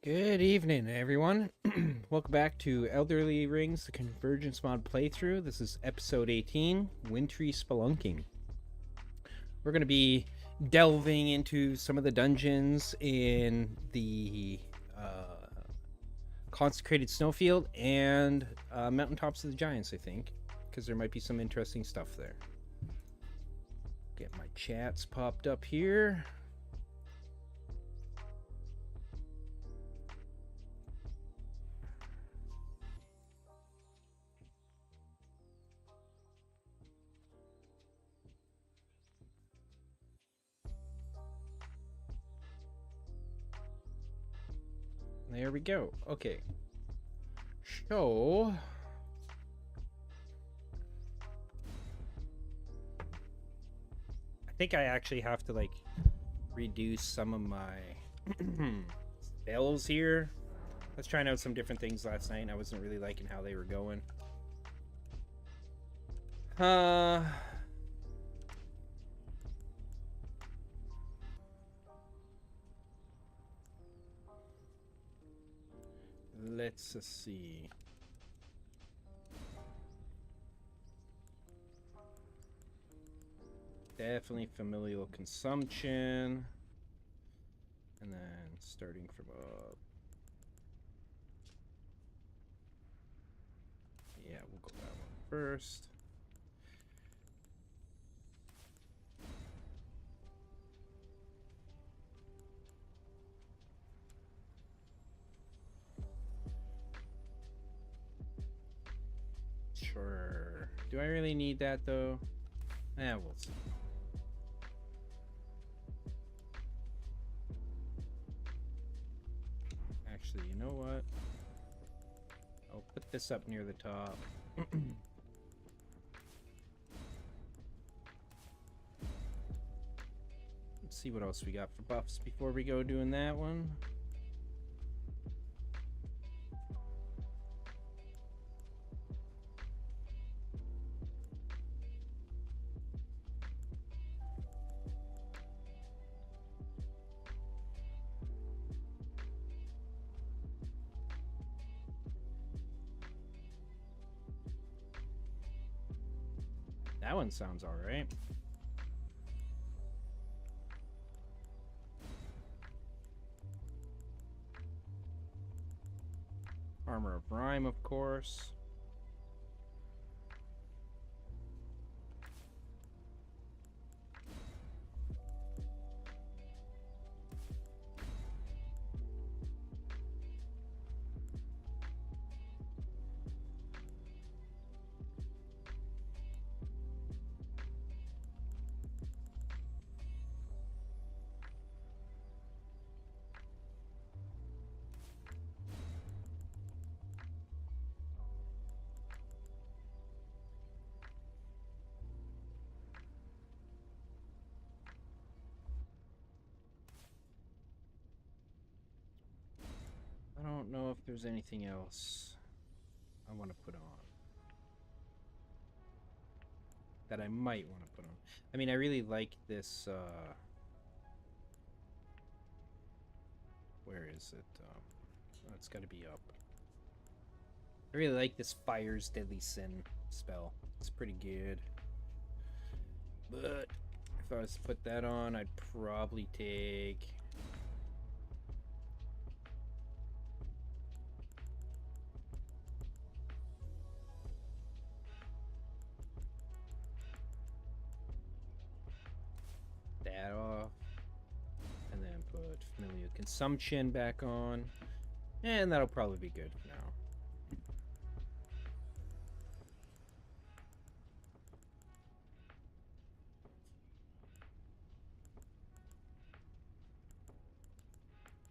Good evening, everyone. Welcome back to Elderly Rings, the Convergence mod playthrough. This is episode 18, Wintry Spelunking. We're going to be delving into some of the dungeons in the Consecrated Snowfield and Mountaintops of the Giants, I think, because there might be some interesting stuff there. Get my chats popped up here. There we go. Okay. So I think I actually have to like reduce some of my spells here. I was trying out some different things last night and I wasn't really liking how they were going. Let's see. Definitely familial consumption. And then starting from up. Yeah, we'll go that one first. Sure. Do I really need that though? We'll see. Actually, you know what? I'll put this up near the top. Let's see what else we got for buffs before we go doing that one. That one sounds all right. Armor of Rhyme, of course. I don't know if there's anything else I want to put on that I might want to put on. I mean, I really like this, where is it? Oh, it's got to be up. I really like this Fire's Deadly Sin spell. It's pretty good. But if I was to put that on, I'd probably take... that off. And then put Familiar Consumption back on. And that'll probably be good for now.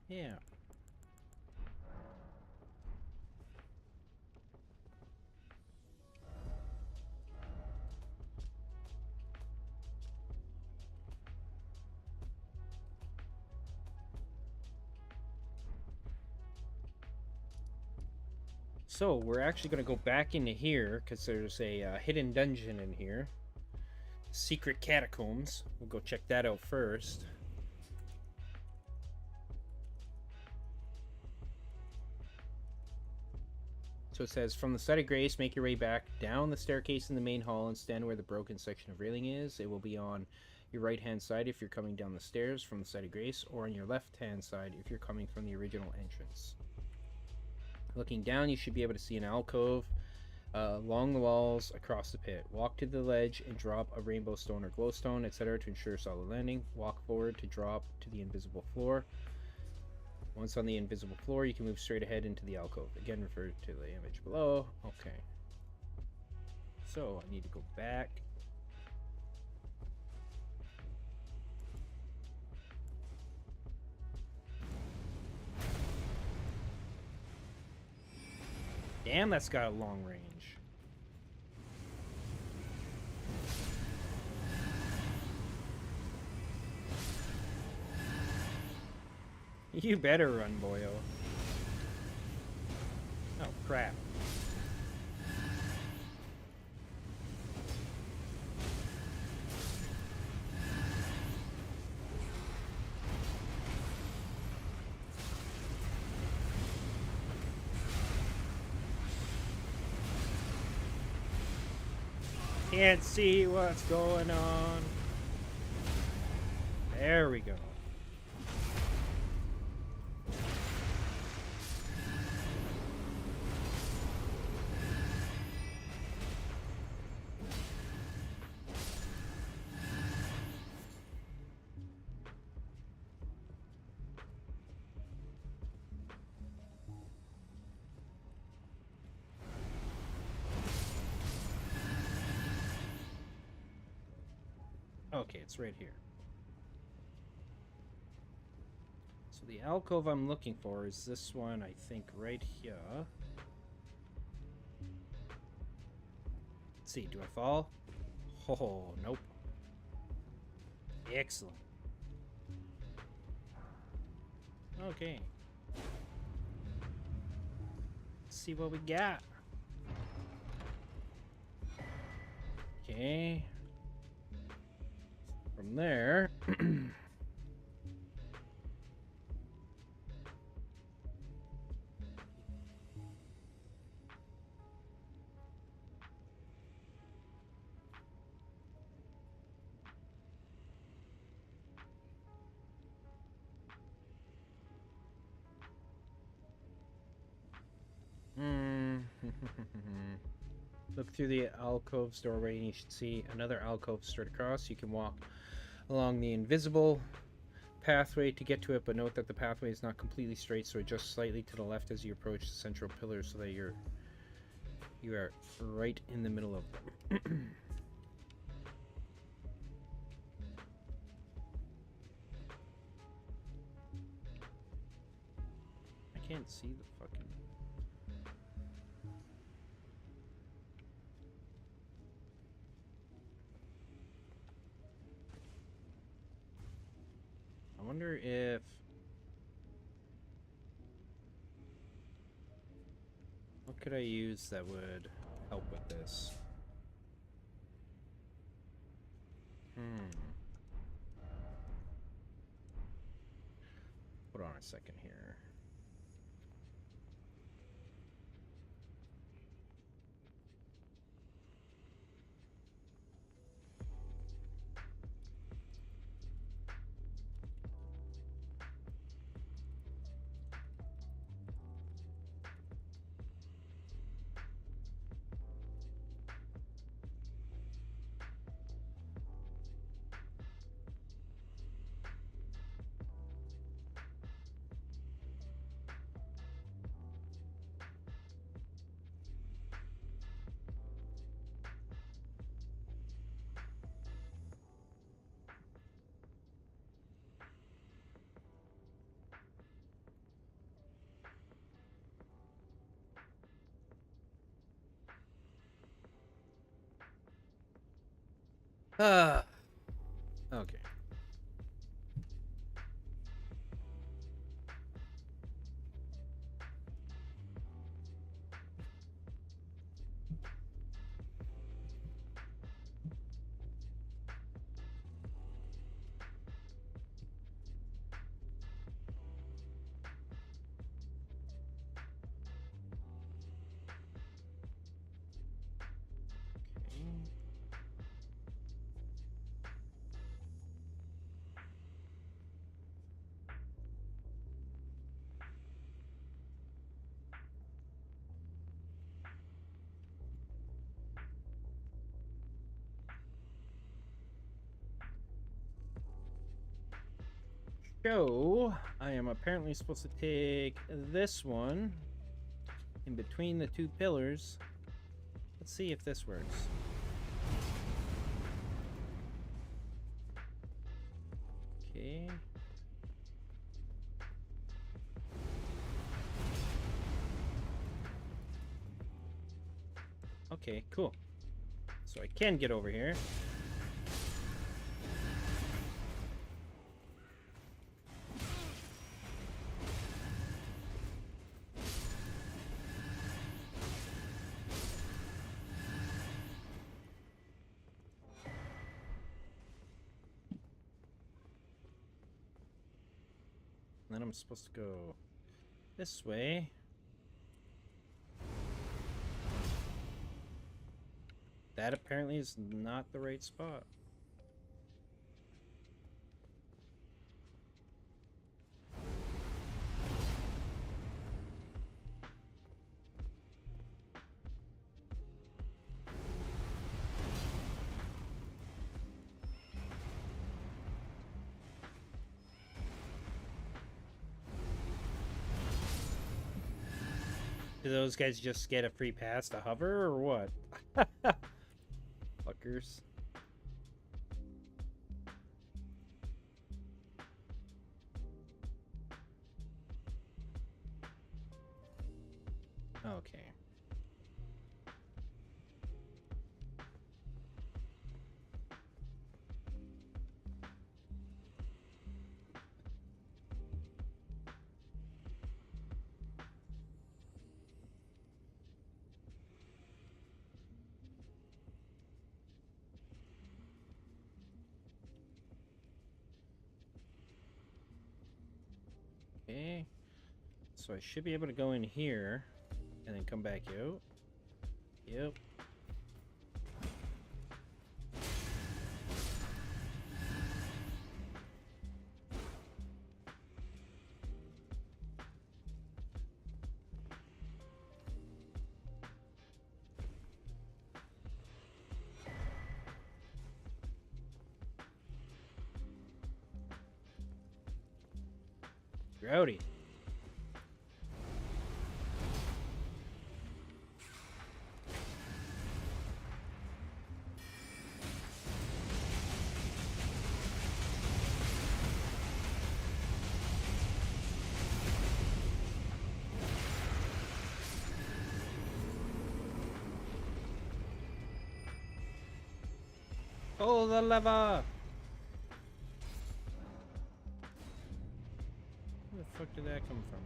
Yeah. So we're actually going to go back into here because there's a hidden dungeon in here. Secret Catacombs. We'll go check that out first. So it says, from the site of grace, make your way back down the staircase in the main hall and stand where the broken section of railing is. It will be on your right-hand side if you're coming down the stairs from the site of grace, or on your left-hand side if you're coming from the original entrance. Looking down, you should be able to see an alcove along the walls across the pit. Walk to the ledge and drop a rainbow stone or glowstone, etc. to ensure solid landing. Walk forward to drop to the invisible floor. Once on the invisible floor, you can move straight ahead into the alcove. Again, refer to the image below. Okay. So, I need to go back. Damn, that's got a long range. You better run, boyo. Oh, crap. Can't see what's going on. There we go. Okay, it's right here. So the alcove I'm looking for is this one, I think, right here. Let's see, do I fall? Oh, nope. Excellent. Okay. Let's see what we got. Okay. From there... Look through the alcove's doorway and you should see another alcove straight across. You can walk along the invisible pathway to get to it, but note that the pathway is not completely straight, so adjust slightly to the left as you approach the central pillar so that you are right in the middle of them. I can't see the fucking... I wonder if... What could I use that would help with this? Hold on a second here. Okay. So, I am apparently supposed to take this one in between the two pillars. Let's see if this works. Okay. Okay, cool. So I can get over here. Then I'm supposed to go this way. That apparently is not the right spot. Do those guys just get a free pass to hover, or what? Fuckers. Okay. Okay. So I should be able to go in here and then come back out. Yep. Rowdy. Pull the lever! Where the fuck did that come from?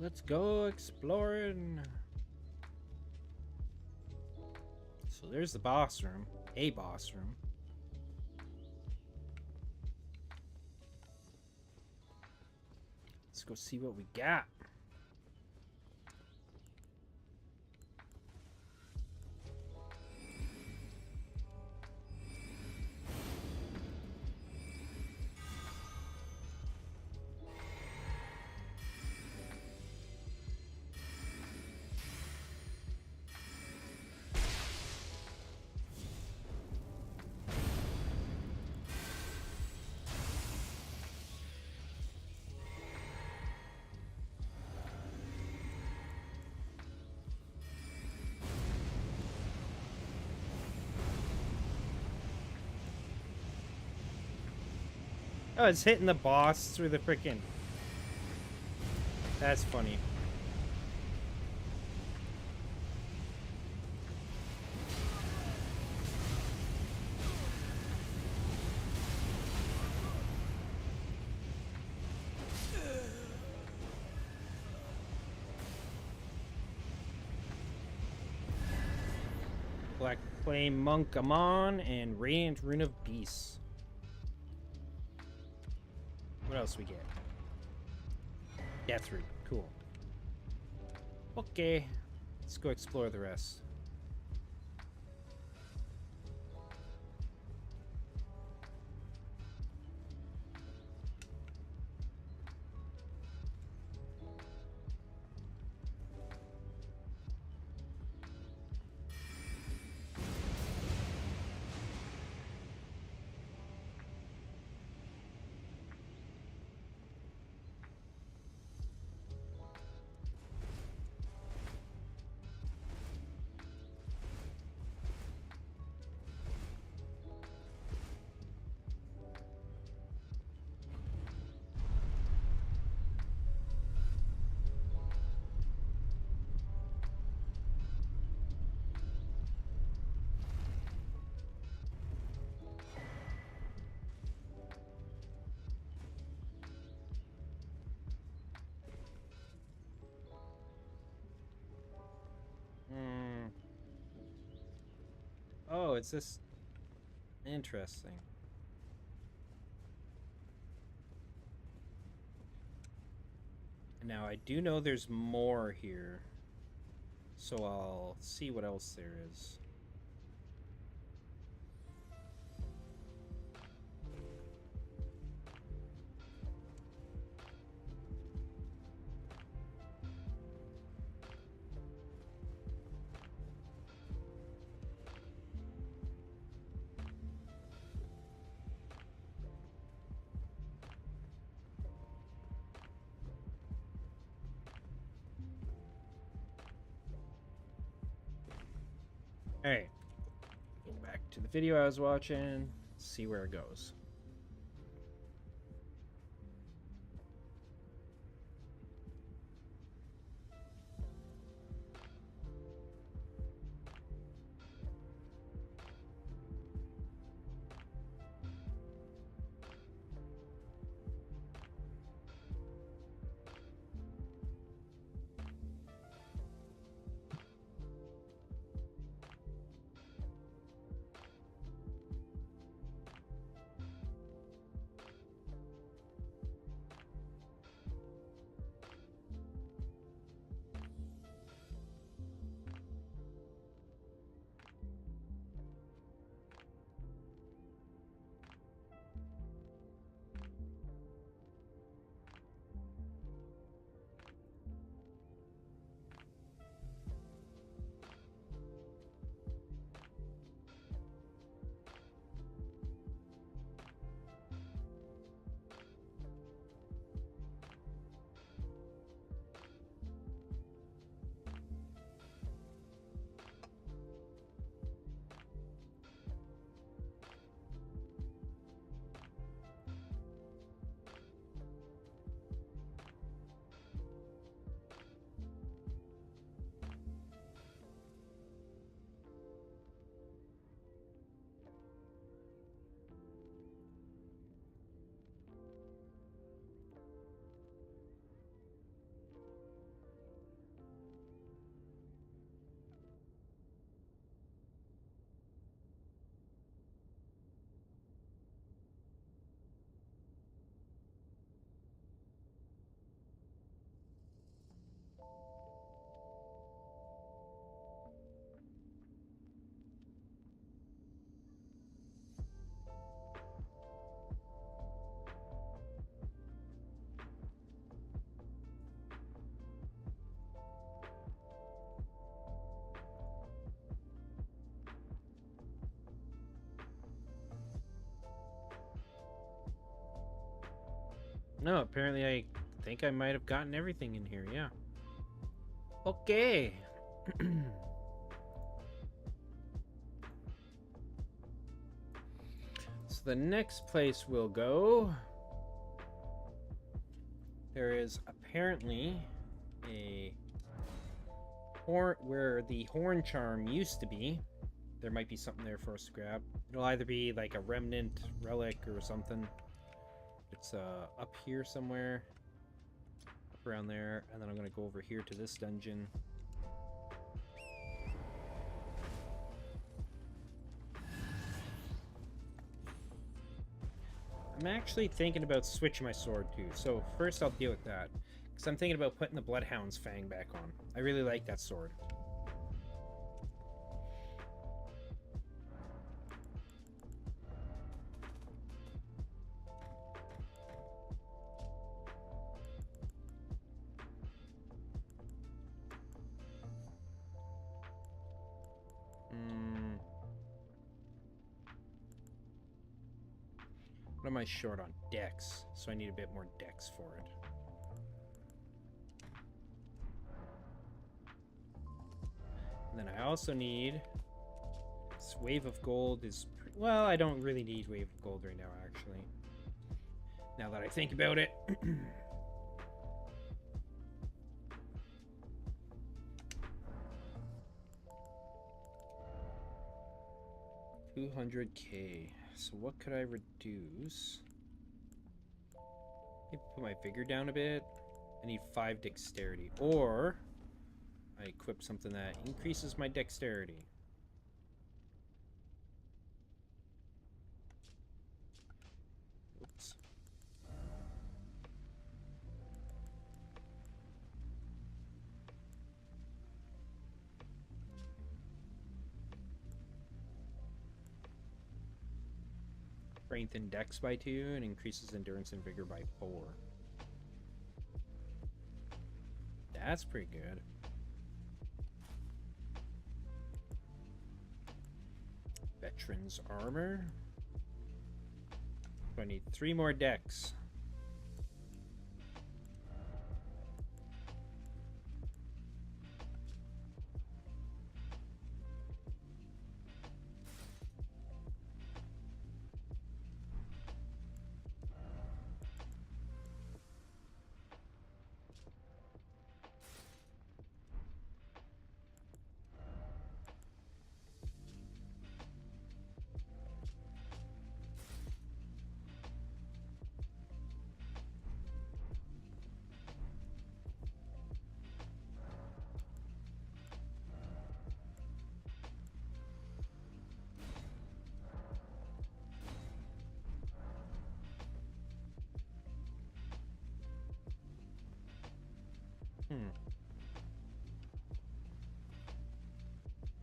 Let's go exploring. So there's the boss room. A boss room. Let's go see what we got. Oh, it's hitting the boss through the frickin'... That's funny. Black Flame Monk Amon, and Radiant Rune of Beasts. What else we get? Death Root. Cool. Okay. Let's go explore the rest. Oh, it's this. Interesting. Now, I do know there's more here. So I'll see what else there is. Alright. Go back to the video I was watching. See where it goes. No, apparently I think I might have gotten everything in here, yeah. Okay. So the next place we'll go, there is apparently a horn where the horn charm used to be. There might be something there for us to grab. It'll either be like a remnant relic or something. It's up here somewhere, up around there, and then I'm gonna go over here to this dungeon. I'm actually thinking about switching my sword too. So first I'll deal with that. Because I'm thinking about putting the Bloodhound's Fang back on. I really like that sword. What am I short on? Dex. So I need a bit more dex for it. And then I also need... This Wave of Gold is... Well, I don't really need Wave of Gold right now, actually. Now that I think about it. 200k. So what could I reduce? Maybe put my vigor down a bit. I need 5 dexterity. Or I equip something that increases my dexterity. Oops. Strengthen dex by 2 and increases endurance and vigor by 4. That's pretty good. Veteran's armor. So I need 3 more dex.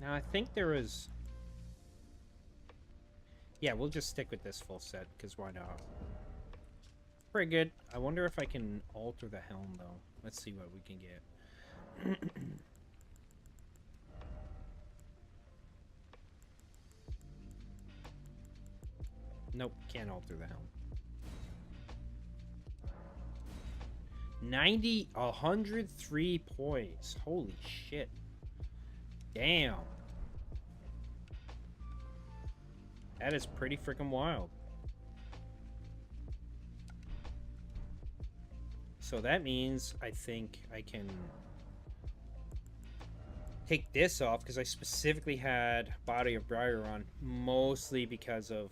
Now, I think there was... Yeah, we'll just stick with this full set, because why not? Pretty good. I wonder if I can alter the helm, though. Let's see what we can get. Nope, can't alter the helm. 103 points. Holy shit. Damn. That is pretty freaking wild. So that means I think I can take this off because I specifically had Body of Briar on mostly because of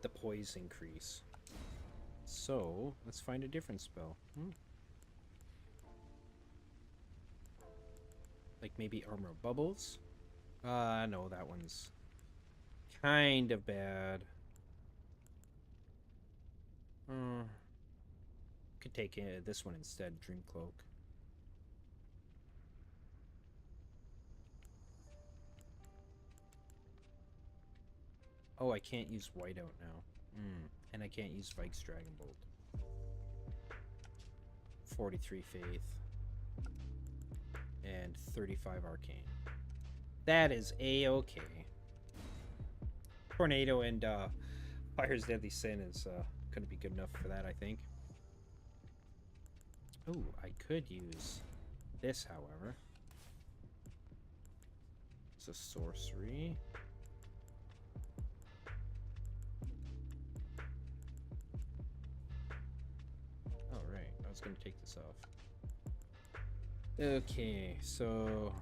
the poise increase. So let's find a different spell. Like maybe Armor of Bubbles? No, that one's kind of bad. Could take this one instead, Dream Cloak. Oh, I can't use Whiteout now. And I can't use Vike's Dragon Bolt. 43 Faith. And 35 Arcane. That is A-okay. Tornado and Fire's Deadly Sin is gonna be good enough for that, I think. Oh, I could use this, however. It's a sorcery. Oh, right. I was gonna take this off. Okay, so...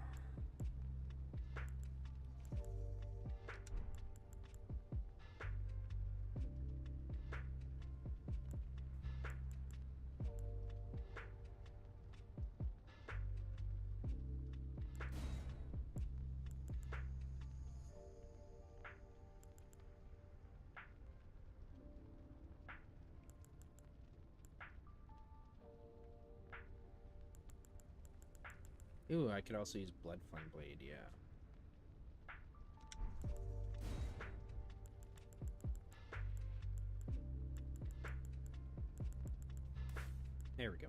Ooh, I could also use Blood Flame Blade, yeah. There we go.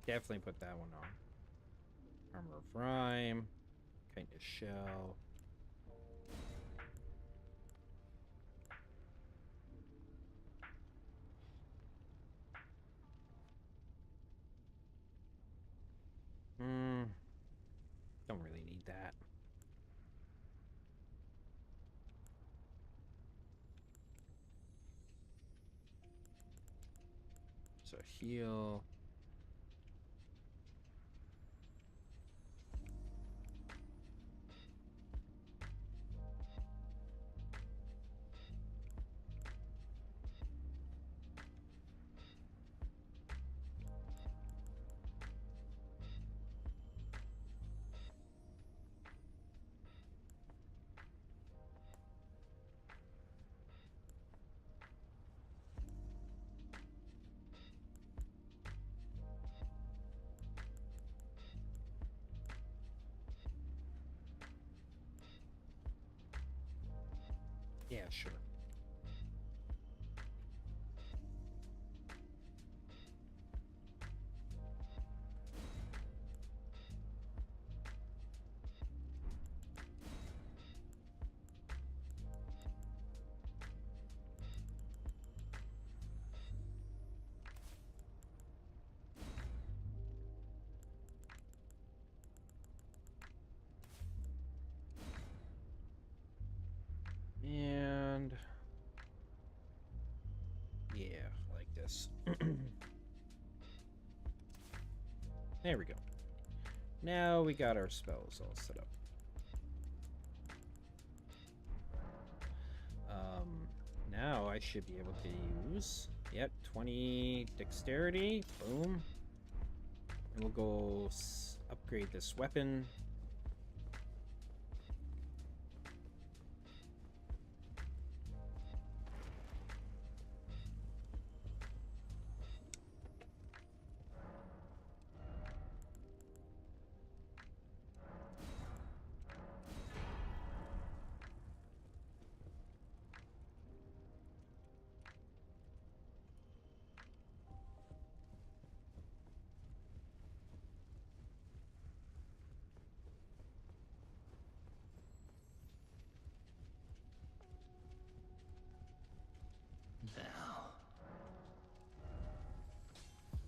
Definitely put that one on. Armor of Rime. Kind of shell. Don't really need that. So heal. Yeah, sure. And yeah, like this. There we go. Now we got our spells all set up. Now I should be able to use, 20 dexterity. Boom. And we'll go upgrade this weapon.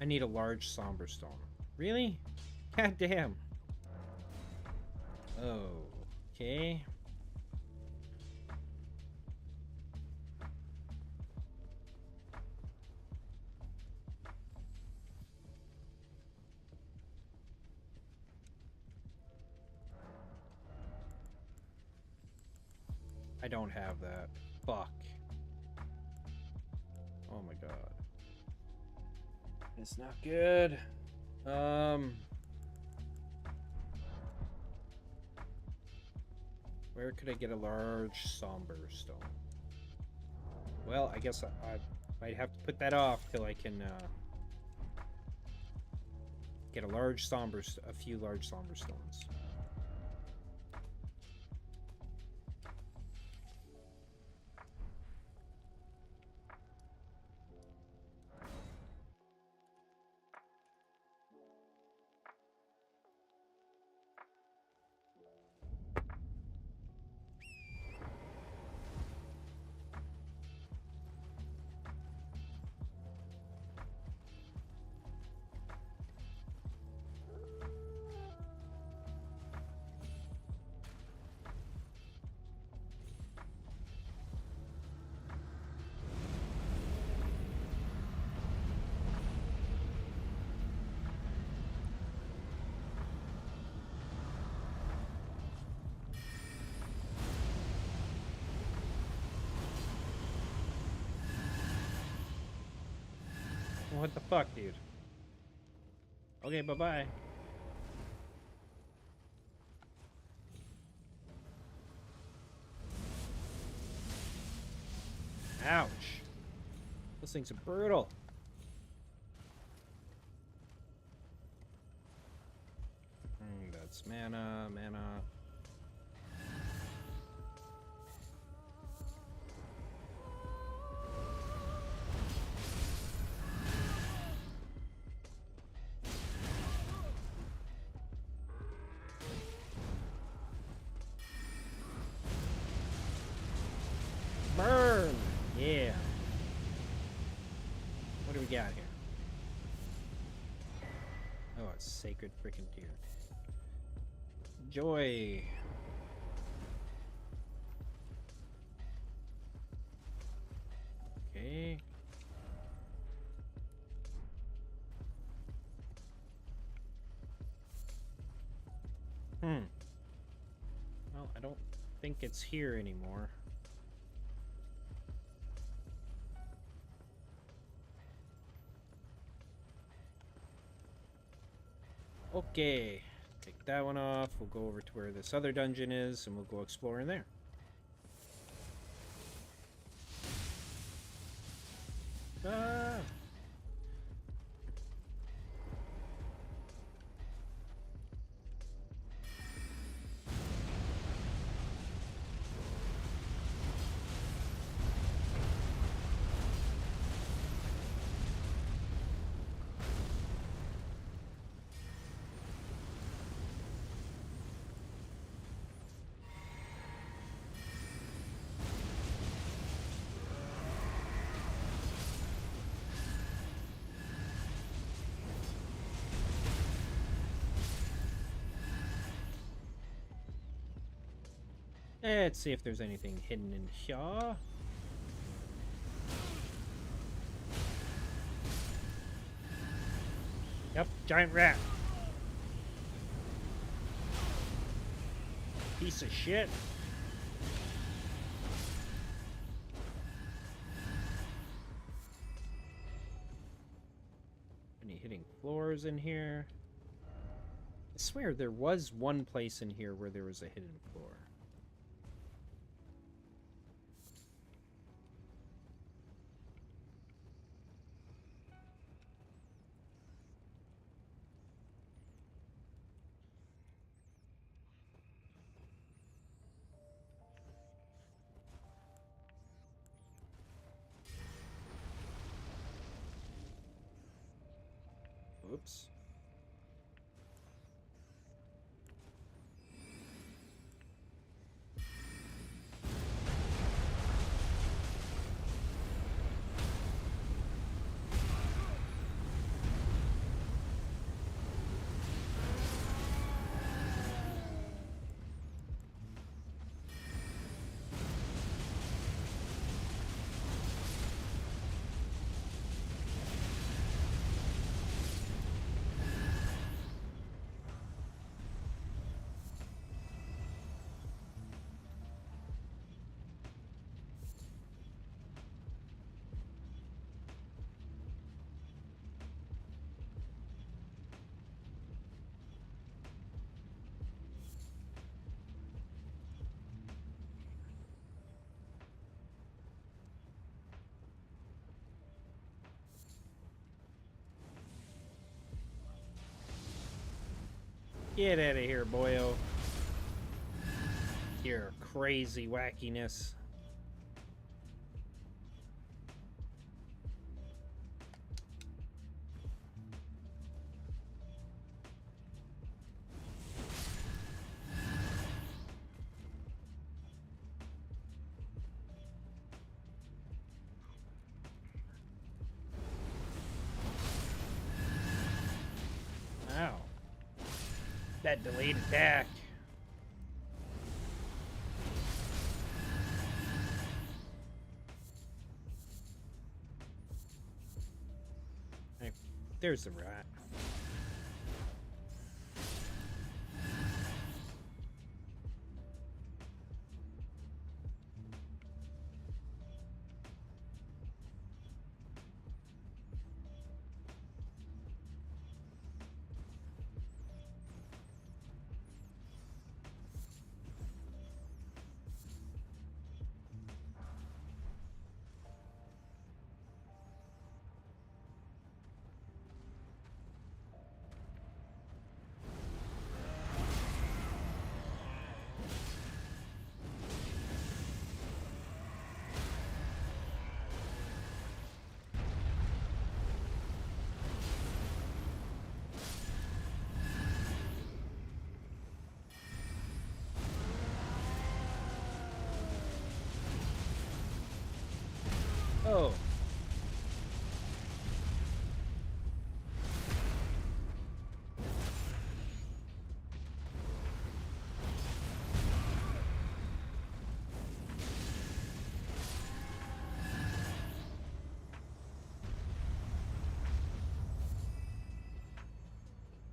I need a large somber stone. Really? God damn. Okay. I don't have that. Fuck. Oh my god. It's not good. Where could I get a large somber stone? Well, I guess I might have to put that off till I can get a few large somber stones. What the fuck, dude? Okay, bye-bye. Ouch. Those things are brutal. That's mana. Burn! Yeah. What do we got here? Oh, a sacred freaking deer. Joy. Okay. Well, I don't think it's here anymore. Okay. Take that one off. We'll go over to where this other dungeon is, and we'll go explore in there. Ah! Let's see if there's anything hidden in here. Yep, giant rat. Piece of shit. Any hitting floors in here? I swear there was one place in here where there was a hidden floor. Oops. Get out of here, boyo. Your crazy wackiness. Ow. That delayed attack. Hey, there's the rat.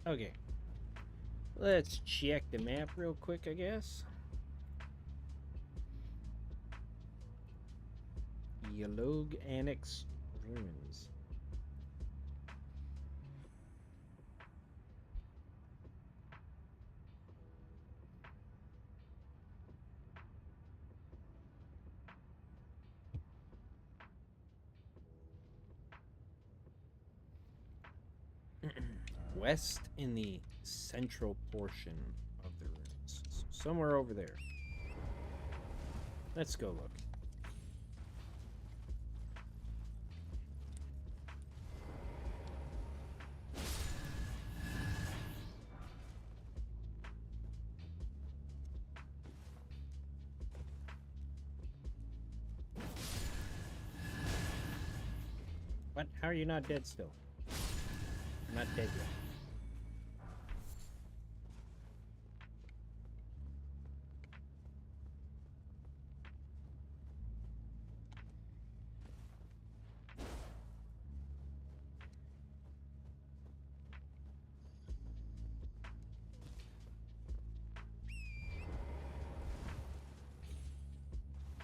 Okay. Let's check the map real quick, I guess. Yalog Annex Ruins. West in the central portion of the ruins. So somewhere over there. Let's go look. What? How are you not dead still? I'm not dead yet.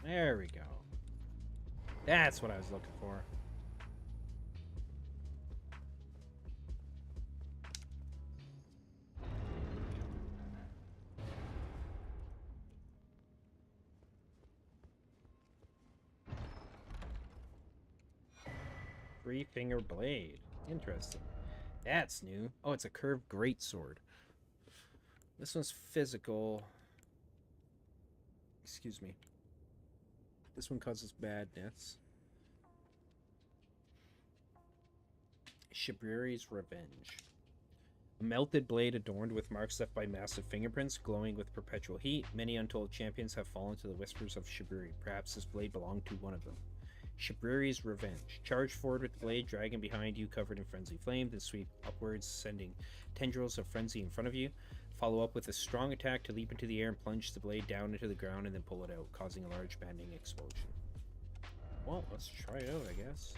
There we go. That's what I was looking for. Three-finger blade. Interesting. That's new. Oh, it's a curved greatsword. This one's physical. Excuse me. This one causes badness. Shibriri's Revenge. A melted blade adorned with marks left by massive fingerprints, glowing with perpetual heat. Many untold champions have fallen to the whispers of Shibriri. Perhaps this blade belonged to one of them. Shibriri's Revenge. Charge forward with the blade, dragon behind you covered in frenzy flame, then sweep upwards, sending tendrils of frenzy in front of you. Follow up with a strong attack to leap into the air and plunge the blade down into the ground and then pull it out, causing a large banding explosion. Well, let's try it out, I guess.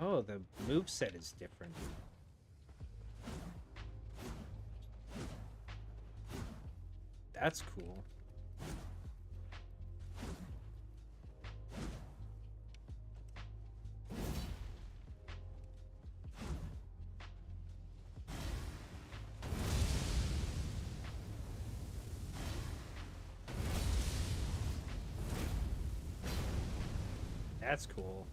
Oh, the moveset is different. That's cool. That's cool.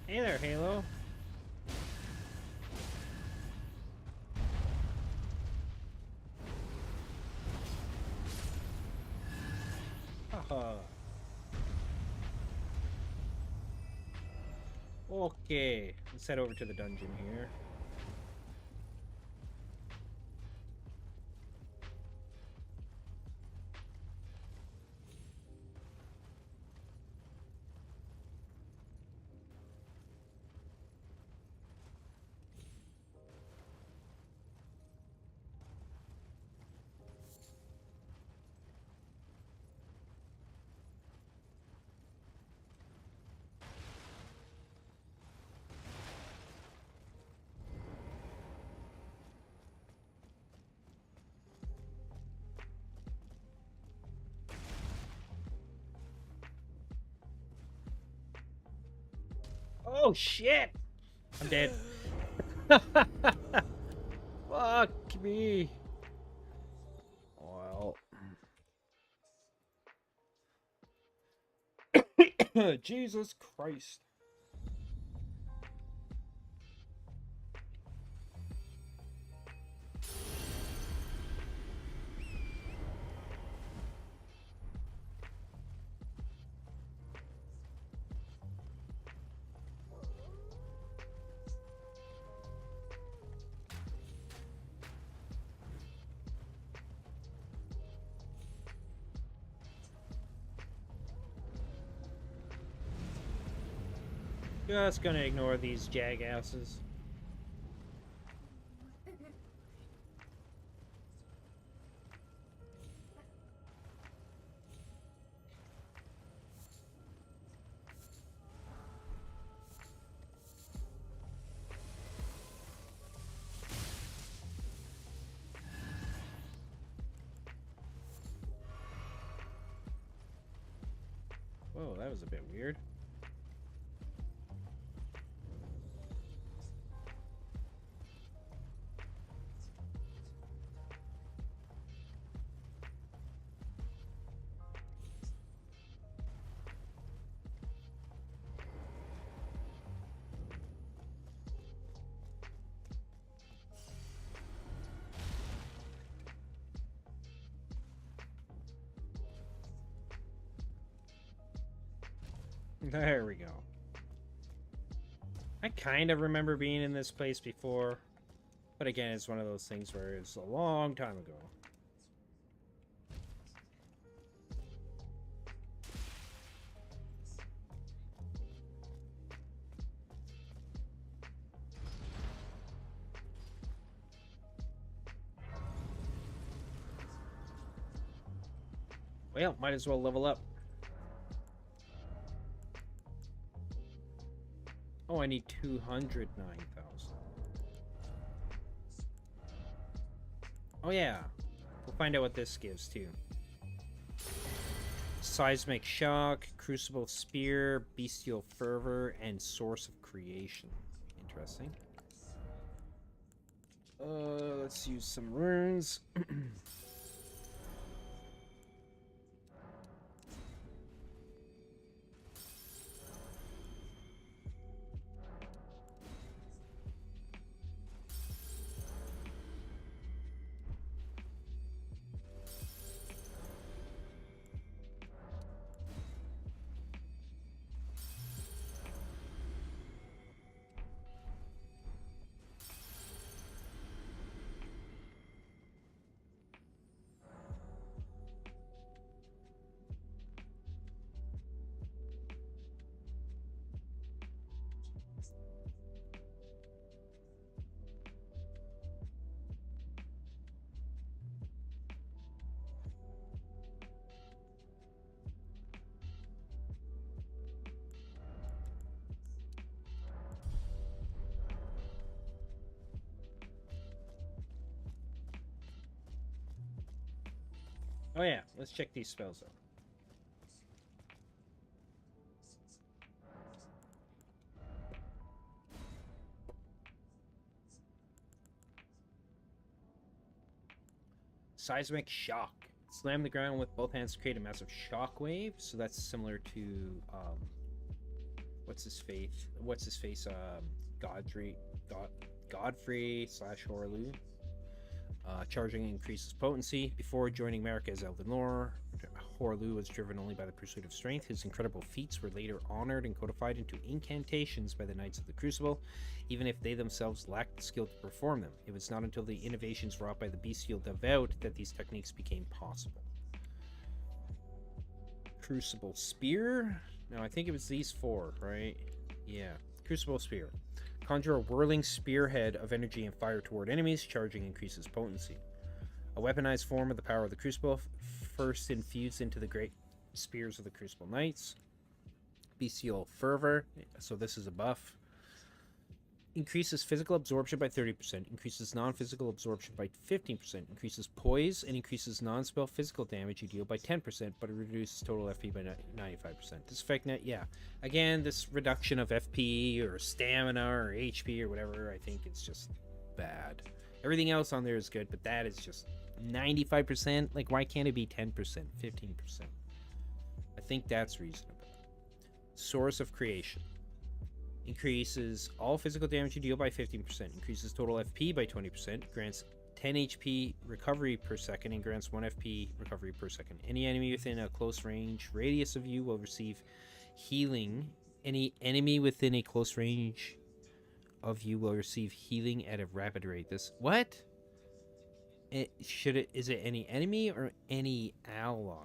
Hey there, Halo. Haha. Okay, let's head over to the dungeon here. Oh shit! I'm dead. Fuck me. Well. Jesus Christ. Just gonna ignore these jagasses. Whoa, that was a bit weird. There we go. I kind of remember being in this place before, but again, it's one of those things where it's a long time ago. Well, might as well level up. Oh, I need 209,000. Oh yeah, we'll find out what this gives too. Seismic Shock, Crucible Spear, Bestial Fervor, and Source of Creation. Interesting. Let's use some runes. Oh yeah, let's check these spells out. Seismic Shock. Slam the ground with both hands to create a massive shockwave. So that's similar to what's his face? Godfrey / Horlu. Charging increases potency. Before joining Marika as Elden Lore, Horlu was driven only by the pursuit of strength. His incredible feats were later honored and codified into incantations by the Knights of the Crucible, even if they themselves lacked the skill to perform them. It was not until the innovations wrought by the Bestial Devout that these techniques became possible. Crucible Spear? No, I think it was these four, right? Yeah. Crucible Spear. Conjure a whirling spearhead of energy and fire toward enemies. Charging increases potency. A weaponized form of the power of the Crucible, first infused into the great spears of the Crucible Knights. Bestial Fervor, so this is a buff. Increases physical absorption by 30%, increases non-physical absorption by 15%, increases poise, and increases non-spell physical damage you deal by 10%, but it reduces total FP by 95%. This effect net, yeah. Again, this reduction of FP or stamina or HP or whatever, I think it's just bad. Everything else on there is good, but that is just 95%. Like, why can't it be 10%, 15%? I think that's reasonable. Source of Creation. Increases all physical damage you deal by 15%. Increases total FP by 20%. Grants 10 HP recovery per second and grants 1 FP recovery per second. Any enemy within a close range radius of you will receive healing. Any enemy within a close range of you will receive healing at a rapid rate. This what? Is it any enemy or any ally?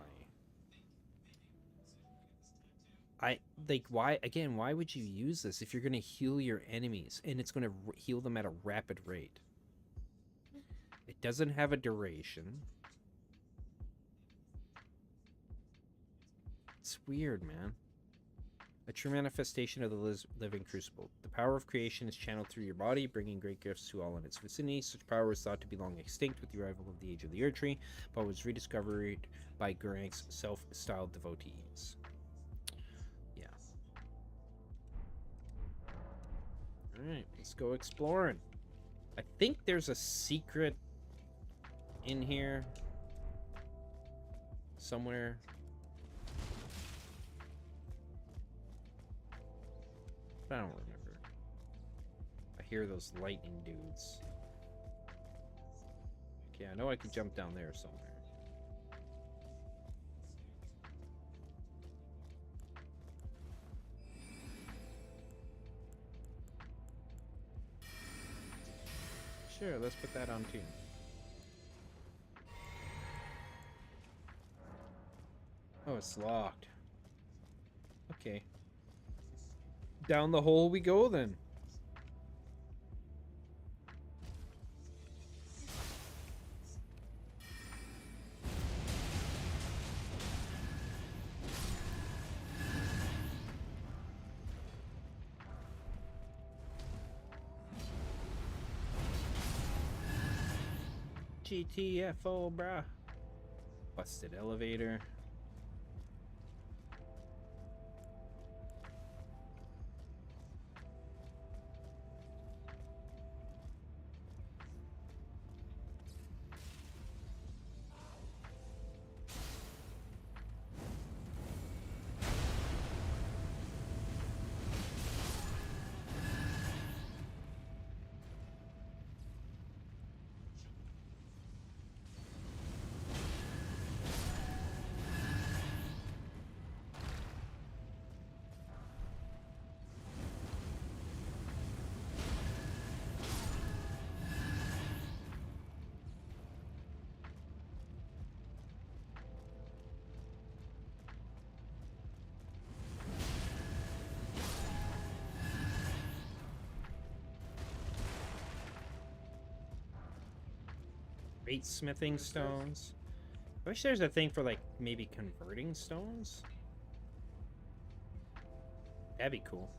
I like why again? Why would you use this if you're gonna heal your enemies and it's gonna heal them at a rapid rate? It doesn't have a duration. It's weird, man. A true manifestation of the living crucible. The power of creation is channeled through your body, bringing great gifts to all in its vicinity. Such power was thought to be long extinct with the arrival of the Age of the Earth Tree, but was rediscovered by Gurank's self-styled devotees. Yeah. Alright, let's go exploring. I think there's a secret in here somewhere. I don't remember. I hear those lightning dudes. Okay, I know I can jump down there somewhere. Sure, let's put that on too. Oh, it's locked. Okay. Down the hole we go then. GTFO, bruh. Busted elevator. Great smithing stones. I wish there's a thing for like maybe converting stones. That'd be cool.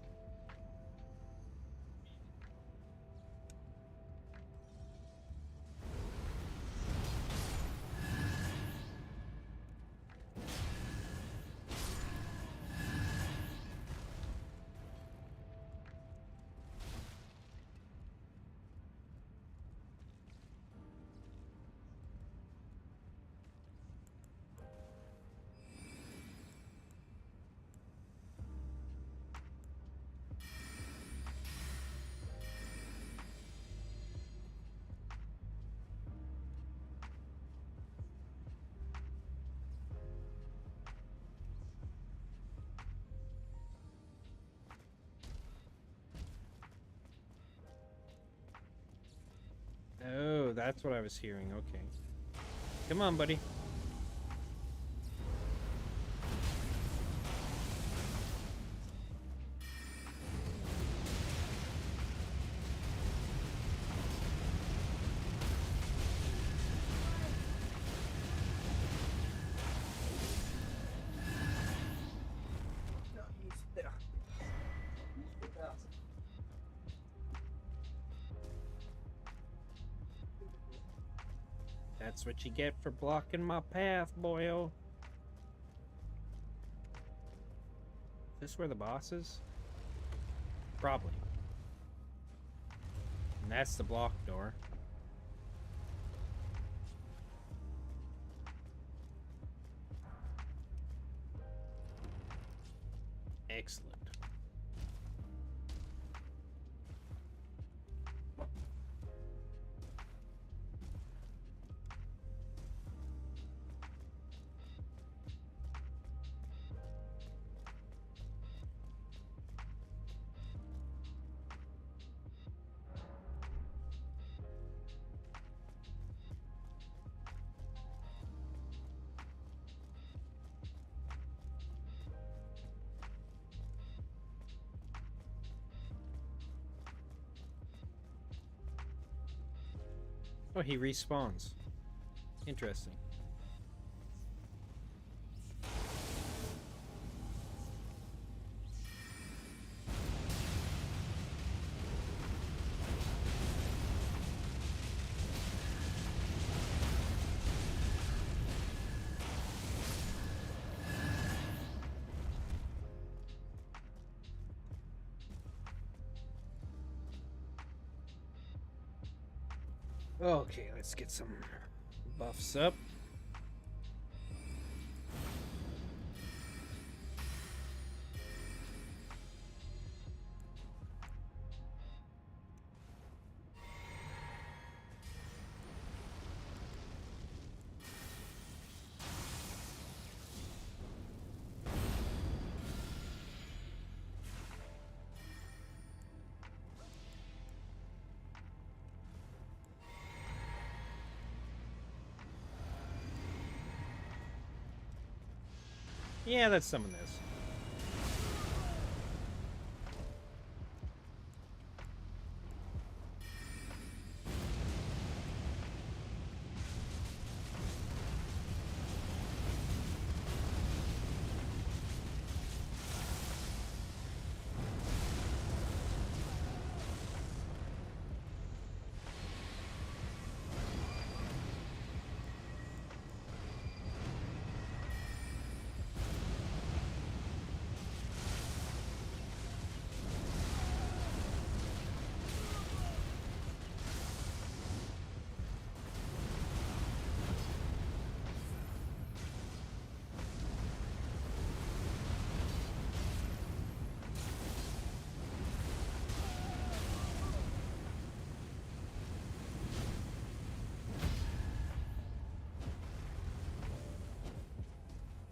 Oh, that's what I was hearing. Okay. Come on, buddy. That's what you get for blocking my path, boyo. Is this where the boss is? Probably. And that's the block door. Excellent. Oh, he respawns. Interesting. Okay, let's get some buffs up. Yeah, let's summon this.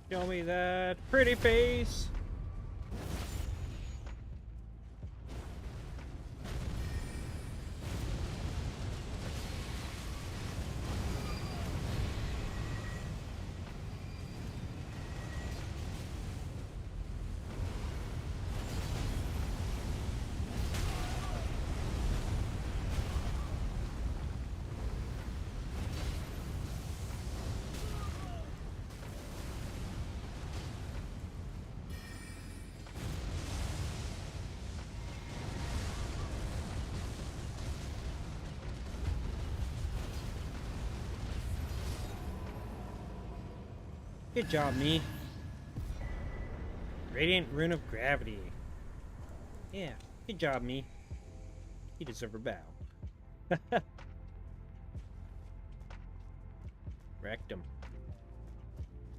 Show me that pretty face. Good job, me. Radiant Rune of Gravity. Yeah, good job, me. You deserve a bow. Rectum.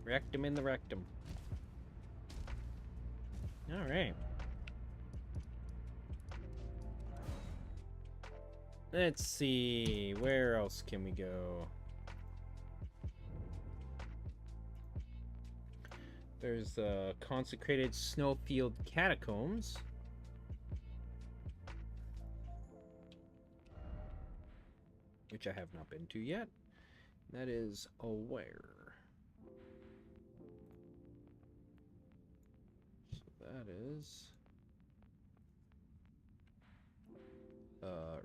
Rectum in the rectum. Alright. Let's see. Where else can we go? There's the consecrated snowfield catacombs. Which I have not been to yet. That is where? So that is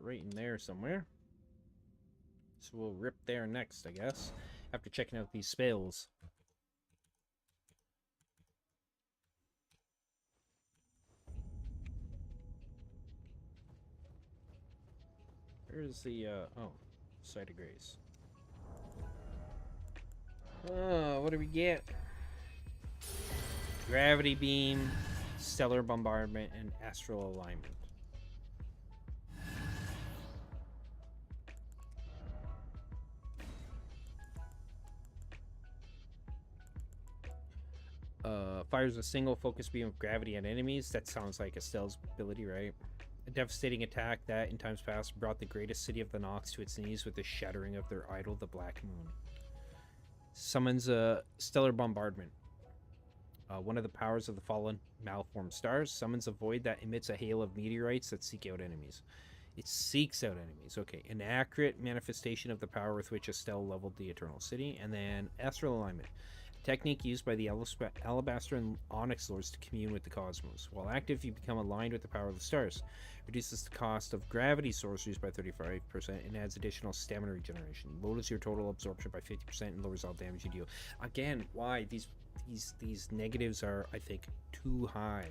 right in there somewhere. So we'll rip there next, I guess, after checking out these spells. Where's the oh, Site of Grace. What do we get? Gravity Beam, Stellar Bombardment, and Astral Alignment. Fires a single focus beam of gravity at enemies. That sounds like Estelle's ability, right? A devastating attack that, in times past, brought the greatest city of the Nox to its knees with the shattering of their idol, the Black Moon. Summons a Stellar Bombardment. One of the powers of the fallen malformed stars summons a void that emits a hail of meteorites that seek out enemies. It seeks out enemies. Okay, an accurate manifestation of the power with which Estelle leveled the Eternal City. And then Astral Alignment. Technique used by the Alabaster and Onyx Lords to commune with the cosmos. While active, you become aligned with the power of the stars. Reduces the cost of gravity sorceries by 35% and adds additional stamina regeneration. Lowers your total absorption by 50% and lowers all damage you deal. Again, why? These negatives are, I think, too high.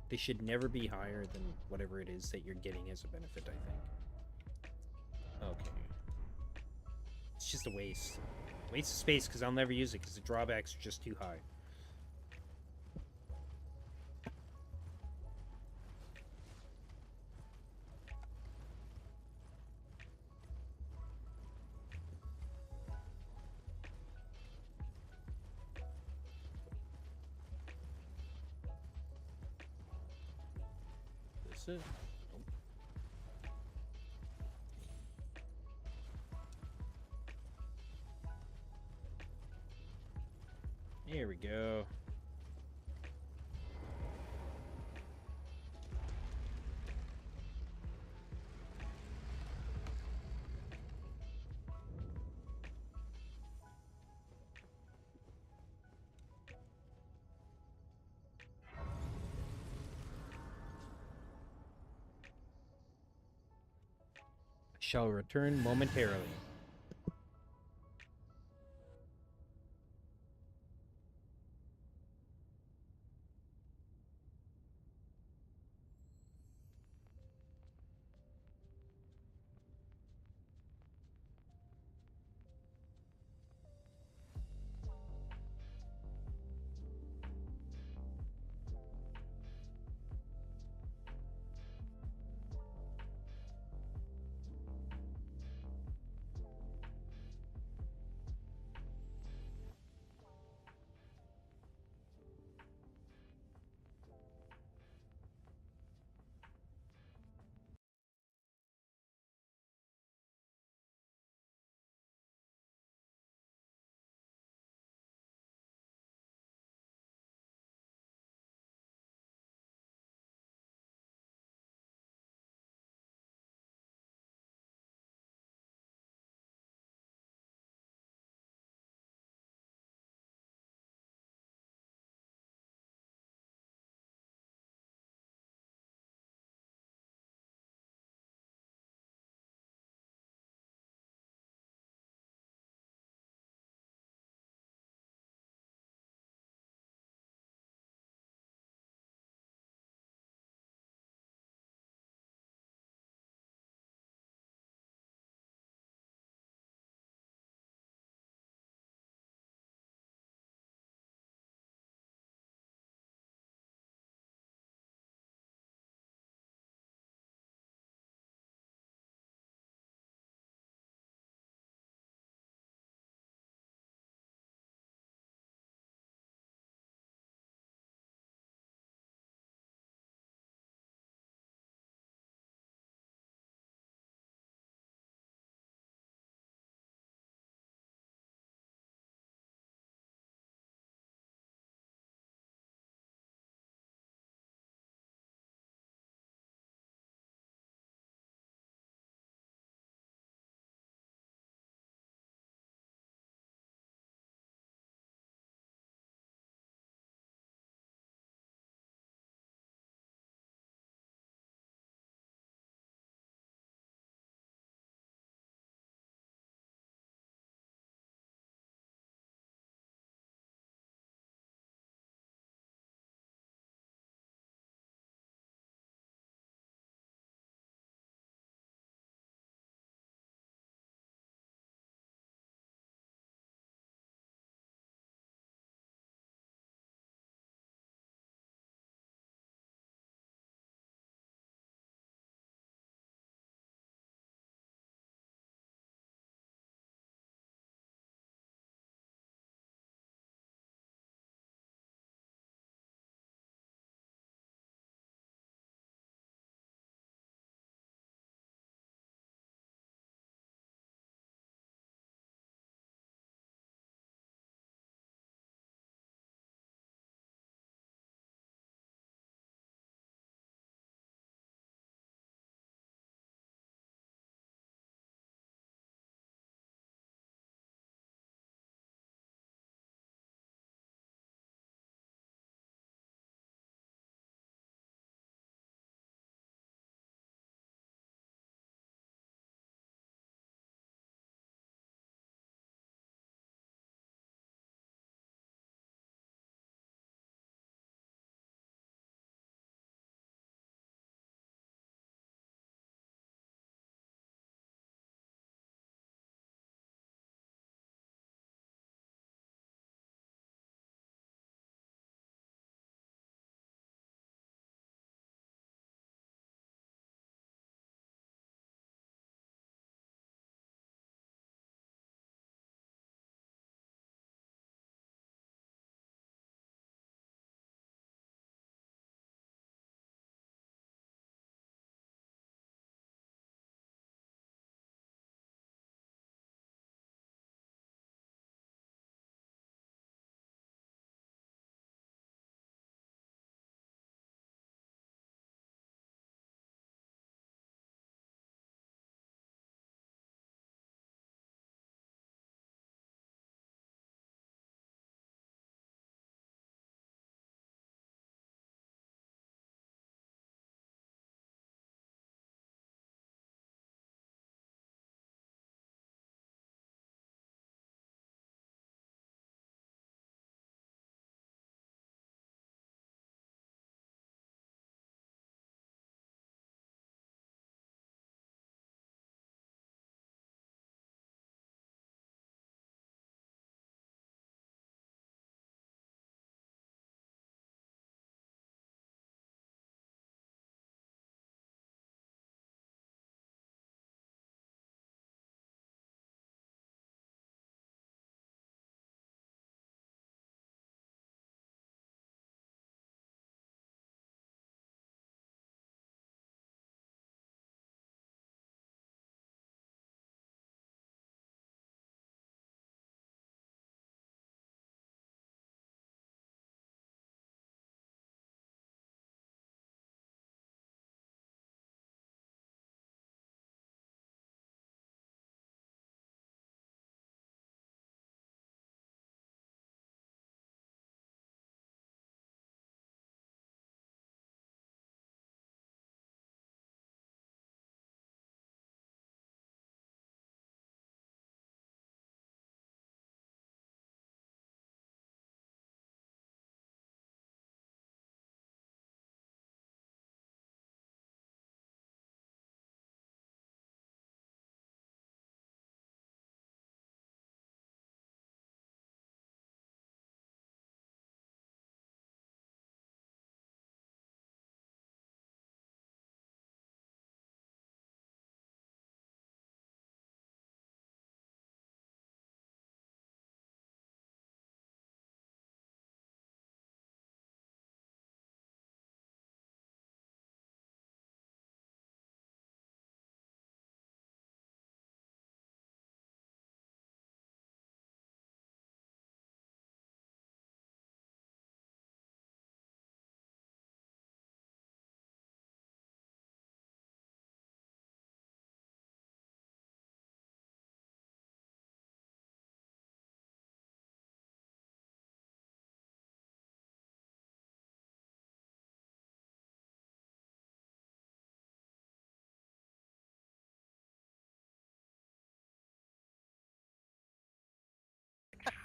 They should never be higher than whatever it is that you're getting as a benefit, I think. Okay. It's just a waste. Waste of space because I'll never use it because the drawbacks are just too high. This is... Here we go. I shall return momentarily.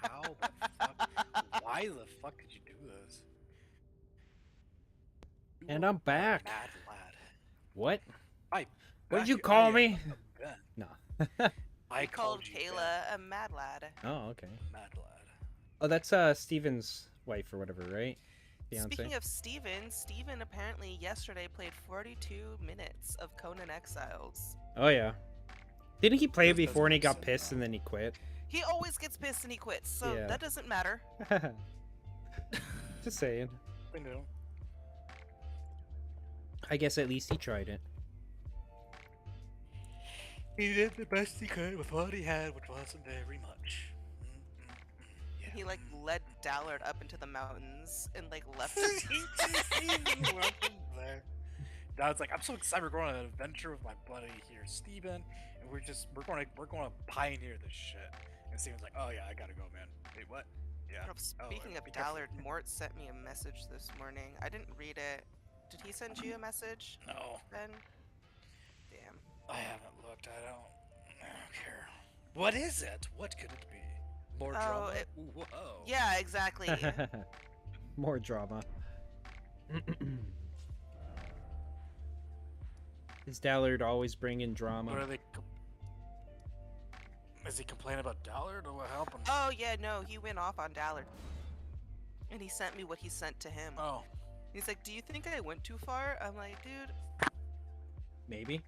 How the fuck? Why the fuck did you do this? You And are I'm back. Mad lad. What? I. What did you call me? Ben. No. I He called you Kayla a mad lad. Oh, okay. Mad lad. Oh, that's Steven's wife or whatever, right? Fiance. Speaking of Steven apparently yesterday played 42 minutes of Conan Exiles. Oh yeah. Didn't he play it This before and he doesn't got make sense pissed now. and then he quit? He always gets pissed and he quits, so Yeah. that doesn't matter. Just saying. I know. I guess at least he tried it. He did the best he could with what he had, which wasn't very much. Yeah. He like led Dallard up into the mountains and like left He left him there. Dad's like, I'm so excited we're going on an adventure with my buddy here, Steven, and we're going to pioneer this shit. And Steven's like, oh yeah, I gotta go, man. Wait, what? Yeah. Speaking of be careful. Dallard, Mort sent me a message this morning. I didn't read it. Did he send you a message, No, Ben? Damn. I haven't looked. I don't care. What is it? What could it be? More drama? Whoa. Yeah, exactly. More drama. Is Dallard always bringing drama? What are they? Is he complaining about Dallard or what happened? Oh yeah, no, he went off on Dallard. And he sent me what he sent to him. Oh. He's like, do you think I went too far? I'm like, dude. Maybe.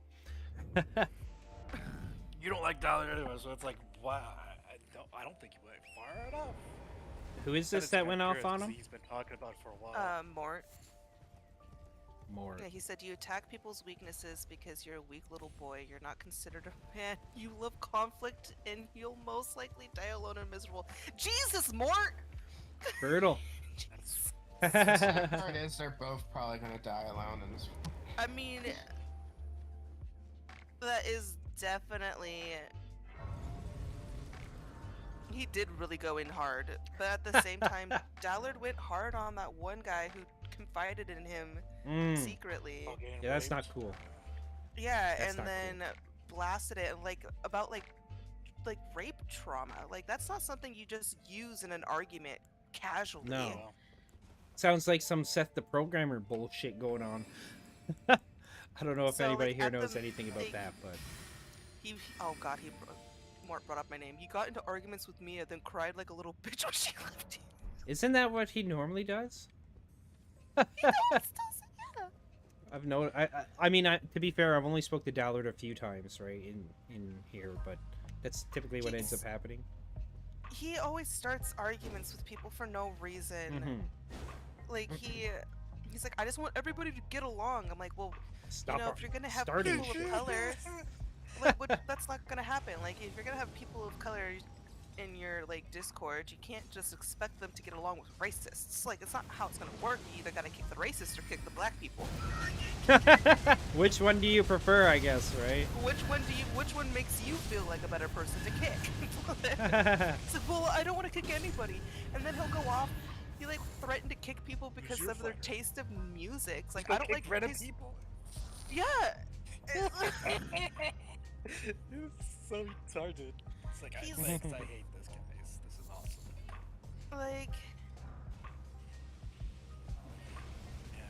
You don't like Dallard anyway, so it's like, wow. I don't think you went far enough. Who is this that went off on him? He's been talking about it for a while. Mort. More. Yeah, he said you attack people's weaknesses because you're a weak little boy. You're not considered a man. You love conflict, and you'll most likely die alone and miserable. Jesus, Mort! Brutal. The sad part is they're both probably gonna die alone in this. I mean, that is definitely. He did really go in hard, but at the same time, Dallard went hard on that one guy who confided in him secretly. Yeah, that's not cool. Yeah, That's and not then blasted it like about like rape trauma. Like that's not something you just use in an argument casually. No. Sounds like some Seth the Programmer bullshit going on. I don't know if So, anybody like, here at knows the- anything about like- that, but Oh god, Mort brought up my name. He got into arguments with me and then cried like a little bitch when she left him. isn't that what he normally does? He always does it, yeah. I've known. I mean, to be fair, I've only spoke to Dallard a few times, right, in here, but that's typically what ends up happening. He always starts arguments with people for no reason. Mm-hmm. Like he's like, I just want everybody to get along. I'm like, well, Stop. you know, if you're gonna have starting people shit. of color, like, that's not gonna happen. Like, if you're gonna have people of color in your like Discord, you can't just expect them to get along with racists. Like, it's not how it's gonna work. You either gotta kick the racists or kick the black people. Which one do you prefer? I guess, right? Which one makes you feel like a better person to kick? It's like, well, I don't want to kick anybody, and then he'll go off. He like threatened to kick people because your of their fault? taste of music. It's like, Go I don't kick like random taste- people. Yeah. It's so retarded. It's like, I He's- hate this, guys. This is awesome. Like, Yeah.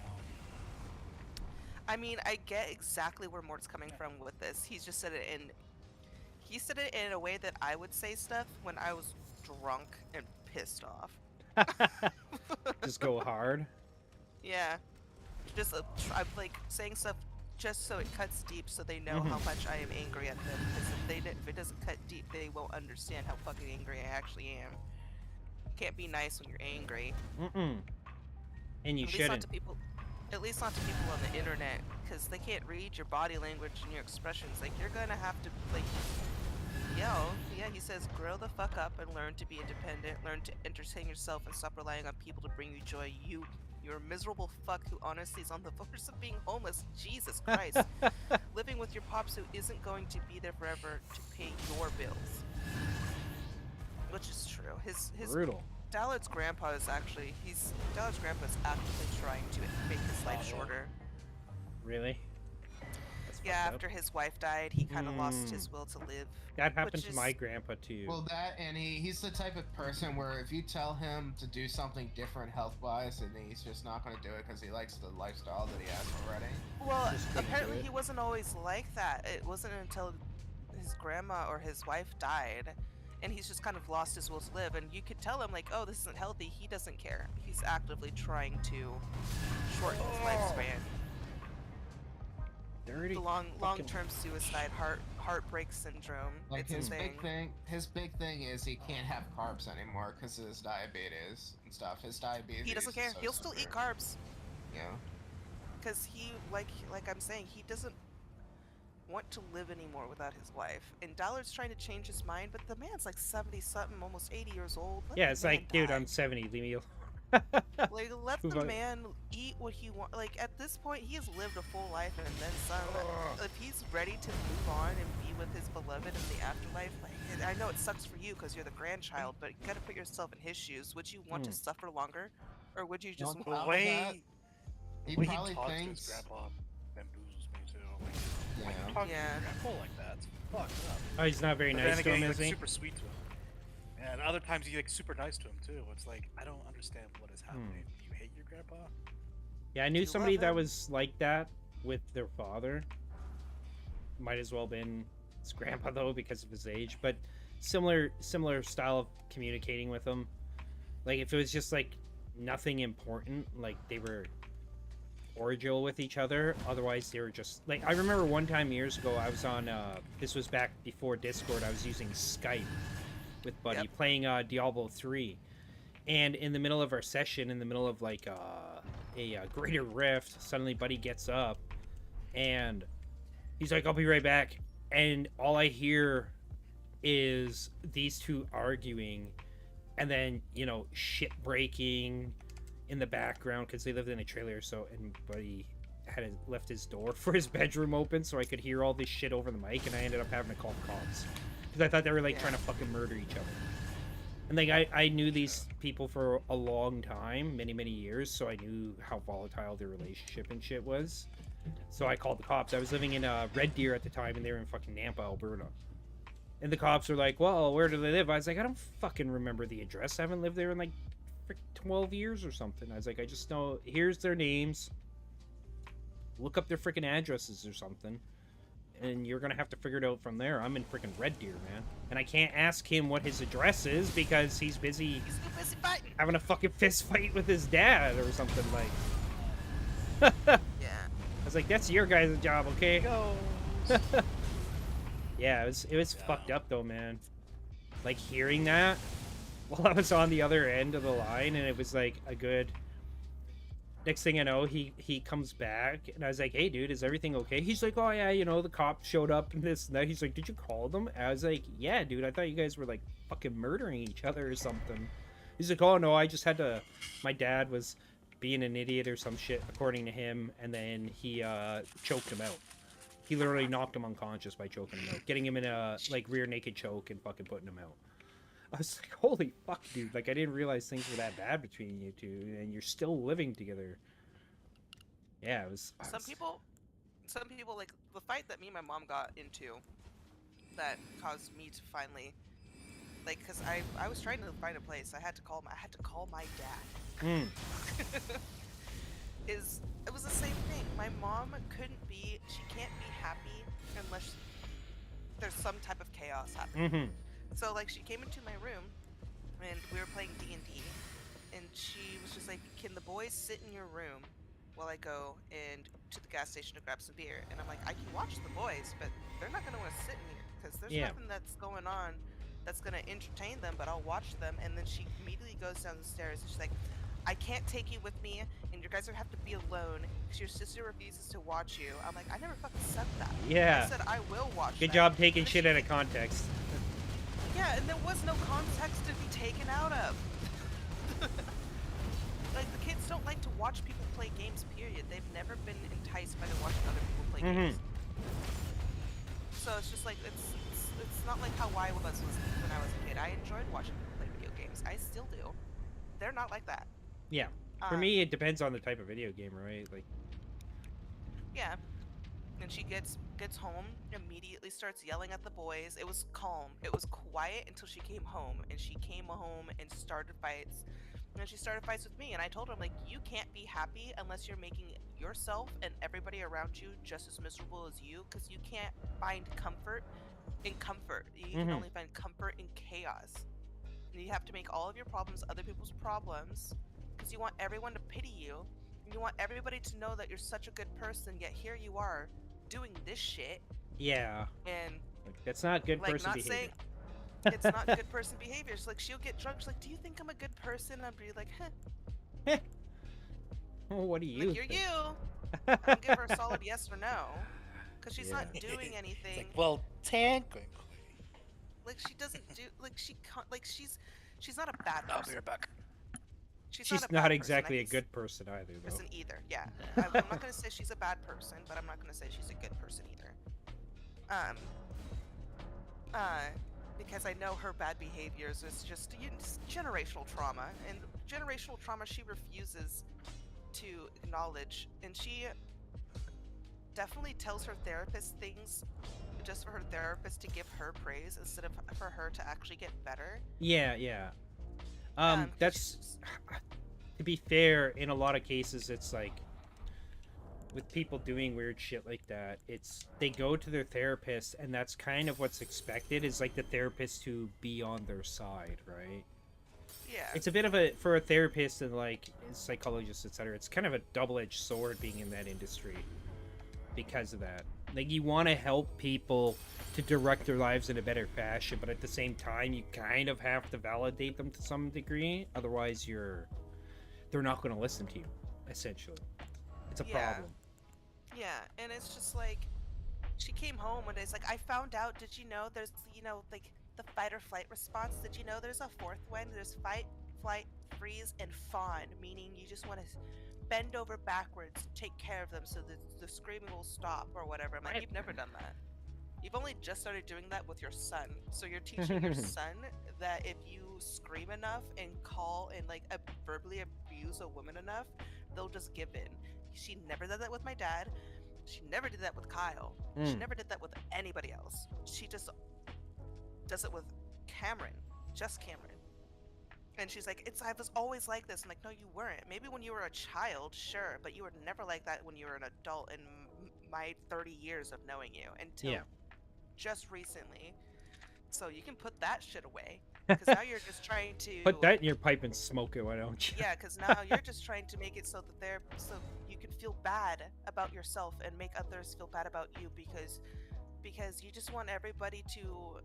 I mean, I get exactly where Mort's coming from with this. He just said it in a way that I would say stuff when I was drunk and pissed off. Just go hard. Yeah. Just I'm like saying stuff just so it cuts deep, so they know how much I am angry at them. Because if it doesn't cut deep, they won't understand how fucking angry I actually am. Can't be nice when you're angry. And you At least not shouldn't. to people. At least not to people on the internet, because they can't read your body language and your expressions. Like, you're gonna have to like. Yeah, he says, grow the fuck up and learn to be independent. Learn to entertain yourself and stop relying on people to bring you joy. You're a miserable fuck who honestly is on the verge of being homeless. Jesus Christ. Living with your pops who isn't going to be there forever to pay your bills. Which is true. His Brutal. Dallard's grandpa is actively trying to make his life shorter. Really? That's Yeah, fucked up. after his wife died, he kind of lost his will to live. That happened which to is- my grandpa too. Well, that and he's the type of person where if you tell him to do something different health-wise, and he's just not going to do it because he likes the lifestyle that he has already. Well, Just couldn't do apparently it. he wasn't always like that. It wasn't until his grandma or his wife died, and he's just kind of lost his will to live. And you could tell him like, "Oh, this isn't healthy." He doesn't care. He's actively trying to shorten his lifespan. Dirty. The long-term suicide, heartbreak syndrome. Like It's his insane. his big thing is he can't have carbs anymore because of his diabetes and stuff. His diabetes. He doesn't care. is so He'll still eat severe. carbs Yeah. because he like I'm saying, he doesn't want to live anymore without his wife. And Dollar's trying to change his mind, but the man's like 70 something, almost 80 years old. Let Yeah, the it's man like, dude, die. I'm 70. Leave me alone. Like, let Move the on. man eat what he wants. Like, at this point, he has lived a full life and then some. If he's ready to move on and be with his beloved in the afterlife, like, I know it sucks for you because you're the grandchild, but you gotta put yourself in his shoes. Would you want to suffer longer, or would you just Don't The How want? was that? way He he probably talks to his thinks. grandpa bamboozles me too. Like, Yeah. why you talking Yeah. to your grandpa like that? It's fucked up. Oh, he's not very But nice then to again, him, he's is like, he? super sweet to him. And other times he's like super nice to him too. It's like I don't understand what is happening. Do you hate your grandpa? Yeah, I knew you somebody love that him? was like that with their father. Might as well been his grandpa though because of his age, but similar style of communicating with him. Like if it was just like nothing important, like they were cordial with each other. Otherwise, they were just like I remember one time years ago I was on. This was back before Discord. I was using Skype with Buddy Yep. playing Diablo 3, and in the middle of our session, in the middle of like a greater rift, suddenly Buddy gets up and he's like, "I'll be right back," and all I hear is these two arguing, and then shit breaking in the background because they lived in a trailer. So and Buddy had left his door for his bedroom open, so I could hear all this shit over the mic, and I ended up having to call the cops because I thought they were like Yeah. trying to fucking murder each other. And like I knew these people for a long time, many years, so I knew how volatile their relationship and shit was. So I called the cops. I was living in Red Deer at the time, and they were in fucking Nampa, Alberta. And the cops were like, "Well, where do they live?" I was like, "I don't fucking remember the address. I haven't lived there in like 12 years or something." I was like, "I just know here's their names. Look up their freaking addresses or something, and you're gonna have to figure it out from there. I'm in freaking Red Deer, man, and I can't ask him what his address is because he's busy He's too busy fighting. having a fucking fist fight with his dad or something like." Yeah. I was like, "That's your guys' job, okay?" Go. Yeah, it was Yeah. fucked up though, man. Like hearing that while I was on the other end of the line, and it was like a good. Next thing I know, he comes back, and I was like, "Hey, dude, is everything okay?" He's like, "Oh yeah, the cops showed up and this and that." He's like, "Did you call them?" I was like, "Yeah, dude, I thought you guys were like fucking murdering each other or something." He's like, "Oh no, I just had to. My dad was being an idiot or some shit, according to him, and then he choked him out. He literally knocked him unconscious by choking him out, getting him in a like rear naked choke and fucking putting him out." I was like, "Holy fuck, dude! Like I didn't realize things were that bad between you two, and you're still living together." Yeah, it was. Some people like the fight that me and my mom got into that caused me to finally like because I was trying to find a place. I had to call my dad. Mm. It was the same thing. My mom she can't be happy unless there's some type of chaos happening. Mm-hmm. So like she came into my room and we were playing D&D and she was just like, "Can the boys sit in your room while I go and to the gas station to grab some beer?" And I'm like, "I can watch the boys, but they're not going to want to sit in here because there's Yeah. nothing that's going on that's going to entertain them, but I'll watch them." And then she immediately goes down the stairs and she's like, "I can't take you with me and you guys are have to be alone because your sister refuses to watch you." I'm like, "I never fucking said that. Yeah. I said I will watch Good them." job taking And shit she out of context. Yeah, and there was no context to be taken out of. Like, the kids don't like to watch people play games, period. They've never been enticed by watching other people play games. So it's just like, it's not like how I was when I was a kid. I enjoyed watching people play video games. I still do. They're not like that. Yeah. For me, it depends on the type of video game, right? Like, Yeah. And she gets home, immediately starts yelling at the boys. It was calm. It was quiet until she came home, and she came home and started fights. And she started fights with me, and I told her, I'm like, you can't be happy unless you're making yourself and everybody around you just as miserable as you, because you can't find comfort in comfort. You can only find comfort in chaos. And you have to make all of your problems other people's problems, because you want everyone to pity you. And you want everybody to know that you're such a good person, yet here you are doing this shit. Yeah. And Like, that's not good like, person not behavior. saying it's not good person behavior. It's like, she'll get drunk. She's like, do you think I'm a good person? And I'd be like, huh. Well, what do you Like, you're think? you. I don't give her a solid yes or no, because she's not doing It's anything. like, well, technically. Like, she doesn't do, like, she's not a bad I'll person. be right back. She's She's not a not bad exactly a person. good person either, though. Person either. Yeah, I'm not gonna say she's a bad person, but I'm not gonna say she's a good person either. Because I know her bad behaviors is just generational trauma, and generational trauma she refuses to acknowledge, and she definitely tells her therapist things just for her therapist to give her praise instead of for her to actually get better. Yeah, yeah. 'Cause That's she's- to be fair. In a lot of cases, it's like with people doing weird shit like that, it's they go to their therapist, and that's kind of what's expected. Is like the therapist to be on their side, right? yeah. It's a bit of a for a therapist and like psychologists, etc. It's kind of a double-edged sword being in that industry because of that. Like, you want to help people to direct their lives in a better fashion, but at the same time, you kind of have to validate them to some degree. Otherwise, they're not going to listen to you. Essentially, it's a Yeah. problem. Yeah, and it's just like, she came home one day, it's like, I found out, did you know there's, like, the fight or flight response? Did you know there's a fourth one? There's fight, flight, freeze, and fawn, meaning you just want to bend over backwards, take care of them so that the screaming will stop or whatever. I'm like, Right. you've never done that. You've only just started doing that with your son. So you're teaching your son that if you scream enough and call and like verbally abuse a woman enough, they'll just give in. She never did that with my dad. She never did that with Kyle. She never did that with anybody else. She just does it with Cameron, just Cameron. And she's like, I was always like this. I'm like, no, you weren't. Maybe when you were a child, sure, but you were never like that when you were an adult in my 30 years of knowing you until just recently. So you can put that shit away, because now you're just trying to Put that in your pipe and smoke it. Why don't you? Yeah, because now you're just trying to make it so that so you can feel bad about yourself and make others feel bad about you, because you just want everybody to feel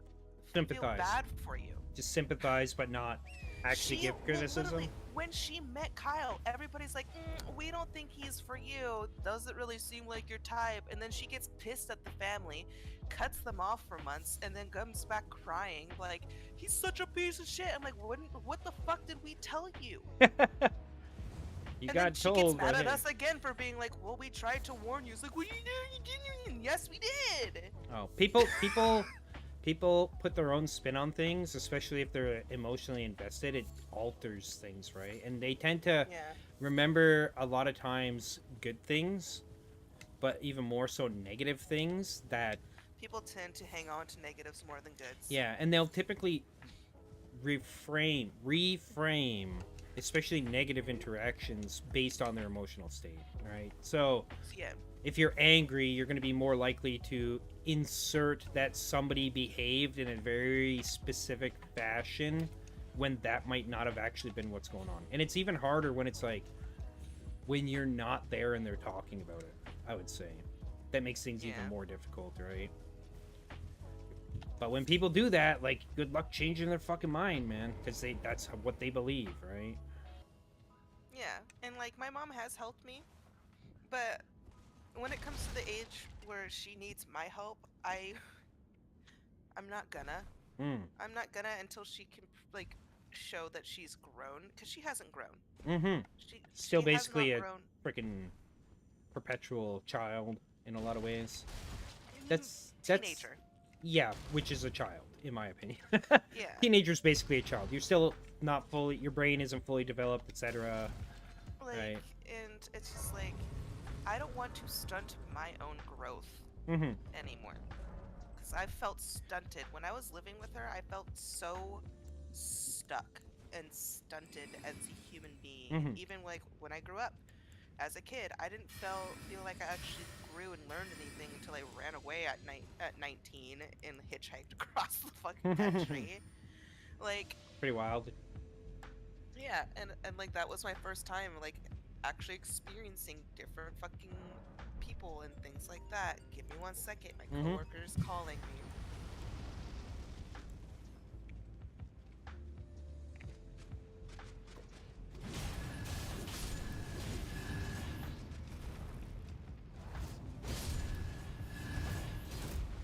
Sympathize. bad for you. Just sympathize, but not actually give criticism. Literally, when she met Kyle, everybody's like, we don't think he's for you. Doesn't really seem like your type. And then she gets pissed at the family, cuts them off for months, and then comes back crying like, he's such a piece of shit. I'm like, what the fuck did we tell you? You And got then she told. gets mad but at hey. us again for being like, well, we tried to warn you. It's like, well, you didn't. Yes, we did. Oh, people put their own spin on things, especially if they're emotionally invested. It alters things, right? And they tend to Yeah. remember a lot of times good things, but even more so negative things that, People tend to hang on to negatives more than goods. yeah, and they'll typically reframe, especially negative interactions based on their emotional state, right? So Yeah. if you're angry, you're going to be more likely to insert that somebody behaved in a very specific fashion when that might not have actually been what's going on. And it's even harder when it's like when you're not there and they're talking about it, I would say. That makes things even Yeah. more difficult, right? But when people do that, like, good luck changing their fucking mind, man, because that's what they believe, right? Yeah, and like, my mom has helped me, but when it comes to the age where she needs my help, I'm not gonna. I'm not gonna until she can like show that she's grown, because she hasn't grown. Mm-hmm. She Still she has basically not a grown. freaking perpetual child in a lot of ways. I mean, That's teenager. Yeah, which is a child, in my opinion. Yeah. Teenager's basically a child. You're still not fully, your brain isn't fully developed, etc. Like, Right. and it's just like, I don't want to stunt my own growth Mm-hmm. anymore. Because I felt stunted. When I was living with her, I felt so stuck and stunted as a human being. Mm-hmm. And even like when I grew up as a kid, I didn't feel like I actually grew and learned anything until I ran away at 19 and hitchhiked across the fucking country. Like, Pretty wild. yeah, and like that was my first time like actually experiencing different fucking people and things like that. Give me 1 second, my Mm-hmm. coworker's calling me.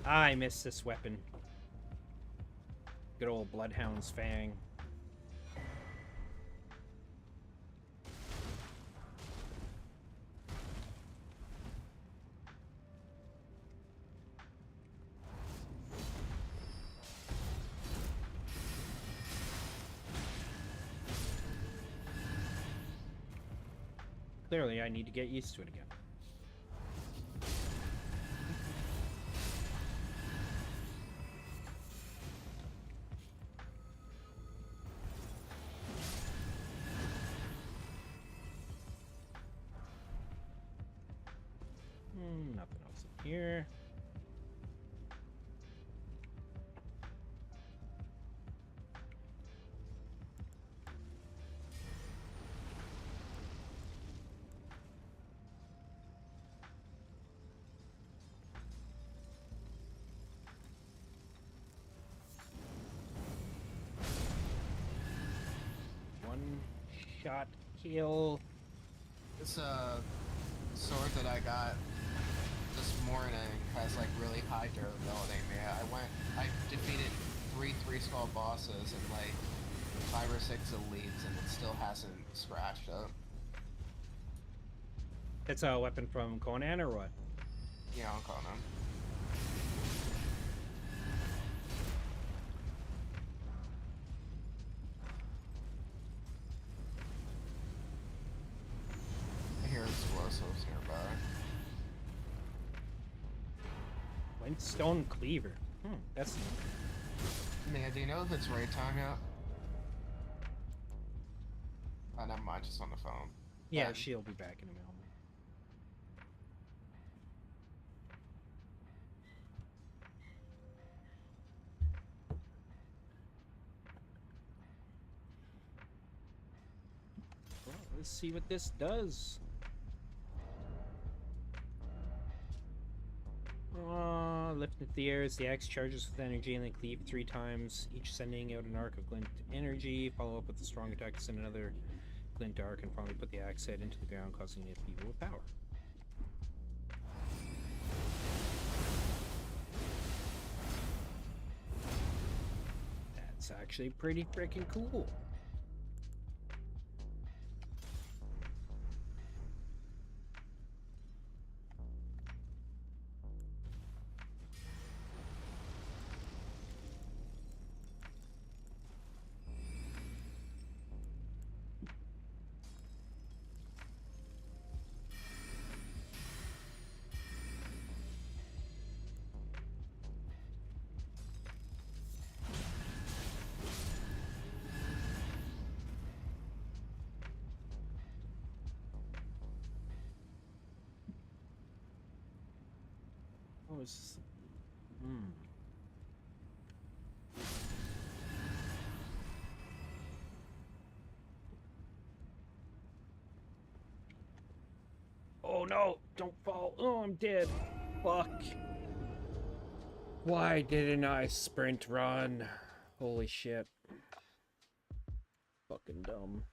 I miss this weapon. Good old Bloodhound's Fang. Clearly, I need to get used to it again. Nothing else in here. One shot kill. This sword that I got this morning has like really high durability. Man, I defeated three skull bosses and like 5 or 6 elites, and it still hasn't scratched up. It's a weapon from Conan or what? Yeah, I'm calling him. I hear explosives nearby. Glintstone Cleaver. That's Man, do you know if it's raid time yet? Oh, never mind, just on the phone. yeah. Um, She'll be back in a moment. Well, let's see what this does. Lift into the air as the axe charges with energy and then cleave 3 times, each sending out an arc of glint energy. Follow up with a strong attack to send another glint arc and finally put the axe head into the ground, causing it to feeble with power. That's actually pretty freaking cool. What was this? Oh no! Don't fall! Oh, I'm dead! Fuck! Why didn't I sprint run? Holy shit. Fucking dumb.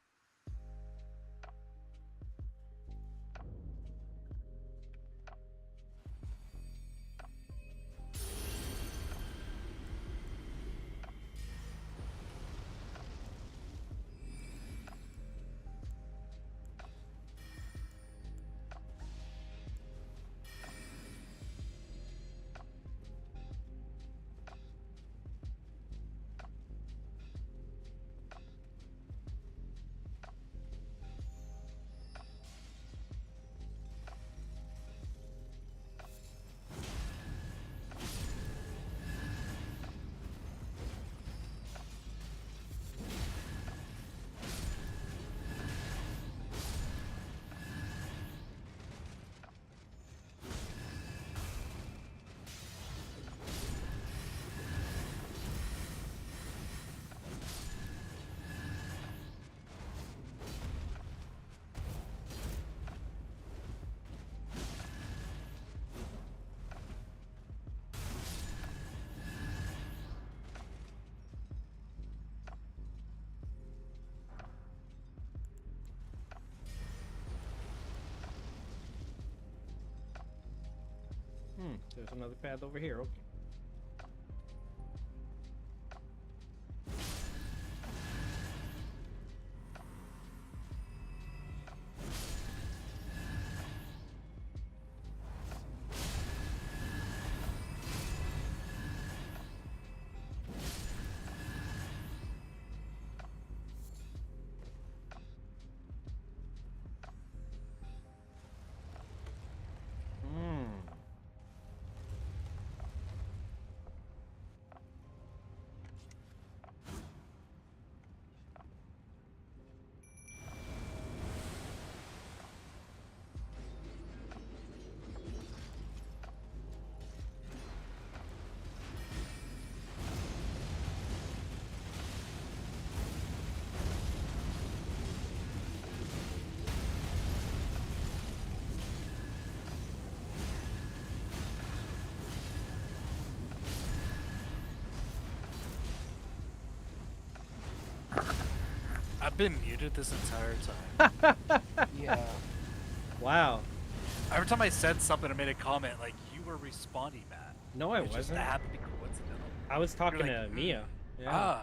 There's another path over here. Okay. I've been muted this entire time. Yeah. Wow. Every time I said something or made a comment, like, you were responding, Matt. No, I It just wasn't. happened to be coincidental. I was talking like, to Mia. Yeah.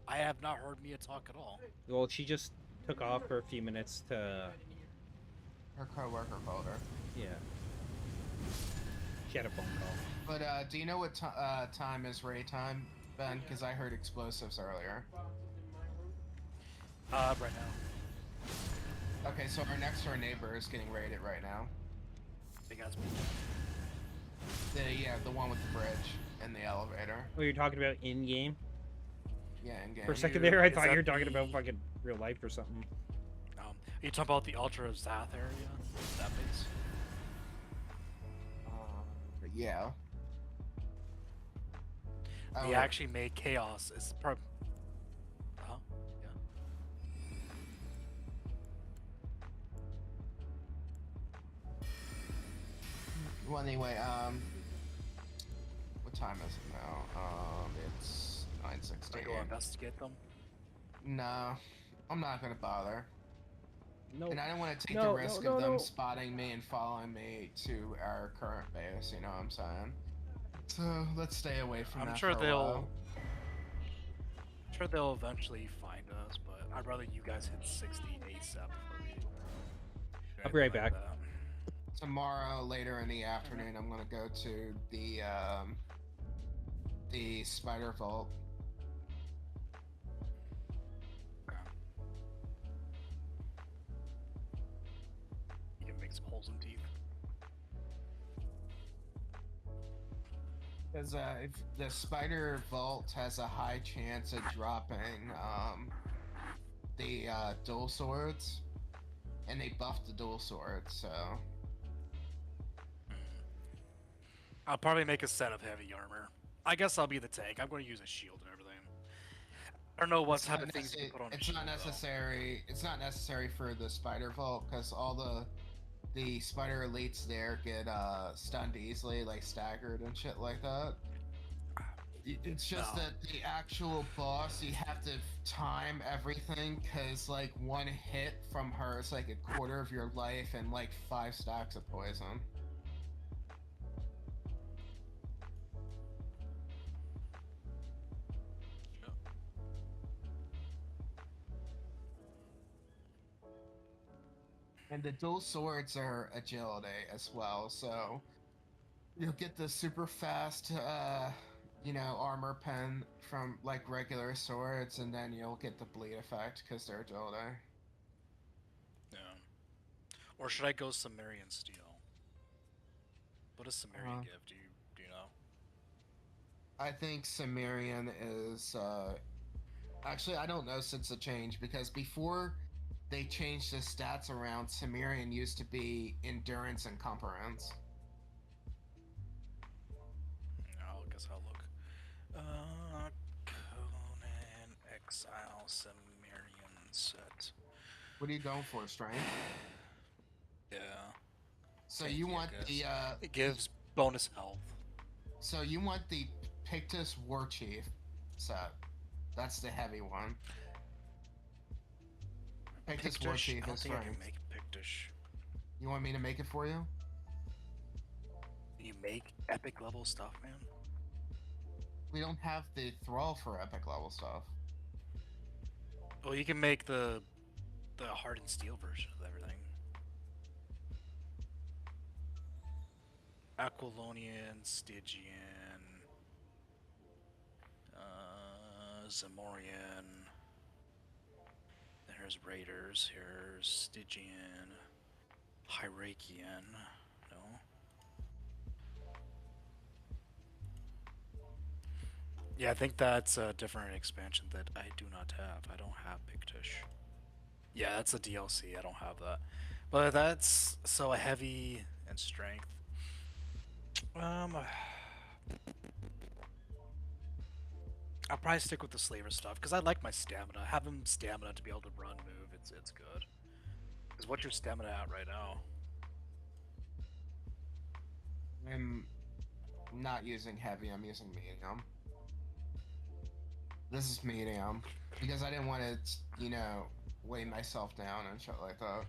I have not heard Mia talk at all. Well, she just took off for a few minutes to. Her coworker called her. Yeah. She had a phone call. But do you know what time is raid time, Ben? Because I heard explosives earlier. Right now. Okay, so our next door neighbor is getting raided right now. Big ass. The one with the bridge and the elevator. Oh, you're talking about in game? Yeah, in game. For a second there, I Is thought you that were talking the- about fucking real life or something. Are you talking about the Ultra Zath area? That base? Yeah. We actually made Chaos. It's part. Huh? Yeah. Well, anyway, what time is it now? It's Should I 9:16. go investigate them? No, I'm not gonna bother. No. And I don't want to take No, the risk no, of them no. spotting me and following me to our current base, you know what I'm saying? So, let's stay away from I'm that sure for a while. they'll eventually find us, but I'd rather you guys hit 60 ASAP before we do I'll be right anything like back. that. Tomorrow, later in the afternoon, I'm gonna go to the Spider Vault. Okay. You can make some holes in teeth. Because if the Spider Vault has a high chance of dropping the dual swords, and they buffed the dual swords, so I'll probably make a set of heavy armor. I guess I'll be the tank. I'm going to use a shield and everything. I don't know what it's type not of things you can put on a it's shield, not though. necessary. It's not necessary for the Spider Vault because all the Spider Elites there get stunned easily, like staggered and shit like that. It's just No. that the actual boss, you have to time everything because like one hit from her is like a quarter of your life and like 5 stacks of poison. And the dual swords are agility as well, so you'll get the super fast, armor pen from like regular swords, and then you'll get the bleed effect because they're agility. Yeah. Or should I go Sumerian steel? What does Sumerian give? Do you know? I think Sumerian is, actually, I don't know since the change, because before they changed the stats around, Sumerian used to be endurance and comparance. I guess I'll look. Conan Exile Sumerian set. What are you going for, strength? Yeah. So Thank you you, want I the, guess. It gives bonus health. so you want the Pictus War Chief set. That's the heavy one. Pictus War Pictish? Chief I don't is think I can strength. make Pictish. You want me to make it for you? You make epic level stuff, man. We don't have the thrall for epic level stuff. Well, you can make the hardened steel version of everything. Aquilonian, Stygian, Zamorian. There's Raiders. Here's Stygian, Hyrakian. No. Yeah, I think that's a different expansion that I do not have. I don't have Big Tish. Yeah, that's a DLC. I don't have that. But that's so heavy and strength. I'll probably stick with the Slaver stuff because I like my stamina. Having stamina to be able to run, move, it's good. Because what's your stamina at right now? I'm not using heavy, I'm using medium. This is medium. Because I didn't want to, you know, weigh myself down and shit like that.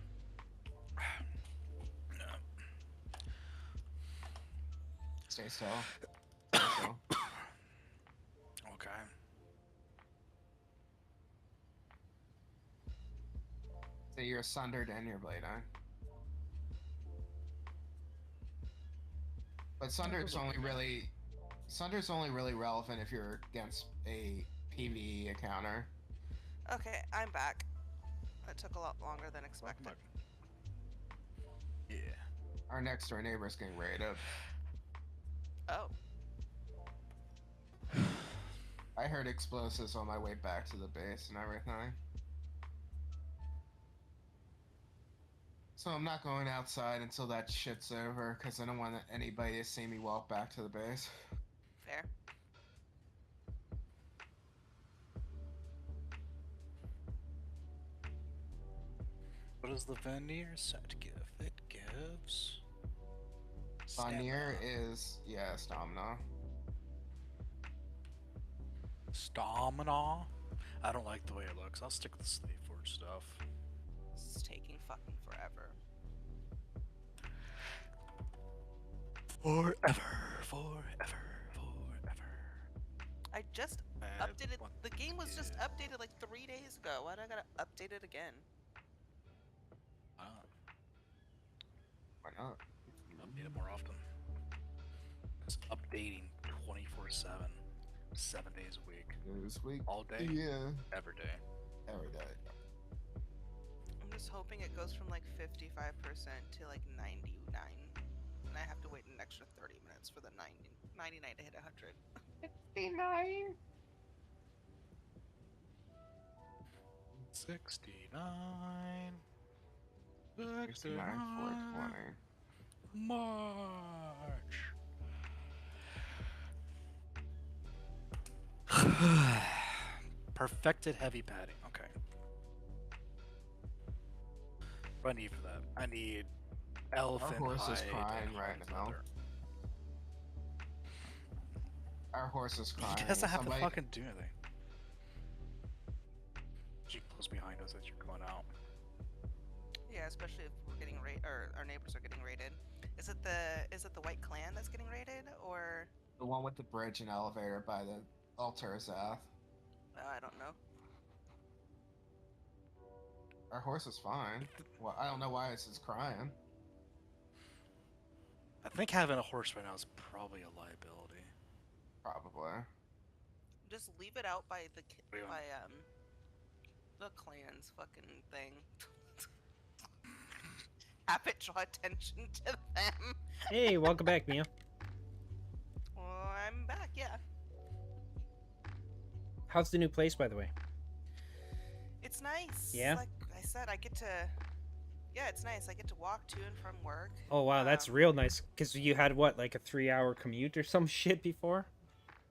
No. Stay still. Stay still. Okay. So you're sundered and you're blading. But Sunder's only really relevant if you're against a PvE encounter. Okay, I'm back. That took a lot longer than expected. Yeah. Our next door neighbor's getting raided. Oh. I heard explosives on my way back to the base and everything. So I'm not going outside until that shit's over, because I don't want anybody to see me walk back to the base. Fair. What does the Veneer set give? It gives... Veneer is, yeah, stamina. Stamina? I don't like the way it looks. I'll stick with the Slave Forge stuff. This is taking fucking forever. Forever. I just updated. The game was just updated like 3 days ago. Why do I gotta update it again? Why not? Update it more often. It's updating 24/7, 7 days a week. This week? All day? Yeah. Every day. Every day. I'm just hoping it goes from like 55% to like 99. And I have to wait an extra 30 minutes for the 99 to hit 100. 69. 69. 69, 420. March. Perfected heavy padding. Okay. What do I need for that? I need elephant Our horse is hide crying and right now. leather. Our horse is crying. He doesn't have Somebody... to fucking do anything. She close behind us as you're going out. Yeah, especially if we're getting or our neighbors are getting raided. Is it the White Clan that's getting raided, or The one with the bridge and elevator by the altar is Zath. I don't know. Our horse is fine. Well, I don't know why it's crying. I think having a horse right now is probably a liability. Probably. Just leave it out by the Yeah. the clan's fucking thing. Have it draw attention to them. Hey, welcome back, Mia. Well, I'm back, yeah. How's the new place, by the way? It's nice. Yeah? Like I said, I get to... Yeah, it's nice. I get to walk to and from work. Oh, wow, that's real nice. Because you had, what, like a 3-hour commute or some shit before?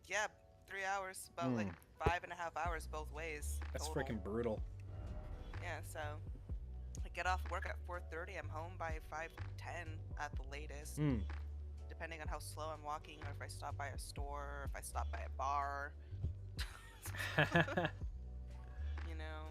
Yeah, 3 hours. About like 5.5 hours both ways. That's total. freaking brutal. Yeah, so... I get off work at 4:30. I'm home by 5:10 at the latest. Depending on how slow I'm walking, or if I stop by a store, or if I stop by a bar. You know.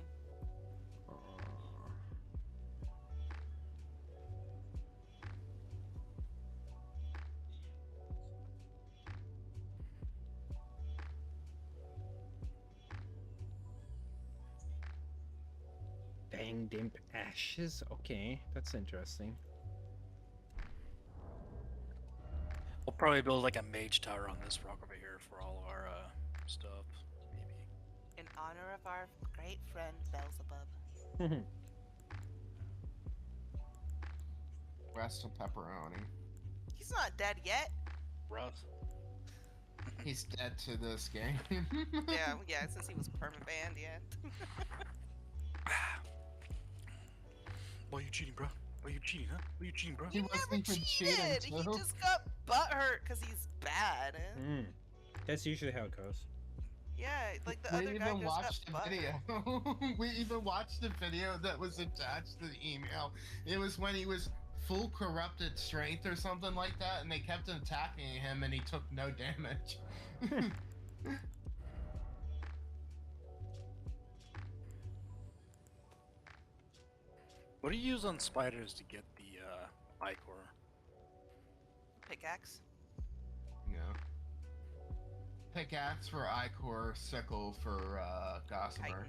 Fang Dimp Ashes? Okay, that's interesting. We'll probably build like a mage tower on this rock over here for all of our stuff. Maybe. In honor of our great friend Beelzebub. Rest of pepperoni. He's not dead yet. Rough. He's dead to this game. Yeah, since he was permabanned, yeah. Why you cheating, bro? Why you cheating, huh? Why you cheating, bro? He wasn't even cheating, He too. just got butthurt because he's bad. That's usually how it goes. Yeah, like the We other guy even just watched got the butthurt. video. We even watched the video that was attached to the email. It was when he was full corrupted strength or something like that, and they kept attacking him, and he took no damage. What do you use on spiders to get the ichor? Pickaxe. Yeah. Pickaxe for Icor, sickle for Gossamer. Titan.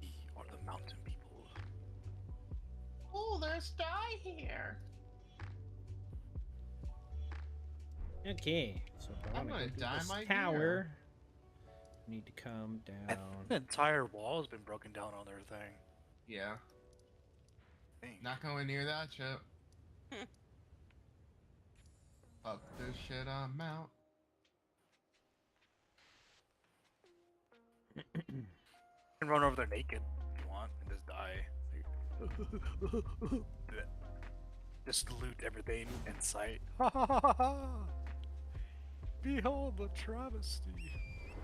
We are the mountain people. Oh, there's dye here. Okay, so if I I'm want to gonna go dye to this my tower, gear. I need to come I down. think the entire wall has been broken down on their thing. Yeah. I think. Not going near that ship. Fuck this shit, I'm out. You can run over there naked if you want and just die. Just loot everything in sight. Behold the travesty.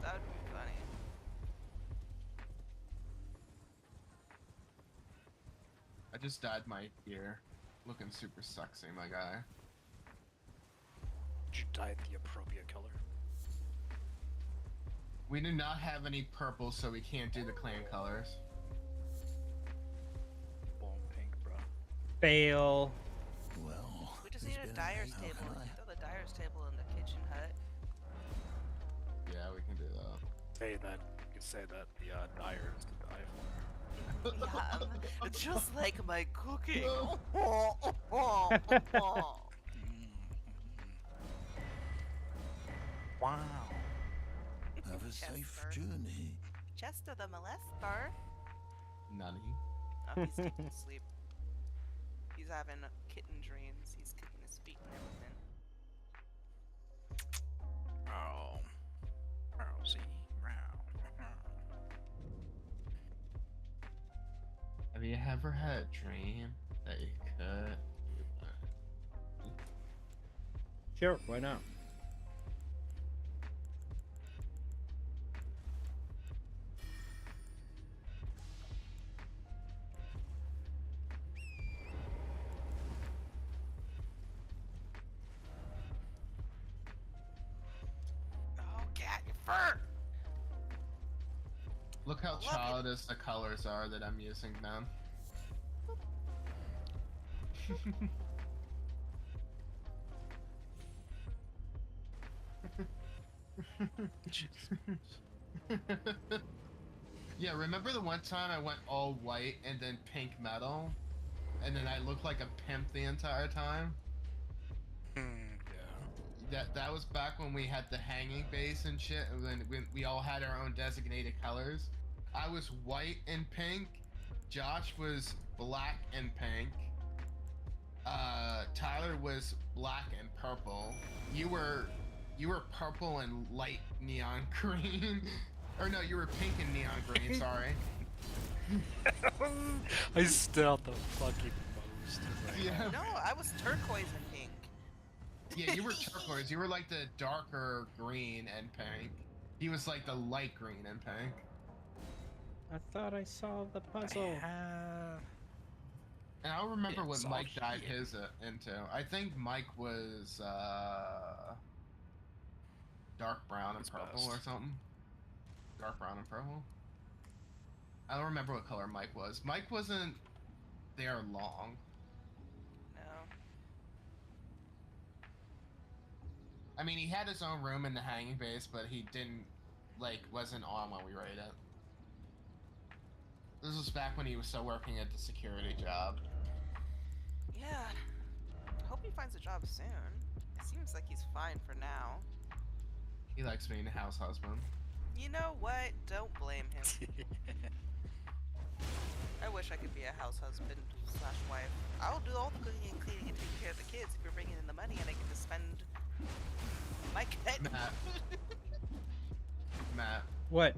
That would be funny. I just dyed my gear. Looking super sexy, my guy. Did you dye it the appropriate color? We do not have any purple, so we can't do the clan colors. Bone pink, bro. Fail. Well, We just it's need a been dyer's how table. can We I- can throw the dyer's table in the kitchen hut. Yeah, we can do that. Say that. You can say that the dyer is to die for. Yeah, just like my cooking. Wow. Have a safe Chester. journey. Chester the molester. Nutty. Oh, he's deep in sleep. He's having kitten dreams. He's kicking his feet and everything. Oh. Oh, see. Have you ever had a dream that you could? Sure, why not? Oh, cat, your fur! Look how I love it. childish the colors are that I'm using now. Yeah, remember the one time I went all white and then pink metal? And then I looked like a pimp the entire time? Yeah. That was back when we had the hanging base and shit, and then we all had our own designated colors. I was white and pink. Josh was black and pink. Tyler was black and purple. You were purple and light neon green. Or no, you were pink and neon green. Sorry. I stood out the fucking most. Yeah. No, I was turquoise and pink. Yeah, you were turquoise. You were like the darker green and pink. He was like the light green and pink. I thought I solved the puzzle. And I don't remember Yeah, what it's Mike all dyed here. his into. I think Mike was dark brown and His purple best. or something. Dark brown and purple. I don't remember what color Mike was. Mike wasn't they're long. No. I mean, he had his own room in the hanging base, but he didn't, like, wasn't on when we raided it. This was back when he was still working at the security job. Yeah. I hope he finds a job soon. It seems like he's fine for now. He likes being a house husband. You know what? Don't blame him. I wish I could be a house husband / wife. I'll do all the cooking and cleaning and taking care of the kids if you're bringing in the money and I get to spend my kid. Matt, What?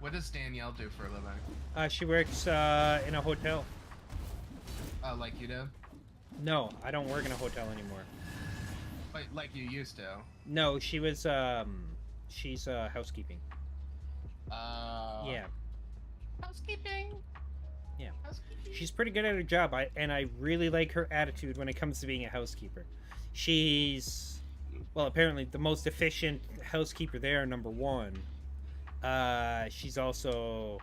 what does Danielle do for a living? She works in a hotel. Like you do? No, I don't work in a hotel anymore. Like you used to? No, she was she's housekeeping. Yeah. Housekeeping. Yeah. Housekeeping. She's pretty good at her job, and I really like her attitude when it comes to being a housekeeper. She's, well, apparently the most efficient housekeeper there, number one. She's also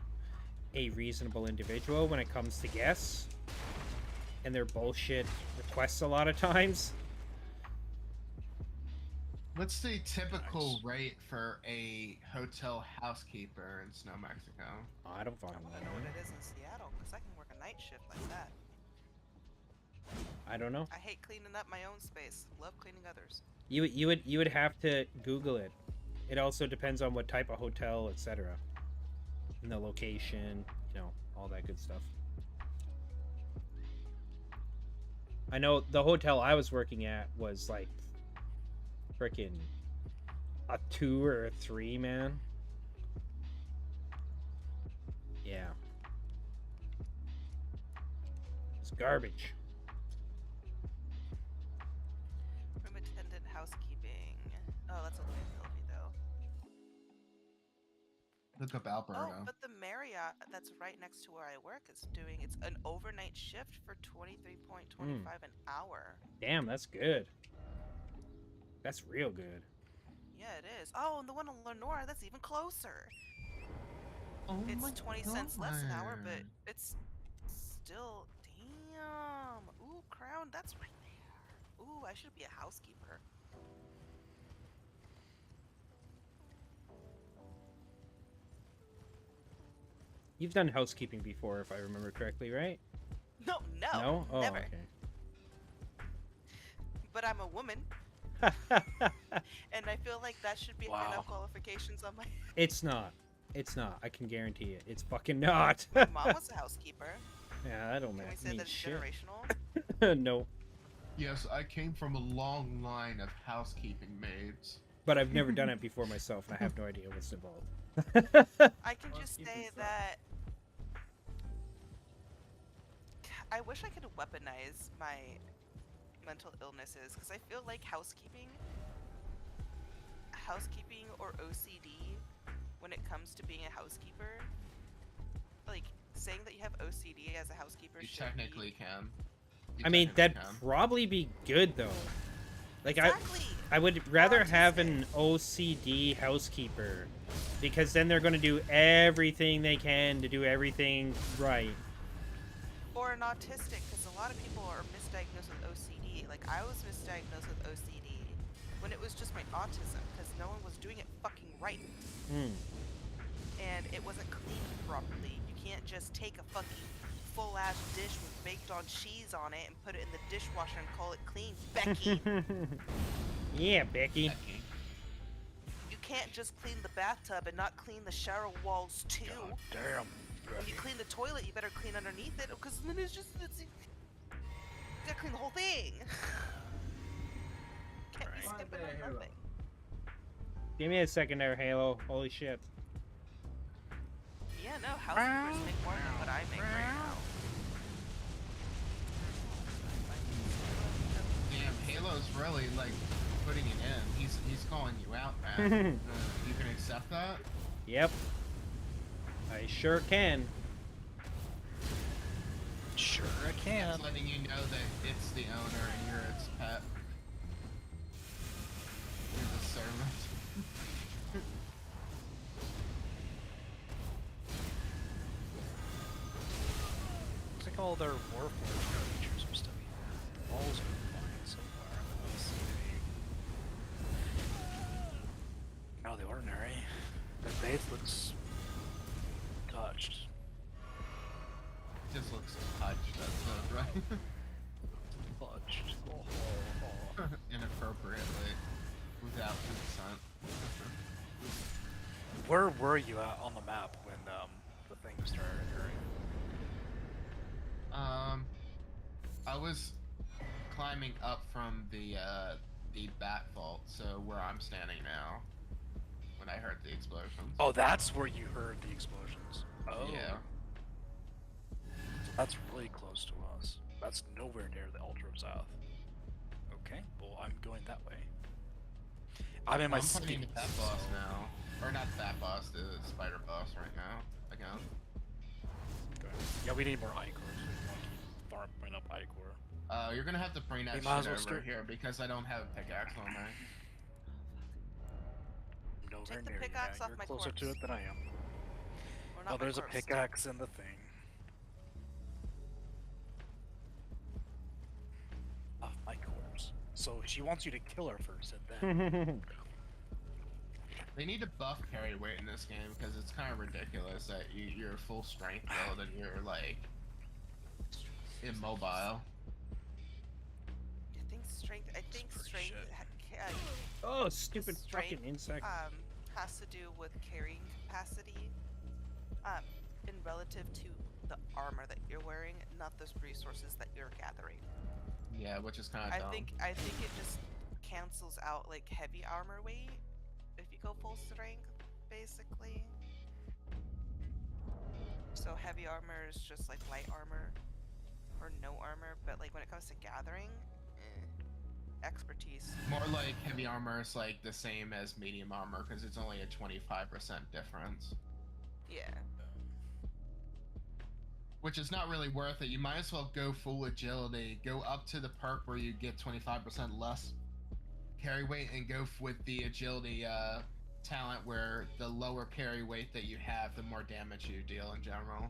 a reasonable individual when it comes to guests and their bullshit requests a lot of times. What's the typical rate for a hotel housekeeper in Snow, Mexico? Oh, I don't I fucking want to know what it is in Seattle, because I can work a night shift like that. I don't know. I hate cleaning up my own space. Love cleaning others. You would have to Google it. It also depends on what type of hotel, etc. And the location, you know, all that good stuff. I know the hotel I was working at was like freaking a 2 or a 3, man. Yeah. It's garbage. Room attendant, housekeeping. Oh, that's a little filthy though. Look up Alberta. Oh, but the Marriott that's right next to where I work is doing it's an overnight shift for $23.25 an hour. Damn, that's good. That's real good. Yeah, it is. Oh, and the one in Lenora, that's even closer. Oh It's my 20 cents less an hour, but God. it's still damn. Ooh, Crown, that's right there. Ooh, I should be a housekeeper. You've done housekeeping before, if I remember correctly, right? No, No? Oh, never. okay. But I'm a woman, and I feel like that should be Wow. enough qualifications on my. It's not. It's not. I can guarantee it. It's fucking not. My mom was a housekeeper. Yeah, that don't Can we say mean that it's shit. generational? No, Yes, I came from a long line of housekeeping maids. but I've never done it before myself, and I have no idea what's involved. I can just say that I wish I could weaponize my mental illnesses because I feel like housekeeping or OCD when it comes to being a housekeeper, like saying that you have OCD as a housekeeper You should technically be... can. You I mean, technically that'd can. probably be good, though. Like, Exactly. I would rather have Autistic. an OCD housekeeper, because then they're going to do everything they can to do everything right. Or an autistic, because a lot of people are misdiagnosed with OCD. Like, I was misdiagnosed with OCD when it was just my autism, because no one was doing it fucking right. Hmm. And it wasn't cleaned properly. You can't just take a fucking full-ass dish with baked on cheese on it and put it in the dishwasher and call it clean. Becky! Yeah, Becky. Becky. You can't just clean the bathtub and not clean the shower walls, too. God damn. When you clean the toilet, you better clean underneath it, because then it's just... you gotta clean the whole thing. Can't be skipping on nothing. Give me a second there, Halo. Holy shit. Yeah, no, housekeepers make more than what I make right now. Damn, Halo's really like putting it in. He's calling you out, man. You can accept that? Yep. I sure can. Sure I can. It's letting you know that it's the owner and you're its pet. You're the servant. What's it called? Their war base looks touched. Just looks touched, that's not right. Touched. Inappropriately. Without consent. Where were you at on the map when the thing started occurring? I was climbing up from the bat vault, so where I'm standing now, when I heard the explosions. Oh, that's where you heard the explosions. Oh. Yeah. That's really close to us. That's nowhere near the Ultra South. Okay, well, I'm going that way. I'm in my I'm fighting speed. that boss now. Or not that boss, the spider boss right now. Again. Okay. Yeah, we need more Icors. We want to keep farming up Icor. You're gonna have to bring that We shit might as well over start- here because I don't have a pickaxe on me. Nowhere Take the near you, pickaxe man. off You're my closer to corpse. it than I am. Or not Oh, my there's a corpse. pickaxe in the thing. Off my corpse. So she wants you to kill her first, and then. They need to buff carry weight in this game because it's kind of ridiculous that you're full strength build and you're like immobile. I think pretty strength shit. Oh, stupid Strength, fucking insect. has to do with carrying capacity, in relative to the armor that you're wearing, not the resources that you're gathering. Yeah, which is kind of dumb. I think it just cancels out like heavy armor weight if you go full strength, basically. So heavy armor is just like light armor or no armor, but like when it comes to gathering, expertise. More like heavy armor is like the same as medium armor because it's only a 25% difference. Yeah. Which is not really worth it. You might as well go full agility, go up to the perk where you get 25% less carry weight, and go with the agility talent where the lower carry weight that you have, the more damage you deal in general.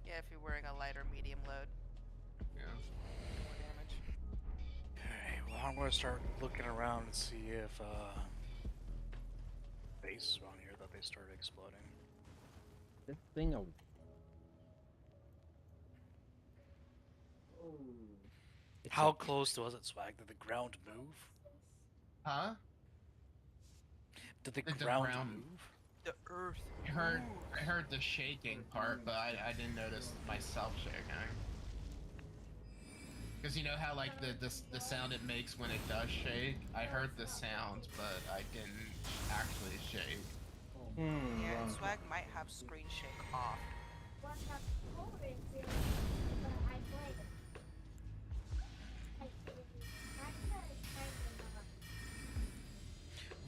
Yeah, if you're wearing a light or medium load, Yeah. more damage. Okay, well, I'm gonna start looking around and see if bases around here that they started exploding. This thing of How close was it, Swag? Did the ground move? Huh? Did the Did the ground ground- move? The earth. I heard the shaking part, but I didn't notice myself shaking. Because you know how like the sound it makes when it does shake? I heard the sound, but I didn't actually shake. Yeah, and Swag might have screen shake off.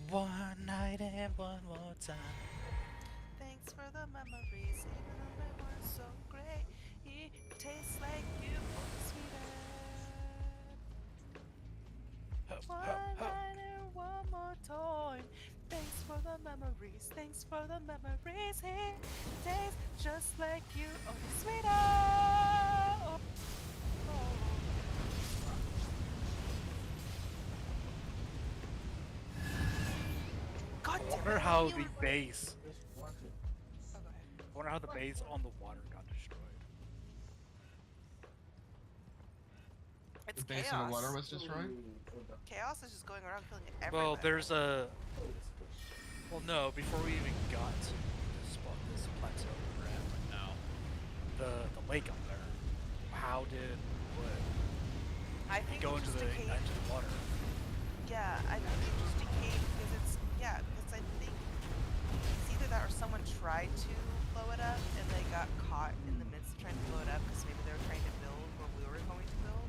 One night and one more time. Thanks for the memories, even though they weren't so great. It tastes like you, sweeter. One night and one more time. Thanks for the memories, thanks for the memories. It tastes just like you, only sweeter. Oh. God I damn wonder it, how you the were- base. Oh, go ahead. I wonder how the base on the water got destroyed. It's The base chaos. of the water was destroyed? Chaos is just going around killing everything. Well, there's a. Well, no. Before we even got to this spot, this plateau we're at right now, the lake up there. How did I what think go it into just the decayed. water? Yeah, I think it just decayed because it's because I think it's either that or someone tried to blow it up and they got caught in the midst of trying to blow it up because maybe they were trying to build where we were going to build,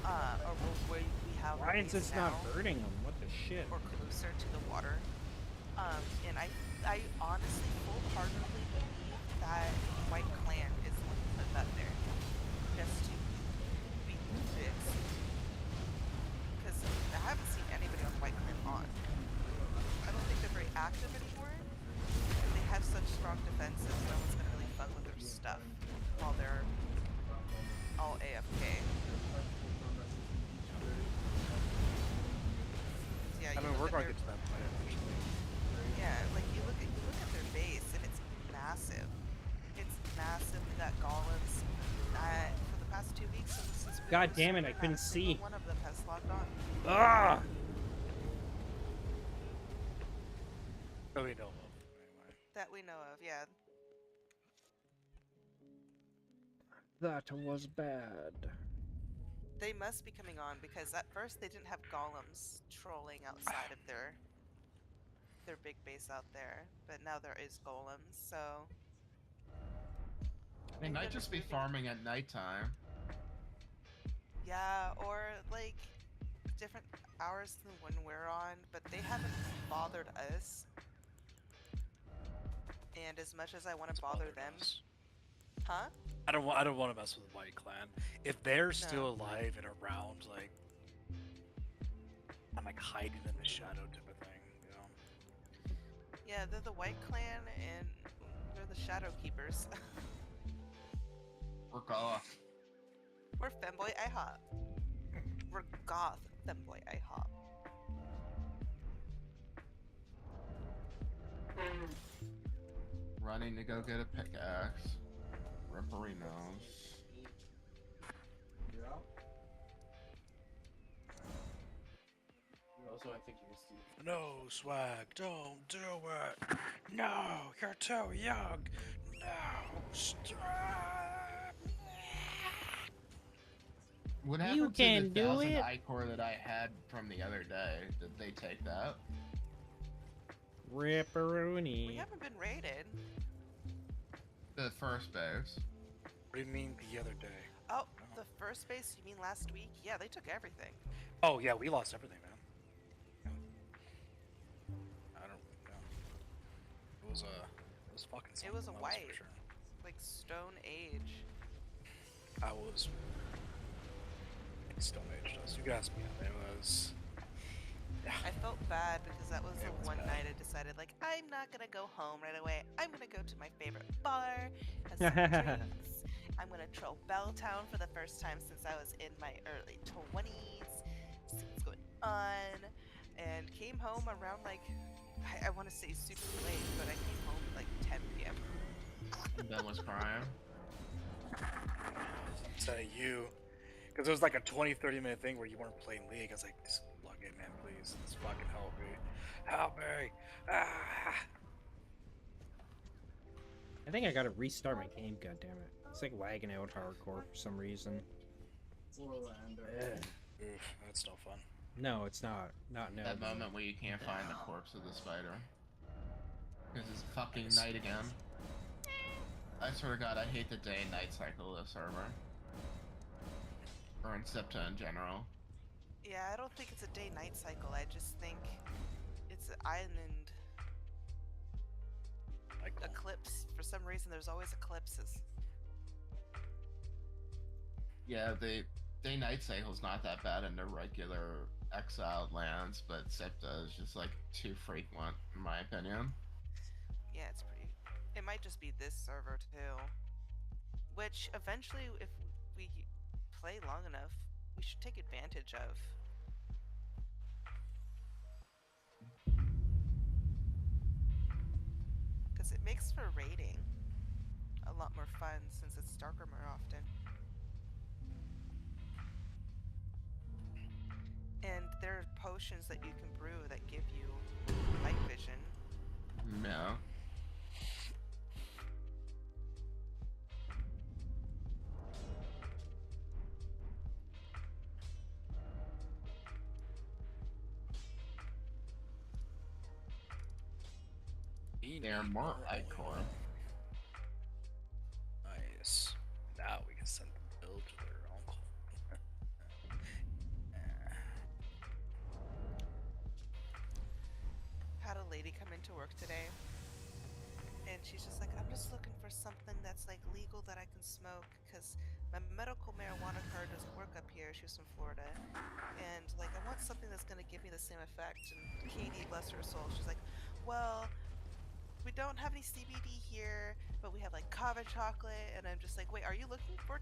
or where we have. our why is base this not now, hurting them? What the shit? or closer to the water. And I honestly full-heartedly believe that White Clan is the one who put that there just to be fixed. Because I haven't seen anybody on White Clan on. I don't think they're very active anymore. And they have such strong defenses, no one's gonna really fuck with their stuff while they're all AFK. Yeah, I mean, look we're at going to their- get to that point eventually. Yeah, like you God damn it, I couldn't see. One of them has logged on. Ah! That we know of, anyway. That we know of, yeah. That was bad. They must be coming on because at first they didn't have golems trolling outside of their big base out there, but now there is golems, so They might just be farming at nighttime. yeah, or like different hours than when we're on, but they haven't bothered us. And as much as I want to bother them, huh? I don't want to mess with White Clan. If they're still alive and around, like I'm like hiding in the shadow type of thing, you know. Yeah, they're the White Clan and they're the Shadow Keepers. We're goth. We're femboy IHOP. We're goth femboy IHOP. Running to go get a pickaxe. Rippery nose. Also, I think you missed it. No, Swag, don't do it. No, you're too young. No, stop. What You happened can to the do 1,000 it. ichor that I had from the other day? Did they take that? We Ripperoni. haven't been raided. The first base. What do you mean the other day? Oh, the first base? You mean last week? Yeah, they took everything. Oh yeah, we lost everything, man. I don't know. It was fucking. It was a something else for wipe. sure. Like Stone Age. I was. Stone Age does. You guys, man, it was. I felt bad because that was It the was one bad. night I decided, like, I'm not gonna go home right away. I'm gonna go to my favorite bar, have some drinks. I'm gonna troll Belltown for the first time since I was in my early 20s. See what's going on. And came home around, like, I want to say super late, but I came home at, like, 10 p.m. Ben was crying. Instead of you, because it was like a 20-30 minute thing where you weren't playing League. I was like, just log in, man, please. Just fucking help me. Help me. Ah. I think I gotta restart my game, God damn it. It's like lagging out hardcore for some reason. Ugh. Oof, that's no fun. No, it's not. Not no. That moment where you can't find the corpse of the spider. Because it's fucking night again. I swear to God, I hate the day and night cycle of the server. Or in SIPTA in general. Yeah, I don't think it's a day-night cycle. I just think it's an island Like, eclipse. For some reason, there's always eclipses. Yeah, the day-night cycle's not that bad in the regular exiled lands, but SIPTA is just like too frequent, in my opinion. Yeah, it's pretty. It might just be this server too. Which eventually, if we play long enough, we should take advantage of. Because it makes for raiding a lot more fun since it's darker more often. And there are potions that you can brew that give you night vision. No. They're more ichor. Nice. Now we can send the bill to their uncle. Had a lady come into work today, and she's just like, I'm just looking for something that's like legal that I can smoke, because my medical marijuana card doesn't work up here. She was from Florida, and like, I want something that's gonna give me the same effect. And Katie, bless her soul, she's like, well, we don't have any CBD here, but we have like kava chocolate. And I'm just like, wait, are you looking for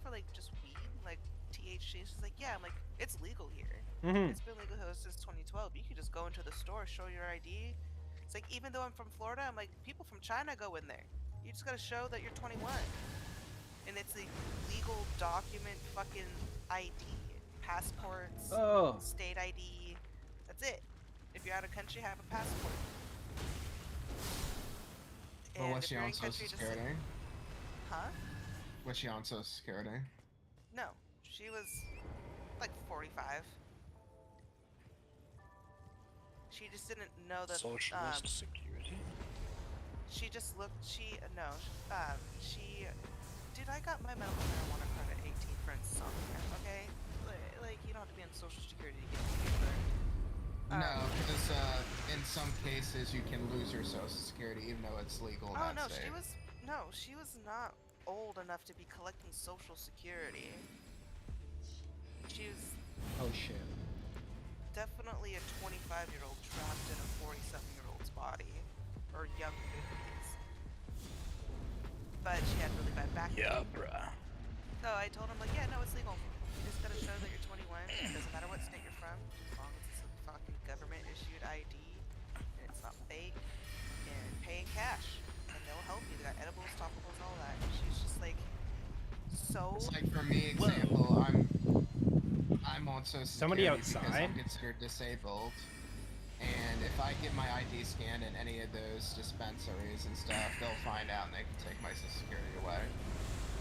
like just weed, like THC? She's like, yeah. I'm like, it's legal here. It's been legal here since 2012. You can just go into the store, show your ID. It's like, even though I'm from Florida, I'm like, people from China go in there. You just gotta show that you're 21. and it's a legal document fucking ID. Passports, Oh. state ID. That's it. If you're out of country, have a passport. But And was if she you're on in Social country, just Security? huh? Was she on Social Security? No, she was like 45. She just didn't know that. Socialist security. She just looked. No. She. Dude, I got my medical marijuana card at 18 for insomnia. Okay, like you don't have to be on Social Security to get a card. No, because in some cases you can lose your Social Security even though it's legal in Oh that no, state. she was not old enough to be collecting Social Security. She was Oh shit. definitely a 25-year-old trapped in a 47-year-old's body, or young 50s. But she had really bad back pain. Yeah, bruh. So I told him, like, yeah, no, it's legal. You just gotta show that you're 21. It doesn't matter what state you're from, as long as it's a fucking government-issued ID, and it's not fake, and paying cash. And they'll help you. They got edibles, topicals, all that. And she's just like, so. It's like for me, example, I'm on Social Somebody Security because outside? I'm considered disabled. And if I get my ID scanned in any of those dispensaries and stuff, they'll find out and they can take my Social Security away.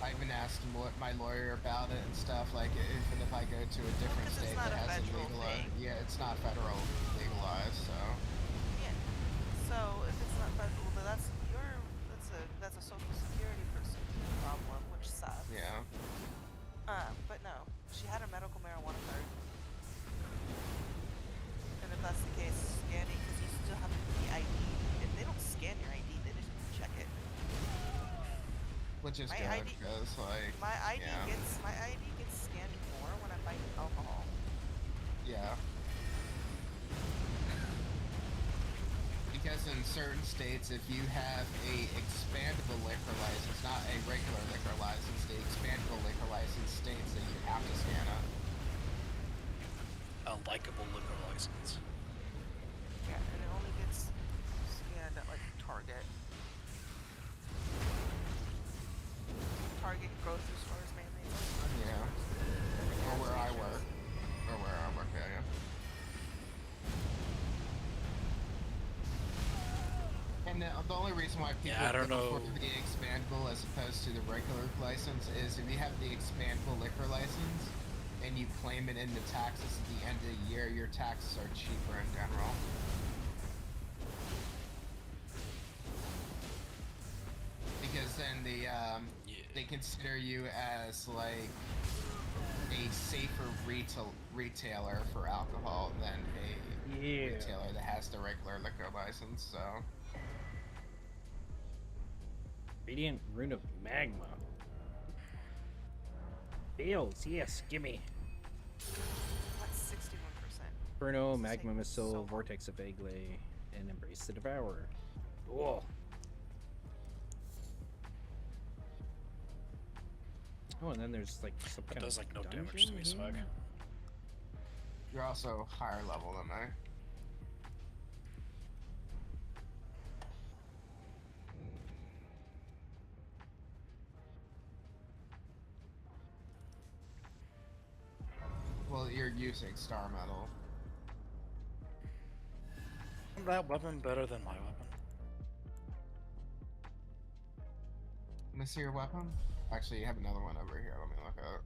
I even asked my lawyer about it and stuff, like even if I go to a different 'cause it's state not that a has it federal legalized. thing. Yeah, it's not federal legalized, so. Yeah. So if it's not federal, then that's a Social Security person problem, which sucks. Yeah. But no, she had her medical marijuana card. And if that's the case, scanning, because you still have to put the ID. If they don't scan your ID, they just check it. Which is My good, ID because, like, My ID yeah. gets scanned more when I'm buying alcohol. Yeah. Because in certain states, if you have a expandable liquor license, not a regular liquor license, the expandable liquor license states that you have to scan it. A likable liquor license. Yeah, and it only gets scanned at like Target. Target grocery stores mainly. It's like grocery Yeah. stores. Or where I Gas work. stations. Or where I work, yeah. And the only reason why people Yeah, I don't go know. for the expandable as opposed to the regular license is if you have the expandable liquor license and you claim it in the taxes at the end of the year, your taxes are cheaper in general. Because then they consider you as like a safer retailer for alcohol than a Yeah. retailer that has the regular liquor license, so. Radiant Rune of Magma. Fails, yes, gimme. That's 61%. Inferno, This is Magma taking Missile, so long. Vortex of Egle, and Embrace the Devourer. Cool. Oh, and then there's like some That kind does of like no damage to dungeon me, Swag. here? You're also higher level than me. Well, you're using Star Metal. Isn't that weapon better than my weapon? Let me see your weapon. Actually, you have another one over here. Let me look at it.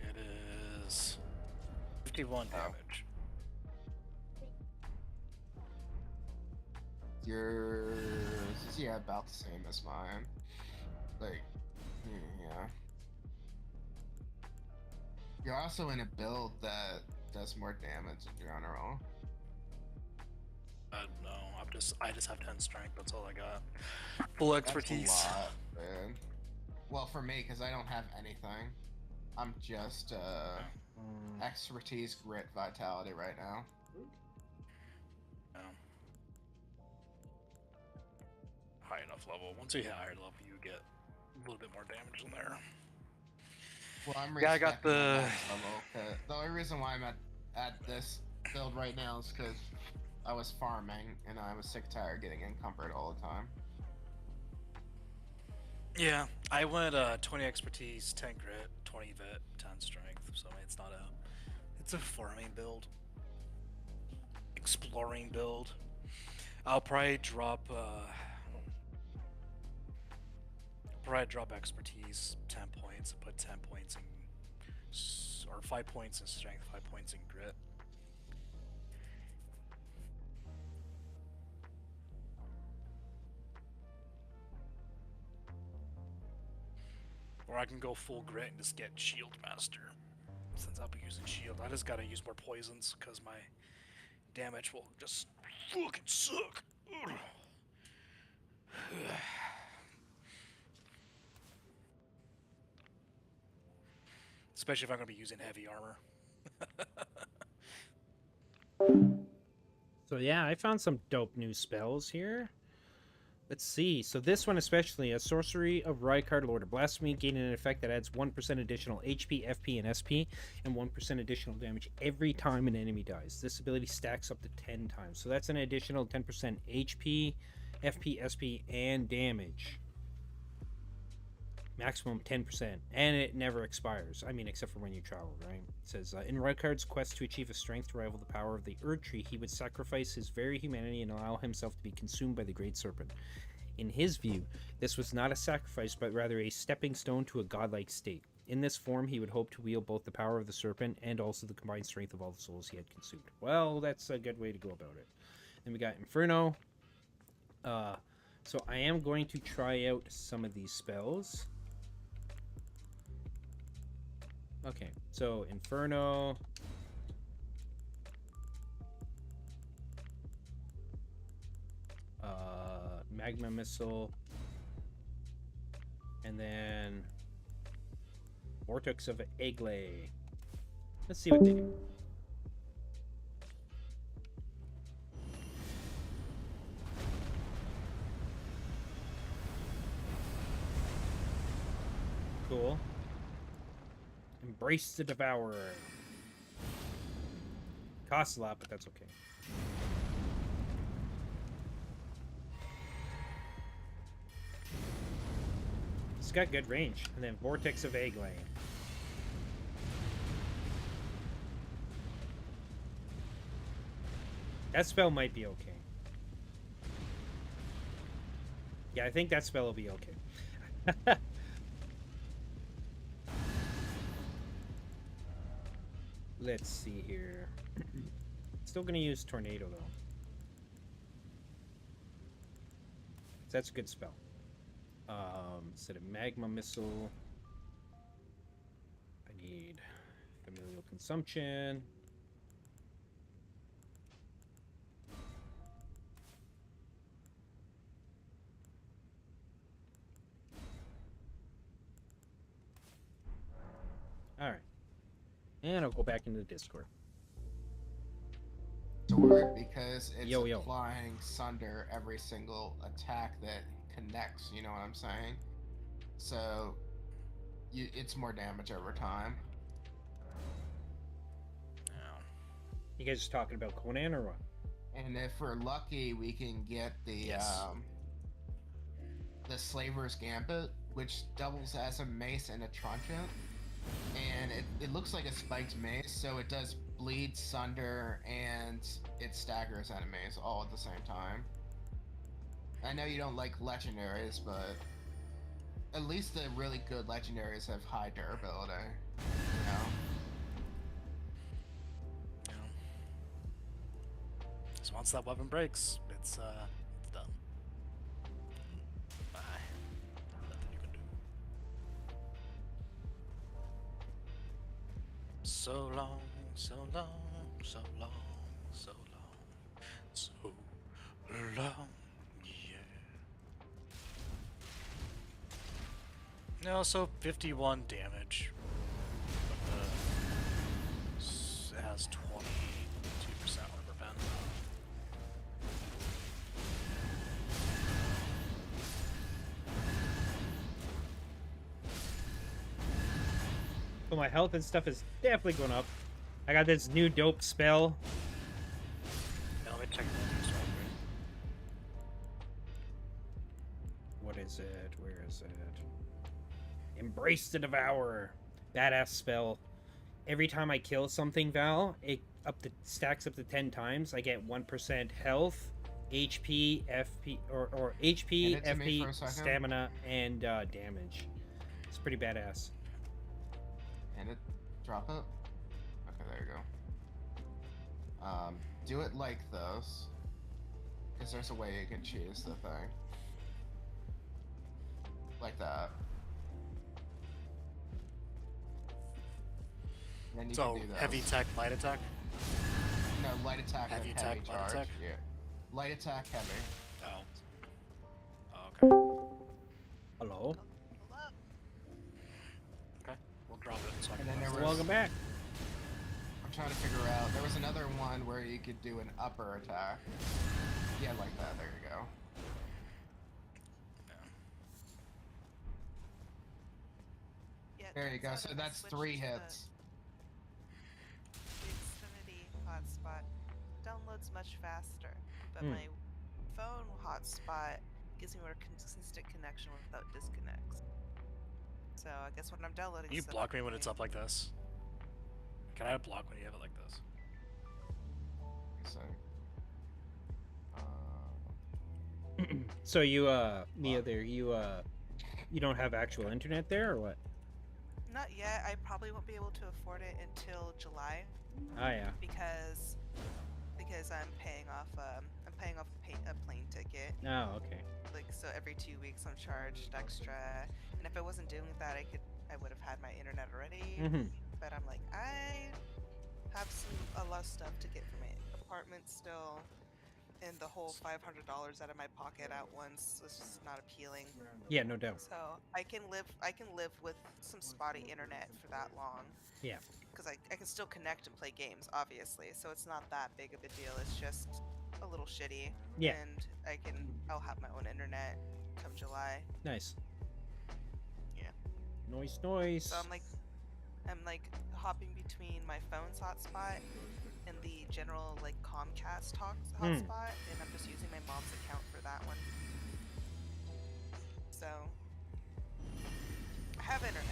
It is 51 Oh. damage. Yours is, yeah, about the same as mine. Like, yeah. You're also in a build that does more damage in general. I don't know. I just have 10 strength. That's all I got. Full expertise. That's a lot, man. Well, for me, because I don't have anything. I'm just expertise, grit, vitality right now. Yeah. High enough level. Once you hit higher level, you get a little bit more damage in there. Well, I'm Yeah, I got respecting the- max level. The only reason why I'm at this build right now is because I was farming and I was sick tired getting encumbered all the time. Yeah, I went 20 expertise, 10 grit, 20 vit, 10 strength. So I mean, it's not a, it's a farming build, exploring build. I'll probably drop expertise 10 points and put 10 points in, or 5 points in strength, 5 points in grit. Or I can go full grit and just get Shield Master. Since I'll be using Shield, I just gotta use more poisons because my damage will just fucking suck. Especially if I'm gonna be using heavy armor. So yeah, I found some dope new spells here. Let's see. So this one especially, a Sorcery of Rykard, Lord of Blasphemy, gaining an effect that adds 1% additional HP, FP, and SP, and 1% additional damage every time an enemy dies. This ability stacks up to 10 times. So that's an additional 10% HP, FP, SP, and damage. Maximum 10%. And it never expires. I mean, except for when you travel, right? It says, in Rykard's quest to achieve a strength to rival the power of the Erd Tree, he would sacrifice his very humanity and allow himself to be consumed by the Great Serpent. In his view, this was not a sacrifice, but rather a stepping stone to a godlike state. In this form, he would hope to wield both the power of the serpent and also the combined strength of all the souls he had consumed. Well, that's a good way to go about it. Then we got Inferno. So I am going to try out some of these spells. Okay, so Inferno. Magma Missile. And then Vortex of Egglay. Let's see what they do. Cool. Embrace the Devourer. Costs a lot, but that's okay. It's got good range. And then Vortex of Egglay. That spell might be okay. Yeah, I think that spell will be okay. Let's see here. Still gonna use Tornado though. So that's a good spell. Instead of Magma Missile, I need Familial Consumption. Alright. And I'll go back into the Discord. Sword because it's Yo. applying Sunder every single attack that connects, you know what I'm saying? So it's more damage over time. You guys talking about Conan or what? And if we're lucky, we can get the Slaver's Gambit, which doubles as a mace and a truncheon. And it looks like a spiked mace, so it does bleed, sunder, and it staggers enemies all at the same time. I know you don't like legendaries, but at least the really good legendaries have high durability, you know? So once that weapon breaks, it's done. Bye. Nothing you can do. So long, so long, so long, so long, so long, yeah. No, so 51 damage. But it has 22% armor pen. So my health and stuff is definitely going up. I got this new dope spell. Now let me check the next one. What is it? Where is Requisite. Embrace the Devourer. Badass spell. Every time I kill something, Val, it stacks up to 10 times. I get 1% health, HP, FP, or HP, Hand it to me for a FP, second. stamina, and damage. It's pretty badass. And it. Drop it. Okay, there you go. Do it like this. Because there's a way you can choose the thing. Like that. And then you So can do this. heavy attack, light attack. No, light attack Heavy and attack, heavy light charge. attack? Yeah. Light attack, heavy. Oh. Okay. Hello. Hello. Okay. We'll drop it. So I And can then there blast was- it. Welcome back. I'm trying to figure out. There was another one where you could do an upper attack. Yeah, like that. There you go. Yeah, There you turns go. out So if I that's switch 3 to the- hits. The Xfinity hotspot downloads much faster, but Hmm. my phone hotspot gives me more consistent connection without disconnects. So I guess when I'm downloading Can you stuff, block me when it's I- up like this? Can I block when you have it like this? So, So you, Mia, there, you don't have actual internet there, or what? Not yet. I probably won't be able to afford it until July Ah, yeah. because I'm paying off a plane ticket. Oh, okay. Like, so every 2 weeks I'm charged extra, and if I wasn't doing that, I would have had my internet already. Mm-hmm. But I'm like, I have a lot of stuff to get for my apartment still, and the whole $500 out of my pocket at once was just not appealing. Yeah, no doubt. So I can live with some spotty internet for that long. Yeah. Because I can still connect and play games, obviously. So it's not that big of a deal. It's just a little shitty. Yeah. And I'll have my own internet come July. Nice. Yeah. Noise. So I'm like hopping between my phone's hotspot and the general like Comcast hotspot, and I'm just using my mom's account for that one. So I have internet.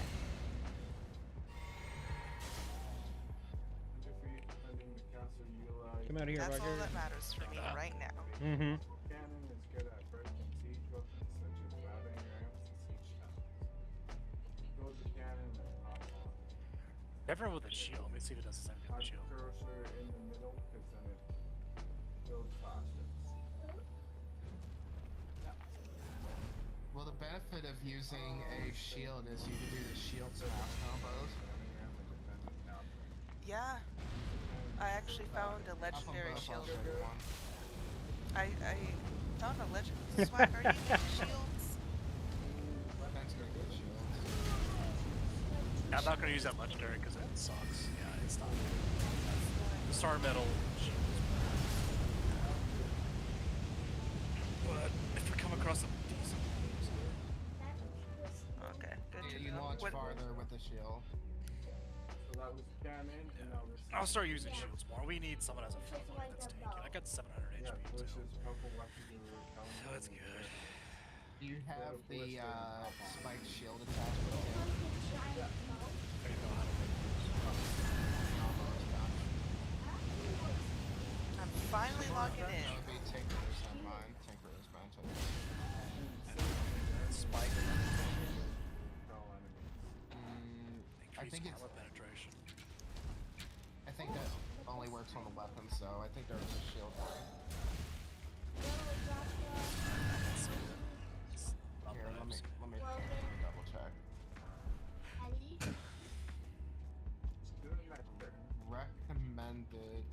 Come out here, That's all Roger. that matters for me right now. Mm-hmm. Cannon is good at breaking siege weapons such as routing ramps and siege towers. Throw the cannon and hop on. Everyone with a shield. Let me see if it does the same thing with Hot the shield. cursor in the middle, because then it builds faster. well, the benefit of using a shield is you can do the shield smash combos. Routing ramp and defensive tower. Yeah, I actually found a Up on legendary both, I'll shield. show you one. I found a legend. Swag, are you into shields? Ben's gonna get shields. I'm not gonna use that legendary because it sucks. Yeah, it's not. The Star Metal shield is better. But if we come across a decent Okay, good Yeah, to you know. launch What- farther with the shield. So that was cannon, and now we're I'll start using shields more. We need someone as a front line that's tanky. I got 700 yeah, HP pushes too. couple weapons are repellent. So it's good. Do you have the spiked shield attachment too? I don't know how to make Almost done. I'm finally logging in. That would be Tinker's on mine. Tinker's mine. spike. Repel enemies. I think it's. armor penetration. I think that only works on the weapon, so I think there's a shield. Here, let me double check. Recommended.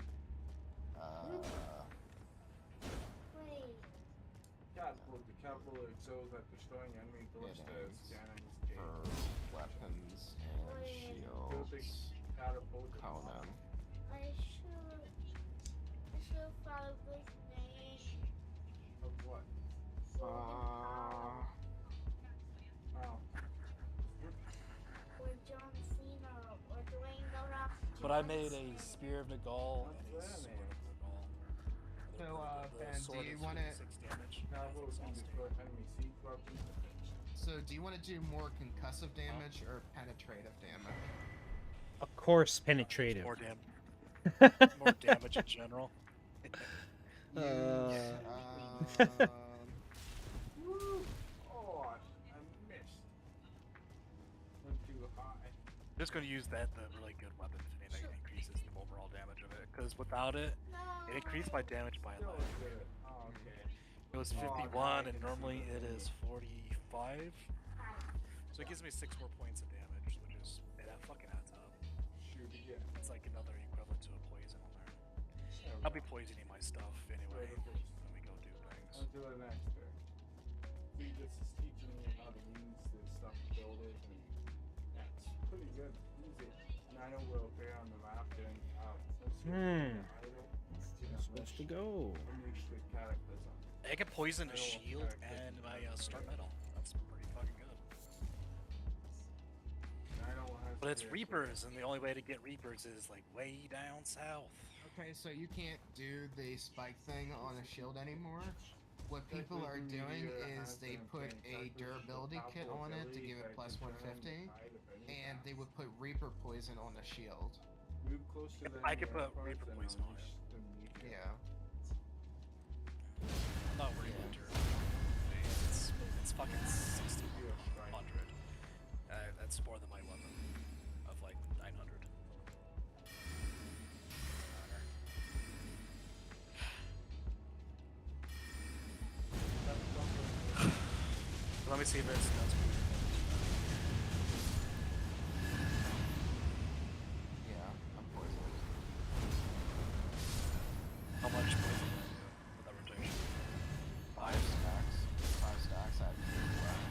Catapult. The catapult excels at destroying enemy ballistas, is. cannons, For gates. weapons and Building shields. catapult. Conan. Of what? Oh. But I made a Spear of Nagal and a What's that Sword of Nagal. So, The Ben, sword do you is want it? 6 damage. Catapult can destroy enemy siege weapons. So, do you want to do more concussive damage or penetrative damage? Of course, penetrative. More more damage in general. Use, Woo! Oh, I missed. Went too high. I'm just gonna use the really good weapon fitting that increases the overall damage of it. Because without it, it increased my damage by Still like good. Oh, okay. it was Oh, 51 now I and can normally see it the is 45. So it gives me 6 more points of damage, which is that fucking adds up. Shoot again. It's like another equivalent to a poison on there. There we I'll be go. poisoning my stuff anyway Go to first. when we go do things. On to the next turn. See, this is teaching me how to use this stuff to build it, and that's pretty good. Easy. And I know we're okay on the map getting out. Supposed to go. Unleash the cataclysm. I can poison a I don't shield want and my cataclysm. star metal. That's pretty fucking good. I don't have But it's to- Reapers, and the only way to get Reapers is like way down south. Okay, so you can't do the spike thing on a shield anymore. What people are doing is they put a durability kit on it to give it plus 150, and they would put Reaper poison on the shield. Move close to the I could enemy put parts Reaper and poison on unleash the meteor. Yeah. I'm not worried about Yeah. durability. It's fucking Meteor strike. 600. That's more than my weapon of like 900. Let me see if it's does. Yeah, I'm poisoned. How much poison do I do with that rotation? 5 stacks. 5 stacks at 3 left.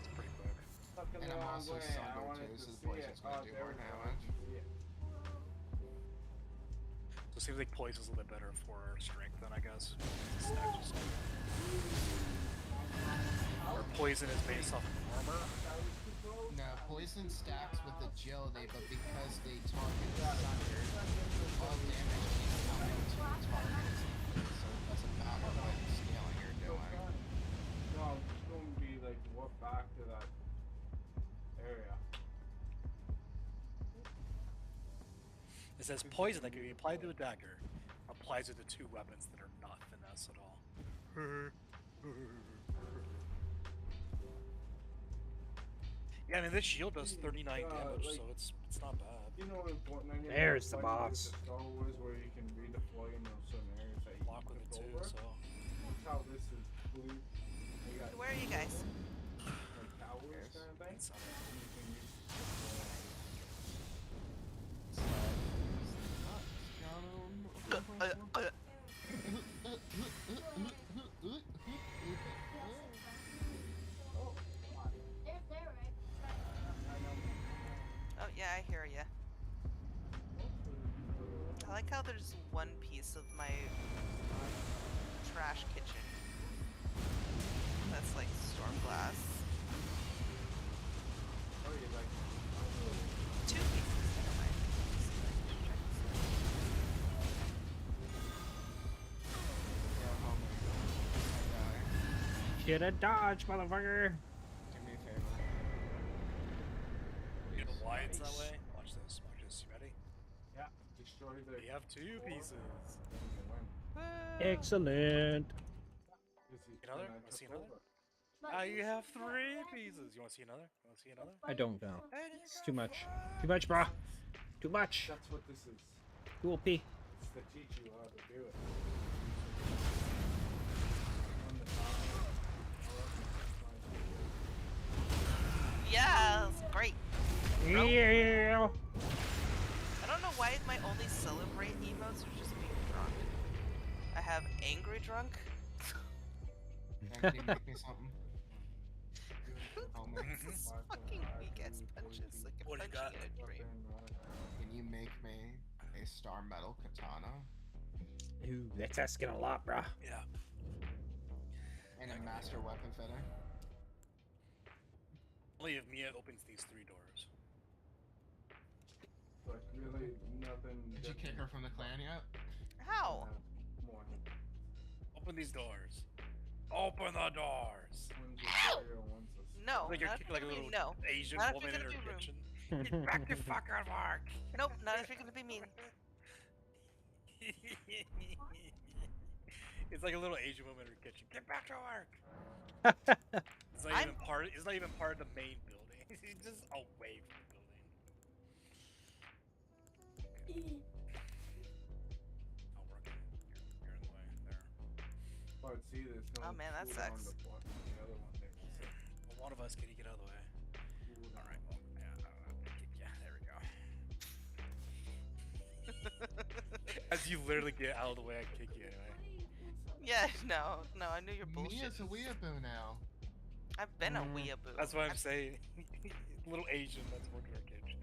It's pretty quick. Fucking And the I'm wrong also way. I sundered wanted too, to so the see poison's it. gonna Oh, do there more we go. damage. Yeah. So it seems like poison's a little bit better for strength then, I guess. Stacks or something. Or poison is based off of armor. No, poison stacks with agility, but because they target the sunder, all damage keeps coming to the target. So it doesn't matter what scaling you're doing. No, I'm just going to be like warp back to that area. It says poison that can be applied to a dagger applies to the 2 weapons that are not finesse at all. Yeah, I mean this shield does 39 damage, like- so it's not bad. You know, in Fortnite, There's the like boss. with the Star Wars where you can redeploy in those certain areas that you Block with it took too, over. so That's how this is blue. You got Where are you guys? like towers kind of thing. it's And you can use Oh yeah, I hear ya. I like how there's one piece of my trash kitchen that's like storm glass. Oh, you like 2 pieces. Never mind. Let's see if I can check this out. Shoulda dodged, motherfucker. Do me a favor. you know why it's that Nice. way? Watch this. Watch this. You ready? yeah, destroy the. We have 2 pieces. Excellent. Another? Wanna see another? Ah, you have 3 pieces. You want to see another? You want to see another? I don't know. It's too much. Too much, brah. Too much. That's what this is. Cool P. It's to teach you how to do it. On the top. Yeah, it's great. Yeah. I don't know why my only celebrate emotes are just being drunk. I have angry drunk. Can you make me something? Oh, man. This is fucking weak ass punches. Like a What do you punch got? in a dream. Can you make me a star metal katana Ooh, that's asking a lot, brah. Yeah. and a master weapon fitter? Only if Mia opens these 3 doors. But really, nothing. Did you kick her from the clan yet? How? More. Open these doors. Open the doors. One's a warrior, one's a No, Like you're not if kicking you're like a gonna be little no. Asian Not if woman you're in her gonna be rude. kitchen. Get back to fucking work. Nope, not if you're gonna be mean. It's like a little Asian woman in her kitchen. Get back to work. It's not I'm- even part. It's not even part of the main building. It's just away from the building. I'll work it. You're in the way there. But see, there's no Oh, man, that food on sucks. the block on the other one there. So Well, one of us can you get out of the way. food All on right. Well, yeah. There we go. As you literally get out of the way, I kick you anyway. Yeah, no, I knew your bullshit. Mia's a weeaboo now. I've been a Mm. weeaboo. That's what I'm saying. Little Asian that's working our kitchen.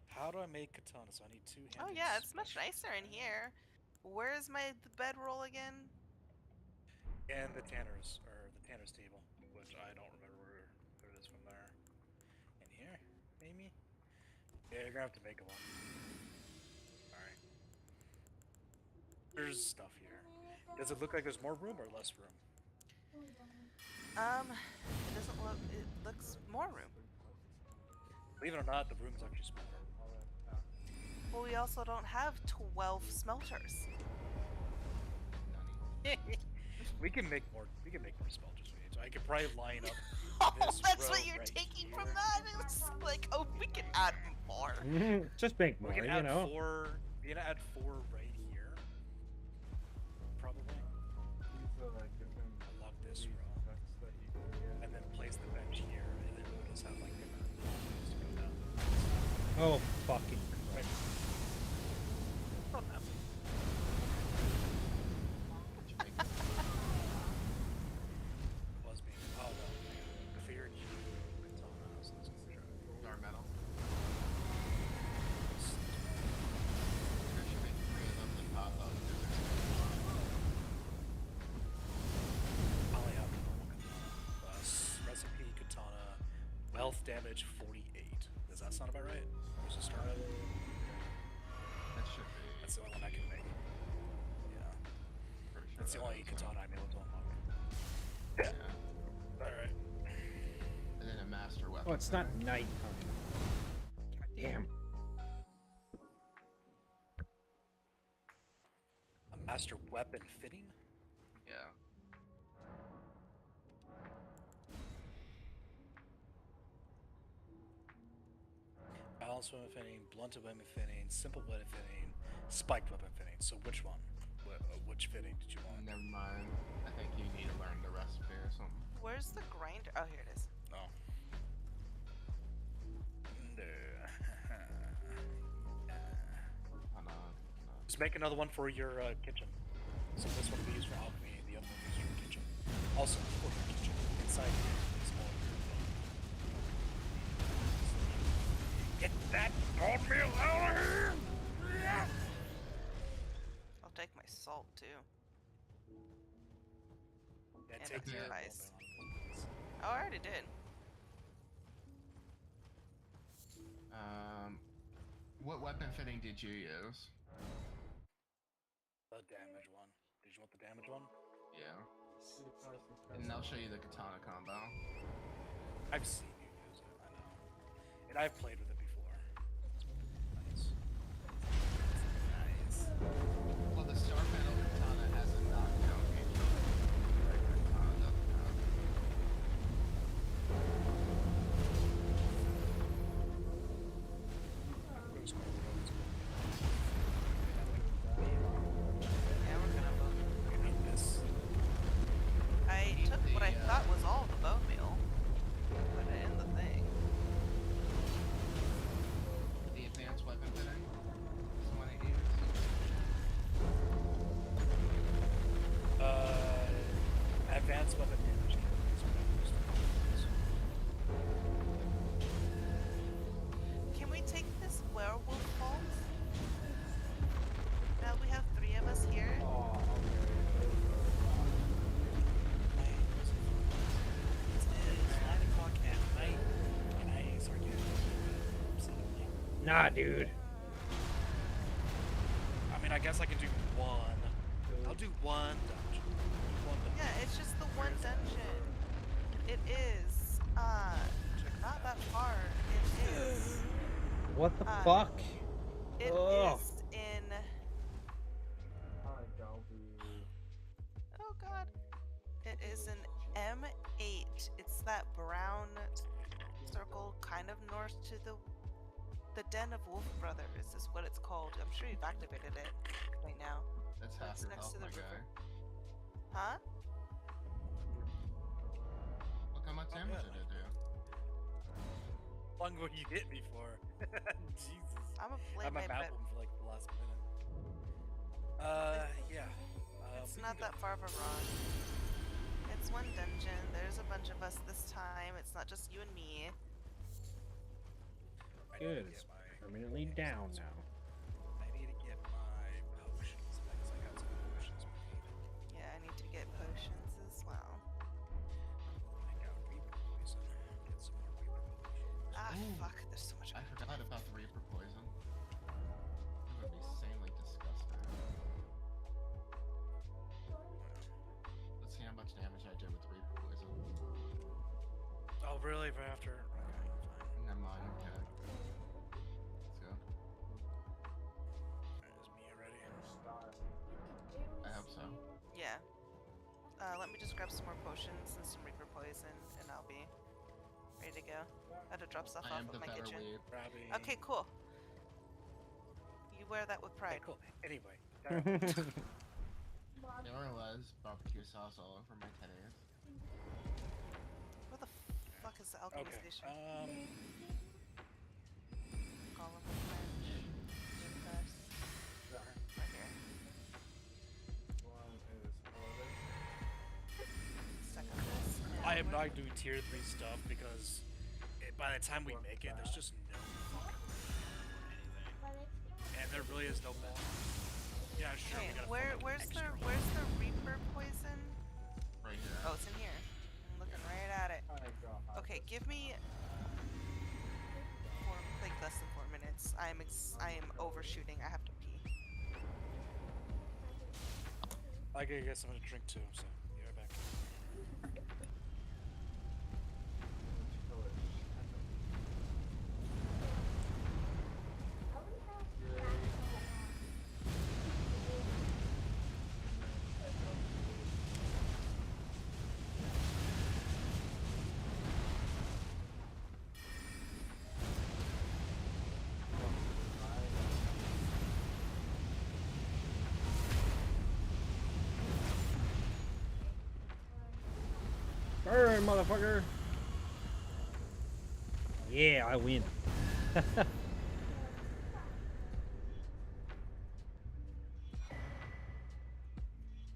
How do I make katana? So I need 2 hands. Oh yeah, it's much nicer in here. Where's my bedroll again? And the tanner's table, which I don't remember where it is from there. In here, maybe. Yeah, you're gonna have to make a one. All right. There's stuff here. Does it look like there's more room or less room? It doesn't look. It looks more room. Believe it or not, the room's actually smaller. Well, we also don't have 12 smelters. We can make more. We can make more smelters. So I could probably line up. Oh, This that's row what you're right taking from here. that? It's like, oh, we can add more. Just make more, We can you add know. 4. We can add 4 right here. Probably. these are like different Unlock this relief row. effects that you can get. And then place the bench here, and then we'll just have like different lines to go down. Oh, fucking Right. Christ. Not that bad. Was being oh well. The fear you katana, so let's go try. Dark metal. this. There should be 3 of them that pop up. I only have the normal katana. Plus recipe katana, wealth damage 48. Does that sound about right? Where's the start at? That should be. That's the only one I can make. Yeah. Pretty sure That's the that only is. katana I'm able to unlock. Yeah. Alright. And then a master weapon. Oh, it's not night time. God damn. A master weapon fitting? Yeah. Balanced weapon fitting, blunted weapon fitting, simple weapon fitting, spiked weapon fitting. So which one? Which fitting did you want? Never mind. I think you need to learn the recipe or something. Where's the grinder? Oh, here it is. Oh. Oh, no. Just make another one for your kitchen. So this one will be used for alchemy, and the other one will be used for kitchen. Also, for your kitchen. Inside here is more of your Get that oatmeal out of here! Yeah. I'll take my salt too. Yeah, And take the the ice. oatmeal. Oh, I already did. What weapon fitting did you use? The damage one. Did you want the damage one? Yeah. And I'll show you the katana combo. I've seen you use it, I know. And I've played with it before. Nice. Nice. Well, the star metal katana has a knockdown feature. The regular katana doesn't have. Yeah, we're gonna vote. You need this. I took what I thought was all the bone meal. Put it in the thing. The advanced weapon fitting is the one it used. Advanced weapon damage. Is what I used. Can we take this werewolf vault? Now we have 3 of us here. Oh, It's 9 o'clock at night, and I start getting absolutely. Nah, dude. I mean, I I guess I can do one. I'll do one dungeon. One dungeon. Yeah, it's just the one dungeon. It is, not that far. It is, What the Uh, fuck? it Ugh. is in, Hi, Galby. oh god. It is an M8. It's that brown circle kind of north to the Den of Wolf Brothers is what it's called. I'm sure you've activated it right now. That's But half it's your next health, to the my guy. river. Huh? Look how much damage yeah. did it do. How long will you hit me for? Jesus. I'm a I had my playmate, map but open for like the last minute. Yeah. it's we not can that far of a run. It's one dungeon. There's a bunch of us this time. It's not just you and me. I need to Good. get It's my permanently down now. I need to get my potions because I got some potions made. Yeah, I need to get potions as well. I got Reaper poison. Get some more Reaper potions. Ah, Ooh. fuck. There's so much. I forgot about the Reaper poison. That would be insanely disgusting. Let's see how much damage I did with the Reaper poison. Oh, really? Right after? Okay, fine. Never mind, okay. Let's go. Alright, is Mia ready? I hope so. Yeah. Let me just grab some more potions and some Reaper poison, and I'll be ready to go. I had to drop stuff I off am the of my better kitchen. weeb. Grabbing. Okay, cool. You wear that with Okay, pride. cool. Anyway. There was barbecue sauce all over my titties. Where the fuck is the alchemy Okay. station? Golem of French. Universe. Right here. One is Orbit. Second this. I am not doing tier 3 stuff because by the time we make it, there's just no fucking anything. And there really is no more. Yeah, sure. Hey, We gotta where's find, like, where's the Reaper poison? Right here. Oh, it's in here. I'm looking right at it. I got Okay, give me like less than 4 minutes. I am overshooting. I have to pee. I gotta get something to drink too, so be right back. Burn, motherfucker! Yeah, I win.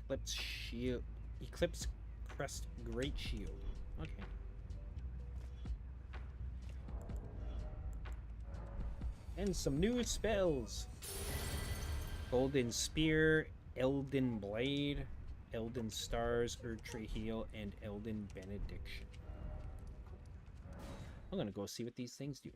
Eclipse shield. Eclipse crest great shield. Okay. And some new spells. Golden Spear, Elden Blade, Elden Stars, Erdtree Heal, and Elden Benediction. I'm gonna go see what these things do.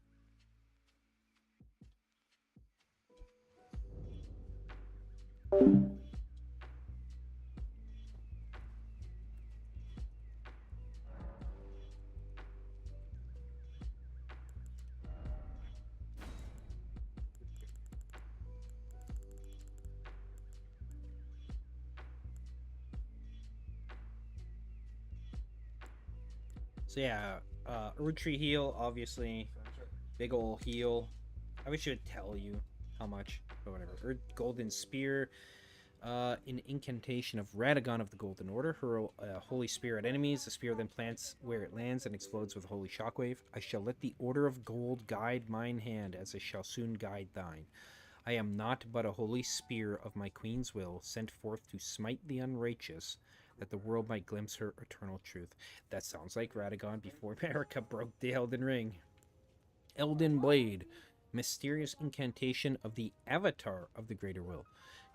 So yeah, Erdtree Heal, obviously, big ol' heal. I wish it would tell you how much, but whatever. Golden Spear, an incantation of Radagon of the Golden Order. Hurl a holy spear at enemies. The spear then plants where it lands and explodes with a holy shockwave. I shall let the Order of Gold guide mine hand, as I shall soon guide thine. I am not but a holy spear of my queen's will, sent forth to smite the unrighteous, that the world might glimpse her eternal truth. That sounds like Radagon before America broke the Elden Ring. Elden Blade, mysterious incantation of the Avatar of the Greater Will,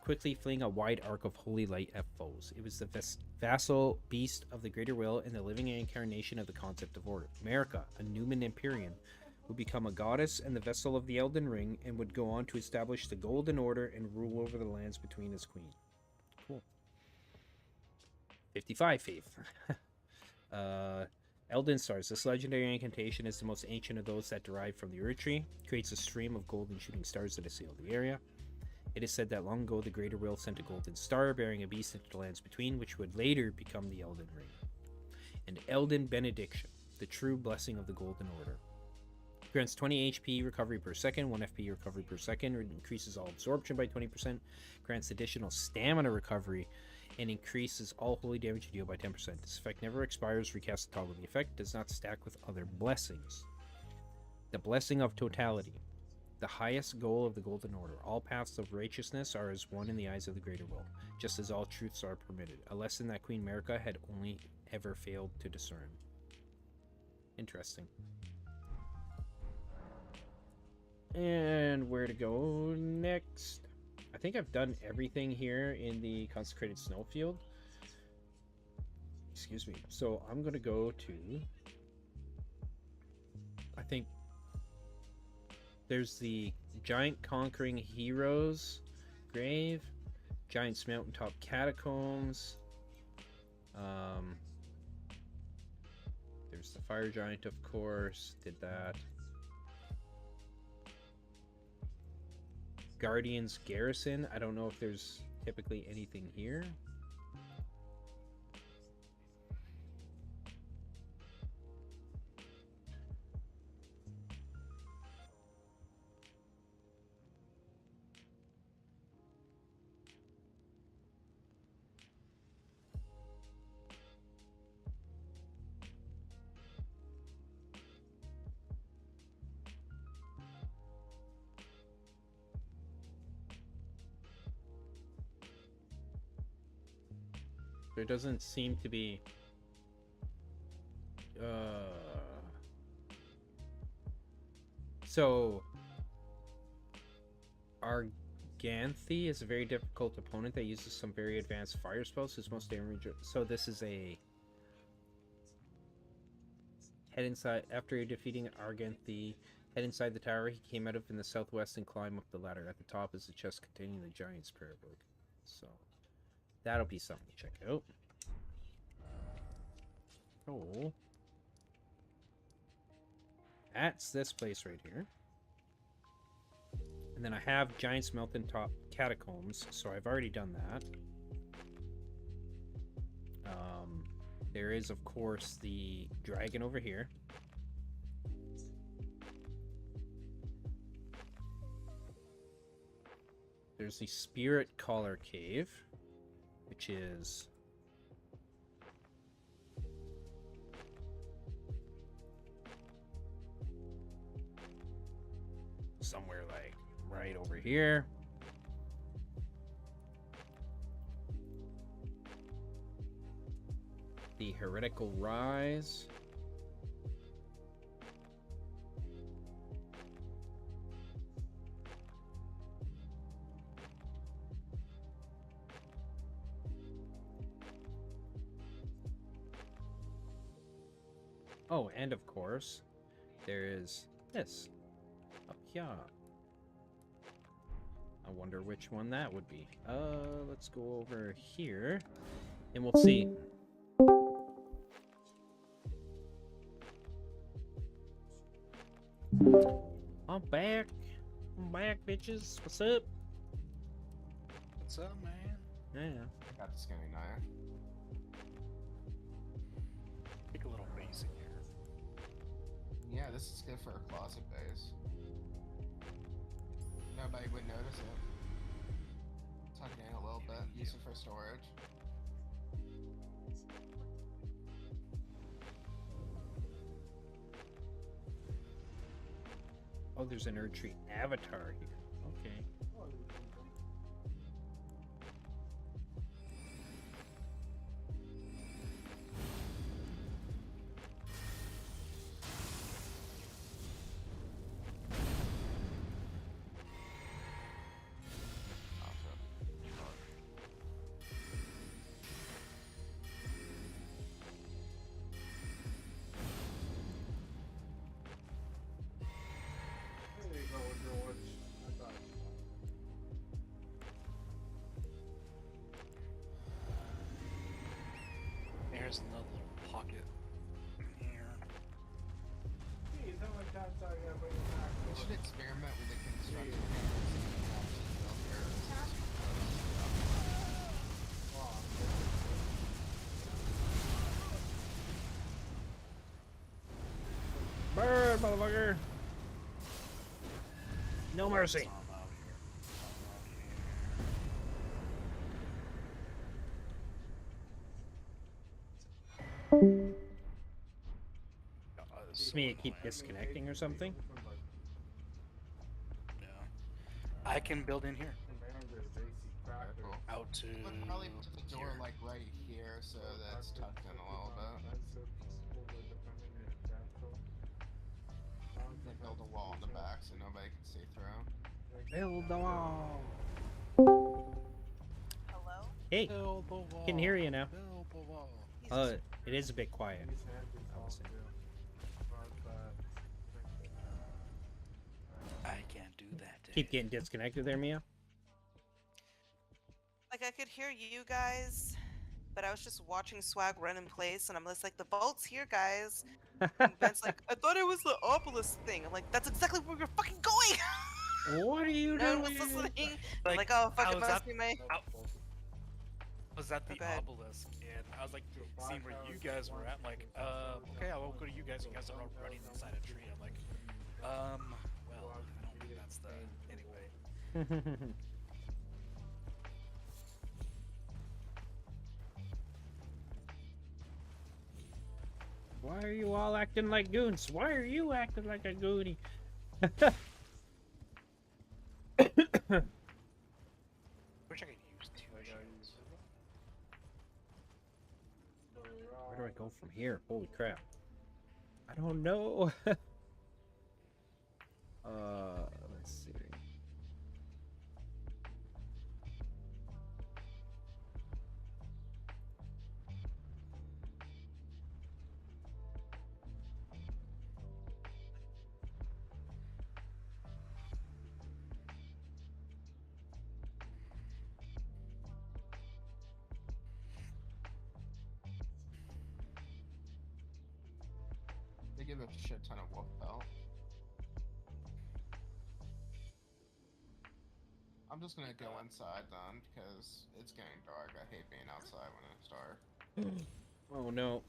quickly fling a wide arc of holy light at foes. It was the vassal beast of the Greater Will and the living incarnation of the concept of order. America, a Numen Empyrean, would become a goddess and the vessel of the Elden Ring, and would go on to establish the Golden Order and rule over the lands between as queen. Cool. 55 faith. Elden Stars. This legendary incantation is the most ancient of those that derive from the Ur Tree. Creates a stream of golden shooting stars that assail the area. It is said that long ago the Greater Will sent a golden star bearing a beast into the lands between, which would later become the Elden Ring. And Elden Benediction, the true blessing of the Golden Order. Grants 20 HP recovery per second, 1 FP recovery per second, increases all absorption by 20%, grants additional stamina recovery, and increases all holy damage deal by 10%. This effect never expires, recast the toggle. The effect does not stack with other blessings. The Blessing of Totality. The highest goal of the Golden Order. All paths of righteousness are as one in the eyes of the Greater Will, just as all truths are permitted. A lesson that Queen Marika had only ever failed to discern. Interesting. And where to go next? I think I've done everything here in the Consecrated Snowfield. Excuse me. So I'm going to go to... I think there's the Giant Conquering Heroes grave, Giant's Mountaintop Catacombs. There's the Fire Giant, of course. Did that. Guardian's Garrison. I don't know if there's typically anything here. There doesn't seem to be so Arganthy is a very difficult opponent that uses some very advanced fire spells. Whose most damage. So this is a head inside. After defeating Arganthy, head inside the tower he came out of in the southwest and climb up the ladder. At the top is a chest containing the Giant's Prayer Book. So that'll be something to check out. Oh. That's this place right here. And then I have Giant's Mountaintop Catacombs, so I've already done that. There is, of course, the dragon over here. There's the Spirit Collar Cave, which is somewhere like right over here. The Heretical Rise. Oh, and of course, there is this up here. I wonder which one that would be. Let's go over here, and we'll see. I'm back. I'm back, bitches. What's up? What's up, man? Yeah. I got the skinny knife. Take a little base in here. Yeah, this is good for a closet base. Nobody would notice it. Tuck it in a little bit, use it for storage. Oh, there's an Erdtree avatar here. Okay. there's another little pocket here. Geez, how many times I gotta bring it back? We should experiment with the construction cameras and then actually build areas. Bird, motherfucker! No mercy. Some out here. Does me keep disconnecting or something? Yeah. I can build in here. Cool. Out to. But probably put the door here. like right here so that it's tucked in a little bit. Then build a wall in the back so nobody can see through. Build the wall. Hello? Hey, Build the wall. can hear you now. Build the wall. It is a bit quiet. I can't do that. Keep getting disconnected there, Mia. Like, I could hear you guys, but I was just watching Swag run in place, and I'm just like, the vault's here, guys. And Ben's like, I thought it was the obelisk thing. I'm like, that's exactly where we're fucking going! What are you No one doing? was listening. Like, Like, oh, fuck, I it was must at- be my... Was that the Okay. obelisk? And I was like, seeing where you guys were at, I'm like, okay, I won't go to you guys. You guys are all running inside a tree. I'm like, well, I don't think that's the. Anyway. Why are you all acting like goons? Why are you acting like a goonie? Wish I could use two shields. Where do I go from here? Holy crap. I don't know. Let's see. They give a shit ton of wolf belt. I'm just gonna go inside then, because it's getting dark. I hate being outside when it's dark. Oh no.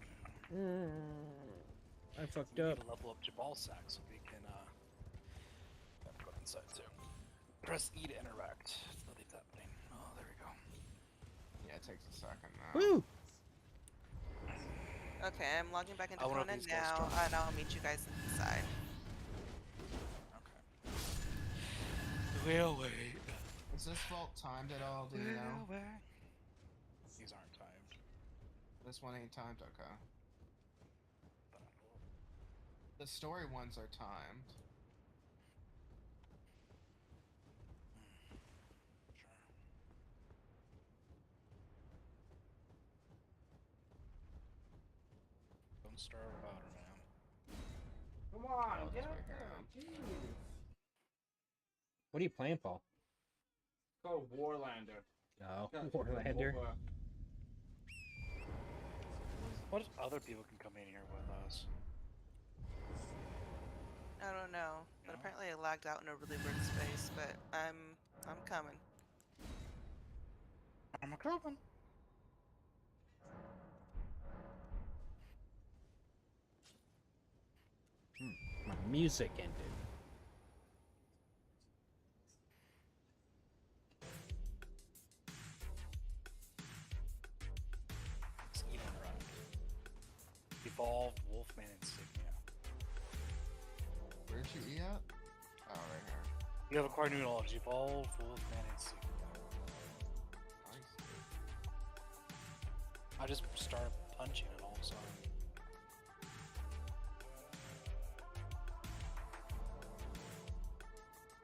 I fucked We up. need to level up Jabal sack so we can go inside too. Press E to interact. It's not even happening. Oh, there we go. Yeah, it takes a second now. Woo! Okay, I'm logging back into I wonder if Conan these guys now, start- and I'll meet you guys inside. Okay. We'll wait. Is this vault timed at all, do you know? We'll wait. These aren't timed. This one ain't timed, okay. The story ones are timed. Sure. Don't start without her, man. Come on, I'll get just up wait there. around. Jeez. What are you playing, Paul? Go Warlander. Oh, Got Warlander. over- What if other people can come in here with us? I don't know, but Yeah. apparently I lagged out in a really weird space, but I'm coming. I'm a coming. My music ended. Let's eat and run. Evolved Wolfman insignia. Where'd you eat at? Oh, right here. You have acquired new knowledge. Evolved Wolfman insignia. Nice. I just started punching it all of a sudden.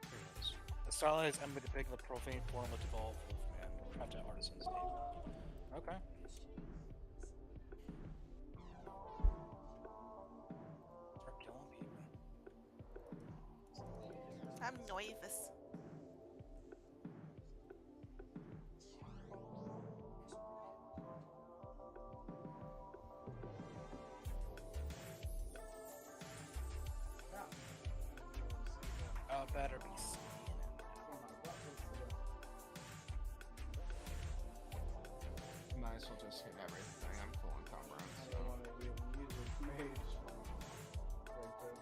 Here it is. A stylized emblem depicting the profane form of evolved Wolfman. Crafted artisan's name. Okay. Start killing people. I'm nervous. better be seen. Oh, my butt looks good. Might as well just hit everything. I'm full encumbrance. I So. don't want to even use a mage. Like this.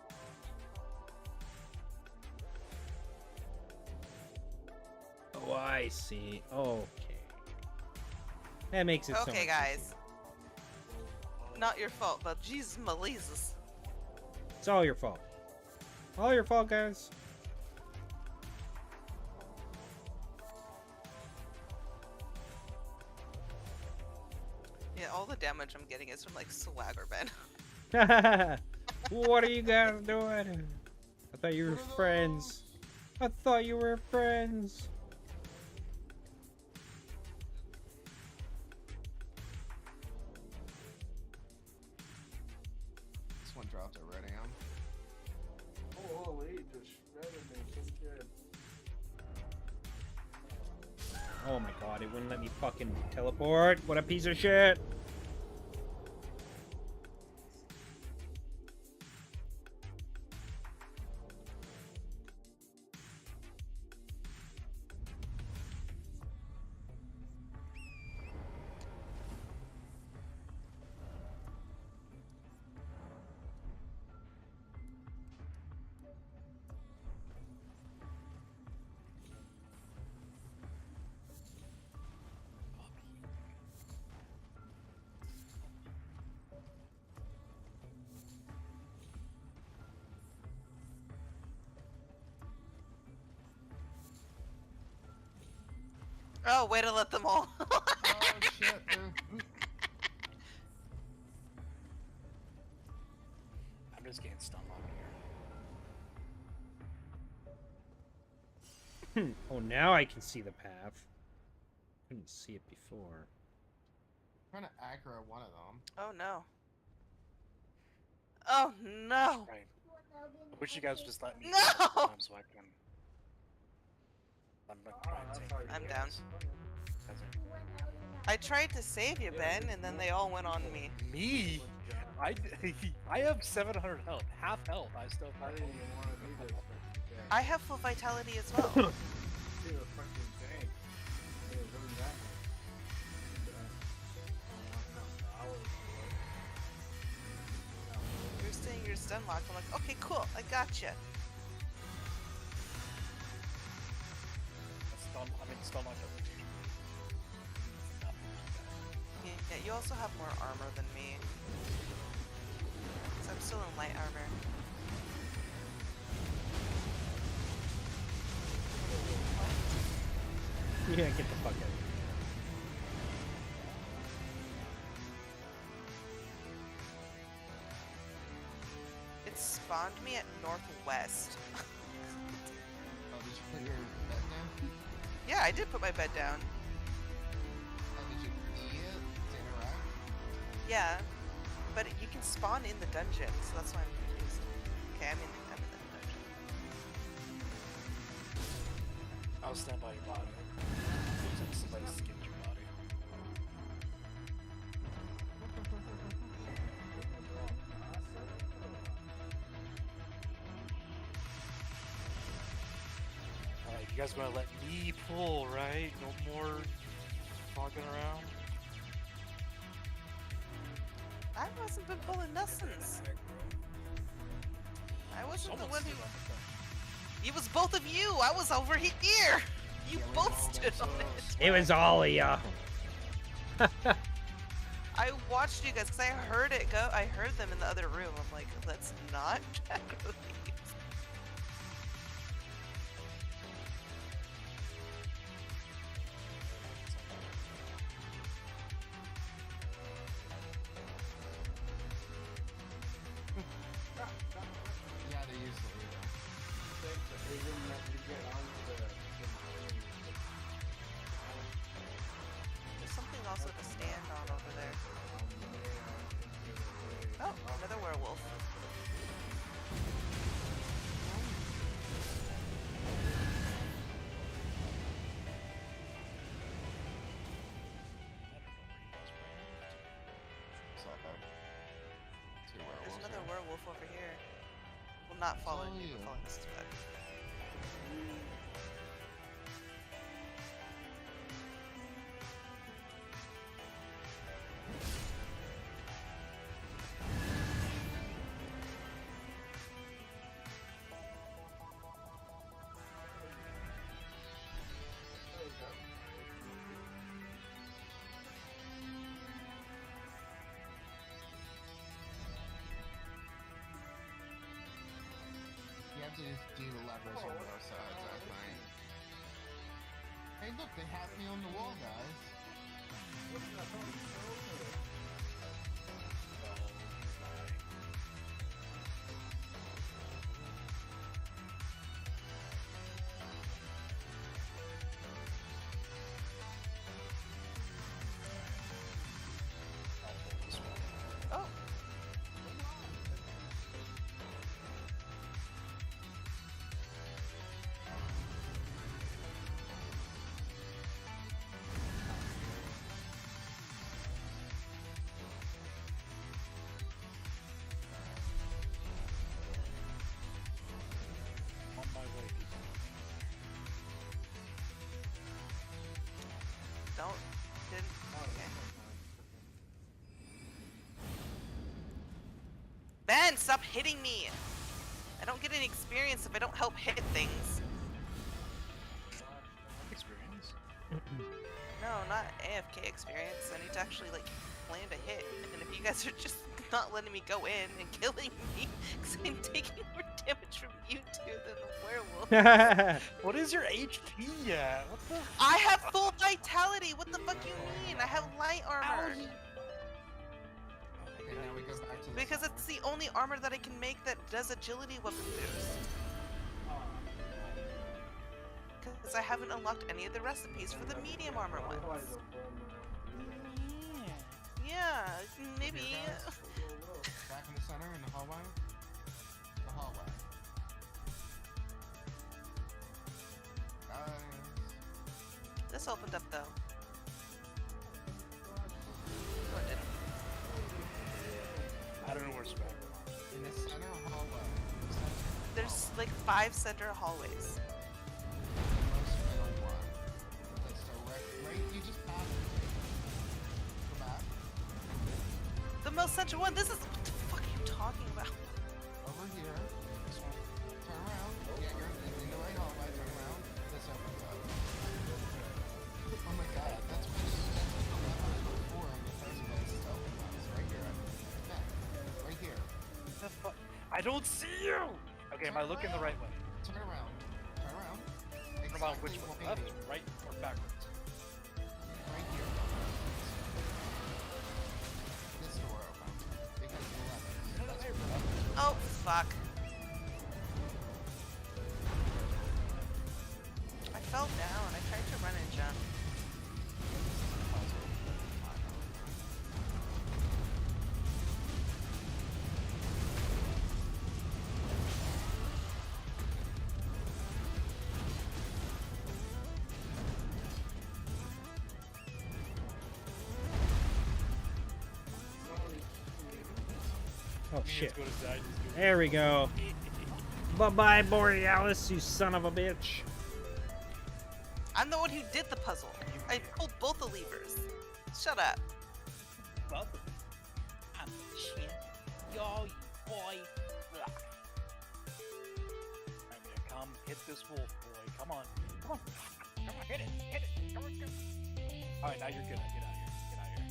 Oh, I see. Okay. That makes it so Okay, much guys. easier. Not your fault, but Jesus Maleezus. It's all your fault. All your fault, guys. Yeah, all the damage I'm getting is from like Swagger Ben. What are you guys doing? I thought you were friends. I thought you were friends. This one dropped already. Holy, it just shredded me so good. Oh my god, it wouldn't let me fucking teleport. What a piece of shit. Oh, way to let them all. Oh shit, dude. I'm just getting stun locked here. Oh, now I can see the path. Couldn't see it before. I'm trying to aggro one of them. Oh no. Oh no. Right. I wish you guys would just let me No! time so I can. I'm not trying to take I'm you down. guys. Guys are- I tried to save you, Ben, and then they all went on me. Me? I have 700 health, half health. I still I didn't even want to do this. I have full vitality as well. See the fucking tank. It was really that You're saying you're stun locked. I'm like, okay, cool, I gotcha. Stun locked up. Yeah, you also have more armor than me. So I'm still in light armor. Yeah, get the fuck out of here. It spawned me at northwest. Oh, did you put your bed down? Yeah, I did put my bed down. Oh, did you eat it to interact? Yeah, but you can spawn in the dungeon, so that's why I'm confused. Okay, I'm in the dungeon. I'll stand by your body. Somebody skipped your body. Alright, you guys gonna let me pull, right? No more fucking around? I wasn't been pulling nothings. I wasn't the Someone one who. stood on the thing. It was both of you. I was over here. You Yeah, we both all stood on went it. It was all of ya. I watched you guys because I heard it go. I heard them in the other room. I'm like, let's not aggro these. Yeah, they usually do. There's something also to stand on over there. Oh, another werewolf. So, two There's werewolves another here. werewolf over here. Well, not following Oh, me, but yeah. following this bed. You have to just do the levers on both sides, I think. Hey, look, they have me on the wall, guys. Oh, On my way. didn't. Okay. Ben, stop hitting me! I don't get any experience if I don't help hit things. Experience. No, not AFK experience. I need to actually like land a hit. And if you guys are just not letting me go in and killing me, because I'm taking more damage from you two than the werewolf. What is your HP at? What the? I have full vitality. What the fuck you mean? I have light armor. Okay, now we go back to the Because center. it's the only armor that I can make that does agility weapon boost. Because I haven't unlocked any of the recipes for the medium armor ones. Yeah, maybe. Back in the center, in the hallway. The hallway. Guys. This opened up though. No, it didn't. I don't know where spell. In the center hallway. There's like 5 center hallways. Most middle one. Okay, so right, you just passed it. Go back. The most central one. This is. What the fuck are you talking about? Over here. This one. Turn around. Yeah, you're in the right hallway. Turn around. This opens up. Oh my god, that's what the lever before in the first place is open up. It's right here. Yeah, right here. The fuck? I don't see you. Okay, am I looking the right way? Turn around. Turn around. Turn around which way? Left, 180. right, or backwards? Right here. This door opens because of the lever. That's where the lever is. Oh, fuck. I fell down. I tried to run and jump. Oh shit. Let's go to side, let's go. There we go. Bye-bye, Borealis, you son of a bitch. I'm the one who did the puzzle. I pulled both the levers. Shut up. Well, I'm shit. Yo, boy. I'm gonna come hit this wolf, boy. Come on. Come on. Come on, hit it. Hit it. Come on, come on. Alright, now you're good. Get out of here. Get out of here.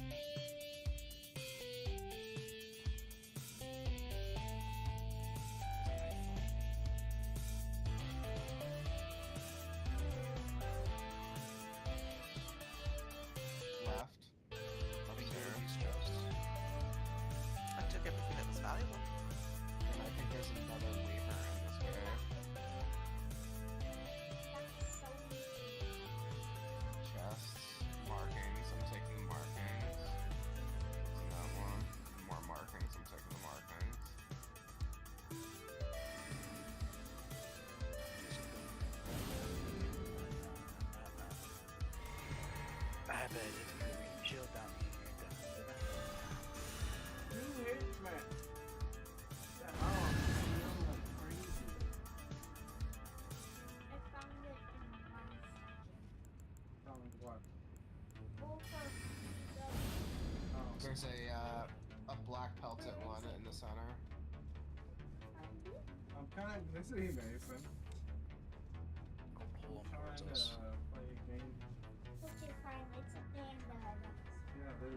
Left. Up here. I took everything that was valuable. And I think there's another lever in this way. Chests. Markings. I'm taking trying to visit Mason. Go pull him Trying towards to us. play a game. Okay, fine. It's a panda. Yeah, they.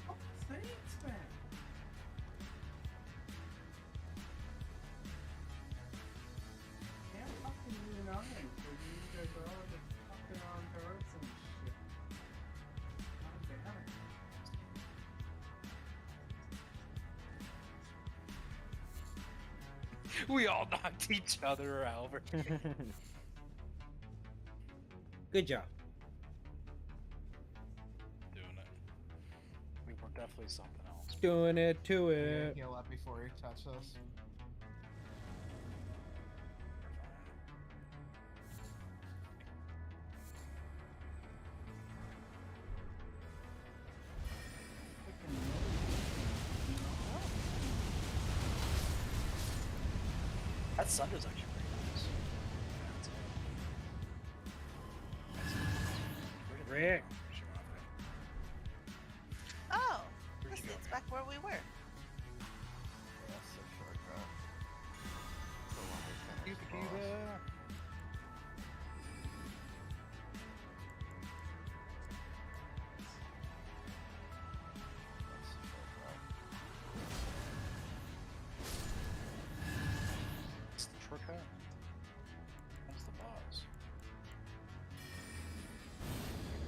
Oh, thanks, man. Can't fucking be annoying because you guys are all just fucking on turrets and shit. God damn it. We all knocked each other over. Good job. Doing it. We were definitely something else. Doing it to Yeah, it. heal up before you touch us. That Sunder's actually pretty nice. Rick. Oh, Where'd this you go, leads man? back where we were. Yeah, that's a shortcut. So when we finish the boss. That's a shortcut. It's the shortcut. That's the boss.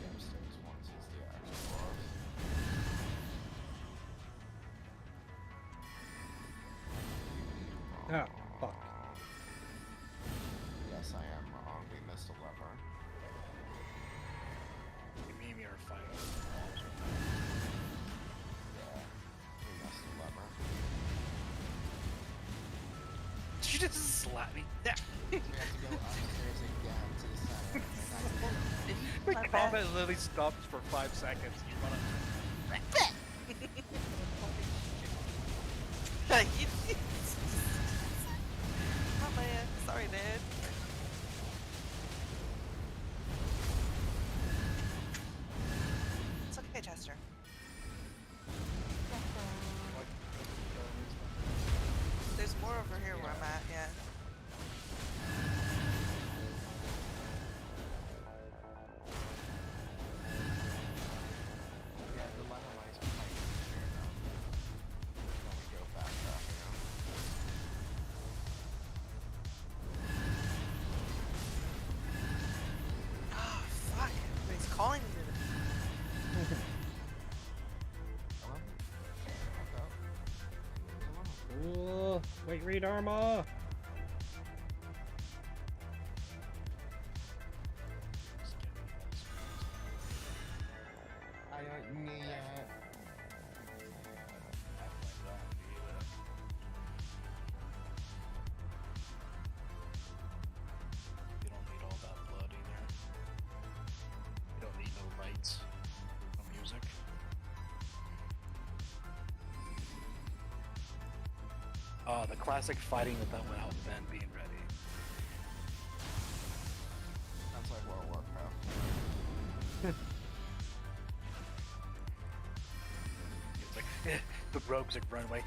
Game stage once is the actual boss. Ah, fuck. Yes, I am wrong. We missed a lever. You mean we are fighting? Yeah, we missed a lever. Did you just slap me? Yeah. We have to go upstairs again to the center. And that's The My bad. combat literally stops for 5 seconds. You wanna? Oh man, sorry, Dad. It's okay, Chester. There's more over here where I'm at, yeah. yeah, the lever lights are like here now. Then we go back up, you know? Oh, fuck. Everybody's calling me. Hello? Back up. Hello? Cool. Wait, read armor. I don't need it. You don't need all that blood either. You don't need no lights, no music. The classic fighting without Ben being ready. Sounds like World of Warcraft. It's like the rogues like run away.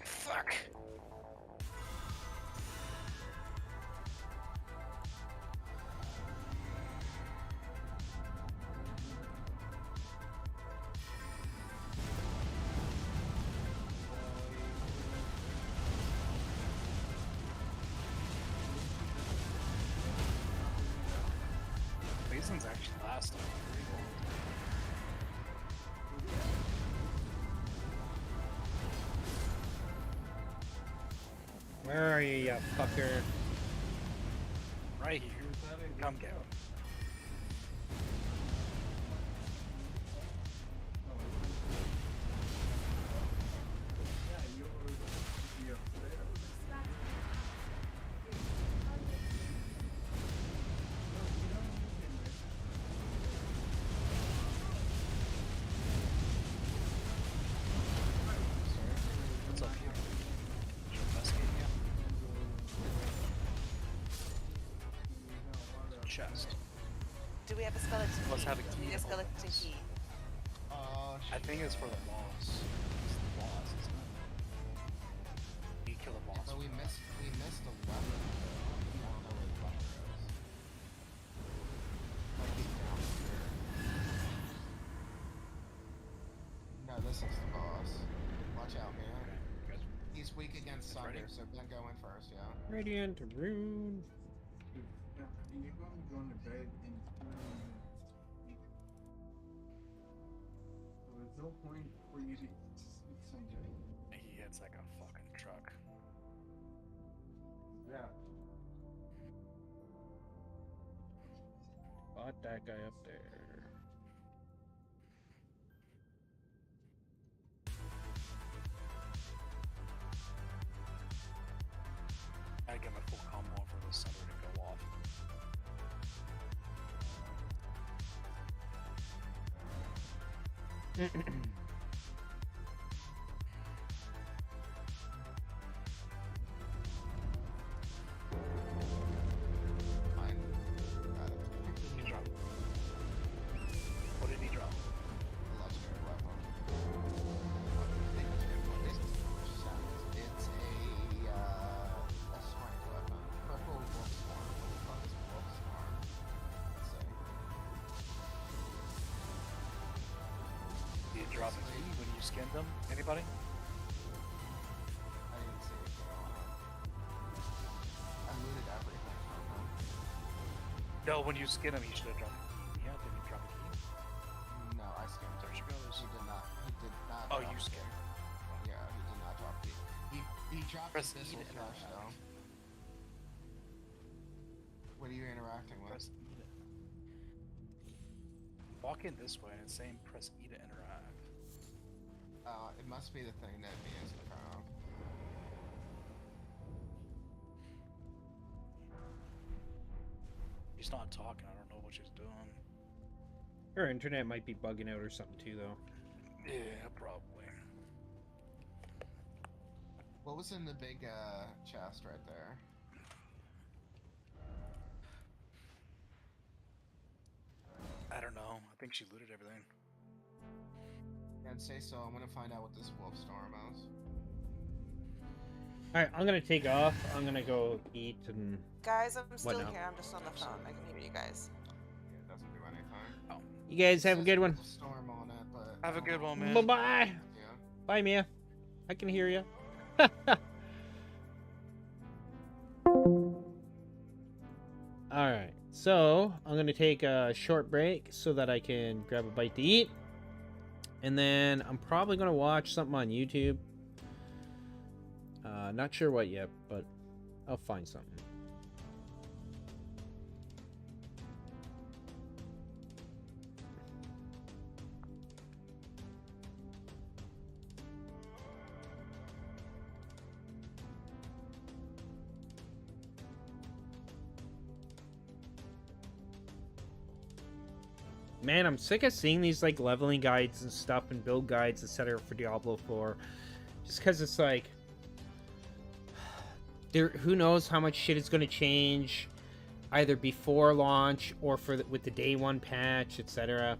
Fuck. Mason's actually last time. Where are you, you fucker? Right here. Come get him. Yeah, you always be upstairs. chest. Do we have a skeleton key? Let's have a Do key we need a to open skeleton this. key? Oh, I think it's for the boss. It's the boss, isn't it? You kill the boss. But we missed the weapon. I don't know where the weapon goes. Might be down here. No, this is the boss. Watch out, man. Good. He's weak against That's thunder, ready. so Ben go in first, yeah. Radiant rune. Now, you're going to bed in 20 minutes. So there's no point for you to eat something. He hits like a fucking truck. Yeah. Bought that guy up there. I get my full combo for the center to go off. Fine. Got it. He dropped. What did he drop? Legendary weapon. I think it's good. What is this? It's a strength weapon. Purple wolf swarm. What the fuck is wolf swarm? Let's see. Did he drop a key when you skinned him? Anybody? I didn't see it go on. I looted everything from him. No, when you skin him, he should have dropped a key. Yeah, did he drop a key? No, I skimmed There him. she goes. He did not. He did not. Oh, drop you it. skinned. Yeah, he did not drop the. He dropped Press the E missile to flash interact. though. What are you interacting with? Press E to... Walk in this way and it's saying press E to interact. It must be the thing that means the crowd. She's not talking, I don't know what she's doing. Her internet might be bugging out or something too, though. Yeah, probably. What was in the big chest right there? I don't know. I think she looted everything. And say so. I'm gonna find out what this wolf storm is. Alright, I'm gonna take off. I'm gonna go eat and... Guys, I'm still now? here. I'm just on the phone. I can hear you guys. Yeah, it doesn't do anything. You guys have a It good says one. wolf storm on it, but Have a good one, man. Bye-bye! Yeah. Bye, Mia. I can hear you. Alright, so I'm gonna take a short break so that I can grab a bite to eat. And then I'm probably gonna watch something on YouTube. Not sure what yet, but I'll find something. Man, I'm sick of seeing these like leveling guides and stuff and build guides, etc. for Diablo 4. Just because it's like, who knows how much shit is going to change, either before launch or with the day one patch, etc.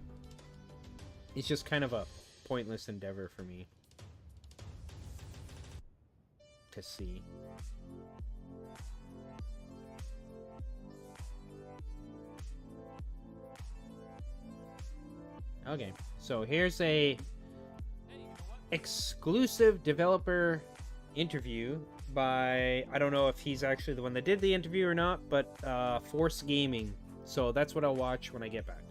It's just kind of a pointless endeavor for me to see. Okay, so here's a exclusive developer interview by, I don't know if he's actually the one that did the interview or not, but Force Gaming. So that's what I'll watch when I get back.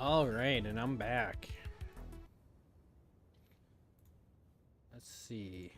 All right, and I'm back. Let's see.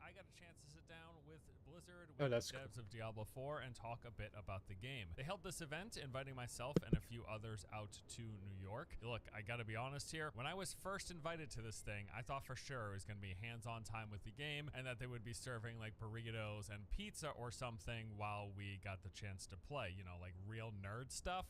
I got a chance to sit down with Blizzard, Oh, with that's the cool. devs of Diablo 4, and talk a bit about the game. They held this event, inviting myself and a few others out to New York. Look, I gotta be honest here, when I was first invited to this thing, I thought for sure it was gonna be hands-on time with the game, and that they would be serving like burritos and pizza or something while we got the chance to play, you know, like real nerd stuff.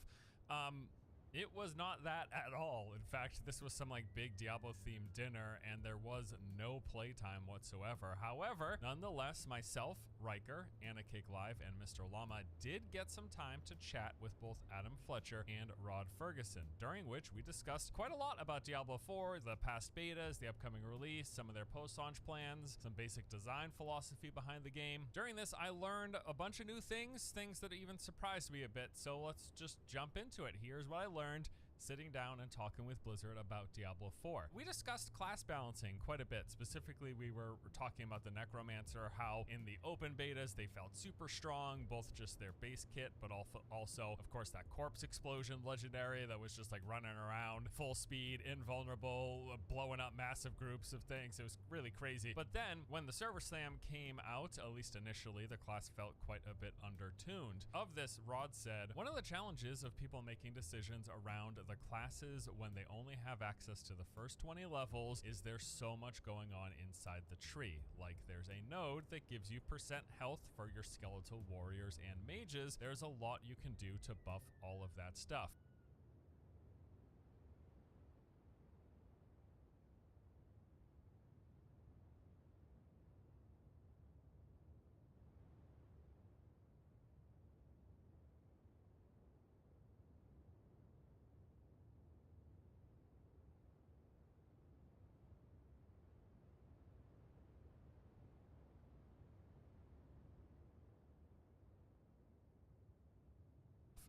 It was not that at all. In fact, this was some like big Diablo themed dinner and there was no playtime whatsoever. However, nonetheless, myself, Riker, Anna Cake Live, and Mr. Llama did get some time to chat with both Adam Fletcher and Rod Ferguson, during which we discussed quite a lot about Diablo 4, the past betas, the upcoming release, some of their post-launch plans, some basic design philosophy behind the game. During this, I learned a bunch of new things that even surprised me a bit, so let's just jump into it. Here's what I learned sitting down and talking with Blizzard about Diablo 4. We discussed class balancing quite a bit. Specifically, we were talking about the Necromancer, how in the open betas they felt super strong, both just their base kit, but also, of course, that corpse explosion legendary that was just like running around full speed, invulnerable, blowing up massive groups of things. It was really crazy. But then when the server slam came out, at least initially, the class felt quite a bit undertuned. Of this, Rod said, one of the challenges of people making decisions around the classes when they only have access to the first 20 levels is there's so much going on inside the tree. Like there's a node that gives you % health for your skeletal warriors and mages. There's a lot you can do to buff all of that stuff.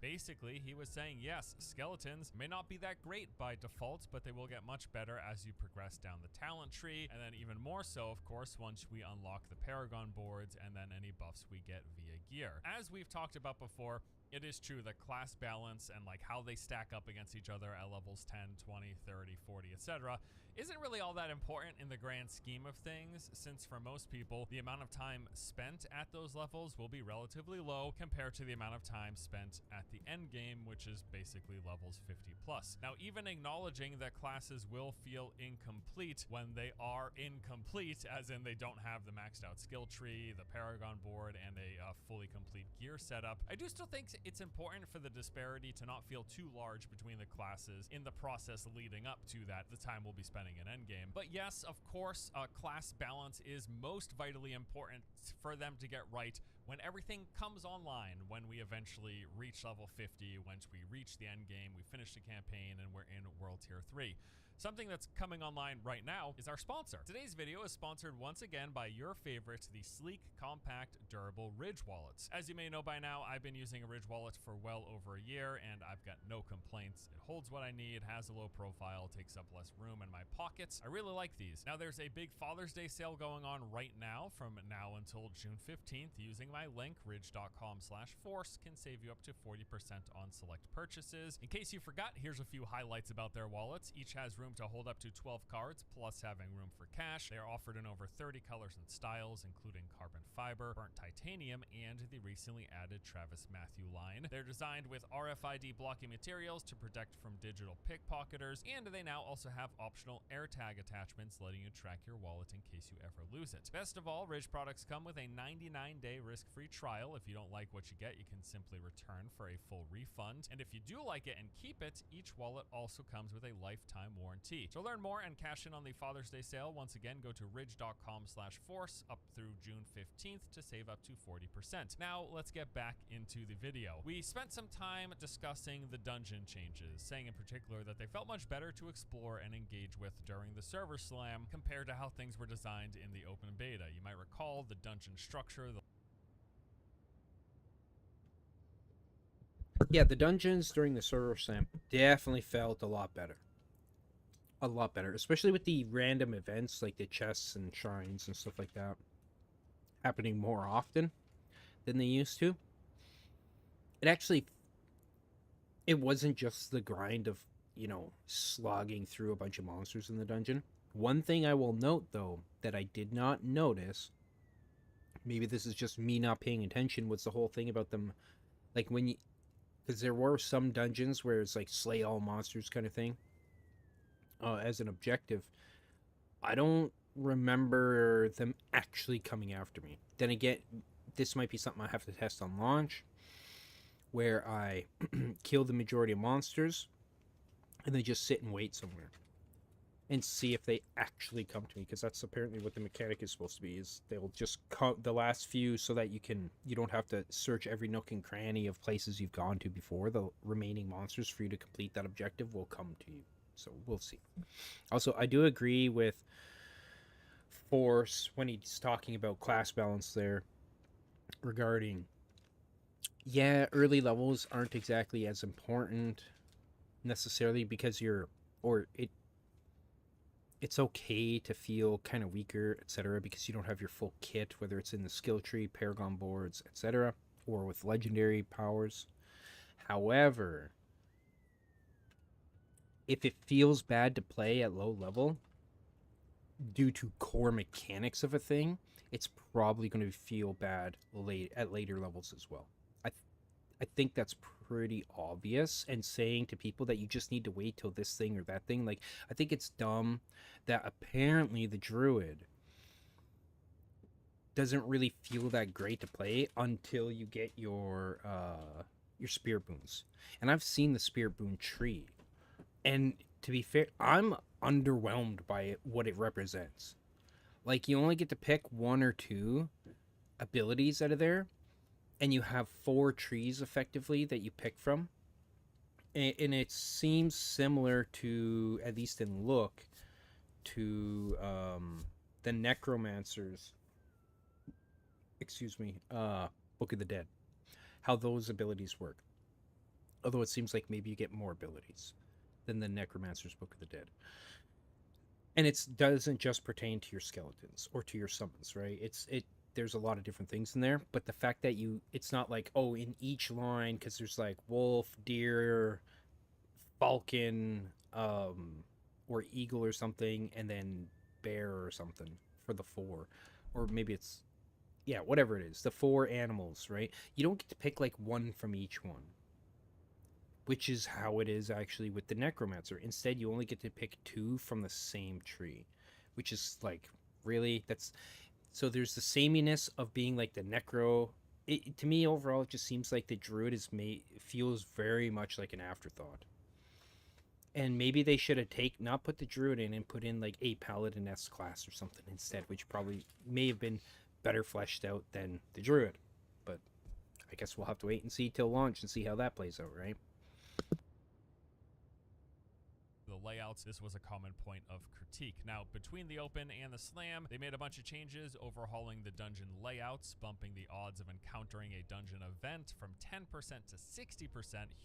Basically, he was saying, yes, skeletons may not be that great by default, but they will get much better as you progress down the talent tree, and then even more so, of course, once we unlock the Paragon boards and then any buffs we get via gear. As we've talked about before, it is true that class balance and like how they stack up against each other at levels 10, 20, 30, 40, etc. isn't really all that important in the grand scheme of things, since for most people, the amount of time spent at those levels will be relatively low compared to the amount of time spent at the end game, which is basically levels 50 plus. Now, even acknowledging that classes will feel incomplete when they are incomplete, as in they don't have the maxed out skill tree, the Paragon board, and a fully complete gear setup, I do still think it's important for the disparity to not feel too large between the classes in the process leading up to that, the time we'll be spending in endgame. But yes, of course, class balance is most vitally important for them to get right when everything comes online, when we eventually reach level 50, once we reach the end game, we finish the campaign, and we're in World Tier 3. Something that's coming online right now is our sponsor. Today's video is sponsored once again by your favorite, the sleek, compact, durable Ridge wallets. As you may know by now, I've been using a Ridge wallet for well over a year, and I've got no complaints. It holds what I need, has a low profile, takes up less room in my pockets. I really like these. Now, there's a big Father's Day sale going on right now from now until June 15th. Using my link, ridge.com/force, can save you up to 40% on select purchases. In case you forgot, here's a few highlights about their wallets. Each has room to hold up to 12 cards, plus having room for cash. They are offered in over 30 colors and styles, including carbon fiber, burnt titanium, and the recently added Travis Mathew line. They're designed with RFID blocking materials to protect from digital pickpocketers, and they now also have optional AirTag attachments letting you track your wallet in case you ever lose it. Best of all, Ridge products come with a 99-day risk-free trial. If you don't like what you get, you can simply return for a full refund. And if you do like it and keep it, each wallet also comes with a lifetime warranty warranty. To learn more and cash in on the Father's Day sale, once again, go to ridge.com/force up through June 15th to save up to 40%. Now, let's get back into the video. We spent some time discussing the dungeon changes, saying in particular that they felt much better to explore and engage with during the server slam compared to how things were designed in the open beta. You might recall the dungeon structure, Yeah, the dungeons during the server slam definitely felt a lot better. A lot better, especially with the random events like the chests and shrines and stuff like that happening more often than they used to. It wasn't just the grind of, slogging through a bunch of monsters in the dungeon. One thing I will note, though, that I did not notice, maybe this is just me not paying attention, was the whole thing about them, like because there were some dungeons where it's like slay all monsters kind of thing as an objective. I don't remember them actually coming after me. Then again, this might be something I have to test on launch, where I kill the majority of monsters and they just sit and wait somewhere and see if they actually come to me, because that's apparently what the mechanic is supposed to be, is they'll just come the last few so that you don't have to search every nook and cranny of places you've gone to before. The remaining monsters for you to complete that objective will come to you. So we'll see. Also, I do agree with Force when he's talking about class balance there regarding, yeah, early levels aren't exactly as important necessarily because it's okay to feel kind of weaker, etc., because you don't have your full kit, whether it's in the skill tree, Paragon boards, etc., or with legendary powers. However, if it feels bad to play at low level due to core mechanics of a thing, it's probably going to feel bad at later levels as well. I think that's pretty obvious, and saying to people that you just need to wait till this thing or that thing, like, I think it's dumb that apparently the druid doesn't really feel that great to play until you get your spirit boons. And I've seen the spirit boon tree, and to be fair, I'm underwhelmed by what it represents. Like, you only get to pick one or two abilities out of there, and you have 4 trees effectively that you pick from, and it seems similar to, at least in look, to the Necromancer's Book of the Dead, how those abilities work, although it seems like maybe you get more abilities than the Necromancer's Book of the Dead. And it doesn't just pertain to your skeletons or to your summons, right? There's a lot of different things in there, but the fact that it's not like, oh, in each line, because there's like wolf, deer, falcon, or eagle or something, and then bear or something for the 4, or maybe it's, yeah, whatever it is, the 4 animals, right? You don't get to pick like one from each one, which is how it is actually with the Necromancer. Instead, you only get to pick 2 from the same tree, which is like, really, so there's the sameness of being like the necro. To me, overall, it just seems like the druid feels very much like an afterthought. And maybe they should have not put the druid in and put in like a paladin-esque class or something instead, which probably may have been better fleshed out than the druid. But I guess we'll have to wait and see till launch and see how that plays out, right? the layouts, this was a common point of critique. Now, between the open and the slam, they made a bunch of changes, overhauling the dungeon layouts, bumping the odds of encountering a dungeon event from 10% to 60%,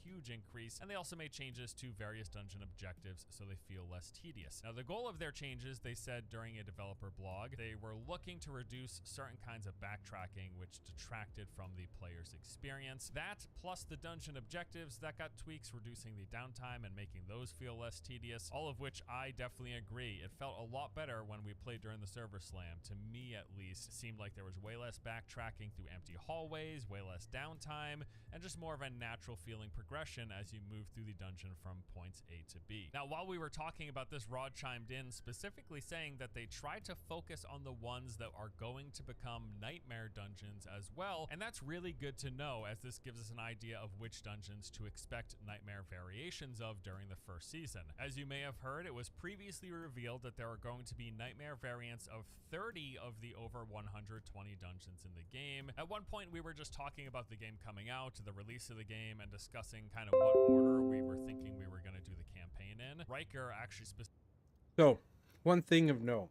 huge increase, and they also made changes to various dungeon objectives so they feel less tedious. Now, the goal of their changes, they said during a developer blog, they were looking to reduce certain kinds of backtracking which detracted from the player's experience. That, plus the dungeon objectives, that got tweaks, reducing the downtime and making those feel less tedious, all of which I definitely agree. It felt a lot better when we played during the server slam. To me, at least, it seemed like there was way less backtracking through empty hallways, way less downtime, and just more of a natural feeling progression as you move through the dungeon from points A to B. Now, while we were talking about this, Rod chimed in specifically saying that they tried to focus on the ones that are going to become nightmare dungeons as well, and that's really good to know, as this gives us an idea of which dungeons to expect nightmare variations of during the first season. As you may have heard, it was previously revealed that there are going to be nightmare variants of 30 of the over 120 dungeons in the game. At one point, we were just talking about the game coming out, the release of the game, and discussing kind of what order we were thinking we were going to do the campaign in. Riker actually So, one thing of note.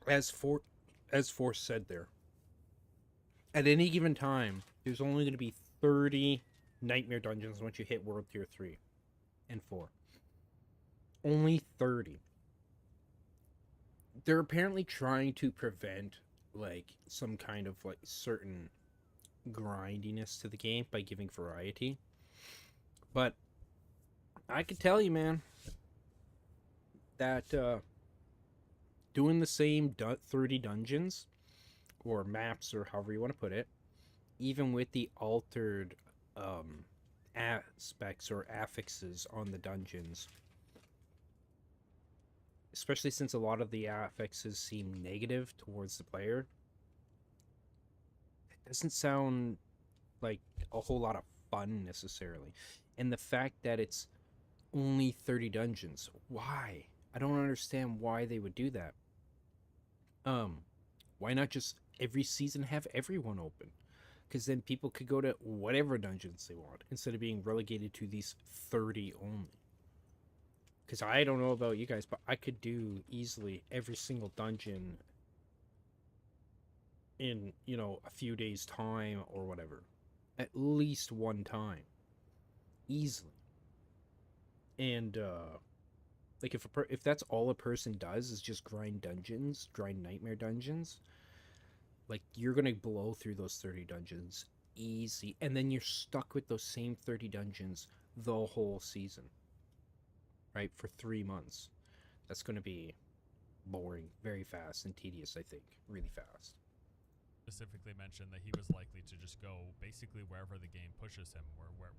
As Force said there, at any given time, there's only going to be 30 nightmare dungeons once you hit World Tier 3 and 4. Only 30. They're apparently trying to prevent, like, some kind of, like, certain grindiness to the game by giving variety. But I can tell you, man, that doing the same 30 dungeons or maps, or however you want to put it, even with the altered aspects or affixes on the dungeons, especially since a lot of the affixes seem negative towards the player, it doesn't sound like a whole lot of fun necessarily. And the fact that it's only 30 dungeons, why? I don't understand why they would do that. Why not just every season have everyone open? Because then people could go to whatever dungeons they want instead of being relegated to these 30 only. Because I don't know about you guys, but I could do easily every single dungeon in, you know, a few days' time or whatever. At least one time. Easily. And, like, if that's all a person does is just grind dungeons, grind nightmare dungeons, like, you're gonna blow through those 30 dungeons easy, and then you're stuck with those same 30 dungeons the whole season, right, for 3 months. That's gonna be boring very fast and tedious, I think, really fast. specifically mentioned that he was likely to just go basically wherever the game pushes him,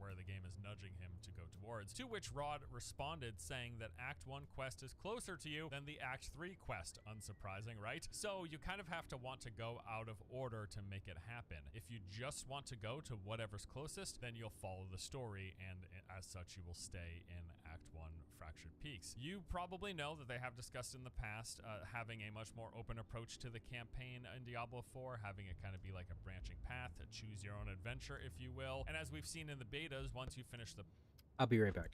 where the game is nudging him to go towards. To which Rod responded saying that Act 1 quest is closer to you than the Act 3 quest. Unsurprising, right? So you kind of have to want to go out of order to make it happen. If you just want to go to whatever's closest, then you'll follow the story, and as such, you will stay in Act 1 Fractured Peaks. You probably know that they have discussed in the past having a much more open approach to the campaign in Diablo 4, having it kind of be like a branching path, to choose your own adventure, if you will. And as we've seen in the betas, once you finish the... I'll be right back.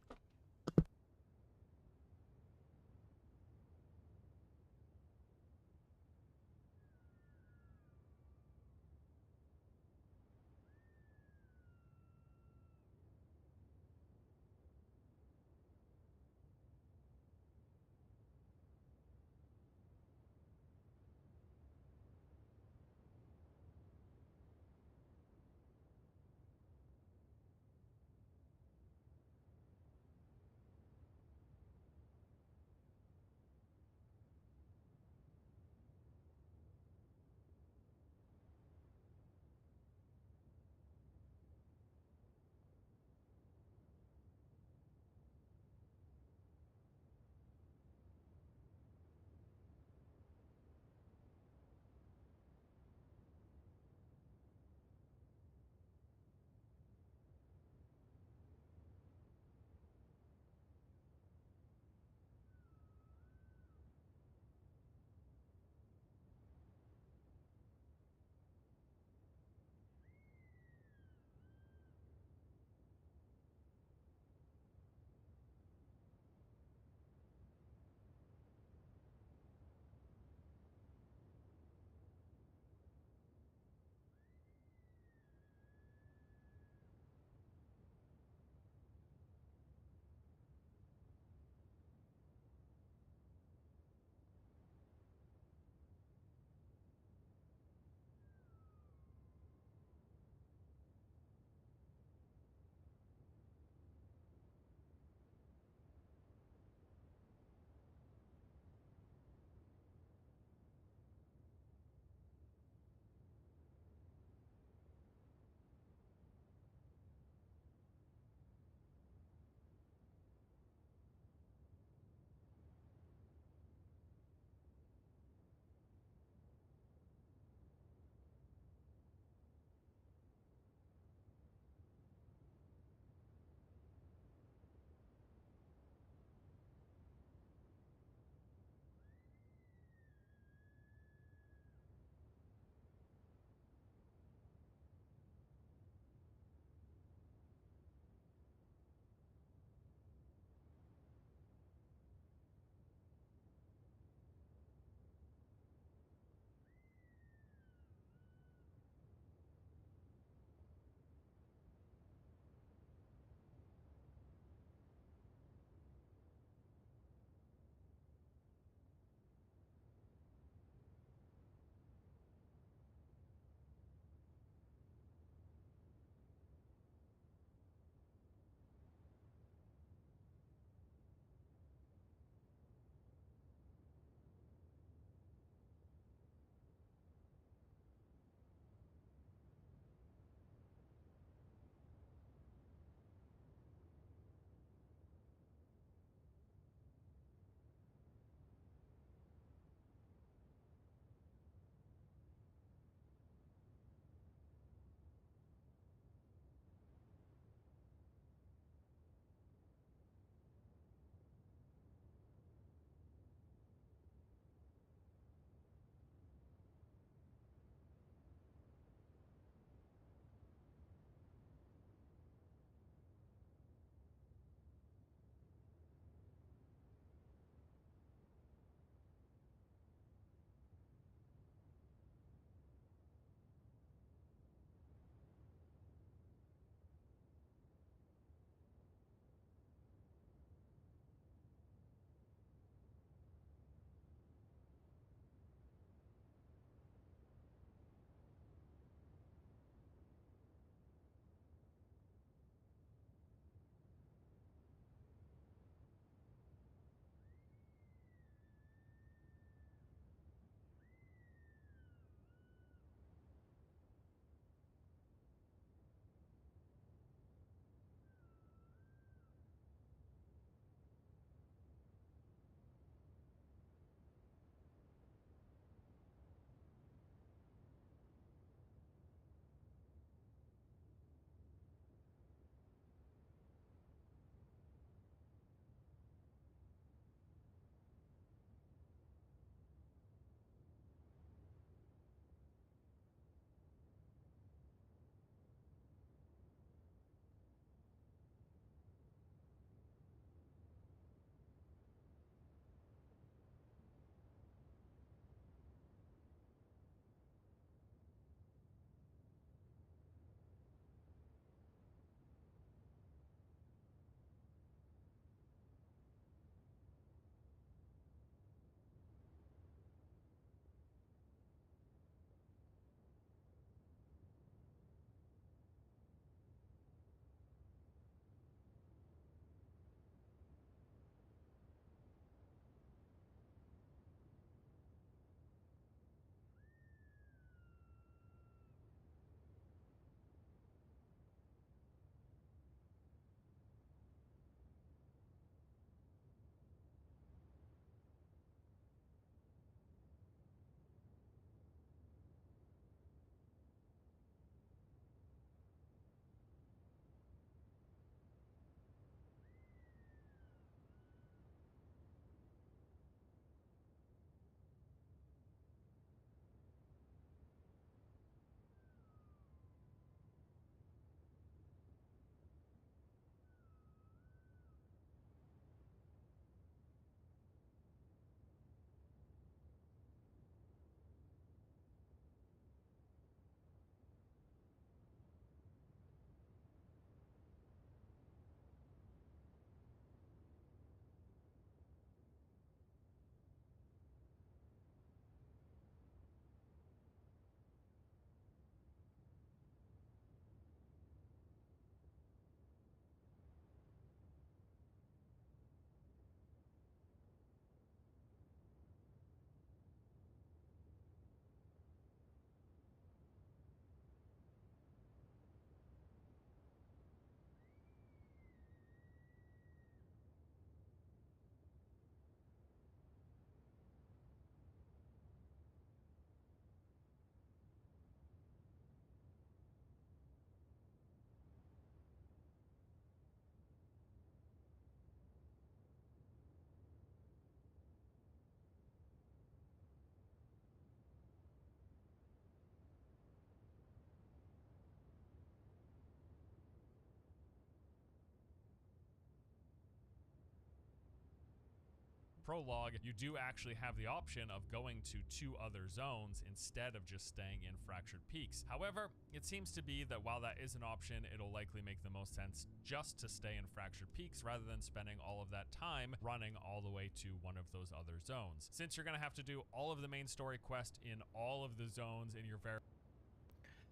prologue, you do actually have the option of going to 2 other zones instead of just staying in Fractured Peaks. However, it seems to be that while that is an option, it'll likely make the most sense just to stay in Fractured Peaks rather than spending all of that time running all the way to one of those other zones. Since you're going to have to do all of the main story quest in all of the zones in your very...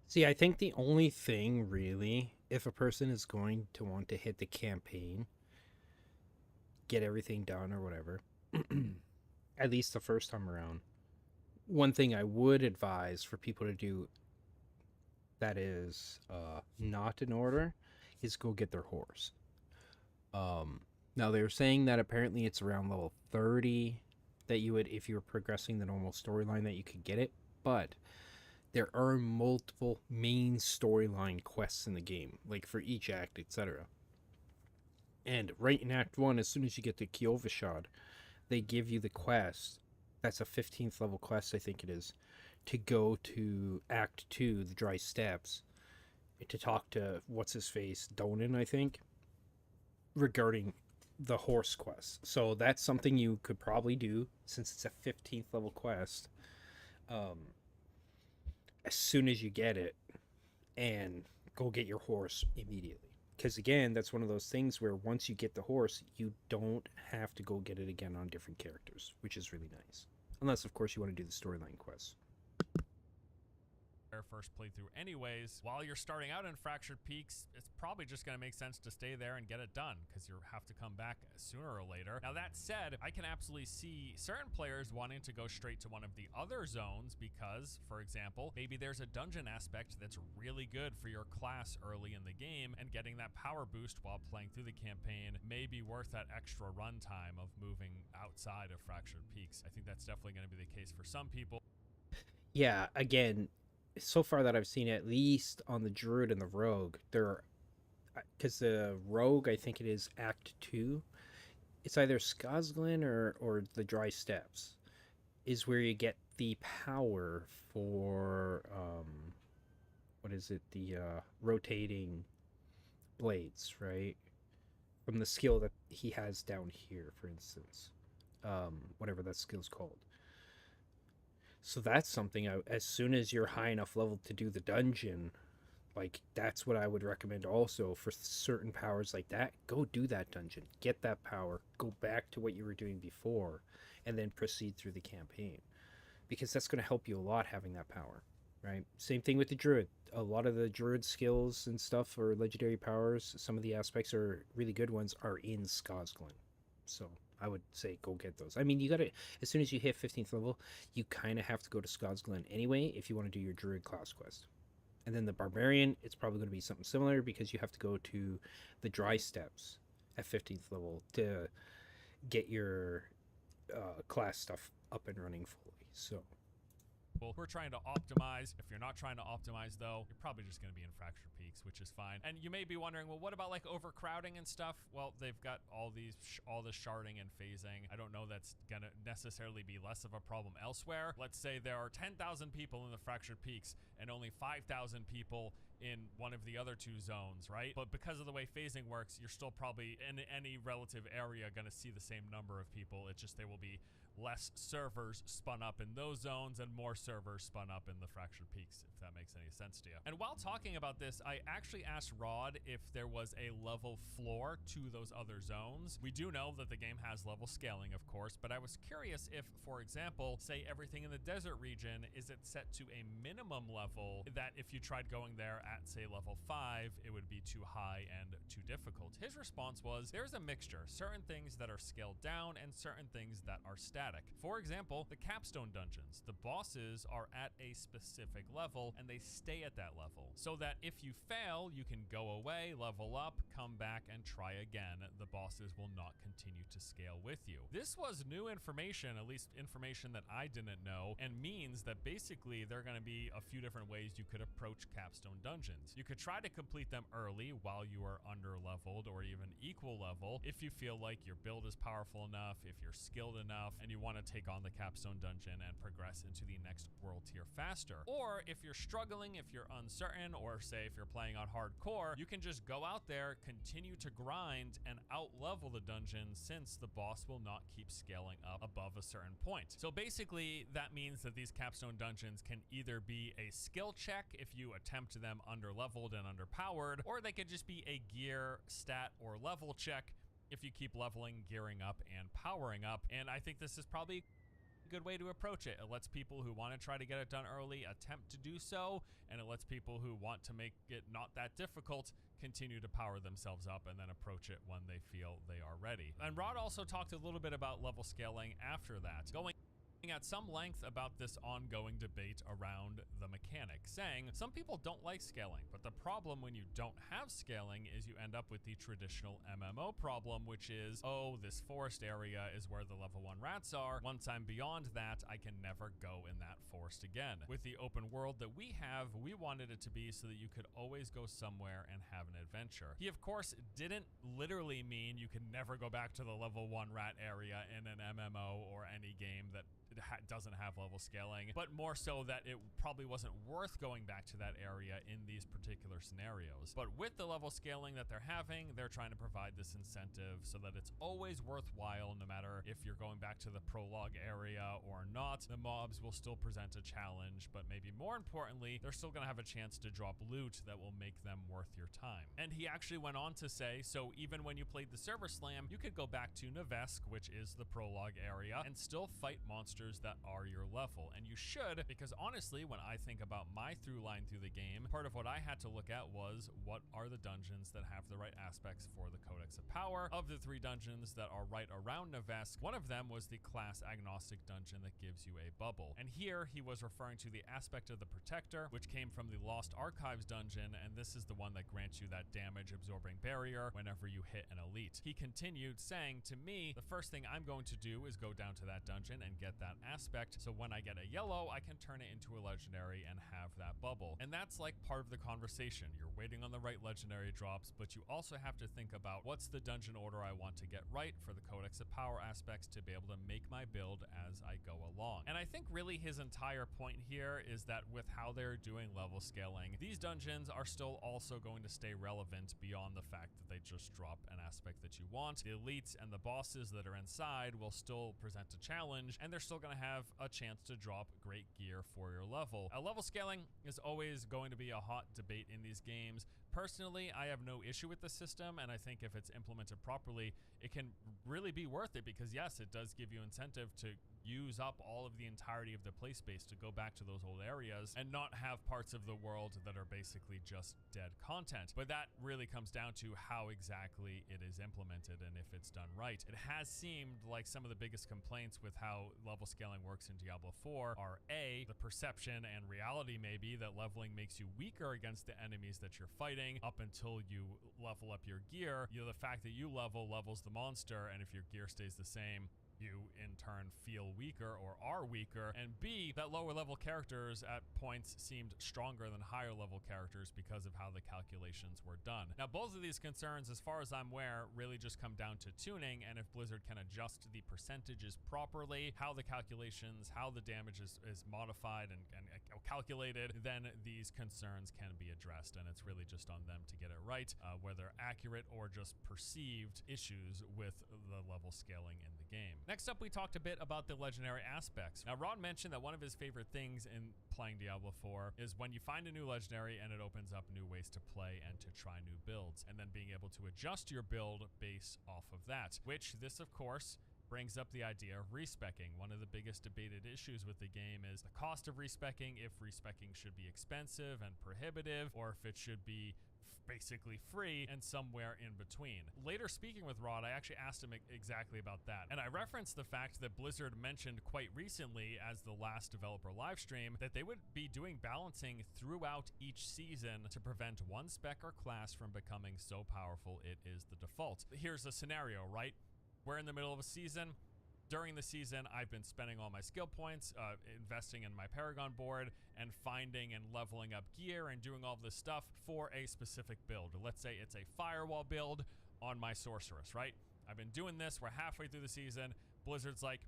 See, I think the only thing really, if a person is going to want to hit the campaign, get everything done or whatever, at least the first time around, one thing I would advise for people to do that is not in order is go get their horse. Now they were saying that apparently it's around level 30 that you would, if you were progressing the normal storyline, that you could get it, but there are multiple main storyline quests in the game, like for each act, etc. And right in Act 1, as soon as you get to Cryovision, they give you the quest. That's a 15th level quest, I think it is, to go to Act 2, the Dry Steppes, to talk to, what's-his-face, Donan, I think, regarding the horse quest. So that's something you could probably do, since it's a 15th level quest, as soon as you get it, and go get your horse immediately. Because again, that's one of those things where once you get the horse, you don't have to go get it again on different characters, which is really nice. Unless, of course, you want to do the storyline quests. first playthrough anyways. While you're starting out in Fractured Peaks, it's probably just going to make sense to stay there and get it done, because you have to come back sooner or later. Now that said, I can absolutely see certain players wanting to go straight to one of the other zones because, for example, maybe there's a dungeon aspect that's really good for your class early in the game, and getting that power boost while playing through the campaign may be worth that extra runtime of moving outside of Fractured Peaks. I think that's definitely going to be the case for some people. Yeah, again, so far that I've seen, at least on the Druid and the Rogue, there, because the Rogue, I think it is Act 2, it's either Skazglen or the Dry Steppes, is where you get the power for, what is it, the rotating blades, right? From the skill that he has down here, for instance. Whatever that skill's called. So that's something, as soon as you're high enough level to do the dungeon, like, that's what I would recommend also for certain powers like that. Go do that dungeon. Get that power. Go back to what you were doing before, and then proceed through the campaign. Because that's going to help you a lot, having that power, right? Same thing with the Druid. A lot of the Druid skills and stuff, or legendary powers, some of the aspects are really good ones, are in Skazglen. So I would say go get those. I mean, you gotta, as soon as you hit 15th level, you kind of have to go to Skazglen anyway if you want to do your Druid class quest. And then the Barbarian, it's probably going to be something similar, because you have to go to the Dry Steppes at 15th level to get your class stuff up and running fully. So we're trying to optimize. If you're not trying to optimize, though, you're probably just going to be in Fractured Peaks, which is fine. And you may be wondering, well, what about like overcrowding and stuff? Well, they've got all the sharding and phasing. I don't know that's going to necessarily be less of a problem elsewhere. Let's say there are 10,000 people in the Fractured Peaks and only 5,000 people in one of the other two zones, right? But because of the way phasing works, you're still probably in any relative area going to see the same number of people. It's just there will be less servers spun up in those zones and more servers spun up in the Fractured Peaks, if that makes any sense to you. And while talking about this, I actually asked Rod if there was a level floor to those other zones. We do know that the game has level scaling, of course, but I was curious if, for example, say everything in the desert region, is it set to a minimum level that if you tried going there at, say, level 5, it would be too high and too difficult? His response was, there's a mixture, certain things that are scaled down and certain things that are static. For example, the capstone dungeons. The bosses are at a specific level and they stay at that level, so that if you fail, you can go away, level up, come back, and try again. The bosses will not continue to scale with you. This was new information, at least information that I didn't know, and means that basically there are going to be a few different ways you could approach capstone dungeons. You could try to complete them early while you are under leveled or even equal level if you feel like your build is powerful enough, if you're skilled enough, and you want to take on the capstone dungeon and progress into the next world tier faster. Or if you're struggling, if you're uncertain, or say if you're playing on hardcore, you can just go out there, continue to grind, and out level the dungeon, since the boss boss will not keep scaling up above a certain point. So basically, that means that these capstone dungeons can either be a skill check if you attempt them under-leveled and underpowered, or they could just be a gear, stat, or level check if you keep leveling, gearing up, and powering up. And I think this is probably a good way to approach it. It lets people who want to try to get it done early attempt to do so, and it lets people who want to make it not that difficult continue to power themselves up and then approach it when they feel they are ready. And Rod also talked a little bit about level scaling after that, going at some length about this ongoing debate around the mechanic, saying some people don't like scaling, but the problem when you don't have scaling is you end up with the traditional MMO problem, which is, oh, this forest area is where the level 1 rats are. Once I'm beyond that, I can never go in that forest again. With the open world that we have, we wanted it to be so that you could always go somewhere and have an adventure. He, of course, didn't literally mean you can never go back to the level 1 rat area in an MMO or any game that doesn't have level scaling, but more so that it probably wasn't worth going back to that area in these particular scenarios. But with the level scaling that they're having, they're trying to provide this incentive so that it's always worthwhile, no matter if you're going back to the prologue area or not. The mobs will still present a challenge, but maybe more importantly, they're still going to have a chance to drop loot that will make them worth your time. And he actually went on to say, so even when you played the server slam, you could go back to Nevesk, which is the prologue area, and still fight monsters that are your level. And you should, because honestly, when I think about my through line through the game, part of what I had to look at was what are the dungeons that have the right aspects for the Codex of Power. Of the 3 dungeons that are right around Nevesk, one of them was the class agnostic dungeon that gives you a bubble. And here he was referring to the aspect of the Protector, which came from the Lost Archives dungeon, and this is the one that grants you that damage absorbing barrier whenever you hit an elite. He continued saying, to me, the first thing I'm going to do is go down to that dungeon and get that aspect, so when I get a yellow, I can turn it into a legendary and have that bubble. And that's like part of the conversation. You're waiting on the right legendary drops, but you also have to think about what's the dungeon order I want to get right for the Codex of Power aspects to be able to make my build as I go along. And I think really his entire point here is that with how they're doing level scaling, these dungeons are still also going to stay relevant beyond the fact that they just drop an aspect that you want. The elites and the bosses that are inside will still present a challenge, and they're still going to have a chance to drop great gear for your level. Level scaling is always going to be a hot debate in these games. Personally, I have no issue with the system, and I think if it's implemented properly, it can really be worth it because yes, it does give you incentive to use up all of the entirety of the play space to go back to those old areas and not have parts of the world that are basically just dead content. But that really comes down to how exactly it is implemented and if it's done right. It has seemed like some of the biggest complaints with how level scaling works in Diablo 4 are A, the perception and reality maybe that leveling makes you weaker against the enemies that you're fighting up until you level up your gear. You know, the fact that you levels the monster, and if your gear stays the same, you in turn feel weaker or are weaker, and B, that lower level characters at points seemed stronger than higher level characters because of how the calculations were done. Now, both of these concerns, as far as I'm aware, really just come down to tuning, and if Blizzard can adjust the percentages properly, how the calculations, how the damage is modified and calculated, then these concerns can be addressed, and it's really just on them to get it right, whether accurate or just perceived issues with the level scaling in the game. Next up, we talked a bit about the legendary aspects. Now, Rod mentioned that one of his favorite things in playing Diablo 4 is when you find a new legendary and it opens up new ways to play and to try new builds, and then being able to adjust your build based off of that, which this, of course, brings up the idea of respecking. One of the biggest debated issues with the game is the cost of respecking, if respecking should be expensive and prohibitive, or if it should be basically free and somewhere in between. Later, speaking with Rod, I actually asked him exactly about that, and I referenced the fact that Blizzard mentioned quite recently as the last developer live stream that they would be doing balancing throughout each season to prevent one spec or class from becoming so powerful it is the default. Here's a scenario, right? We're in the middle of a season. During the season, I've been spending all my skill points, investing in my Paragon board, and finding and leveling up gear and doing all this stuff for a specific build. Let's say it's a firewall build on my Sorceress, right? I've been doing this. We're halfway through the season. Blizzard's like,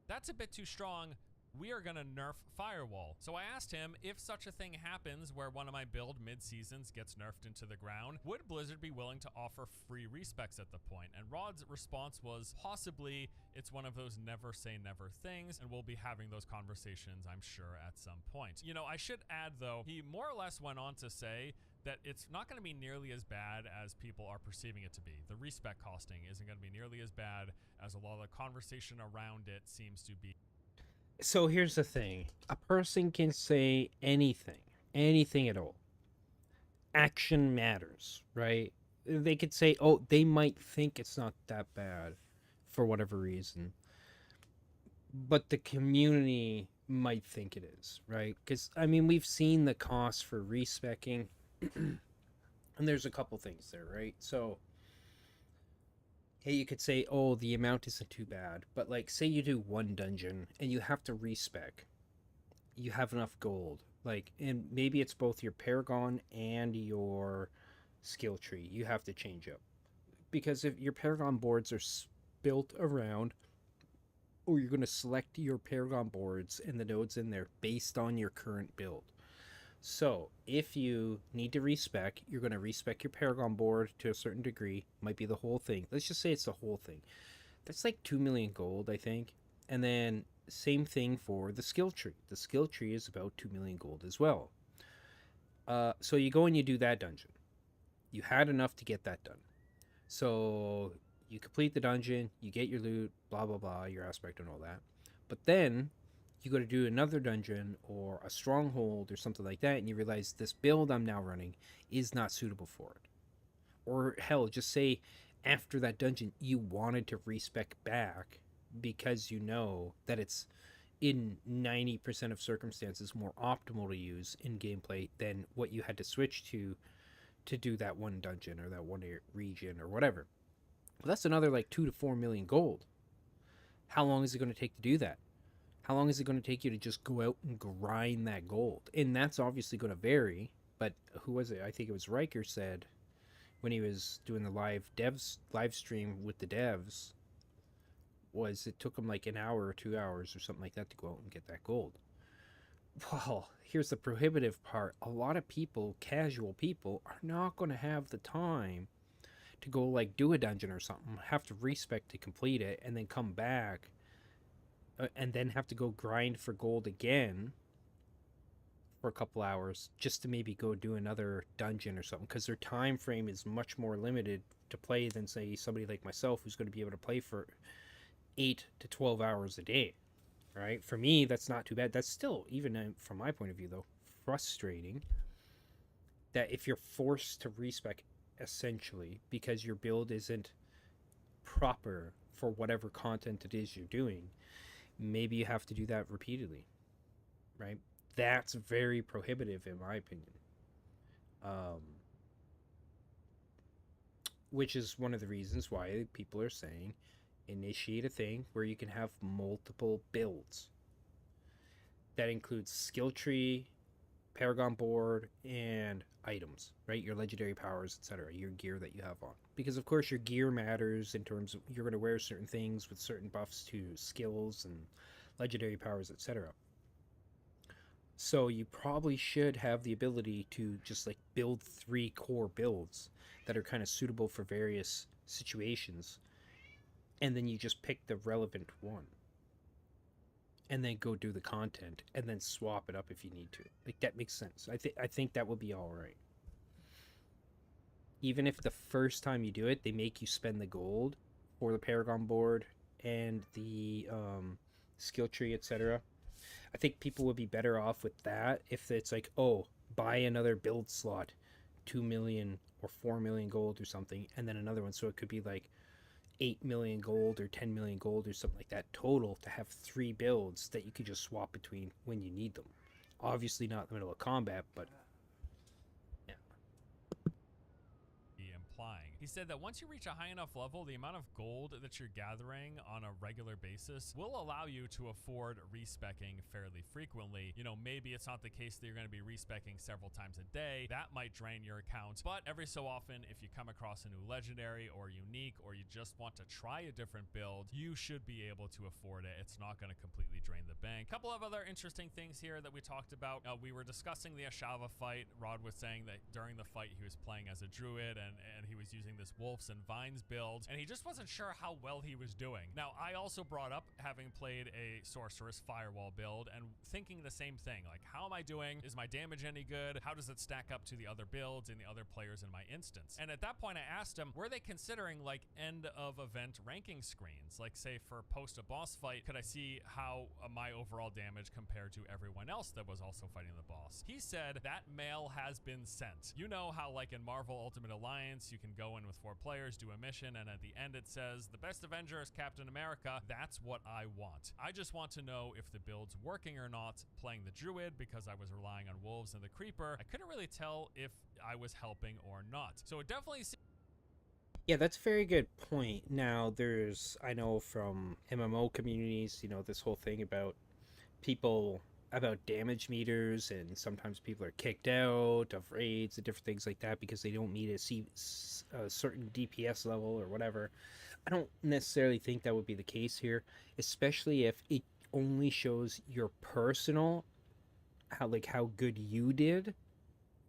that's a bit too strong. we are going to nerf Firewall. So I asked him if such a thing happens where one of my build mid-seasons gets nerfed into the ground, would Blizzard be willing to offer free respecs at the point? And Rod's response was possibly. It's one of those never say never things, and we'll be having those conversations, I'm sure, at some point. You know, I should add, though, he more or less went on to say that it's not going to be nearly as bad as people are perceiving it to be. The respec costing isn't going to be nearly as bad as a lot of the conversation around it seems to be. So here's the thing. A person can say anything at all. Action matters, right? They could say, oh, they might think it's not that bad for whatever reason, but the community might think it is, right? Because, I mean, we've seen the cost for respecing, and there's a couple things there, right? So, hey, you could say, oh, the amount isn't too bad, but, like, say you do one dungeon, and you have to respec. You have enough gold, like, and maybe it's both your Paragon and your skill tree you have to change up. Because if your Paragon boards are built around, or you're going to select your Paragon boards and the nodes in there based on your current build. So if you need to respec, you're going to respec your Paragon board to a certain degree. Might be the whole thing. Let's just say it's the whole thing. That's like 2 million gold, I think. And then same thing for the skill tree. The skill tree is about 2 million gold as well. So you go and you do that dungeon. You had enough to get that done. So you complete the dungeon, you get your loot, blah, blah, blah, your aspect and all that. But then you go to do another dungeon or a stronghold or something like that, and you realize this build I'm now running is not suitable for it. Or hell, just say after that dungeon you wanted to respec back because you know that it's in 90% of circumstances more optimal to use in gameplay than what you had to switch to do that one dungeon or that one region or whatever. Well, that's another like 2 to 4 million gold. How long is it going to take to do that? How long is it going to take you to just go out and grind that gold? And that's obviously going to vary. But who was it? I think it was Riker said when he was doing the live stream with the devs, was it took him like an hour or 2 hours or something like that to go out and get that gold. Well, here's the prohibitive part. A lot of people, casual people, are not going to have the time to go like do a dungeon or something, have to respec to complete it, and then come back and then have to go grind for gold again for a couple hours just to maybe go do another dungeon or something, because their time frame is much more limited to play than say somebody like myself who's going to be able to play for 8 to 12 hours a day. Right? For me, that's not too bad. That's still, even from my point of view, though, frustrating that if you're forced to respec essentially because your build isn't proper for whatever content it is you're doing, maybe you have to do that repeatedly. Right? That's very prohibitive in my opinion. Which is one of the reasons why people are saying initiate a thing where you can have multiple builds. That includes skill tree, Paragon board, and items, right? Your legendary powers, etc., your gear that you have on. Because of course your gear matters in terms of you're going to wear certain things with certain buffs to skills and legendary powers, etc. So you probably should have the ability to just like build 3 core builds that are kind of suitable for various situations, and then you just pick the relevant one and then go do the content and then swap it up if you need to. Like, that makes sense. I think that would be all right. Even if the first time you do it they make you spend the gold for the Paragon board and the skill tree, etc. I think people would be better off with that if it's like, oh, buy another build slot, 2 million or 4 million gold or something, and then another one, so it could be like 8 million gold or 10 million gold or something like that total to have 3 builds that you could just swap between when you need them. Obviously not in the middle of combat, but yeah. Implying He said that once you reach a high enough level, the amount of gold that you're gathering on a regular basis will allow you to afford respecking fairly frequently. You know, maybe it's not the case that you're going to be respecking several times a day. That might drain your account, but every so often, if you come across a new legendary or unique, or you just want to try a different build, you should be able to afford it. It's not going to completely drain the bank. A couple of other interesting things here that we talked about. We were discussing the Ashava fight. Rod was saying that during the fight, he was playing as a druid and he was using this wolves and vines build, and he just wasn't sure how well he was doing. Now, I also brought up having played a sorceress firewall build and thinking the same thing. Like, how am I doing? Is my damage any good? How does it stack up to the other builds and the other players in my instance? And at that point, I asked him, were they considering like end of event ranking screens? Like, say for post a boss fight, could I see how my overall damage compared to everyone else that was also fighting the boss? He said that mail has been sent. You know how like in Marvel Ultimate Alliance, you can go in with 4 players, do a mission, and at the end it says, the best Avenger is Captain America. That's what I want. I just want to know if the build's working or not. Playing the Druid, because I was relying on Wolves and the Creeper, I couldn't really tell if I was helping or not. So it definitely seems. Yeah, that's a very good point. Now, I know from MMO communities, you know, this whole thing about damage meters, and sometimes people are kicked out of raids and different things like that because they don't meet a certain DPS level or whatever. I don't necessarily think that would be the case here, especially if it only shows your personal, how good you did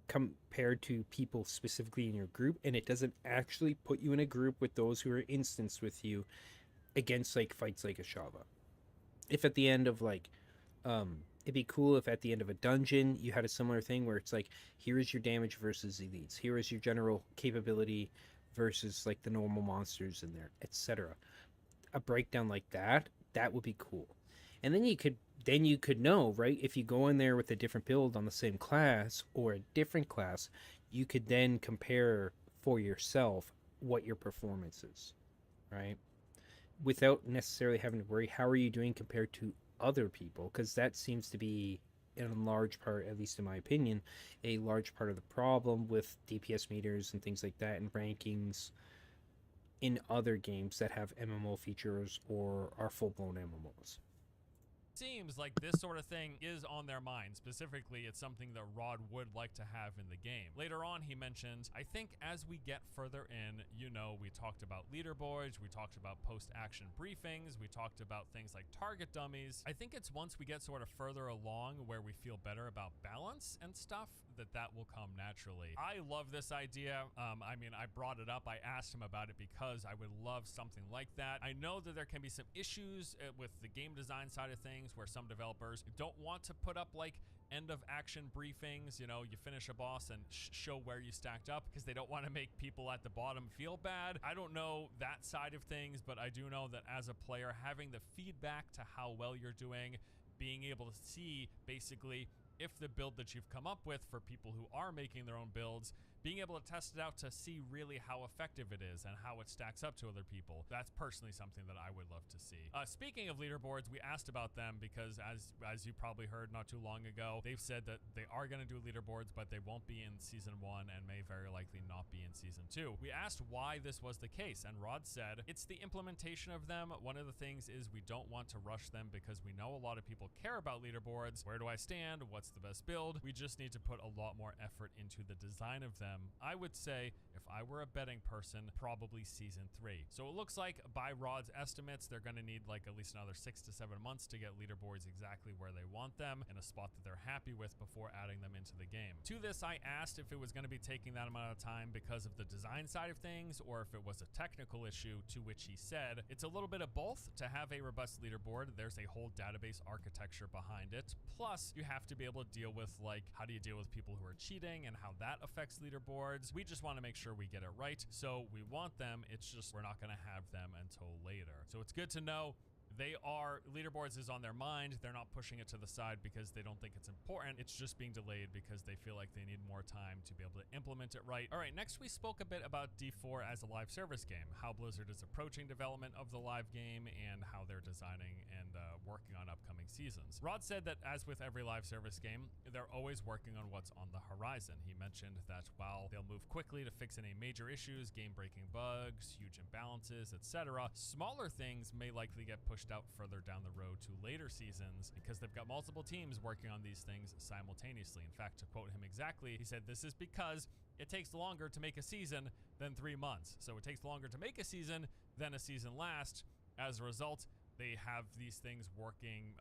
compared to people specifically in your group, and it doesn't actually put you in a group with those who are instanced with you against like fights like Ashava. If at the end of it'd be cool if at the end of a dungeon you had a similar thing where it's like, here is your damage versus elites, here is your general capability versus like the normal monsters in there, etc. A breakdown like that would be cool. And then you could know, right, if you go in there with a different build on the same class or a different class, you could then compare for yourself what your performance is, right? Without necessarily having to worry, how are you doing compared to other people? Because that seems to be, in large part, at least in my opinion, a large part of the problem with DPS meters and things like that and rankings in other games that have MMO features or are full-blown MMOs. Seems like this sort of thing is on their mind. Specifically, it's something that Rod would like to have in the game. Later on, he mentioned, I think as we get further in, you know, we talked about leaderboards, we talked about post-action briefings, we talked about things like target dummies. I think it's once we get sort of further along where we feel better about balance and stuff, that will come naturally. I love this idea. I mean, I brought it up. I asked him about it because I would love something like that. I know that there can be some issues with the game design side of things where some developers don't want to put up like end of action briefings. You know, you finish a boss and show where you stacked up because they don't want to make people at the bottom feel bad. I don't know that side of things, but I do know that as a player, having the feedback to how well you're doing, being able to see basically if the build that you've come up with for people who are making their own builds, being able to test it out to see really how effective it is and how it stacks up to other people. That's personally something that I would love to see. Speaking of leaderboards, we asked about them because as you probably heard not too long ago, they've said that they are going to do leaderboards, but they won't be in season 1 and may very likely not be in season 2. We asked why this was the case, and Rod said, it's the implementation of them. One of the things is we don't want to rush them because we know a lot of people care about leaderboards. Where do I stand? What's the best build? We just need to put a lot more effort into the design of them. I would say, if I were a betting person, probably season 3. So it looks like by Rod's estimates, they're going to need like at least another 6 to 7 months to get leaderboards exactly where they want them in a spot that they're happy with before adding them into the game. To this, I asked if it was going to be taking that amount of time because of the design side of things or if it was a technical issue, to which he said, it's a little bit of both. To have a robust leaderboard, there's a whole database architecture behind it. Plus, you have to be able to deal with like, how do you deal with people who are cheating and how that affects leaderboards. We just want to make sure we get it right. So we want them. It's just we're not going to have them until later. So it's good to know they are far, leaderboards is on their mind. They're not pushing it to the side because they don't think it's important. It's just being delayed because they feel like they need more time to be able to implement it right. All right, next we spoke a bit about D4 as a live service game, how Blizzard is approaching development of the live game, and how they're designing and working on upcoming seasons. Rod said that as with every live service game, they're always working on what's on the horizon. He mentioned that while they'll move quickly to fix any major issues, game-breaking bugs, huge imbalances, etc., smaller things may likely get pushed out further down the road to later seasons because they've got multiple teams working on these things simultaneously. In fact, to quote him exactly, he said, "This is because it takes longer to make a season than 3 months. So it takes longer to make a season than a season lasts. As a result, they have these things working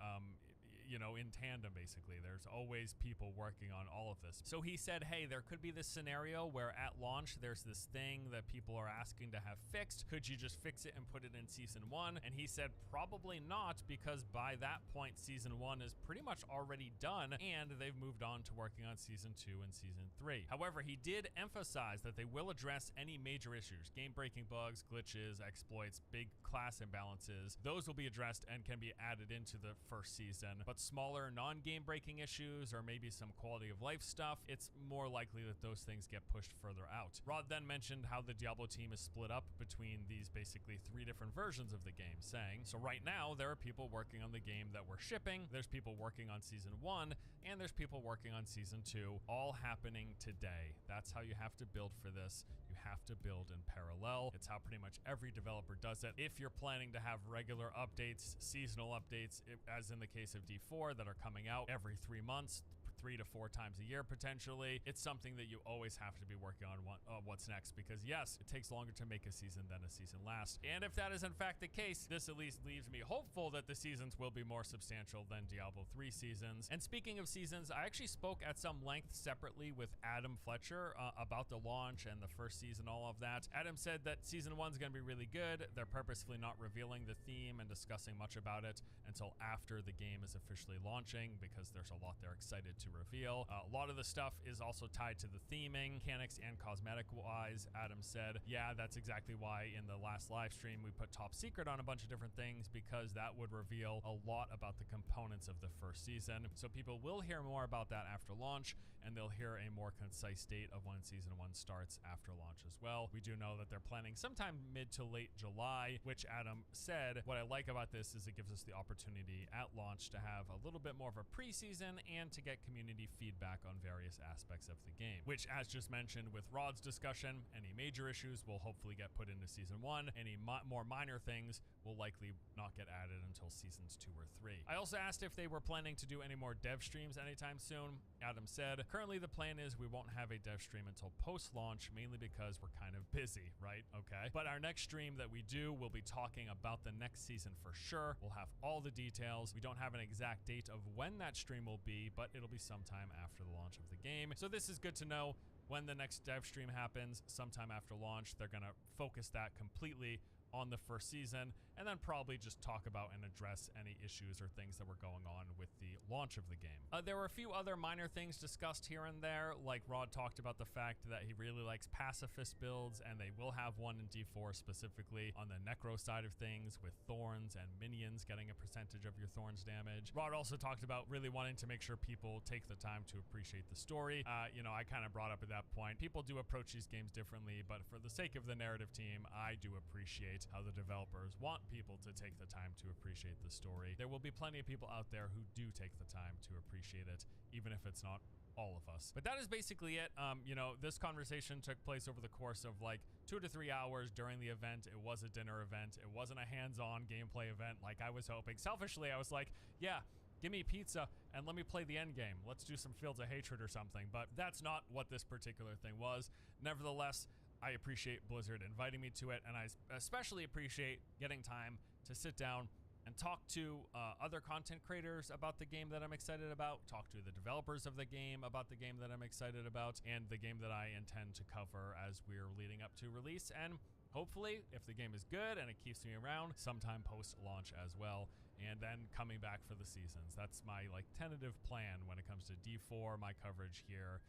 you know, in tandem, basically. There's always people working on all of this." So he said, hey, there could be this scenario where at launch, there's this thing that people are asking to have fixed. Could you just fix it and put it in season 1? And he said, probably not, because by that point, season 1 is pretty much already done, and they've moved on to working on season 2 and season 3. However, he did emphasize that they will address any major issues, game-breaking bugs, glitches, exploits, big class imbalances. Those will be addressed and can be added into the first season. But smaller non-game breaking issues or maybe some quality of life stuff, it's more likely that those things get pushed further out. Rod then mentioned how the Diablo team is split up between these basically 3 different versions of the game, saying, so right now there are people working on the game that we're shipping, there's people working on season 1, and there's people working on season 2, all happening today. That's how you have to build for this. You have to build in parallel. It's how pretty much every developer does it. If you're planning to have regular updates, seasonal updates, as in the case of D4 that are coming out every 3 months, 3 to 4 times a year potentially, it's something that you always have to be working on what's next, because yes, it takes longer to make a season than a season lasts. And if that is in fact the case, this at least leaves me hopeful that the seasons will be more substantial than Diablo 3 seasons. And speaking of seasons, I actually spoke at some length separately with Adam Fletcher about the launch and the first season, all of that. Adam said that season 1 is going to be really good. They're purposefully not revealing the theme and discussing much about it until after the game is officially launching, because there's a lot they're excited to reveal. A lot of the stuff is also tied to the theming, mechanics, and cosmetic wise. Adam said, yeah, that's exactly why in the last live stream we put top secret on a bunch of different things, because that would reveal a lot about the components of the first season. So people will hear more about that after launch, and they'll hear a more concise date of when season 1 starts after launch as well. We do know that they're planning sometime mid to late July, which Adam said, what I like about this is it gives us the opportunity at launch to have a little bit more of a preseason and to get community feedback on various aspects of the game, which, as just mentioned with Rod's discussion, any major issues will hopefully get put into season 1. Any more minor things will likely not get added until seasons 2 or 3. I also asked if they were planning to do any more dev streams anytime soon. Adam said, currently the plan is we won't have a dev stream until post-launch, mainly because we're kind of busy, right? Okay. But our next stream that we do, we'll be talking about the next season for sure. We'll have all the details. We don't have an exact date of when that stream will be, but it'll be sometime after the launch of the game. So this is good to know. When the next dev stream happens, sometime after launch, they're gonna focus that completely on the first season, and then probably just talk about and address any issues or things that were going on with the launch of the game. There were a few other minor things discussed here and there, like Rod talked about the fact that he really likes pacifist builds, and they will have one in D4 specifically on the necro side of things, with thorns and minions getting a percentage of your thorns damage. Rod also talked about really wanting to make sure people take the time to appreciate the story. You know, I kind of brought up at that point, people do approach these games differently, but for the sake of the narrative team, I do appreciate how the developers want people to take the time to appreciate the story. There will be plenty of people out there who do take the time to appreciate it, even if it's not all of us. But that is basically it. You know, this conversation took place over the course of like 2 to 3 hours during the event. It was a dinner event. It wasn't a hands-on gameplay event like I was hoping. Selfishly, I was like, yeah, give me pizza and let me play the end game. Let's do some Fields of Hatred or something. But that's not what this particular thing was. Nevertheless, I appreciate Blizzard inviting me to it, and I especially appreciate getting time to sit down and talk to other content creators about the game that I'm excited about, talk to the developers of the game about the game that I'm excited about, and the game that I intend to cover as we're leading up to release, and hopefully, if the game is good and it keeps me around, sometime post-launch as well, and then coming back for the seasons. That's my like tentative plan when it comes to D4, my coverage here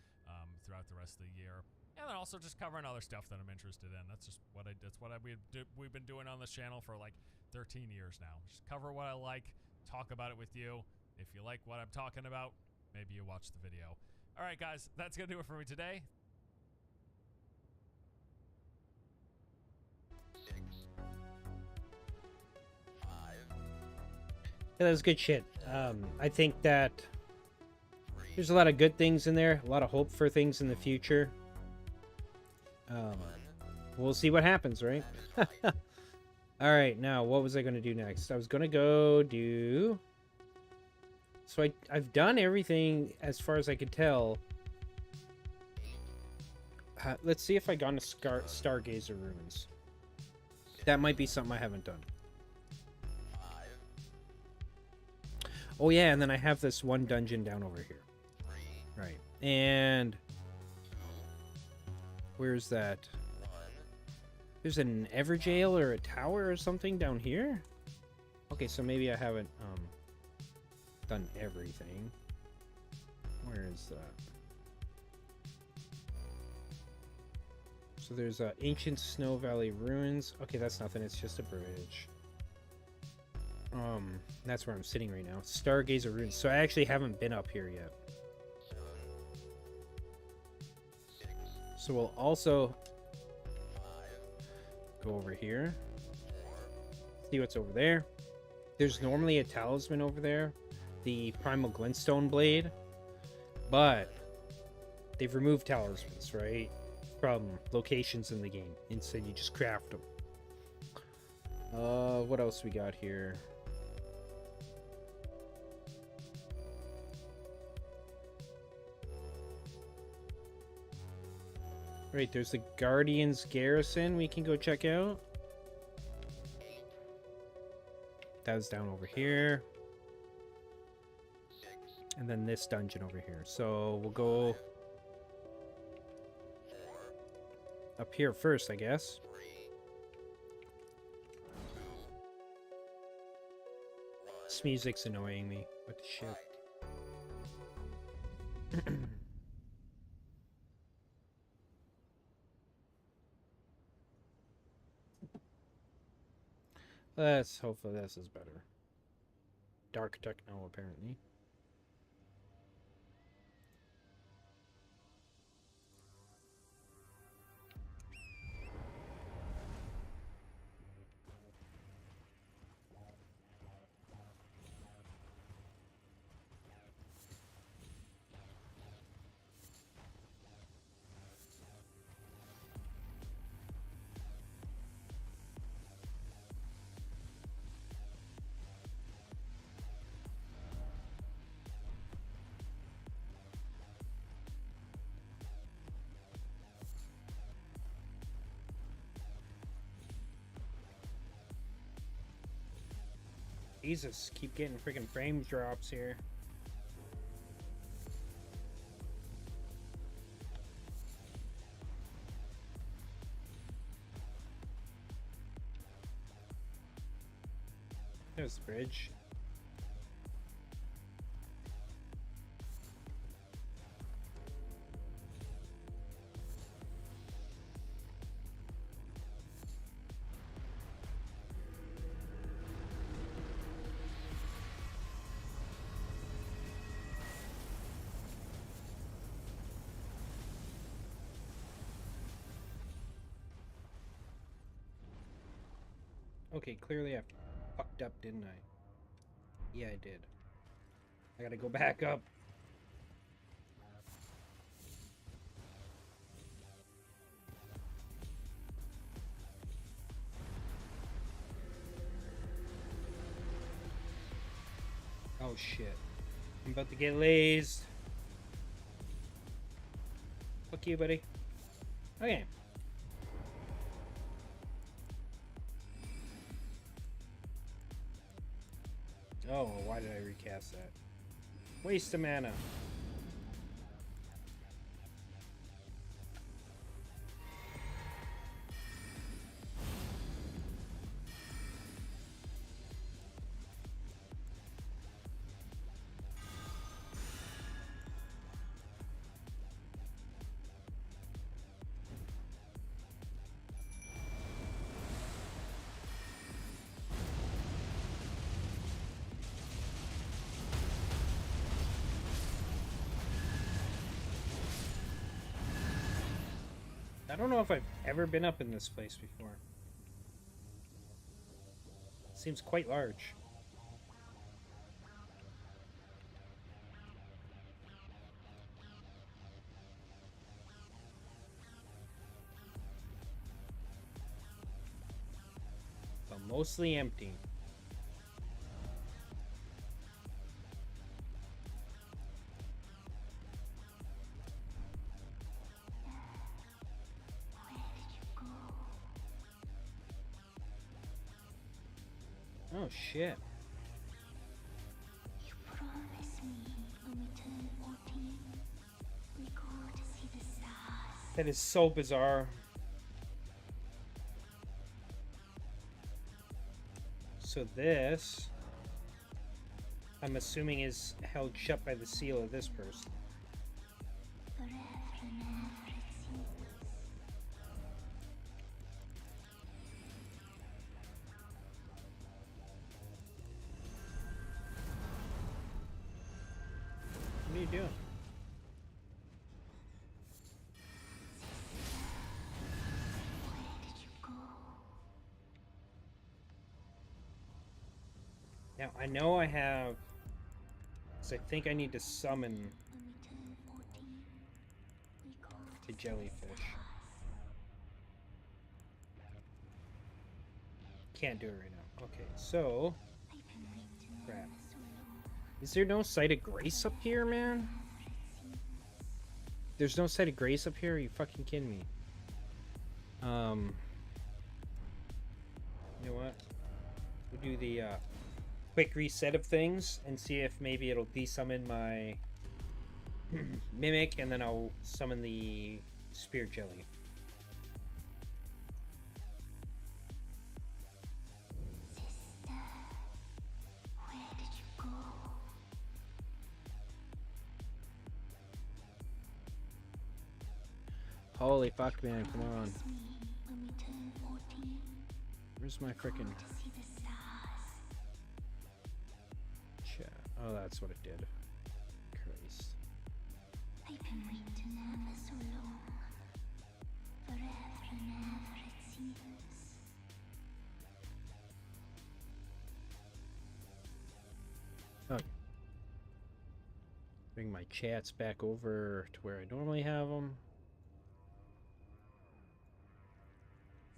throughout the rest of the year. And then also just covering other stuff that I'm interested in. That's just what we've been doing on this channel for like 13 years now. Just cover what I like, talk about it with you. If you like what I'm talking about, maybe you watch the video. All right, guys, that's going to do it for me today. Yeah, that was good shit. I think that there's a lot of good things in there, a lot of hope for things in the future. We'll see what happens, right? All right, now what was I going to do next? I was going to go do... So I've done everything as far as I could tell. Let's see if I got into Stargazer Ruins. That might be something I haven't done. Oh yeah, and then I have this one dungeon down over here. Right. And... Where's that? There's an Everjail or a tower or something down here? Okay, so maybe I haven't done everything. Where is that? So there's Ancient Snow Valley Ruins. Okay, that's nothing, it's just a bridge. That's where I'm sitting right now. Stargazer Ruins. So I actually haven't been up here yet. So we'll also go over here. See what's over there. There's normally a talisman over there. The Primal Glintstone Blade. But they've removed talismans, right? From locations in the game. Instead, you just craft them. What else we got here? Right, there's the Guardian's Garrison we can go check out. That was down over here. And then this dungeon over here. So we'll go up here first, I guess. This music's annoying me. What the shit? Let's hopefully this is better. Dark techno, apparently. Jesus, keep getting freaking frame drops here. There's the bridge. Okay, clearly I fucked up, didn't I? Yeah, I did. I gotta go back up. Oh shit. I'm about to get lazed. Fuck you, buddy. Okay. Oh, why did I recast that? Waste of mana. I don't know if I've ever been up in this place before. Seems quite large. But mostly empty. Oh shit. You promised me when we turn 14, we go to see the stars. That is so bizarre. So this, I'm assuming, is held shut by the seal of this person. Forever and ever it seems. What are you doing? Where did you go? Now, I know I have... So I think I need to summon When we turn 14, we go the to jellyfish. Can't do it right now. Okay, so... I've been waiting Crap. ever so long. Is there no sight of grace up here, man? Ever it seems. There's no sight of grace up here? Are you fucking kidding me? You know what? We'll do the quick reset of things and see if maybe it'll desummon my mimic, and then I'll summon the spirit jelly. Sister, where did you go? Holy fuck, man, come on. Promise me when we turn 14, Where's my frickin' to see the stars. chat? Oh, that's what it did. Christ. I've been waiting ever so long. Forever and ever it seems. Oh. Bring my chats back over to where I normally have them.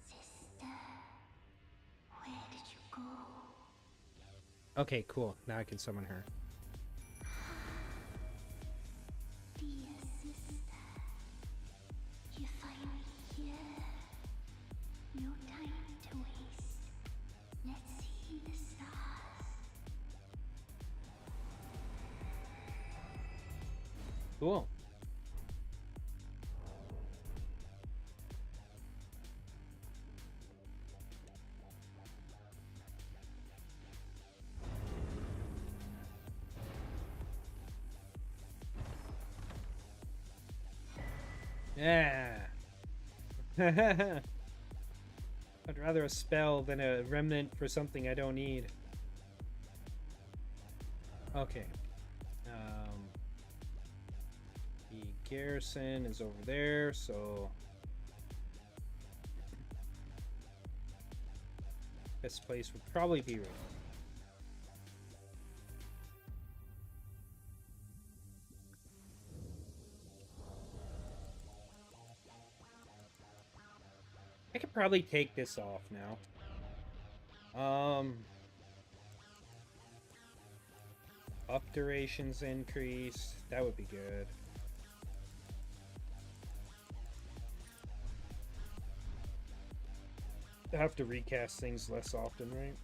Sister, where did you go? Okay, cool. Now I can summon her. Dear sister, you finally here. No time to waste. Let's see the stars. Cool. Yeah. I'd rather a spell than a remnant for something I don't need. Okay. The garrison is over there, so best place would probably be right. I could probably take this off now. Up durations increased. That would be good. I have to recast things less often, right?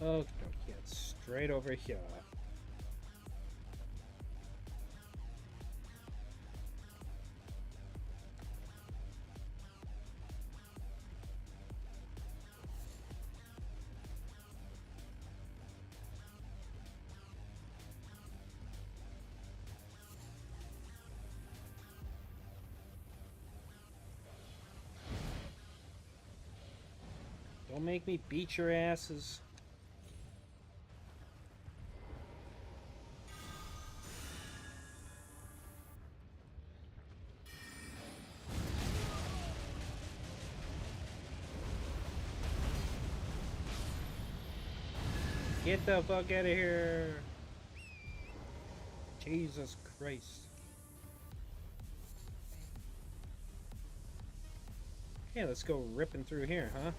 Okay, it's straight over here. Don't make me beat your asses. Get the fuck out of here! Jesus Christ. Okay, let's go ripping through here, huh?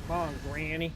Come on, Granny.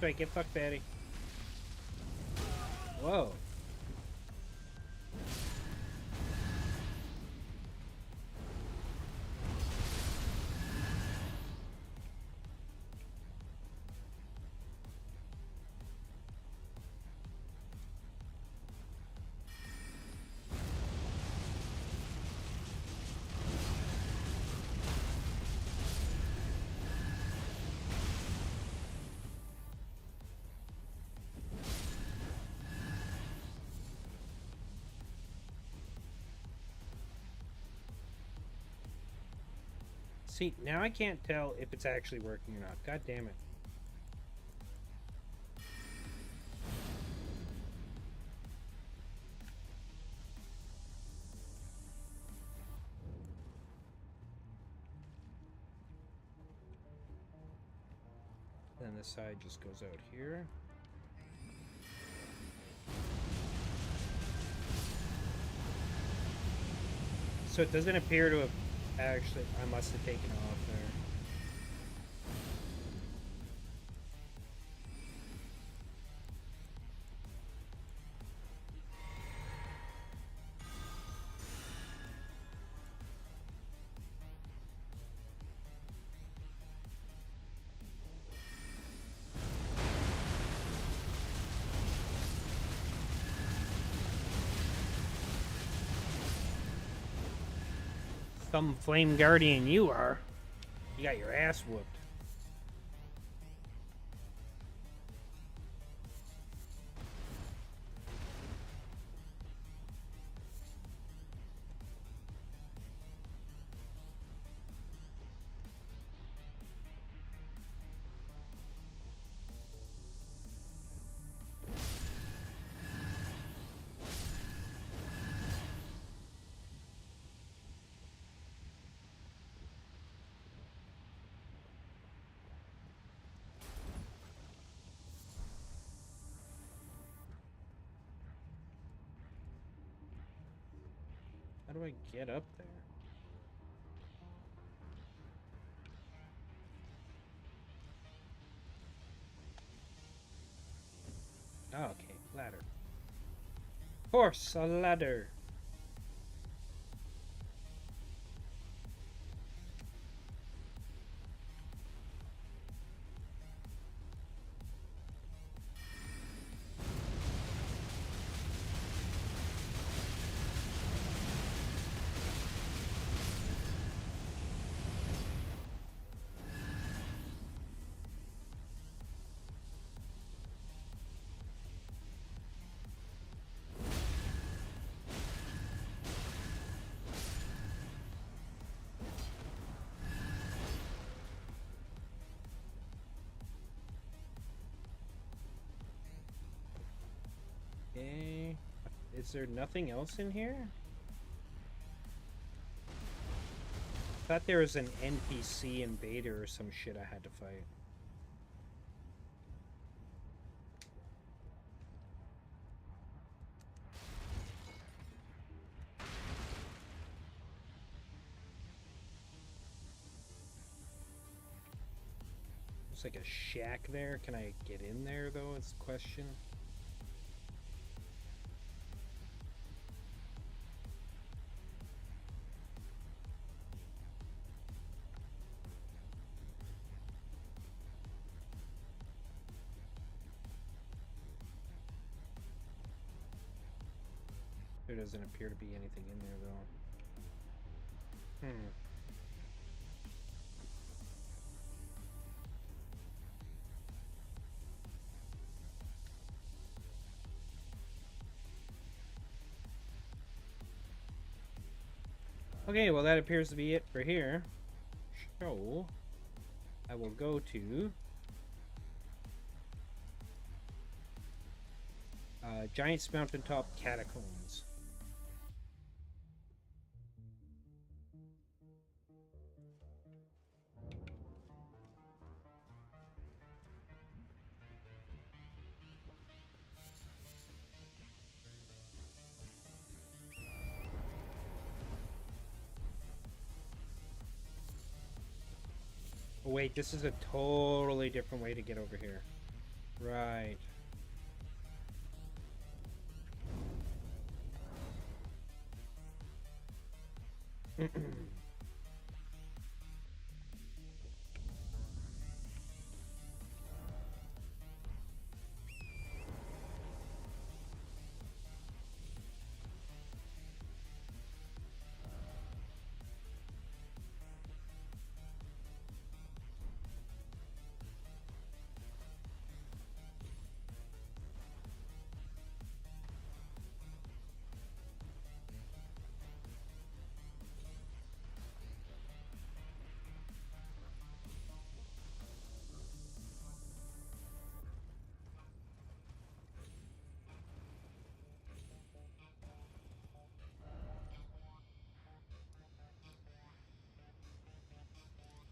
Wait, get fucked, Betty. Whoa. See, now I can't tell if it's actually working or not. God damn it. Then this side just goes out here. So it doesn't appear to have actually, I must have taken off there. Some flame guardian you are. You got your ass whooped. How do I get up there? Oh, okay, ladder. Horse, a ladder. Okay. Is there nothing else in here? thought there was an NPC invader or some shit I had to fight. There's like a shack there. Can I get in there though? Is the question. There doesn't appear to be anything in there though. Okay, well that appears to be it for here. So, I will go to Giant's Mountaintop Catacombs. Oh, wait, this is a totally different way to get over here. Right.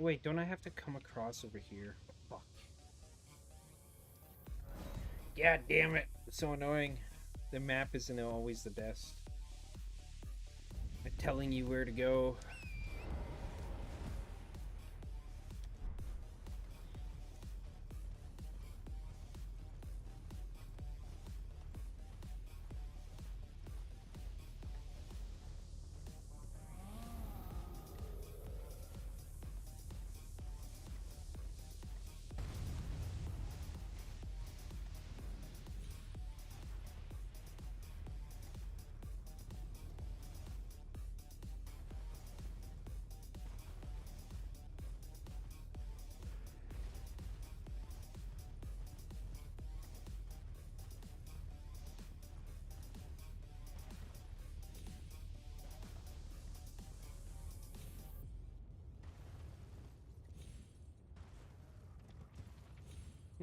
Wait, don't I have to come across over here? Fuck. God damn it. It's so annoying. The map isn't always the best. I'm telling you where to go.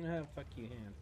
Ah, fuck you, hand.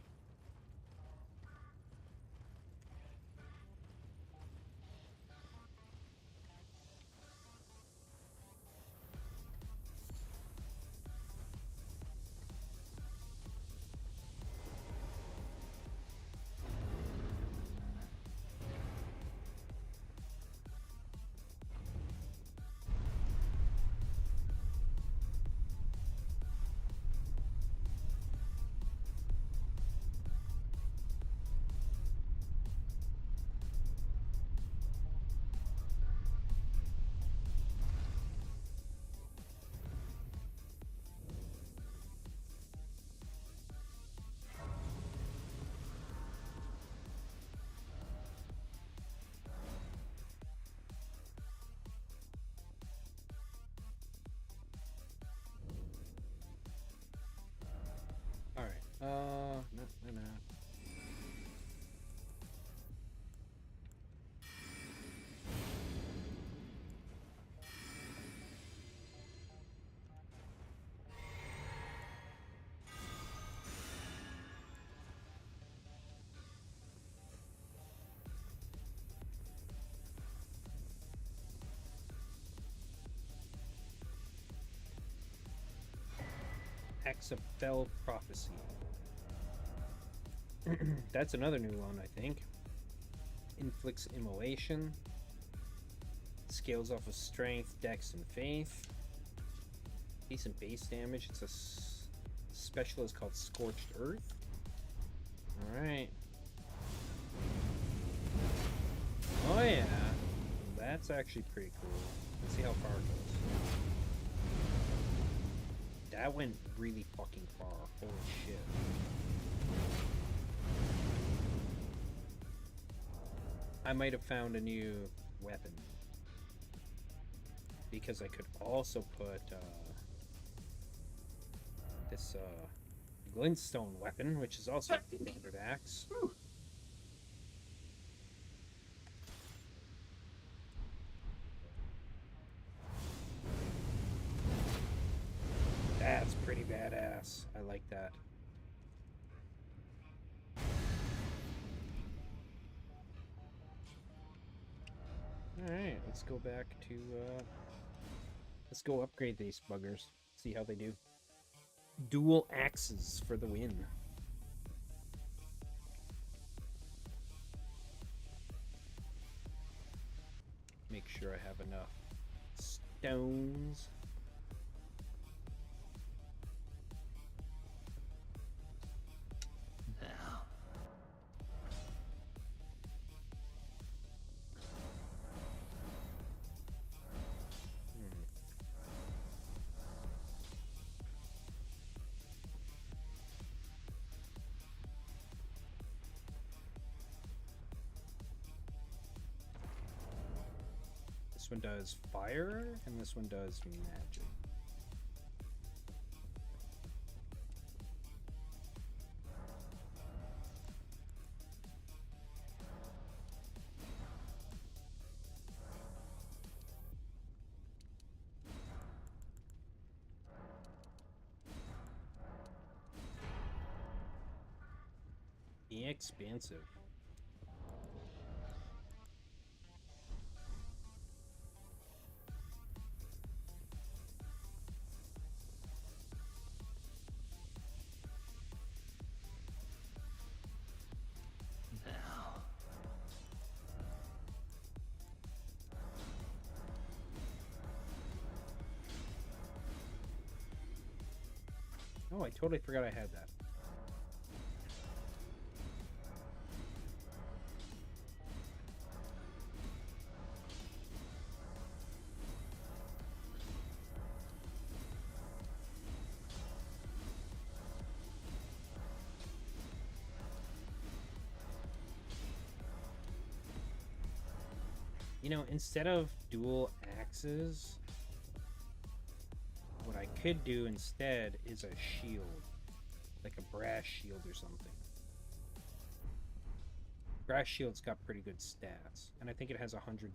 Axapel Prophecy. That's another new one, I think. Inflicts immolation. Scales off of strength, dex, and faith. Decent base damage. It's a specialist called Scorched Earth. Alright. Oh yeah. That's actually pretty cool. Let's see how far it goes. That went really fucking far. Holy shit. I might have found a new weapon. Because I could also put this glintstone weapon, which is also a standard axe. That's pretty badass. I like that. Alright, let's go back to, let's go upgrade these buggers. See how they do. Dual axes for the win. Make sure I have enough stones. This one does fire, and this one does magic. Expansive. Oh, I totally forgot I had that. You know, instead of dual axes, what I could do instead is a shield. Like a brass shield or something. Brass shield's got pretty good stats. And I think it has 100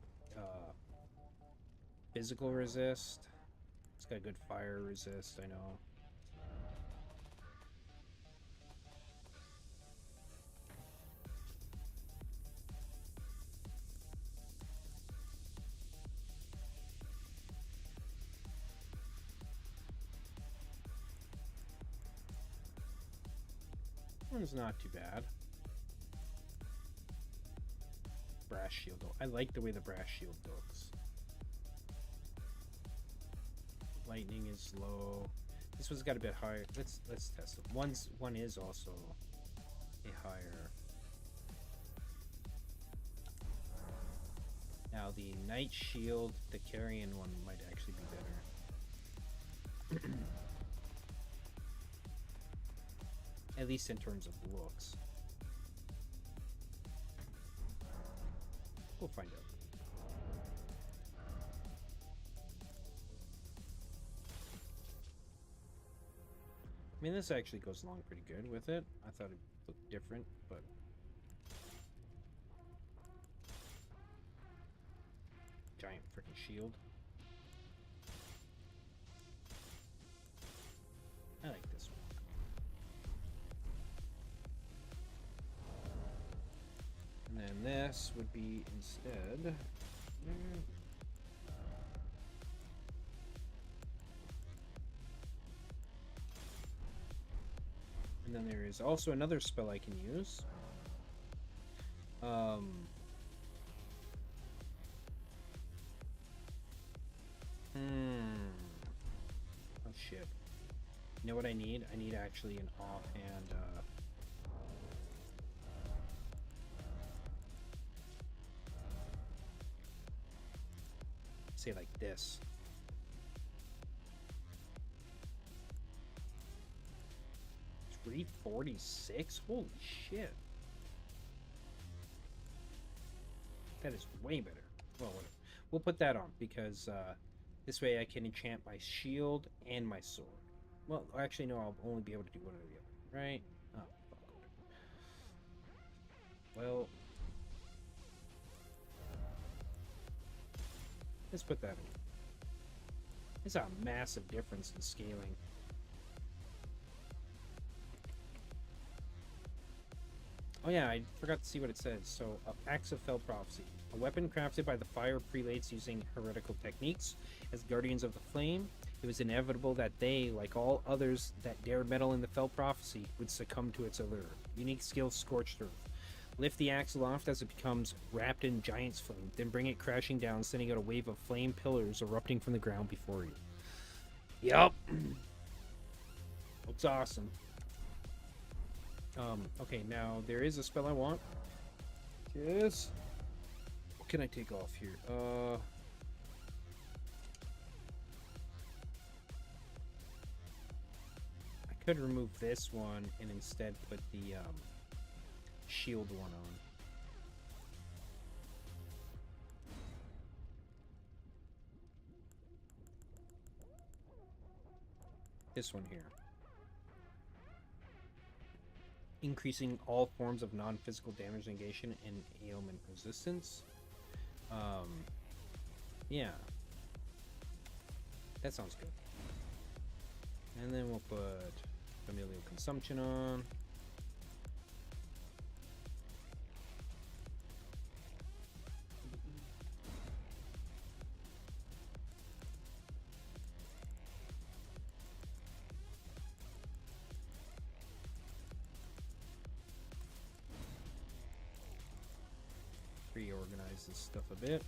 physical resist. It's got good fire resist, I know. One's not too bad. Brass shield though. I like the way the brass shield looks. Lightning is low. This one's got a bit higher. Let's test it. One is also a higher. Now the Knight Shield, the Carrion one might actually be better. At least in terms of looks. We'll find out. I mean, this actually goes along pretty good with it. I thought it looked different, but... Giant freaking shield. I like this one. And then this would be instead... And then there is also another spell I can use. Oh shit. You know what I need? I need actually an offhand, say like this. $346? Holy shit. That is way better. Well, whatever. We'll put that on because this way I can enchant my shield and my sword. Well, actually, no, I'll only be able to do one or the other, right? Oh, fuck. Well, let's put that in. It's a massive difference in scaling. Oh yeah, I forgot to see what it says. So, Axe of Fell Prophecy. A weapon crafted by the fire prelates using heretical techniques. As guardians of the flame, it was inevitable that they, like all others that dared meddle in the Fell Prophecy, would succumb to its allure. Unique skill, Scorched Earth. Lift the axe aloft as it becomes wrapped in giant's flame, then bring it crashing down, sending out a wave of flame pillars erupting from the ground before you. Yup. Looks awesome. Okay, now there is a spell I want. Yes. What can I take off here? I could remove this one and instead put the shield one on. This one here. Increasing all forms of non-physical damage negation and ailment resistance. Yeah. That sounds good. And then we'll put familial consumption on. Reorganize this stuff a bit.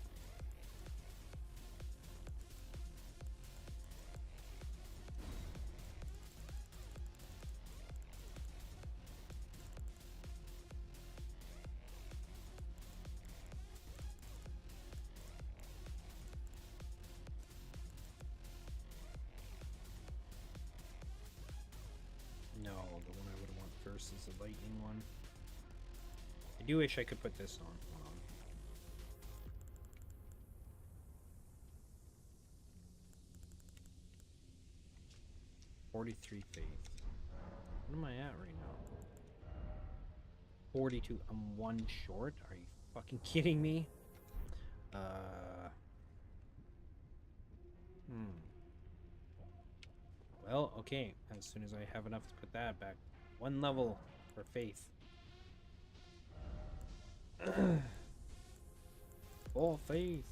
No, the one I would want first is the lightning one. I do wish I could put this on. Hold on. $43 faith. What am I at right now? 42. I'm one short? Are you fucking kidding me? Well, okay. As soon as I have enough to put that back. One level for faith. Full faith.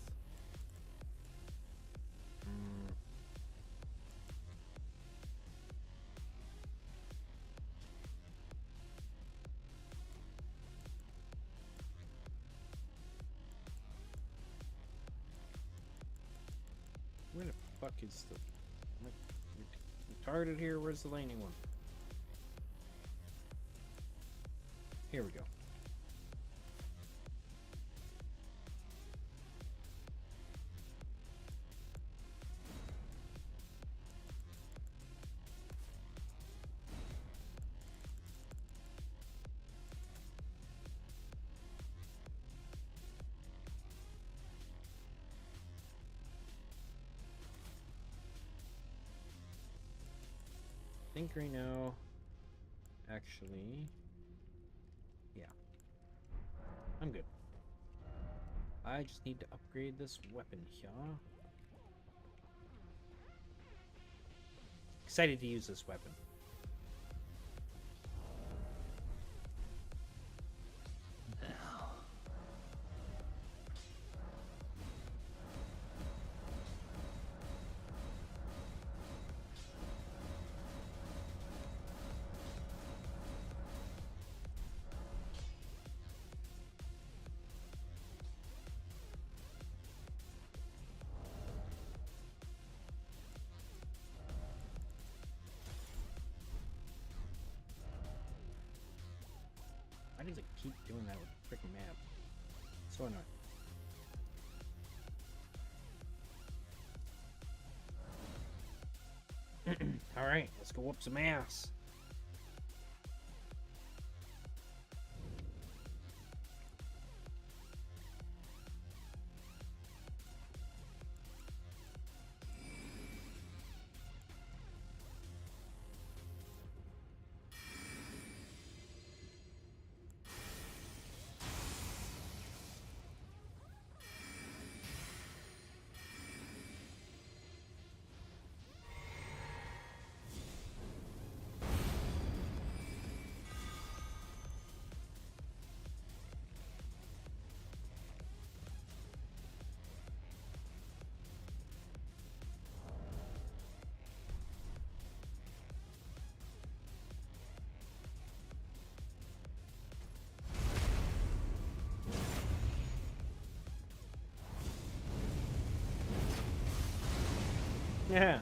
Where the fuck is the... Am I retarded here? Where's the landing one? Here we go. I think right now, actually, yeah, I'm good. I just need to upgrade this weapon here. Excited to use this weapon. does it keep doing that with the freaking map? So annoying. Alright, let's go whoop some ass. Yeah.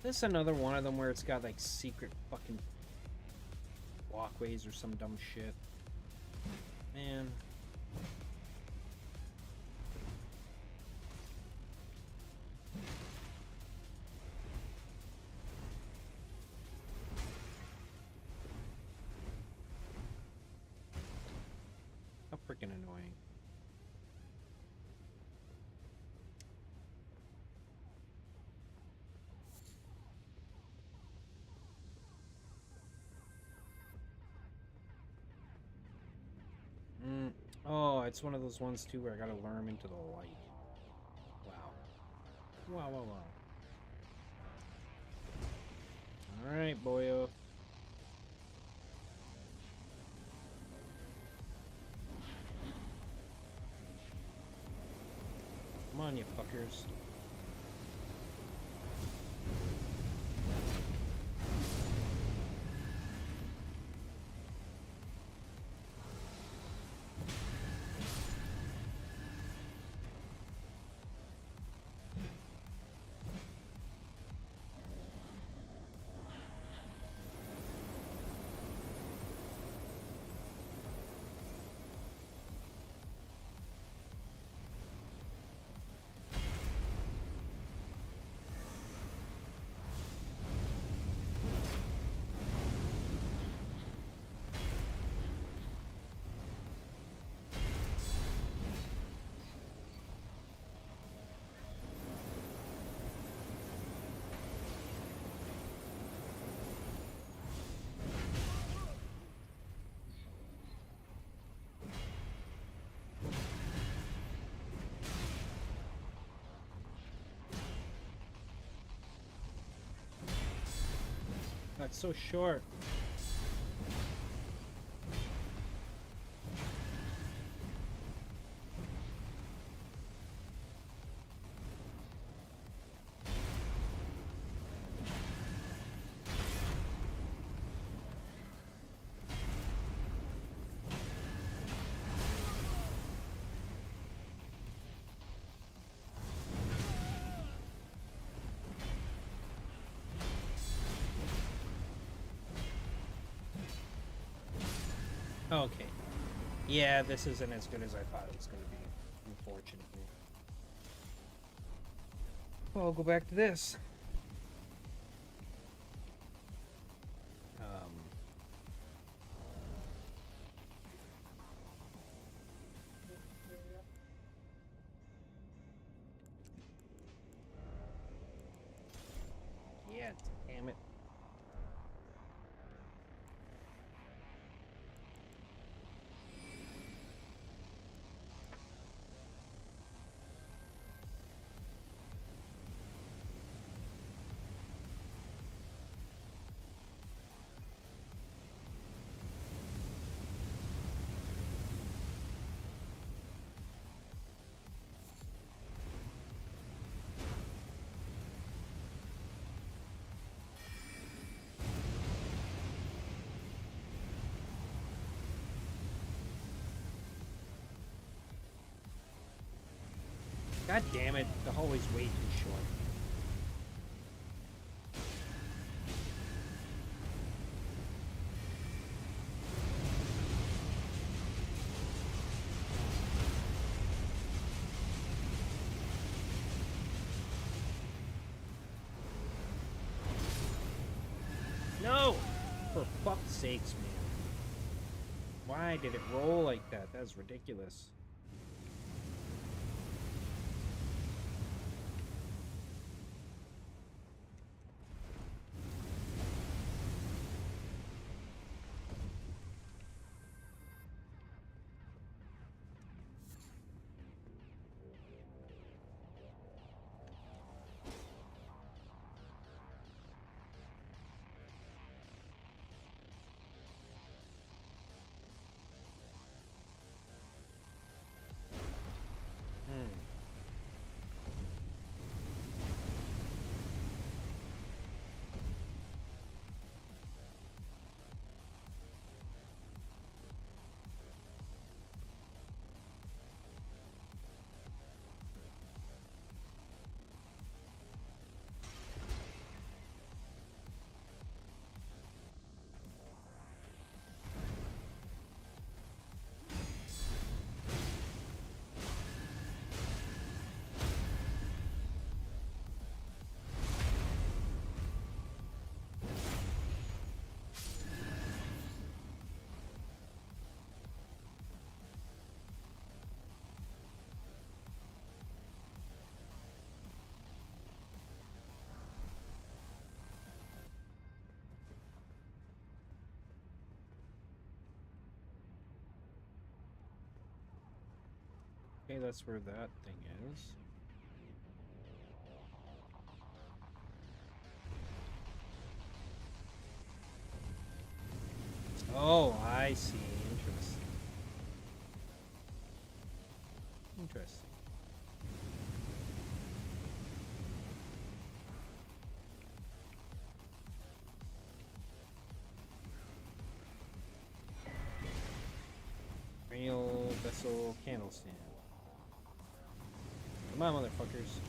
This is another one of them where it's got like secret fucking walkways or some dumb shit. Man. How freaking annoying. Oh, it's one of those ones too where I gotta lure him into the light. Wow. Wow, wow, wow. Alright, boyo. Come on, you fuckers. That's so short. Okay. Yeah, this isn't as good as I thought it was going to be, unfortunately. Well, I'll go back to this. Yeah, damn it. God damn it, the hallway's way too short. No! For fuck's sakes, man. Why did it roll like that? That's ridiculous. Okay, that's where that thing is. Oh, I see. Interesting. Interesting. Cranial vessel candle stand. Come on, motherfuckers.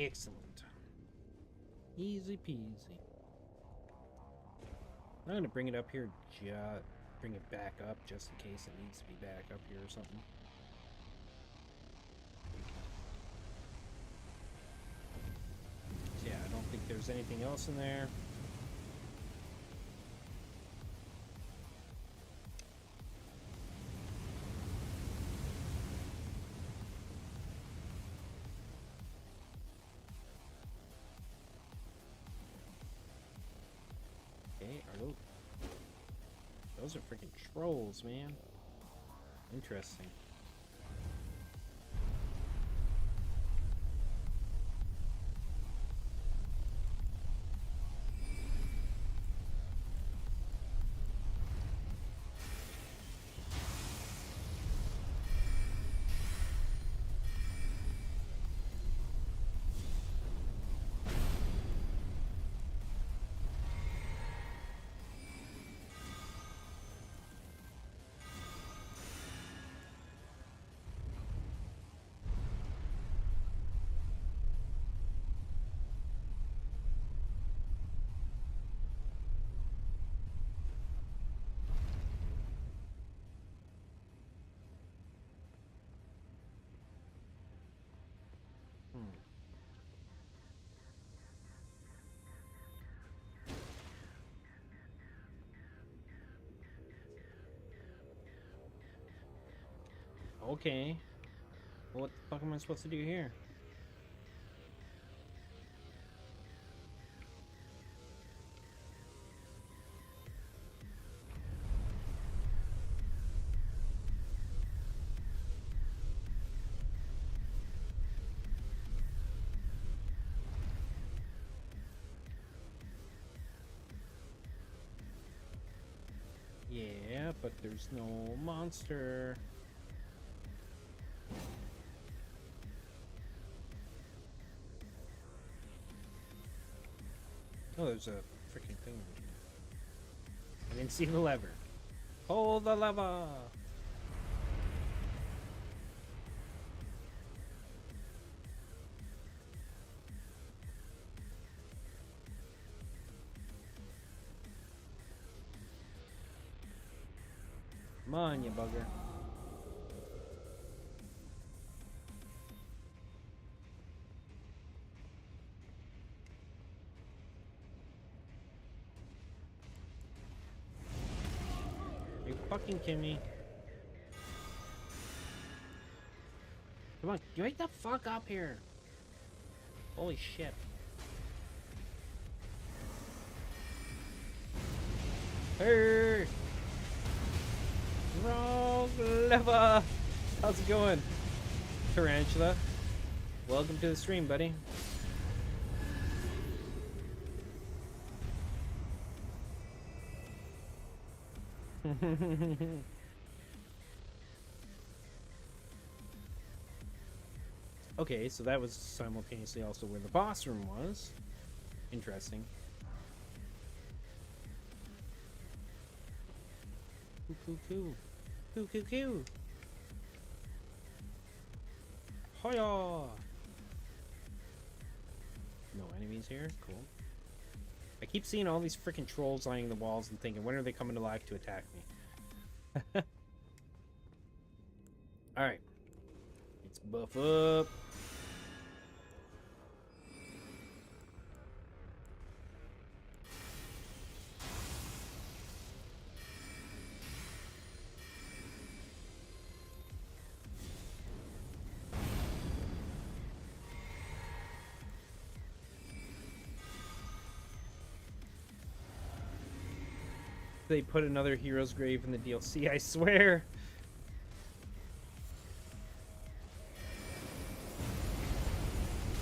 Excellent. Easy peasy. I'm gonna bring it up here, bring it back up just in case it needs to be back up here or something. Yeah, I don't think there's anything else in there. Okay, are those are freaking trolls, man. Interesting. Okay. Well, what the fuck am I supposed to do here? Yeah, but there's no monster. Oh, there's a freaking thing. I didn't see the lever. Pull the lever! Come on, you bugger. You fucking kidding me? Come on, you wake the fuck up here. Holy shit. Hey! Wrong lever! How's it going? Tarantula. Welcome to the stream, buddy. Okay, so that was simultaneously also where the boss room was. Interesting. Coo. Hoya! No enemies here? Cool. I keep seeing all these freaking trolls lining the walls and thinking, when are they coming to life to attack me? Alright. Let's buff up. They put another hero's grave in the DLC, I swear.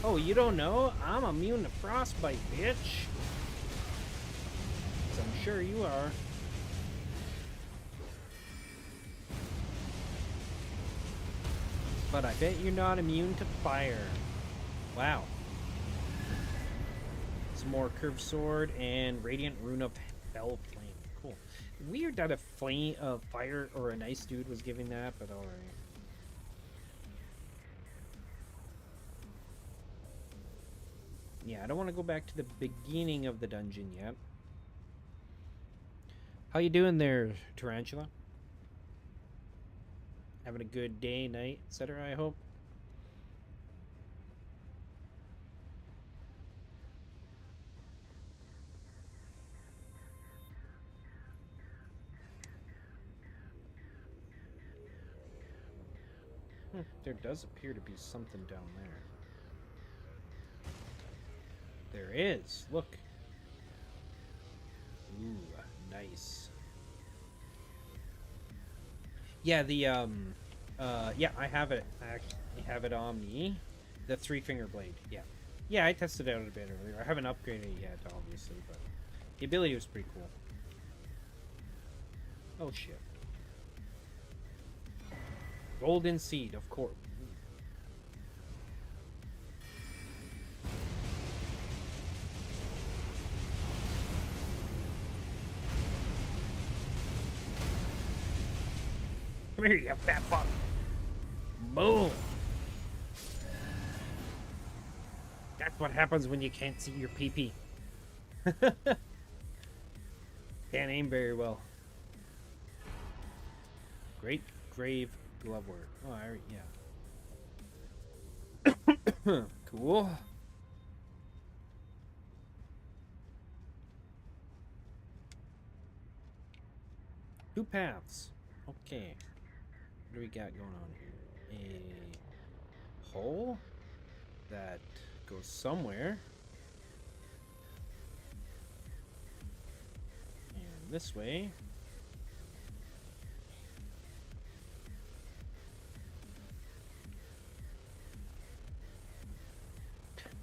Oh, you don't know? I'm immune to frostbite, bitch. 'Cause I'm sure you are. But I bet you're not immune to fire. Wow. Some more curved sword and radiant rune of fell flame. Cool. Weird that a fire or an ice dude was giving that, but alright. Yeah, I don't want to go back to the beginning of the dungeon yet. How you doing there, Tarantula? Having a good day, night, etc., I hope? There does appear to be something down there. There is. Look. Ooh, nice. Yeah, the yeah, I have it. I actually have it on me. The 3-finger blade. Yeah. Yeah, I tested it out a bit earlier. I haven't upgraded it yet, obviously, but the ability was pretty cool. Oh shit. Golden seed, of course. Come here, you fat fuck. Boom. That's what happens when you can't see your pee-pee. Can't aim very well. Great grave glove work. Oh, yeah. Cool. 2 paths. Okay. What do we got going on here? A hole that goes somewhere. And this way.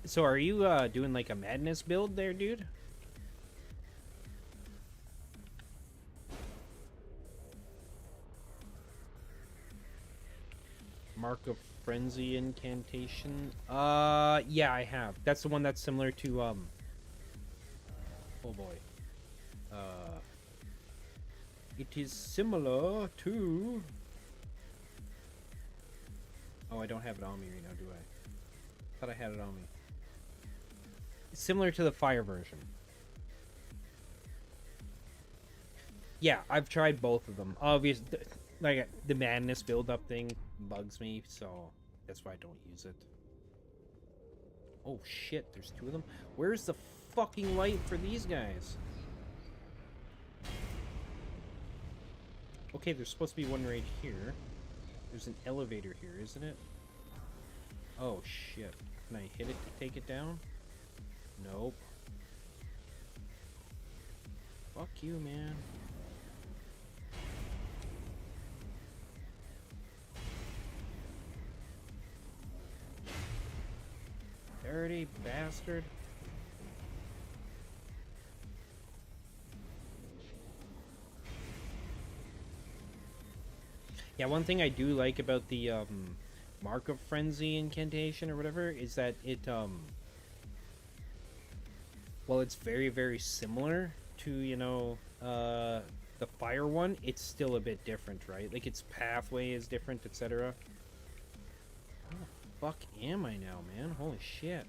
So are you doing like a madness build there, dude? Mark of Frenzy incantation. Yeah, I have. That's the one that's similar to, oh boy. It is similar to... Oh, I don't have it on me right now, do I? Thought I had it on me. It's similar to the fire version. Yeah, I've tried both of them. Obviously, like, the madness build-up thing bugs me, so that's why I don't use it. Oh shit, there's two of them? Where's the fucking light for these guys? Okay, there's supposed to be one right here. There's an elevator here, isn't it? Oh shit. Can I hit it to take it down? Nope. Fuck you, man. Dirty bastard. Yeah, one thing I do like about the Mark of Frenzy incantation or whatever is that it well, it's very, very similar to, you know, the fire one. It's still a bit different, right? Like, its pathway is different, etc. Where the fuck am I now, man? Holy shit.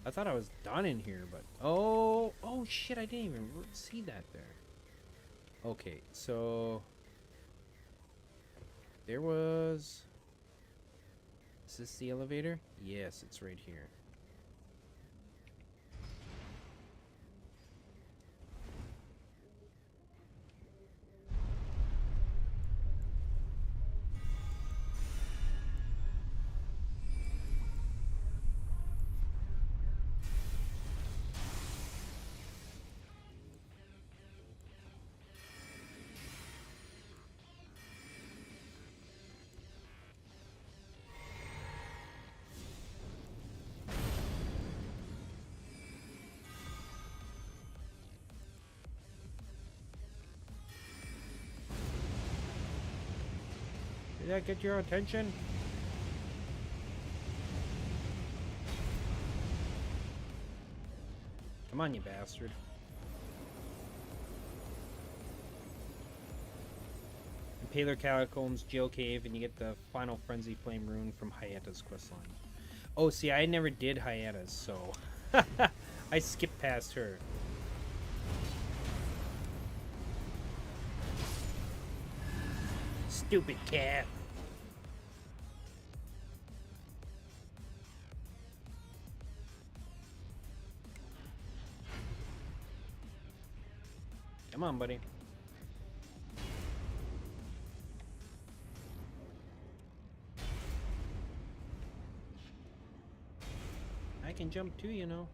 I thought I was done in here, but... Oh shit, I didn't even see that there. Okay, so... There was... Is this the elevator? Yes, it's right here. Did that get your attention? Come on, you bastard. Impaler Catacombs, Jail Cave, and you get the Final Frenzy Flame Rune from Hayata's questline. Oh, see, I never did Hayata's, so... I skipped past her. Stupid cat. Come on, buddy. I can jump too, you know.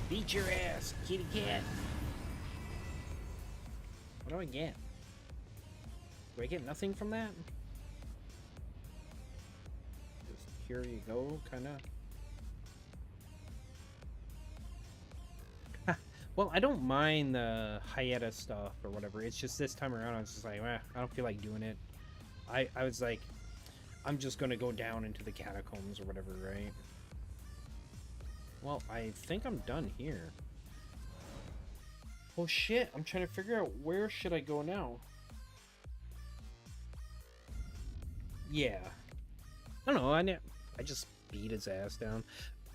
Beat your ass, kitty cat. What do I get? Do I get nothing from that? Just here you go, kinda. Well, I don't mind the Hayata stuff or whatever. It's just this time around I was just like, I don't feel like doing it. I was like, I'm just gonna go down into the catacombs or whatever, right? Well, I think I'm done here. Well, shit, I'm trying to figure out where should I go now. Yeah. I don't know, I just beat his ass down.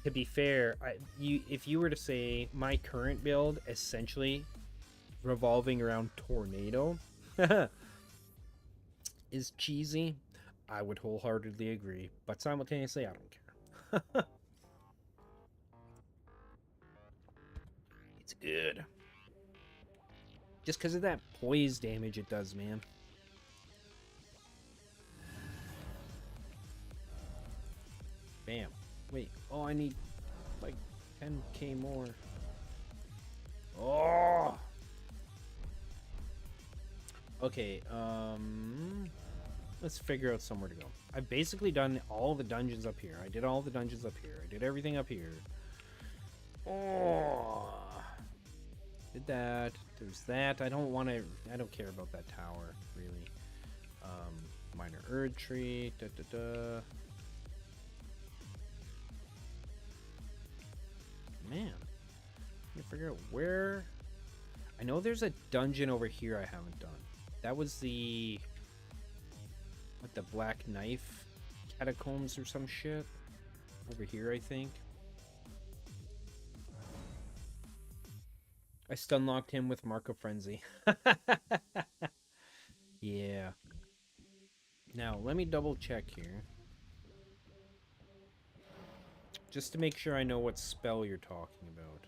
To be fair, if you were to say my current build essentially revolving around Tornado is cheesy, I would wholeheartedly agree. But simultaneously, I don't care. It's good. Just because of that poise damage it does, man. Bam. Wait, oh, I need like 10k more. Oh! Let's figure out somewhere to go. I've basically done all the dungeons up here. I did all the dungeons up here. I did everything up here. Oh, did that. There's that. I don't want to. I don't care about that tower really. Minor Erd tree. Da da da. Man, I can figure out where. I know there's a dungeon over here I haven't done. That was the. What, the Black Knife catacombs or some shit? Over here, I think. I stun locked him with Marco Frenzy. Yeah. Now, let me double check here. Just to make sure I know what spell you're talking about.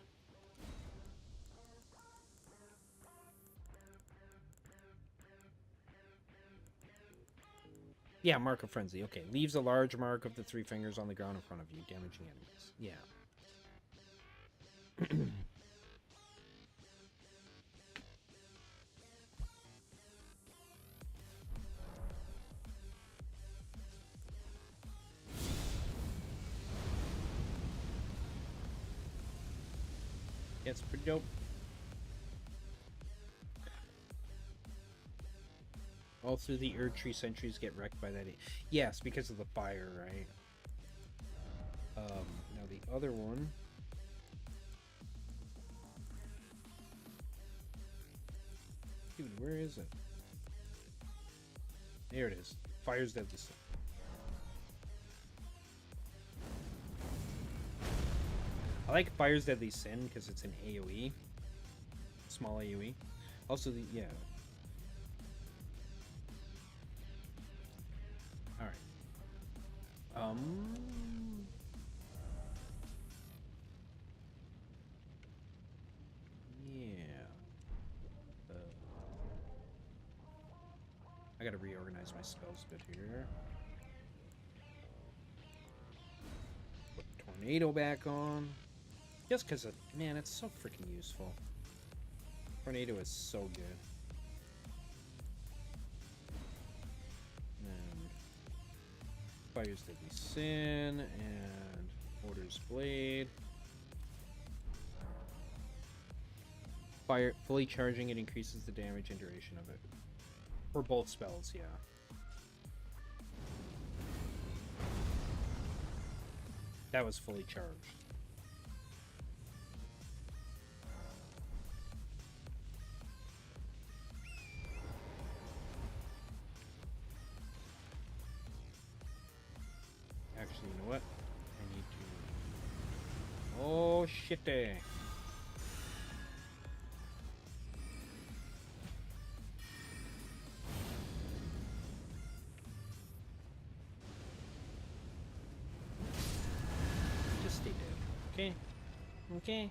Yeah, Mark of Frenzy. Okay, leaves a large mark of the 3 fingers on the ground in front of you, damaging enemies. Yeah. Yeah, it's pretty dope. Also, the Erd Tree sentries get wrecked by that. Yes, because of the fire, right? Now the other one. Dude, where is it? There it is. Fire's deadly sin. I like Fire's Deadly Sin because it's an AoE. Small AoE. Also, the. Yeah. Alright. Yeah. I gotta reorganize my spells a bit here. Put Tornado back on. Just because of, man, it's so freaking useful. Tornado is so good. And Fire's Deadly Sin and Order's Blade. Fire fully charging, it increases the damage and duration of it. For both spells, yeah. That was fully charged. Actually, you know what? I need to... Oh, shit. Just stay dead. Okay? Okay?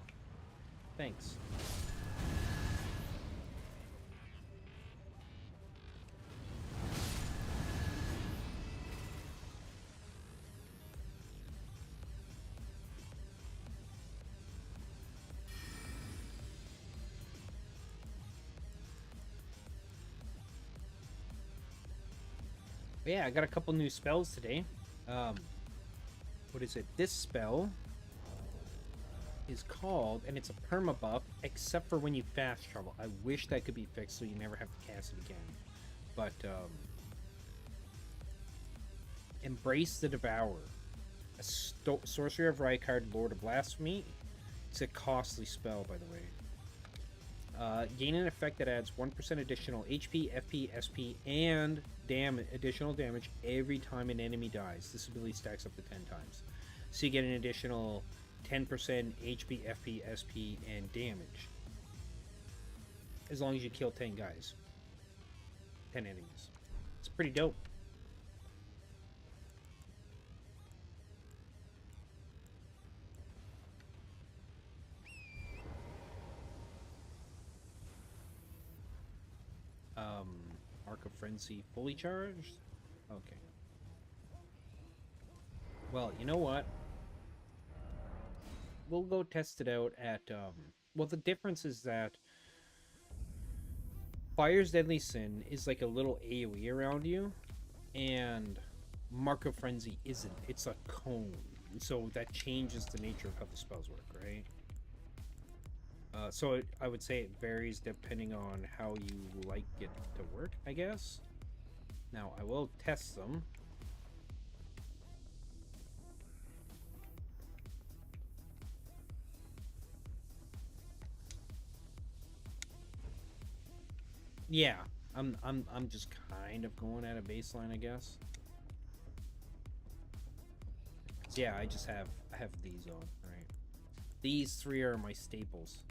Thanks. But yeah, I got a couple new spells today. What is it? This spell is called, and it's a perma buff, except for when you fast travel. I wish that could be fixed so you never have to cast it again. But, Embrace the Devourer. A Sorcerer of Rykard, Lord of Blasphemy. It's a costly spell, by the way. Gain an effect that adds 1% additional HP, FP, SP, and additional damage every time an enemy dies. This ability stacks up to 10 times. So you get an additional 10% HP, FP, SP, and damage. As long as you kill 10 guys. 10 enemies. It's pretty dope. Arc of Frenzy fully charged? Okay. Well, you know what? We'll go test it out at, well, the difference is that Fire's Deadly Sin is like a little AoE around you, and Mark of Frenzy isn't. It's a cone. So that changes the nature of how the spells work, right? I would say it varies depending on how you like it to work, I guess. Now, I will test them. Yeah, I'm just kind of going at a baseline, I guess. 'Cause yeah, I have these on, right? These three are my staples.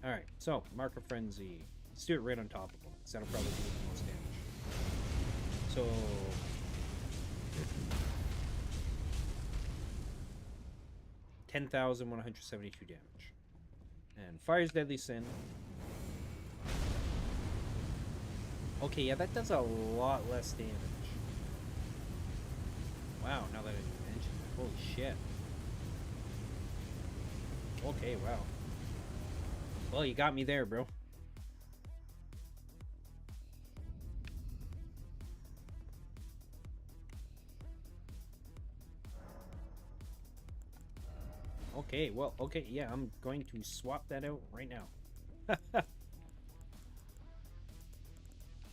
Alright, so, Mark of Frenzy. Let's do it right on top of them, because that'll probably do the most damage. So... 10,172 damage. And Fire's Deadly Sin. Okay, yeah, that does a lot less damage. Wow, now that I mention it. Holy shit. Okay, wow. Well, you got me there, bro. Okay, well, okay, yeah, I'm going to swap that out right now.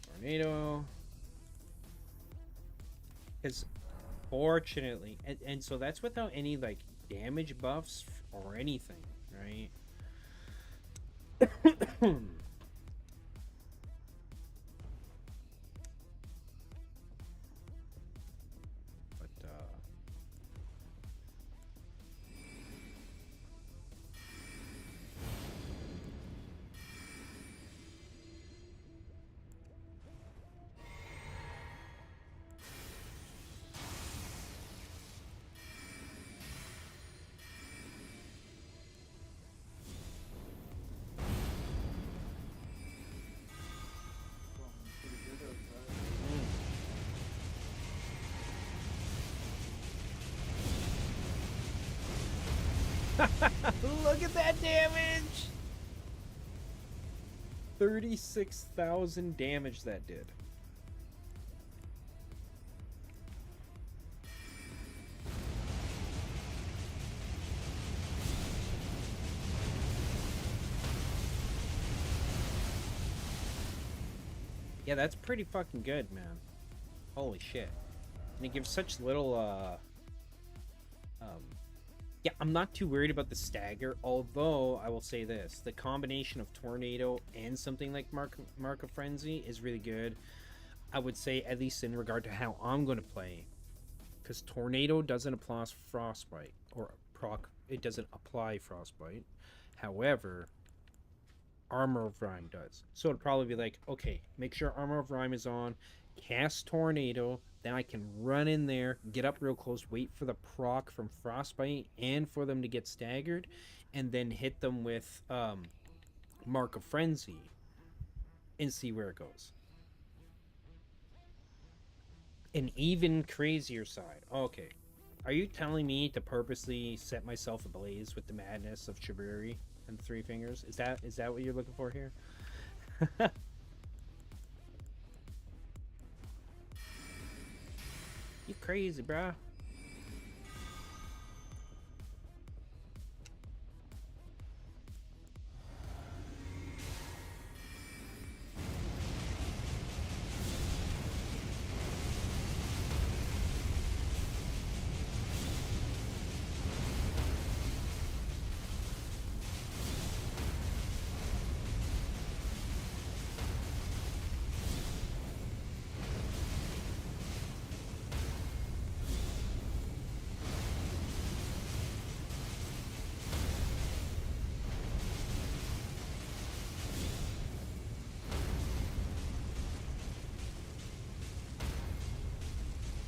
Tornado. Because, fortunately, and so that's without any, like, damage buffs or anything, right? Pretty good at Look at that damage! 36,000 damage that did. Yeah, that's pretty fucking good, man. Holy shit. And it gives such little, yeah, I'm not too worried about the stagger, although I will say this. The combination of Tornado and something like Mark of Frenzy is really good. I would say, at least in regard to how I'm going to play. Because Tornado doesn't apply Frostbite, or it doesn't apply Frostbite. However, Armor of Rhyme does. So it'd probably be like, okay, make sure Armor of Rhyme is on, cast Tornado, then I can run in there, get up real close, wait for the proc from Frostbite and for them to get staggered, and then hit them with Mark of Frenzy and see where it goes. An even crazier side. Okay. Are you telling me to purposely set myself ablaze with the madness of Chivalry and Three Fingers? Is that what you're looking for here? You crazy, bruh.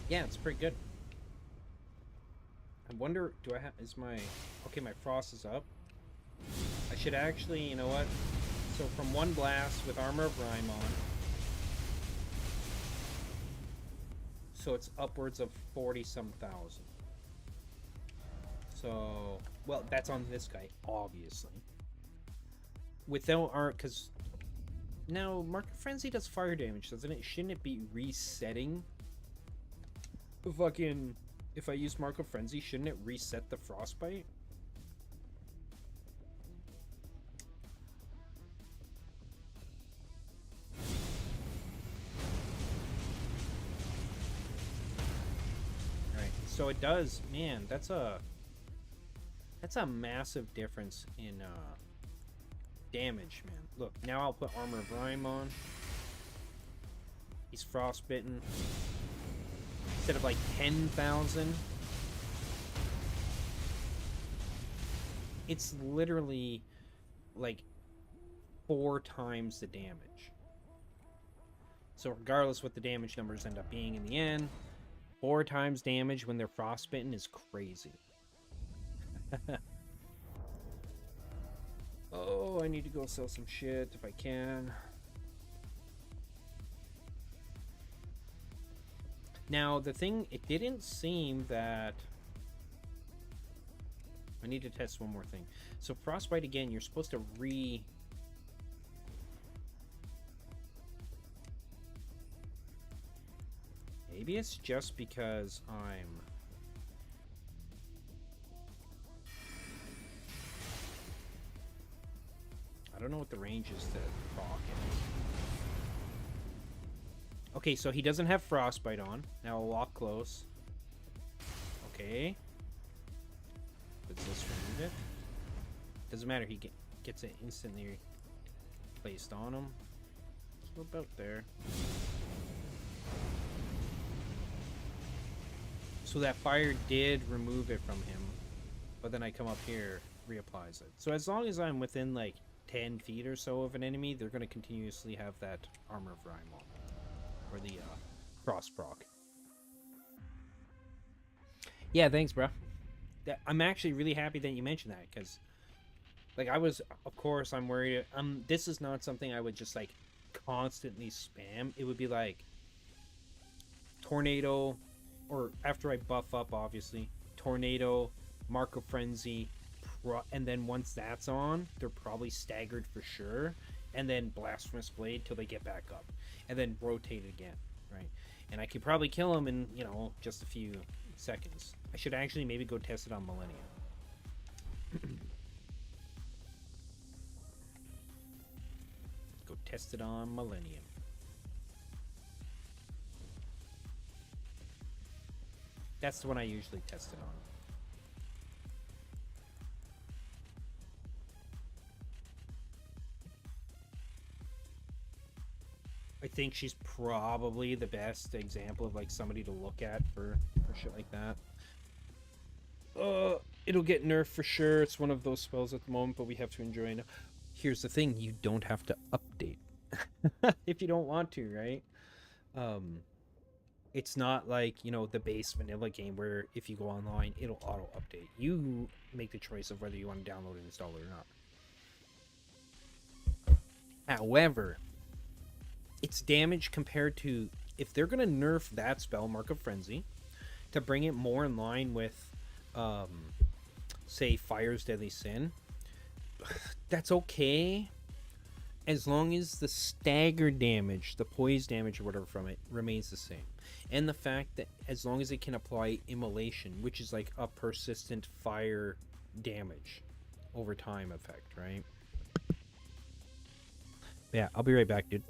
Yeah, it's pretty good. I wonder, do I have, okay, my frost is up. I should actually, you know what? So from one blast with Armor of Rhyme on. So it's upwards of 40-some thousand. So, well, that's on this guy, obviously. without our, because now Mark of Frenzy does fire damage, doesn't it? Shouldn't it be resetting? Fucking, if I use Mark of Frenzy, shouldn't it reset the frostbite? Alright, so it does, man, that's a massive difference in damage, man. Look, now I'll put Armor of Rime on. He's frostbitten. Instead of like 10,000, it's literally like 4 times the damage. So regardless what the damage numbers end up being in the end, 4 times damage when they're frostbitten is crazy. Oh, I need to go sell some shit if I can. Now, the thing, it didn't seem that... I need to test one more thing. So, Frostbite, again, you're supposed to Maybe it's just because I'm... I don't know what the range is to proc it. Okay, so he doesn't have Frostbite on. Now I'll walk close. Okay. Does this remove it? Doesn't matter, he gets it instantly placed on him. So about there. So that fire did remove it from him, but then I come up here, reapplies it. So as long as I'm within like 10 feet or so of an enemy, they're going to continuously have that Armor of Rime on. Or the cross proc. Yeah, thanks, bro. I'm actually really happy that you mentioned that, because like I was, of course, I'm worried. This is not something I would just like constantly spam. It would be like Tornado, or after I buff up, obviously, Tornado, Mark of Frenzy, and then once that's on, they're probably staggered for sure, and then Blasphemous Blade till they get back up, and then rotate again, right? And I could probably kill him in, you know, just a few seconds. I should actually maybe go test it on Millennium. Go test it on Millennium. That's the one I usually test it on. I think she's probably the best example of like somebody to look at for shit like that. It'll get nerfed for sure. It's one of those spells at the moment, but we have to enjoy it. Here's the thing, you don't have to update if you don't want to, right? It's not like, you know, the base vanilla game where if you go online, it'll auto update. You make the choice of whether you want to download and install it or not. However, its damage compared to, if they're going to nerf that spell, Mark of Frenzy, to bring it more in line with, say, Fire's Deadly Sin, that's okay, as long as the stagger damage, the poise damage or whatever from it, remains the same. And the fact that as long as it can apply Immolation, which is like a persistent fire damage over time effect, right? Yeah, I'll be right back, dude.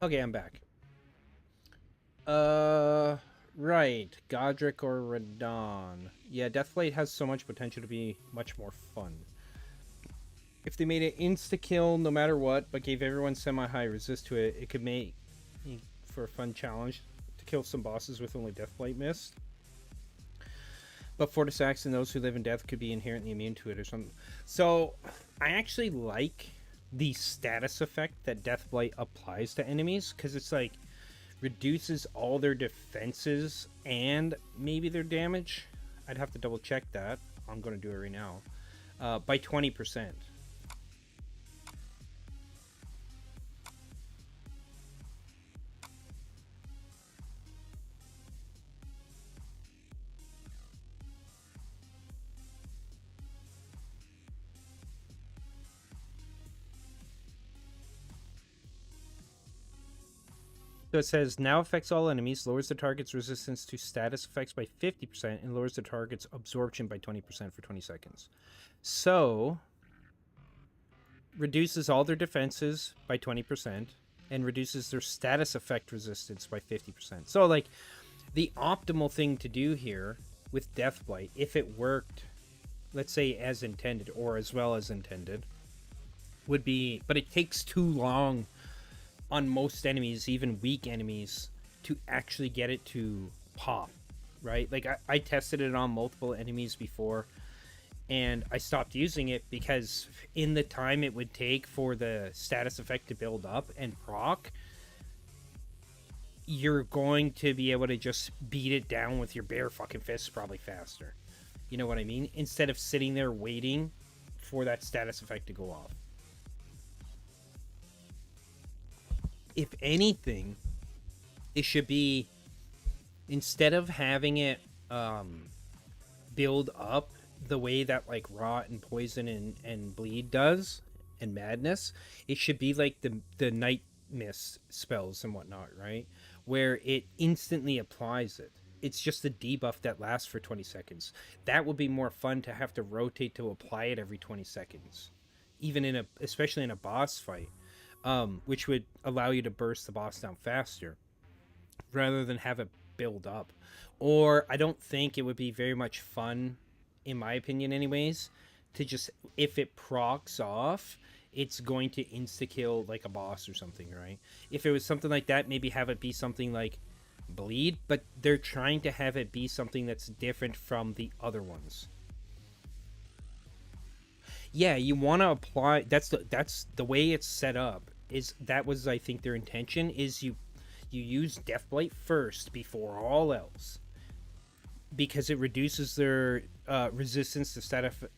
Okay, I'm back. Right. Godric or Radon. Yeah, Deathblade has so much potential to be much more fun. If they made it insta-kill no matter what, but gave everyone semi-high resist to it, it could make for a fun challenge to kill some bosses with only Deathblade missed. But Fortisax and those who live in death could be inherently immune to it or something. So, I actually like the status effect that Deathblight applies to enemies, because it's like, reduces all their defenses and maybe their damage. I'd have to double check that. I'm going to do it right now. By 20%. So it says, now affects all enemies, lowers the target's resistance to status effects by 50%, and lowers the target's absorption by 20% for 20 seconds. So, reduces all their defenses by 20%, and reduces their status effect resistance by 50%. So, like, the optimal thing to do here with Deathblight, if it worked, let's say, as intended, or as well as intended, would be, but it takes too long on most enemies, even weak enemies, to actually get it to pop, right? Like, I tested it on multiple enemies before, and I stopped using it because in the time it would take for the status effect to build up and proc, you're going to be able to just beat it down with your bare fucking fists probably faster. You know what I mean? Instead of sitting there waiting for that status effect to go off. If anything, it should be, instead of having it build up the way that like Rot and Poison and Bleed does, and Madness, it should be like the Night Mist spells and whatnot, right? Where it instantly applies it. It's just a debuff that lasts for 20 seconds. That would be more fun to have to rotate to apply it every 20 seconds. Even especially in a boss fight. Which would allow you to burst the boss down faster rather than have it build up. Or I don't think it would be very much fun, in my opinion anyways, to just, if it procs off, it's going to insta-kill like a boss or something, right? If it was something like that, maybe have it be something like Bleed, but they're trying to have it be something that's different from the other ones. Yeah, you want to apply, that's the way it's set up. That was, I think, their intention, is you use Deathblight first before all else, because it reduces their resistance to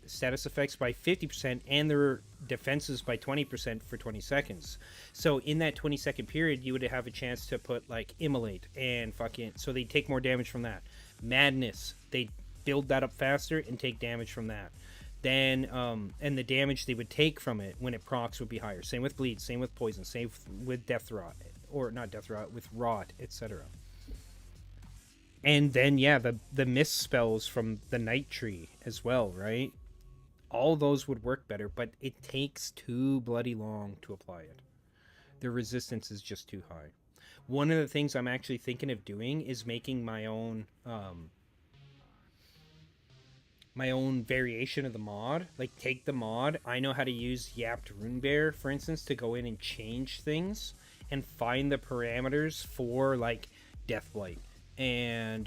status effects by 50% and their defenses by 20% for 20 seconds. So in that 20-second period, you would have a chance to put like Immolate and fucking, so they take more damage from that. Madness, they build that up faster and take damage from that. Then and the damage they would take from it when it procs would be higher. Same with Bleed, same with Poison, same with Death Rot, or not Death Rot, with Rot, etc. And then yeah, the mist spells from the Night Tree as well, right? All those would work better, but it takes too bloody long to apply it. The resistance is just too high. One of the things I'm actually thinking of doing is making my own variation of the mod. Like, take the mod. I know how to use Yapped Runebear, for instance, to go in and change things and find the parameters for like Deathblight and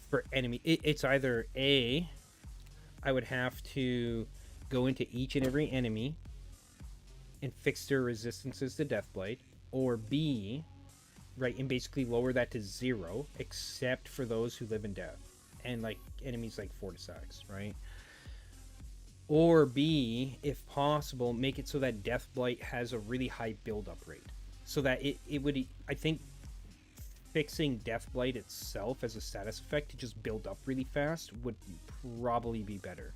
for enemy. It's either A, I would have to go into each and every enemy and fix their resistances to Deathblight, or B, right, and basically lower that to 0 except for those who live in death and like enemies like Fortisax, right? Or B, if possible, make it so that Deathblight has a really high build-up rate, so that it would, I think, fixing Deathblight itself as a status effect to just build up really fast would probably be better.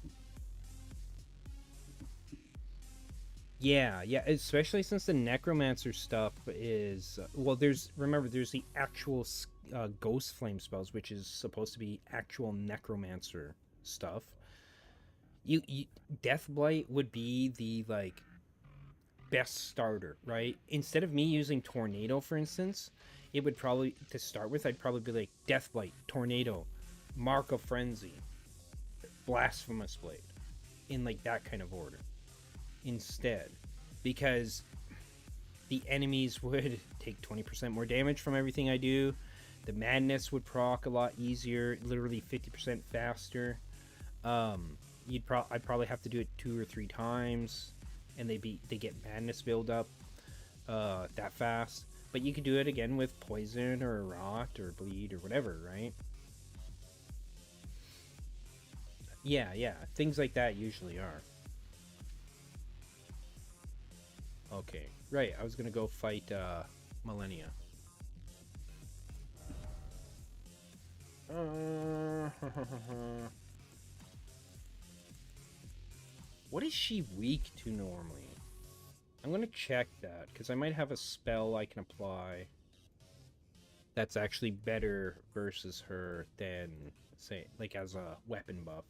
Yeah, especially since the Necromancer stuff is, well, there's the actual Ghost Flame spells, which is supposed to be actual Necromancer stuff. Deathblight would be the, like, best starter, right? Instead of me using Tornado, for instance, it would probably, to start with, I'd probably be like Deathblight, Tornado, Mark of Frenzy, Blasphemous Blade, in like that kind of order instead, because the enemies would take 20% more damage from everything I do. The madness would proc a lot easier, literally 50% faster. I'd probably have to do it 2 or 3 times, and they get madness build up that fast. But you could do it again with poison or rot or bleed or whatever, right? Yeah, things like that usually are. Okay, right, I was gonna go fight Millennia. What is she weak to normally? I'm gonna check that, because I might have a spell I can apply that's actually better versus her than, say, like as a weapon buff.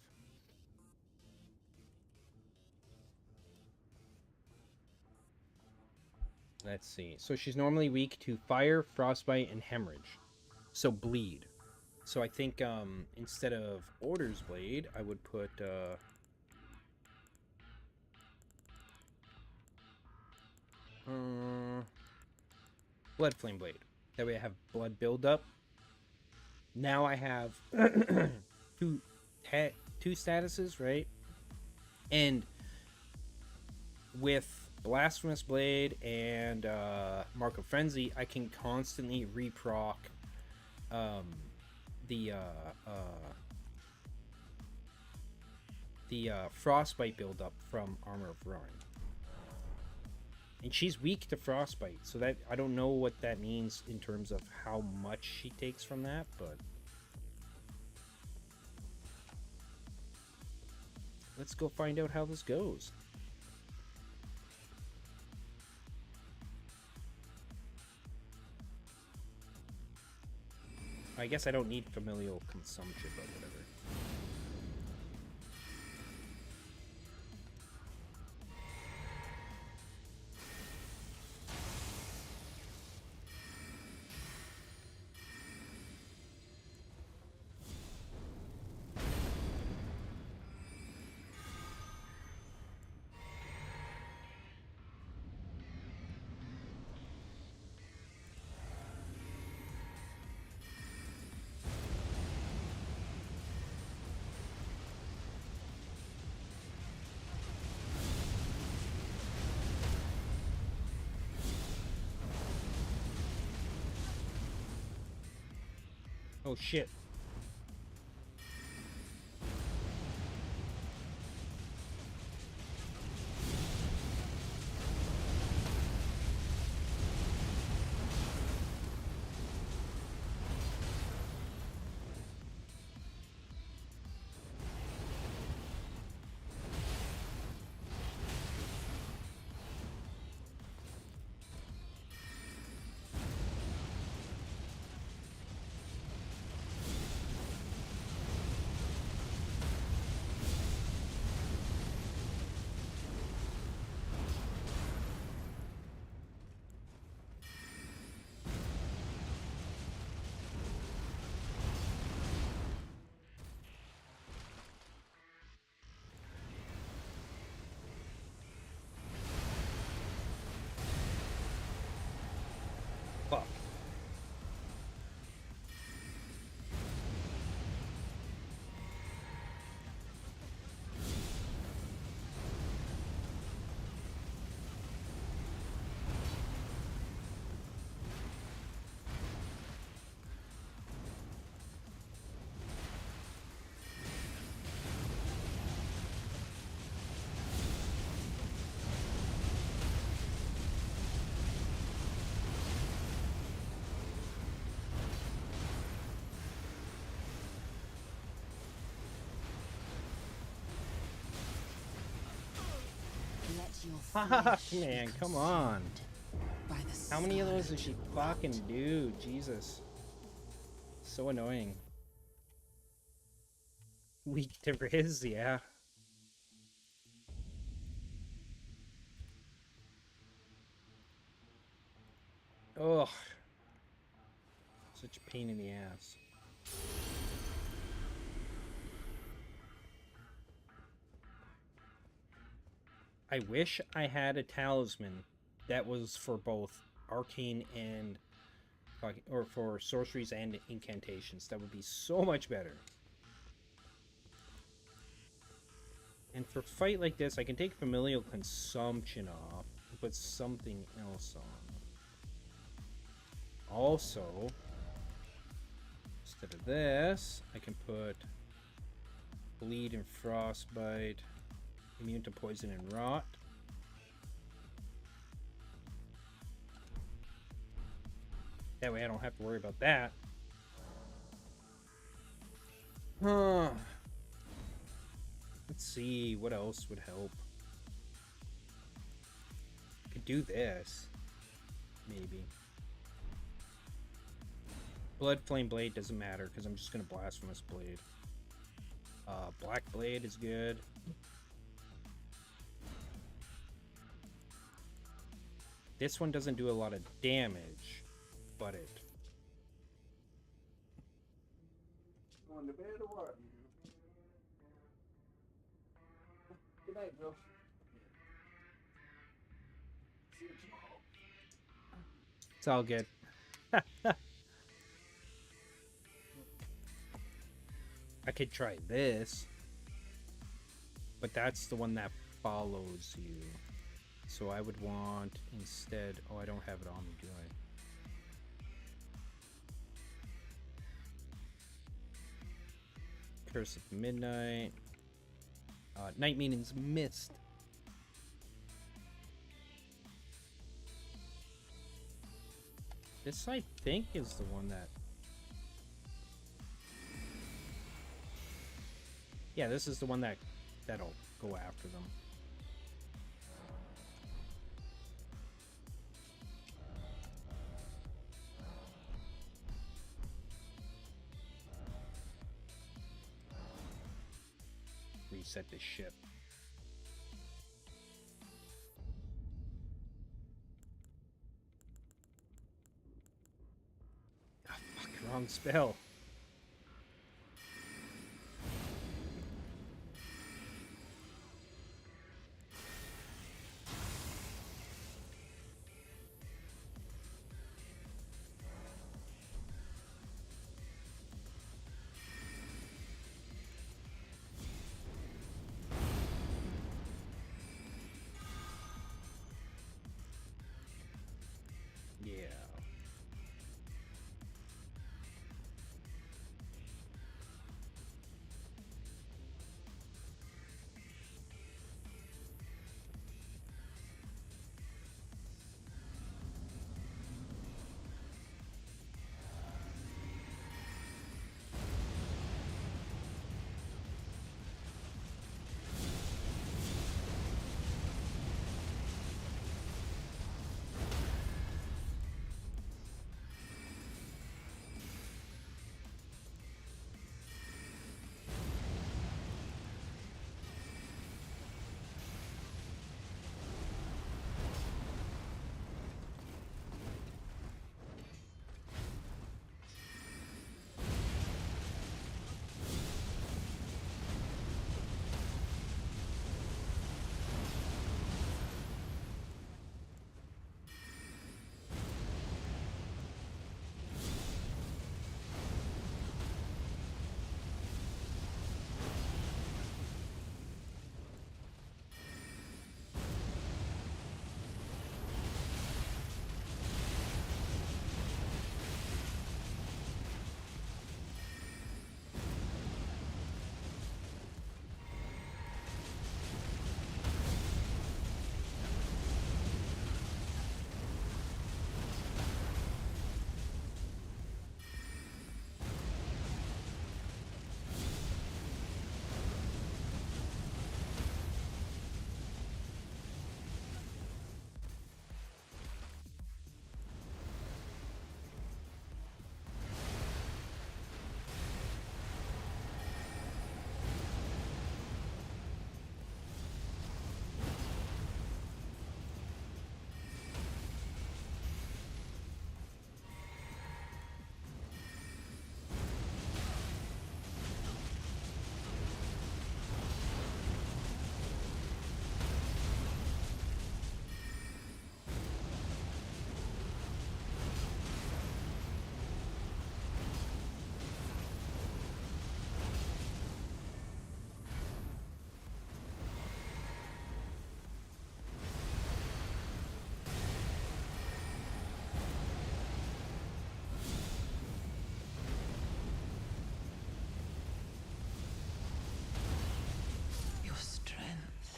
Let's see. So she's normally weak to fire, frostbite, and hemorrhage. So bleed. So I think instead of Order's Blade, I would put Blood Flame Blade. That way I have blood buildup. Now I have two statuses, right? And with Blasphemous Blade and Mark of Frenzy, I can constantly reproc the Frostbite buildup from Armor of Ruin. And she's weak to Frostbite, so that I don't know what that means in terms of how much she takes from that, but let's go find out how this goes. I guess I don't need familial consumption, but whatever. Oh shit. Fuck. Fuck, man, come on. How many of those does she fucking do? Jesus. So annoying. Weak to Riz, yeah. Ugh. Such a pain in the ass. I wish I had a talisman that was for both arcane and or for sorceries and incantations. That would be so much better. And for a fight like this, I can take familial consumption off and put something else on. Also, instead of this, I can put bleed and frostbite, immune to poison and rot. That way I don't have to worry about that. Let's see, what else would help? Could do this. Maybe. Blood Flame Blade doesn't matter, because I'm just going to Blasphemous Blade. Black Blade is good. This one doesn't do a lot of damage, but it... Going to bed or what? Good night, Bill. See you tomorrow. It's all good. I could try this, but that's the one that follows you. So I would want instead... Oh, I don't have it on me, do I? Curse of Midnight. Night Meaning's Mist. This, I think, is the one that... Yeah, this is the one that'll go after them. Reset the ship. Ah, fuck, wrong spell.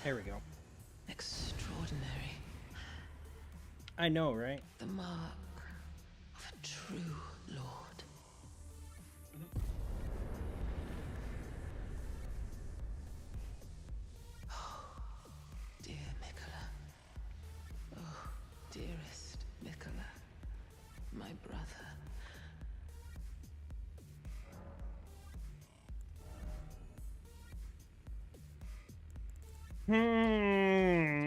There we go. Extraordinary. I know, right? The mark of a true lord. Oh, dear Mikola. Oh, dearest Mikola. My brother.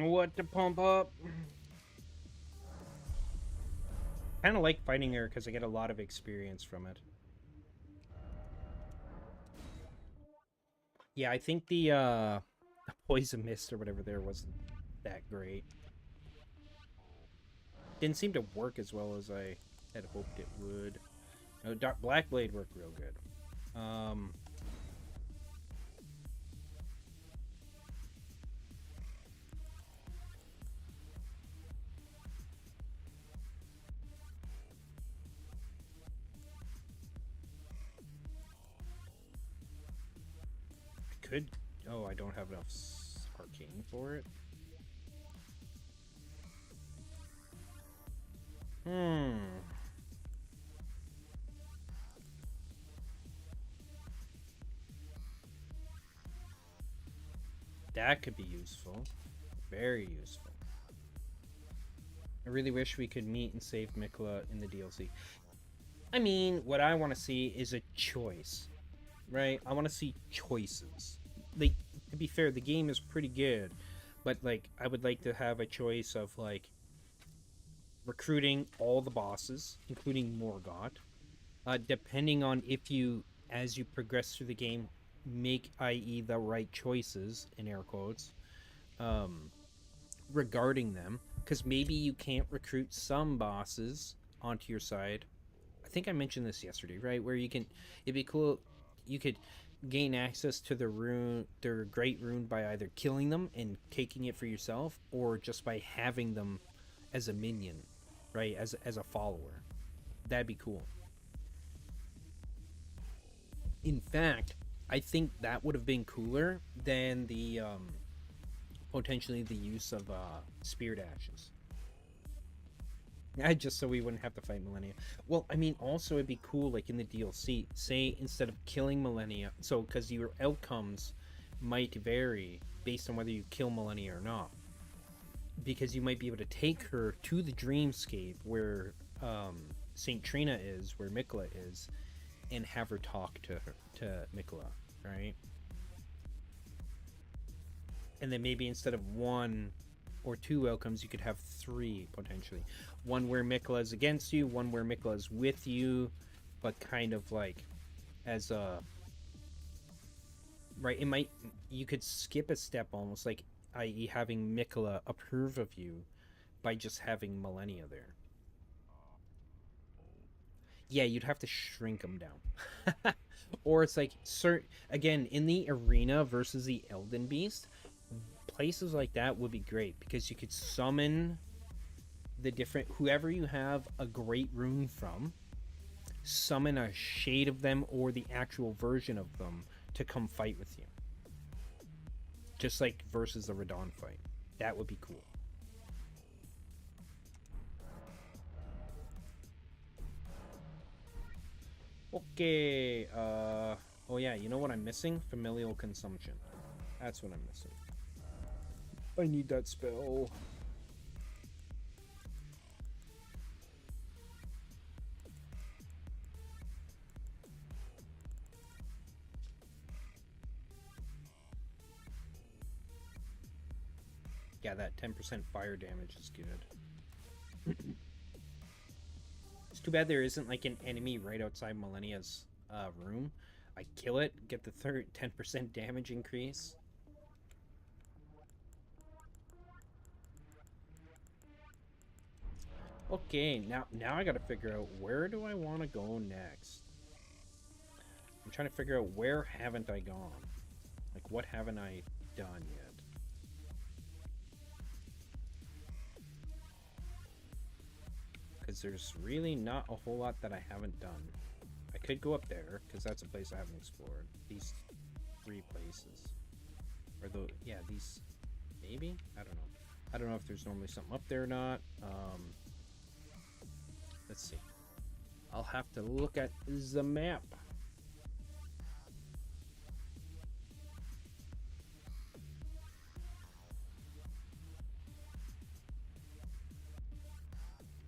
What to pump up? Kind of like fighting her because I get a lot of experience from it. Yeah, I think the poison mist or whatever there wasn't that great. Didn't seem to work as well as I had hoped it would. No, Black Blade worked real good. Could... Oh, I don't have enough arcane for it. That could be useful. Very useful. I really wish we could meet and save Mikola in the DLC. I mean, what I want to see is a choice. Right? I want to see choices. Like, to be fair, the game is pretty good. But, like, I would like to have a choice of, like, recruiting all the bosses, including Morgott. Depending on if you, as you progress through the game, make, i.e., the right choices, in air quotes, regarding them. Because maybe you can't recruit some bosses onto your side. I think I mentioned this yesterday, right? Where you can... It'd be cool... You could gain access to their great rune by either killing them and taking it for yourself, or just by having them as a minion, right? As a follower. That'd be cool. In fact, I think that would have been cooler than the potentially the use of Spirit Ashes. Just so we wouldn't have to fight Millennia. Well, I mean, also it'd be cool, like in the DLC, say instead of killing Millennia, so because your outcomes might vary based on whether you kill Millennia or not, because you might be able to take her to the dreamscape where Saint Trina is, where Mikola is, and have her talk to Mikola, right? And then maybe instead of 1 or 2 outcomes, you could have 3 potentially. One where Mikola is against you, one where Mikola is with you, but kind of like as a... Right, you could skip a step almost, like, i.e. having Mikola approve of you by just having Millennia there. Yeah, you'd have to shrink them down. Or it's like, again, in the arena versus the Elden Beast, places like that would be great, because you could summon the different... Whoever you have a great rune from, summon a shade of them or the actual version of them to come fight with you. Just like versus the Radon fight. That would be cool. Okay, oh yeah, you know what I'm missing? Familial Consumption. That's what I'm missing. I need that spell. Yeah, that 10% fire damage is good. It's too bad there isn't like an enemy right outside Millennia's room. I kill it, get the 10% damage increase. Okay, now I gotta figure out, where do I want to go next? I'm trying to figure out, where haven't I gone? Like, what haven't I done yet? Because there's really not a whole lot that I haven't done. I could go up there, because that's a place I haven't explored. These 3 places. Or yeah, these Maybe? I don't know. I don't know if there's normally something up there or not. Let's see. I'll have to look at the map.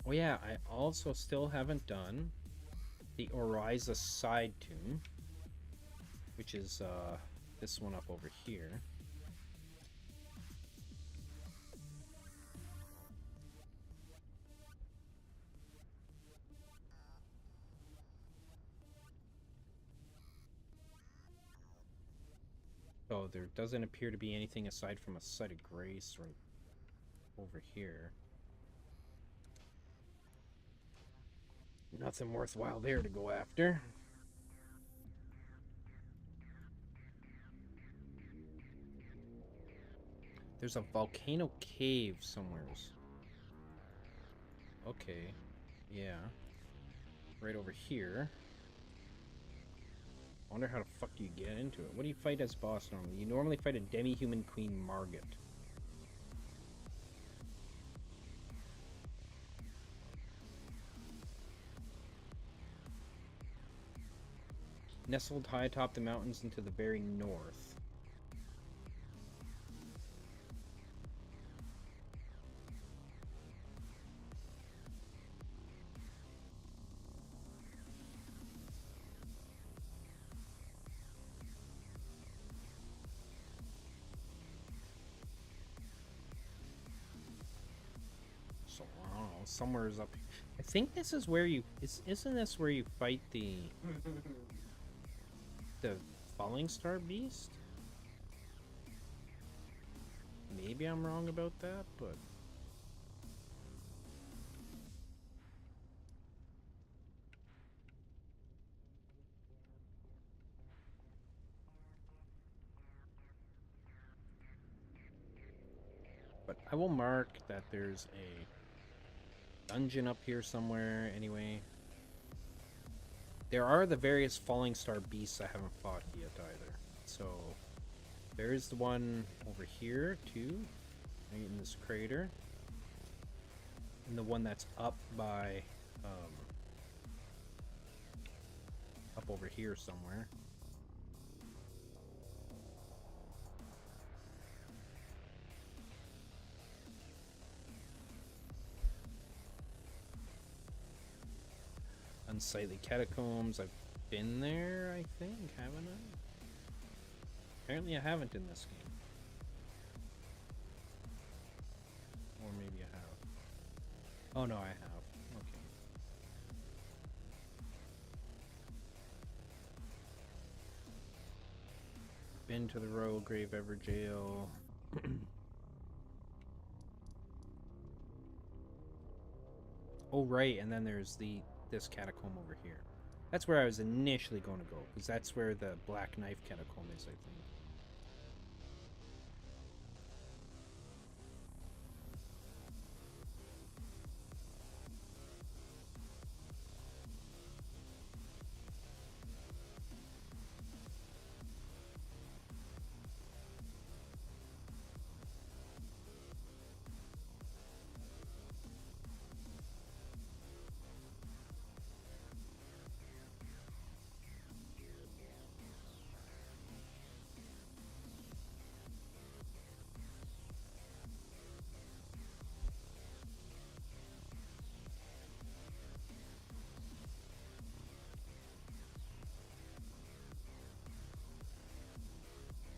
Oh yeah, I also still haven't done the Oriza side tomb, which is this one up over here. Oh, there doesn't appear to be anything aside from a site of grace right over here. Nothing worthwhile there to go after. There's a volcano cave somewheres. Okay. Yeah. Right over here. I wonder how the fuck do you get into it? What do you fight as boss normally? You normally fight a demi-human Queen Margit. Nestled high atop the mountains into the very north. So, I don't know, somewhere's up here. I think this is where you... Isn't this where you fight the Falling Star Beast? Maybe I'm wrong about that, but... But I will mark that there's a dungeon up here somewhere, anyway. There are the various Falling Star Beasts I haven't fought yet either. So, there's the one over here, too, right in this crater. And the one that's up by, up over here somewhere. Unsightly Catacombs. I've been there, I think, haven't I? Apparently I haven't in this game. Or maybe I have. Oh no, I have. Okay. Been to the Royal Grave Ever Jail. Oh right, and then there's this catacomb over here. That's where I was initially going to go, because that's where the Black Knife catacomb is, I think.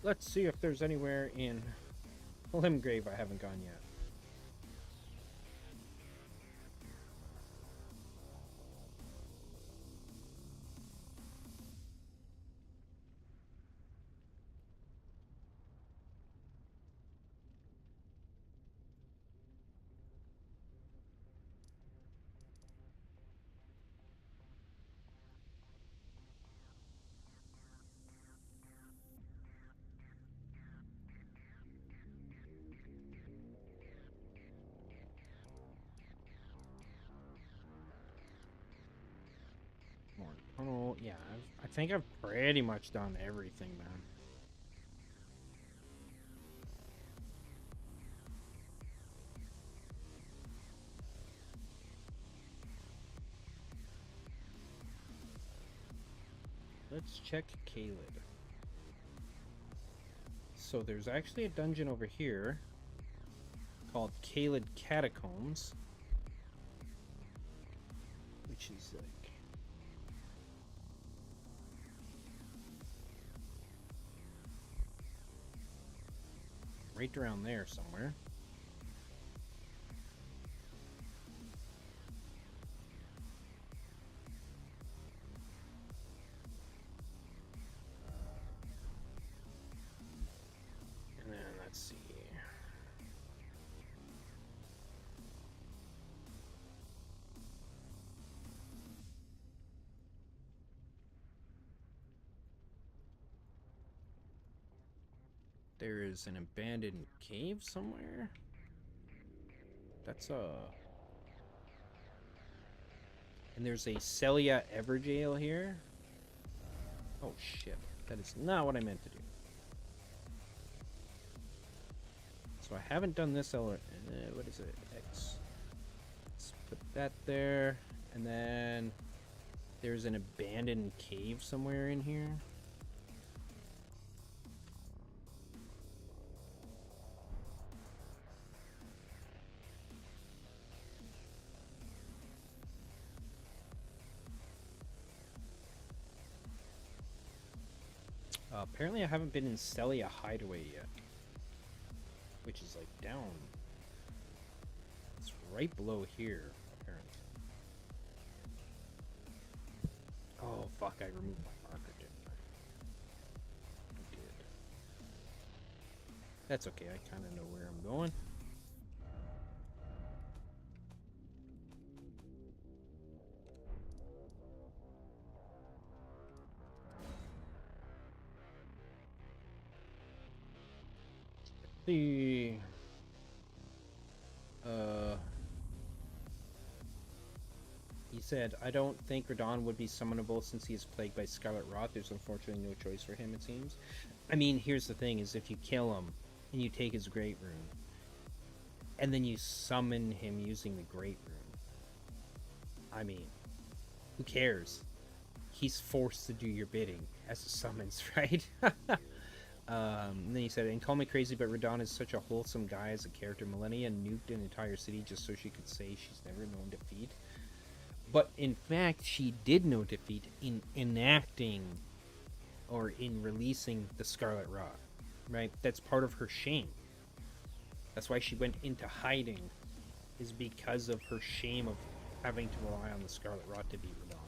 Let's see if there's anywhere in Limgrave I haven't gone yet. Oh, yeah, I think I've pretty much done everything, man. let's check Caelid. So there's actually a dungeon over here called Caelid Catacombs, which is like right around there somewhere. And then let's see. There is an abandoned cave somewhere. That's a... And there's a Celia Everjail here. Oh shit. That is not what I meant to do. So I haven't done this what is it? X. Let's put that there. And then there's an abandoned cave somewhere in here. Apparently I haven't been in Celia Hideaway yet. Which is like down. It's right below here, apparently. Oh fuck, I removed my marker, didn't I? I did. That's okay, I kinda know where I'm going. The he said, I don't think Radon would be summonable since he is plagued by Scarlet Rot. There's unfortunately no choice for him, it seems. I mean, here's the thing, is if you kill him and you take his Great Rune, and then you summon him using the Great Rune, I mean, who cares? He's forced to do your bidding as a summons, right? And then he said, and call me crazy, but Radon is such a wholesome guy as a character. Millennia nuked an entire city just so she could say she's never known defeat. But in fact, she did know defeat in enacting or in releasing the Scarlet Rot, right? That's part of her shame. That's why she went into hiding, is because of her shame of having to rely on the Scarlet Rot to beat Radon.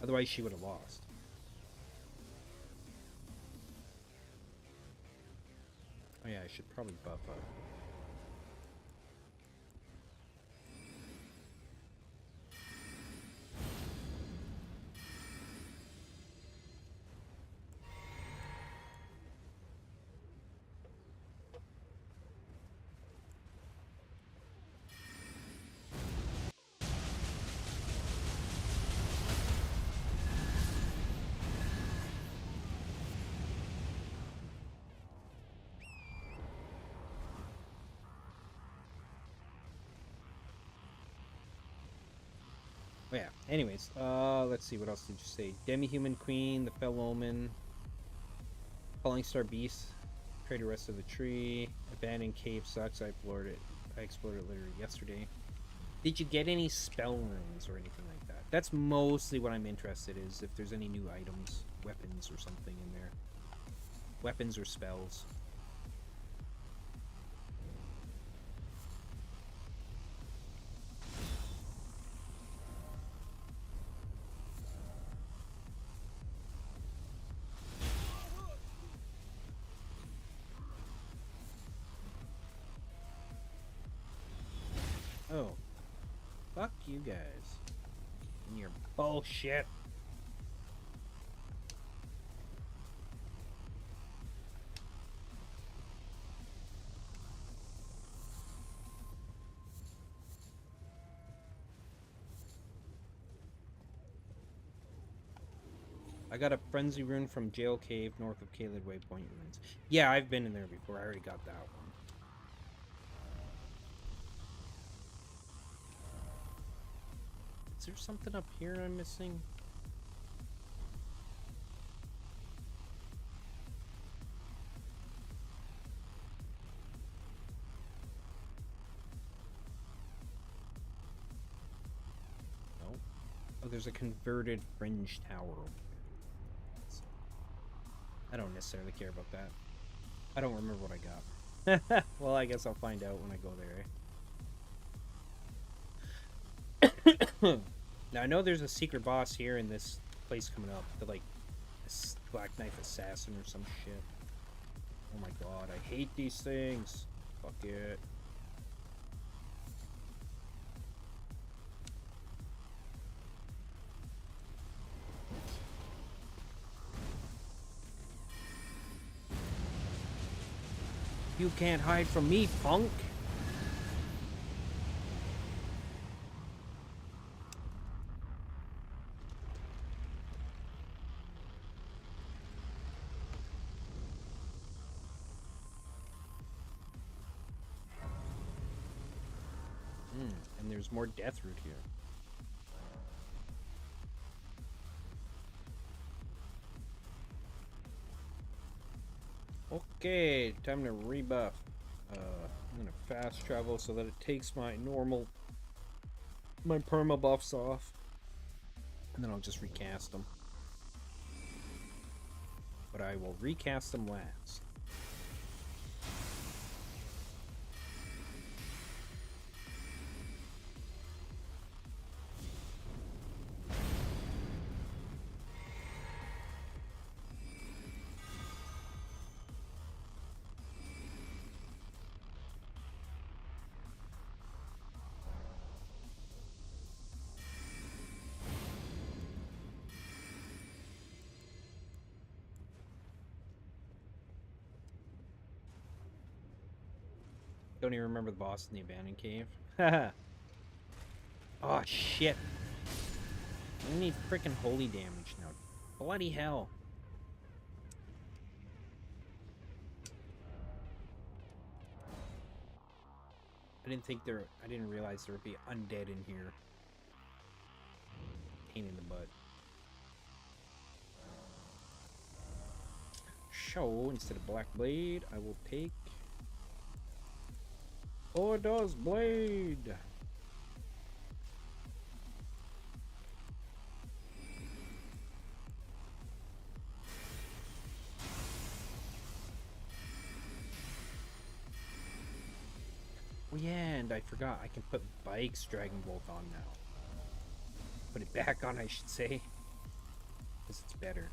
Otherwise, she would have lost. Oh yeah, I should probably buff up. Oh yeah, anyways, let's see, what else did you say? Demi-Human Queen, the Fell Omen, Falling Star Beast, Trade the Rest of the Tree, Abandoned Cave sucks, I explored it literally yesterday. Did you get any spell runes or anything like that? That's mostly what I'm interested in, is if there's any new items, weapons or something in there. Weapons or spells. Oh, fuck you guys and your bullshit. I got a Frenzy Rune from Jail Cave north of Caelid Waypoint Ruins. Yeah, I've been in there before. I already got that one. Is there something up here I'm missing? there's a converted fringe tower. I don't necessarily care about that. I don't remember what I got. Well, I guess I'll find out when I go there. Now I know there's a secret boss here in this place coming up. The like Black Knife Assassin or some shit. Oh my god, I hate these things. Fuck it. You can't hide from me, punk. And there's more death root here. Okay, time to rebuff. I'm gonna fast travel so that it takes my perma buffs off. And then I'll just recast them. But I will recast them last. Don't even remember the boss in the abandoned cave. Haha. Oh shit. I need freaking holy damage now. Bloody hell. I didn't realize there would be undead in here. Pain in the butt. So instead of Black Blade, I will take Ordos Blade. Oh yeah, and I forgot I can put Bike's Dragon Bolt on now. Put it back on, I should say, because it's better.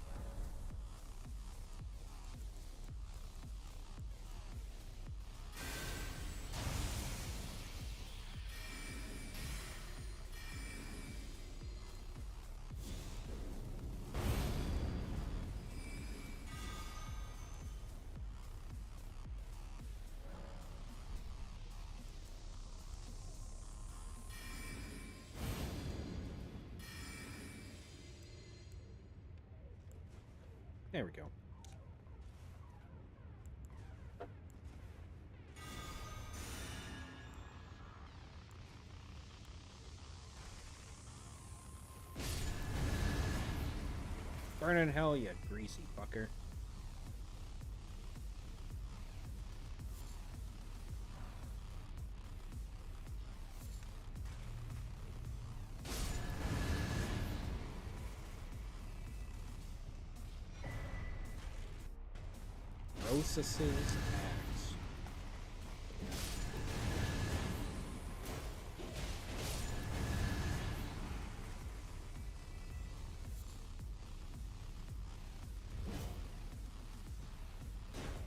There we go. Burn in hell, you greasy fucker. Rosas's axe.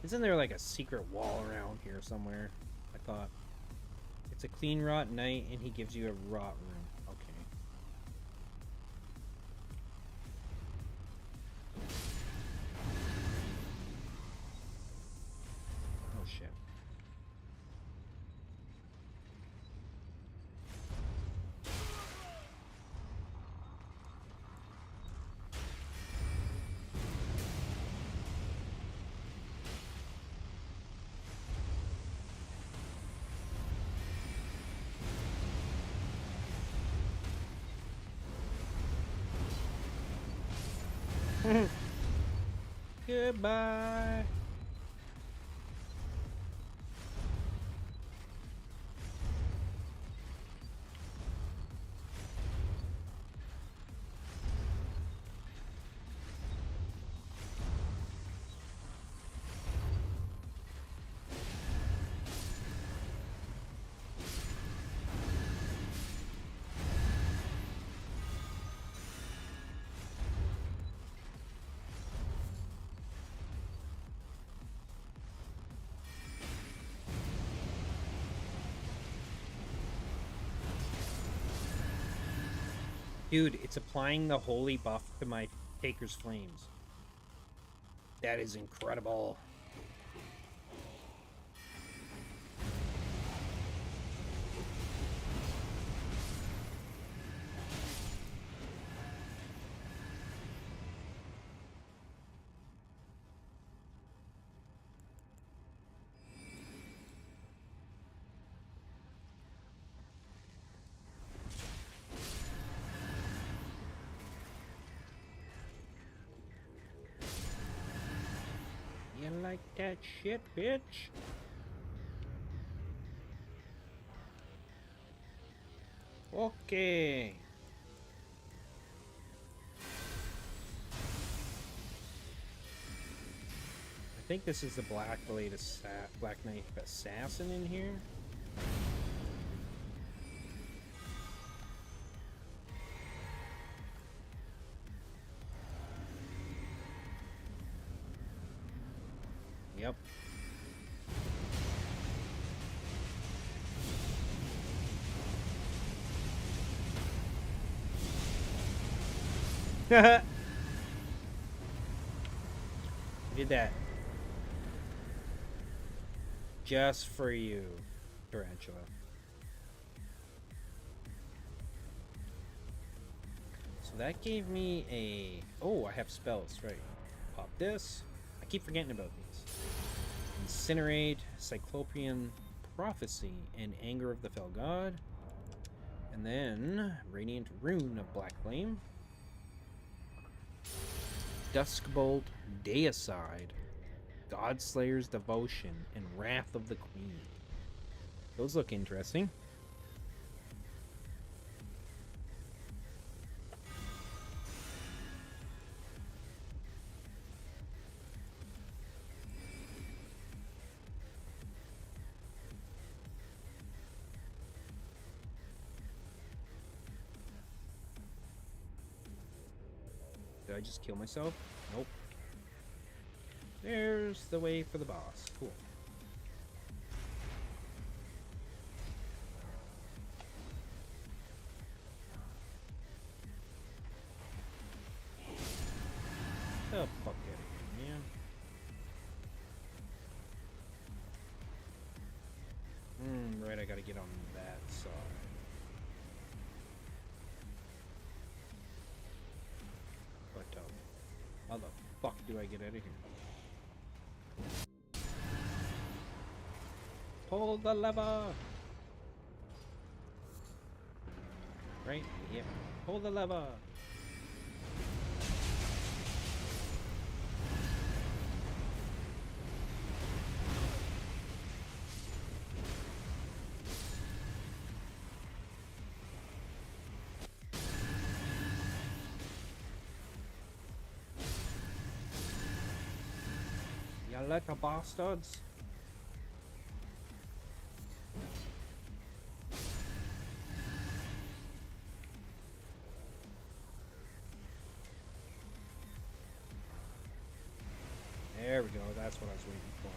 Isn't there like a secret wall around here somewhere? I thought. It's a clean rot night and he gives you a rot room. Okay. Oh shit. Goodbye. Dude, it's applying the holy buff to my Taker's Flames. That is incredible. You like that shit, bitch? Okay. I think this is the Black Knife Assassin in here. Yep. I did that just for you, Tarantula. So that gave me a... Oh, I have spells, right. Pop this. I keep forgetting about these. Incinerate, Cyclopean Prophecy, and Anger of the Fell God. And then Radiant Rune of Black Flame. Duskbolt, Deicide, Godslayer's Devotion, and Wrath of the Queen. Those look interesting. Did I just kill myself? Nope. There's the way for the boss. Cool. Oh, fuck it, man. Right, I gotta get on that side. But, how the fuck do I get out of here? Pull the lever! Right? Yep. Pull the lever! You little bastards! There we go, that's what I was waiting for.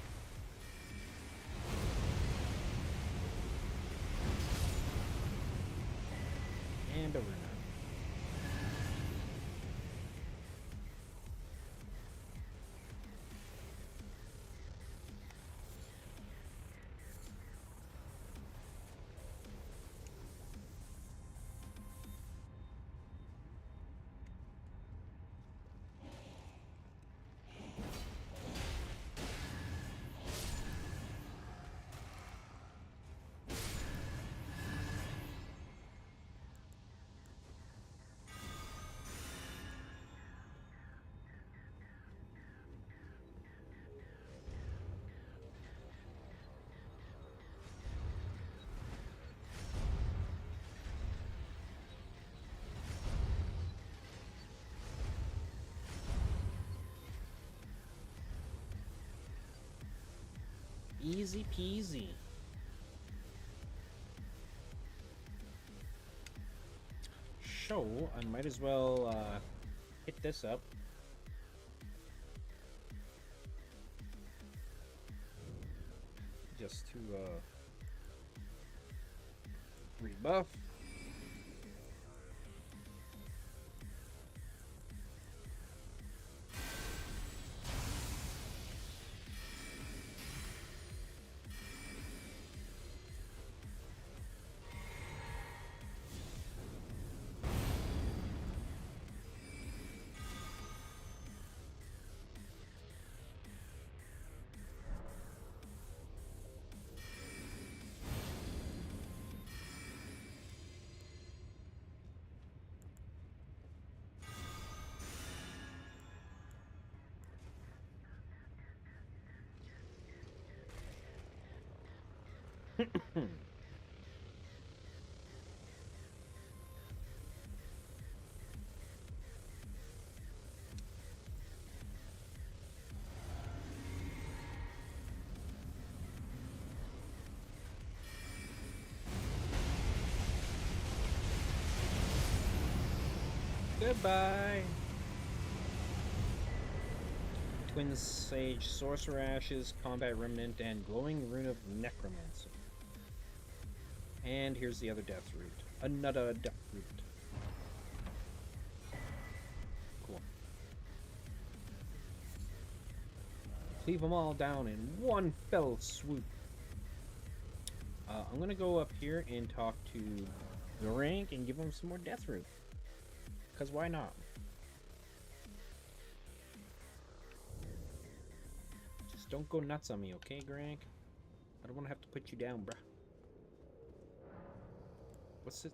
And a rune. Easy peasy. So, I might as well hit this up. Just to rebuff. Goodbye. Twin Sage, Sorcerer Ashes, Combat Remnant, and Glowing Rune of Necromancy. And here's the other Death Root. Another Death Root. Cool. Cleave them all down in one fell swoop. I'm gonna go up here and talk to Grank and give him some more Death Root. Because why not? Just don't go nuts on me, okay, Grank? I don't want to have to put you down, bruh. What's it?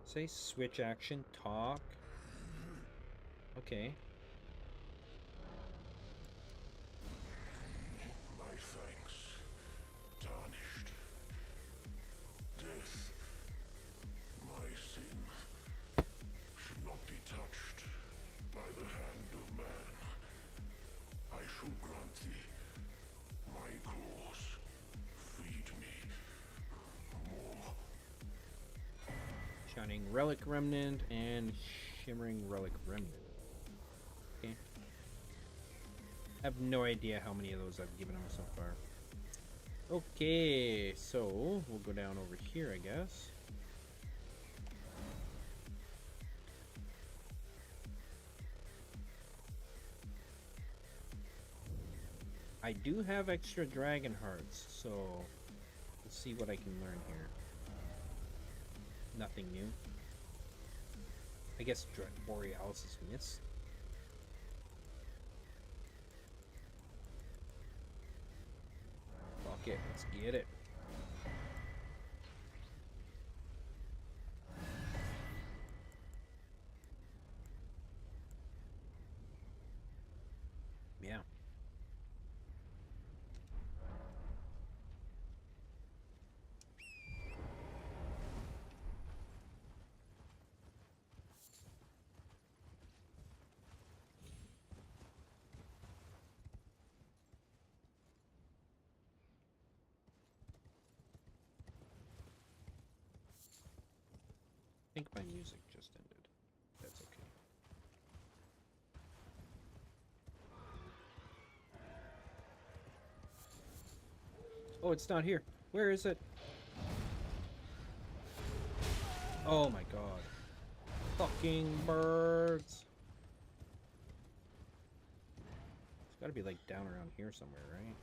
Say switch action, talk. Okay. My thanks. Tarnished. Death. My sin. Should not be touched by the hand of man. I shall grant thee my cause. Feed me more. Shining Relic Remnant and Shimmering Relic Remnant. Okay. I have no idea how many of those I've given him so far. Okay, so we'll go down over here, I guess. I do have extra dragon hearts, so let's see what I can learn here. Nothing new. I guess Borealis is missed. Fuck it, let's get it. Yeah. I think my music just ended. That's okay. Oh, it's not here. Where is it? Oh my god. Fucking birds. It's gotta be like down around here somewhere, right?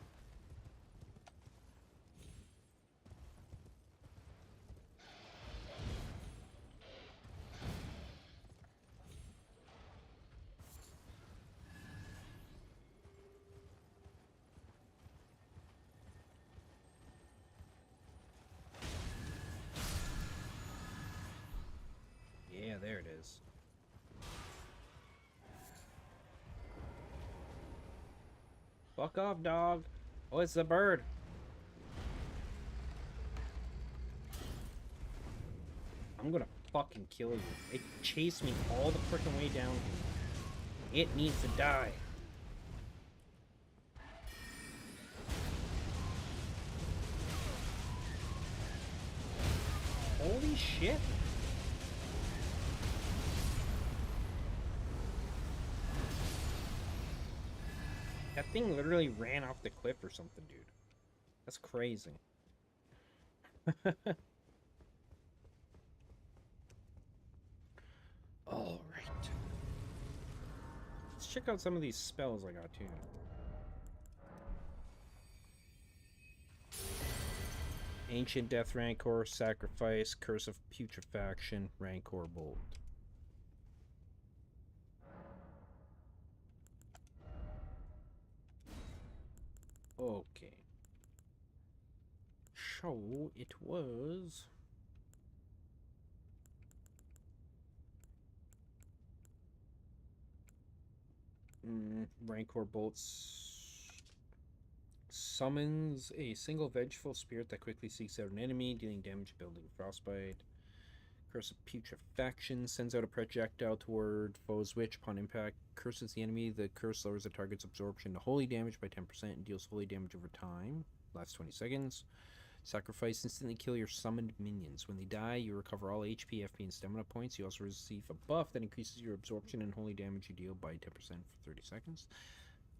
Yeah, there it is. Fuck off, dog. Oh, it's a bird. I'm gonna fucking kill you. It chased me all the freaking way down here. It needs to die. Holy shit. That thing literally ran off the cliff or something, dude. That's crazy. All right. Let's check out some of these spells I got too. Ancient Death Rancor, Sacrifice, Curse of Putrefaction, Rancor Bolt. Okay. So it was Rancor bolts, Summons a single vengeful spirit that quickly seeks out an enemy, dealing damage, building frostbite. Curse of Putrefaction sends out a projectile toward foes which, upon impact, curses the enemy. The curse lowers the target's absorption to holy damage by 10% and deals holy damage over time. Lasts 20 seconds. Sacrifice, instantly kill your summoned minions. When they die, you recover all HP, FP, and stamina points. You also receive a buff that increases your absorption and holy damage you deal by 10% for 30 seconds.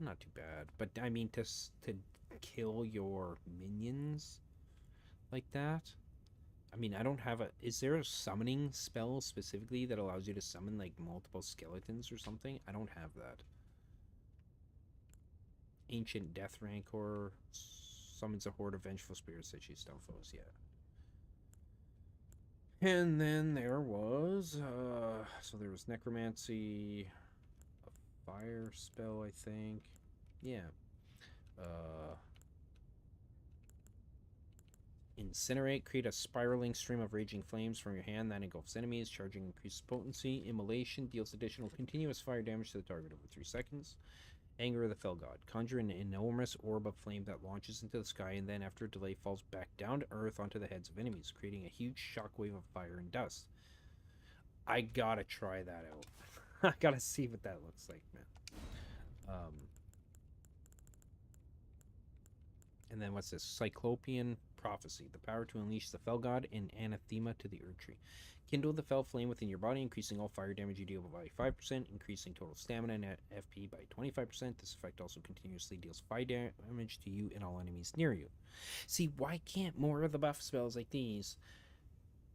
Not too bad. But, I mean, to kill your minions like that? I mean, I don't have a... Is there a summoning spell specifically that allows you to summon, like, multiple skeletons or something? I don't have that. Ancient Death Rancor summons a horde of vengeful spirits that chase down foes, yeah. And then there was... so there was Necromancy, a fire spell, I think. Yeah. Incinerate, create a spiraling stream of raging flames from your hand that engulfs enemies, charging increased potency. Immolation deals additional continuous fire damage to the target over 3 seconds. Anger of the Fell God, conjure an enormous orb of flame that launches into the sky and then after a delay falls back down to earth onto the heads of enemies, creating a huge shockwave of fire and dust. I gotta try that out. I gotta see what that looks like, man. And then what's this? Cyclopean Prophecy. The power to unleash the Fell God and Anathema to the Earth Tree. Kindle the Fell Flame within your body, increasing all fire damage you deal by 5%, increasing total stamina and FP by 25%. This effect also continuously deals fire damage to you and all enemies near you. See, why can't more of the buff spells like these,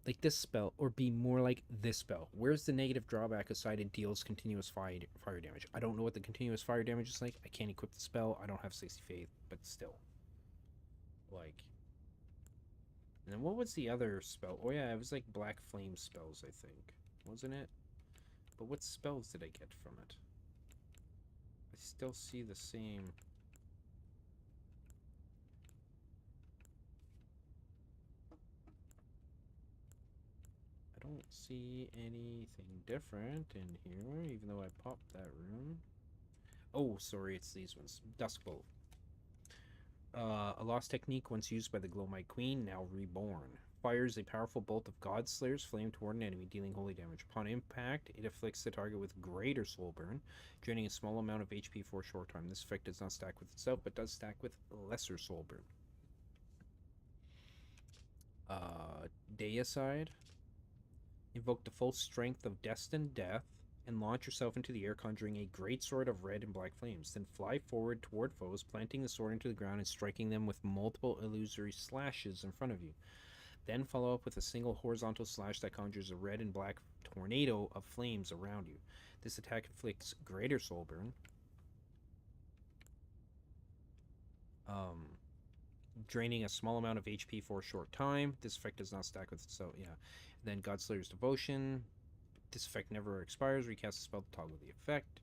like this spell, or be more like this spell? Where's the negative drawback aside it deals continuous fire damage? I don't know what the continuous fire damage is like. I can't equip the spell. I don't have 60 faith, but still. Like... And then what was the other spell? Oh yeah, it was like black flame spells, I think. Wasn't it? But what spells did I get from it? I still see the same... I don't see anything different in here, even though I popped that rune. Oh, sorry, it's these ones. Duskbolt. A lost technique once used by the Glowmite Queen, now reborn. Fires a powerful bolt of Godslayer's flame toward an enemy, dealing holy damage. Upon impact, it afflicts the target with greater soul burn, draining a small amount of HP for a short time. This effect does not stack with itself, but does stack with lesser soul burn. Deicide. Invoke the full strength of Destined Death, and launch yourself into the air, conjuring a great sword of red and black flames. Then fly forward toward foes, planting the sword into the ground and striking them with multiple illusory slashes in front of you. Then follow up with a single horizontal slash that conjures a red and black tornado of flames around you. This attack inflicts greater soul burn, draining a small amount of HP for a short time. This effect does not stack with itself. Yeah. Then Godslayer's Devotion. This effect never expires. Recast the spell to toggle the effect.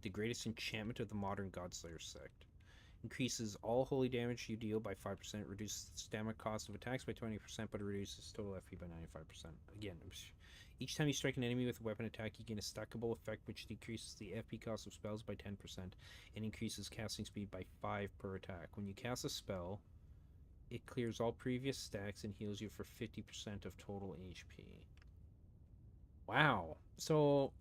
The greatest enchantment of the modern Godslayer sect. Increases all holy damage you deal by 5%, reduces the stamina cost of attacks by 20%, but it reduces total FP by 95%. Again, each time you strike an enemy with a weapon attack, you gain a stackable effect which decreases the FP cost of spells by 10% and increases casting speed by 5 per attack. When you cast a spell, it clears all previous stacks and heals you for 50% of total HP. Wow. So,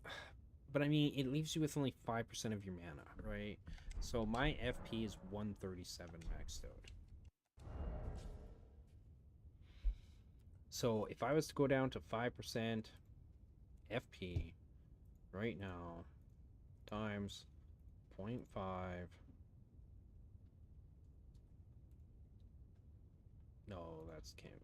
but I mean, it leaves you with only 5% of your mana, right? So my FP is 137 maxed out. So if I was to go down to 5% FP right now, times 0.5... No, that's can't.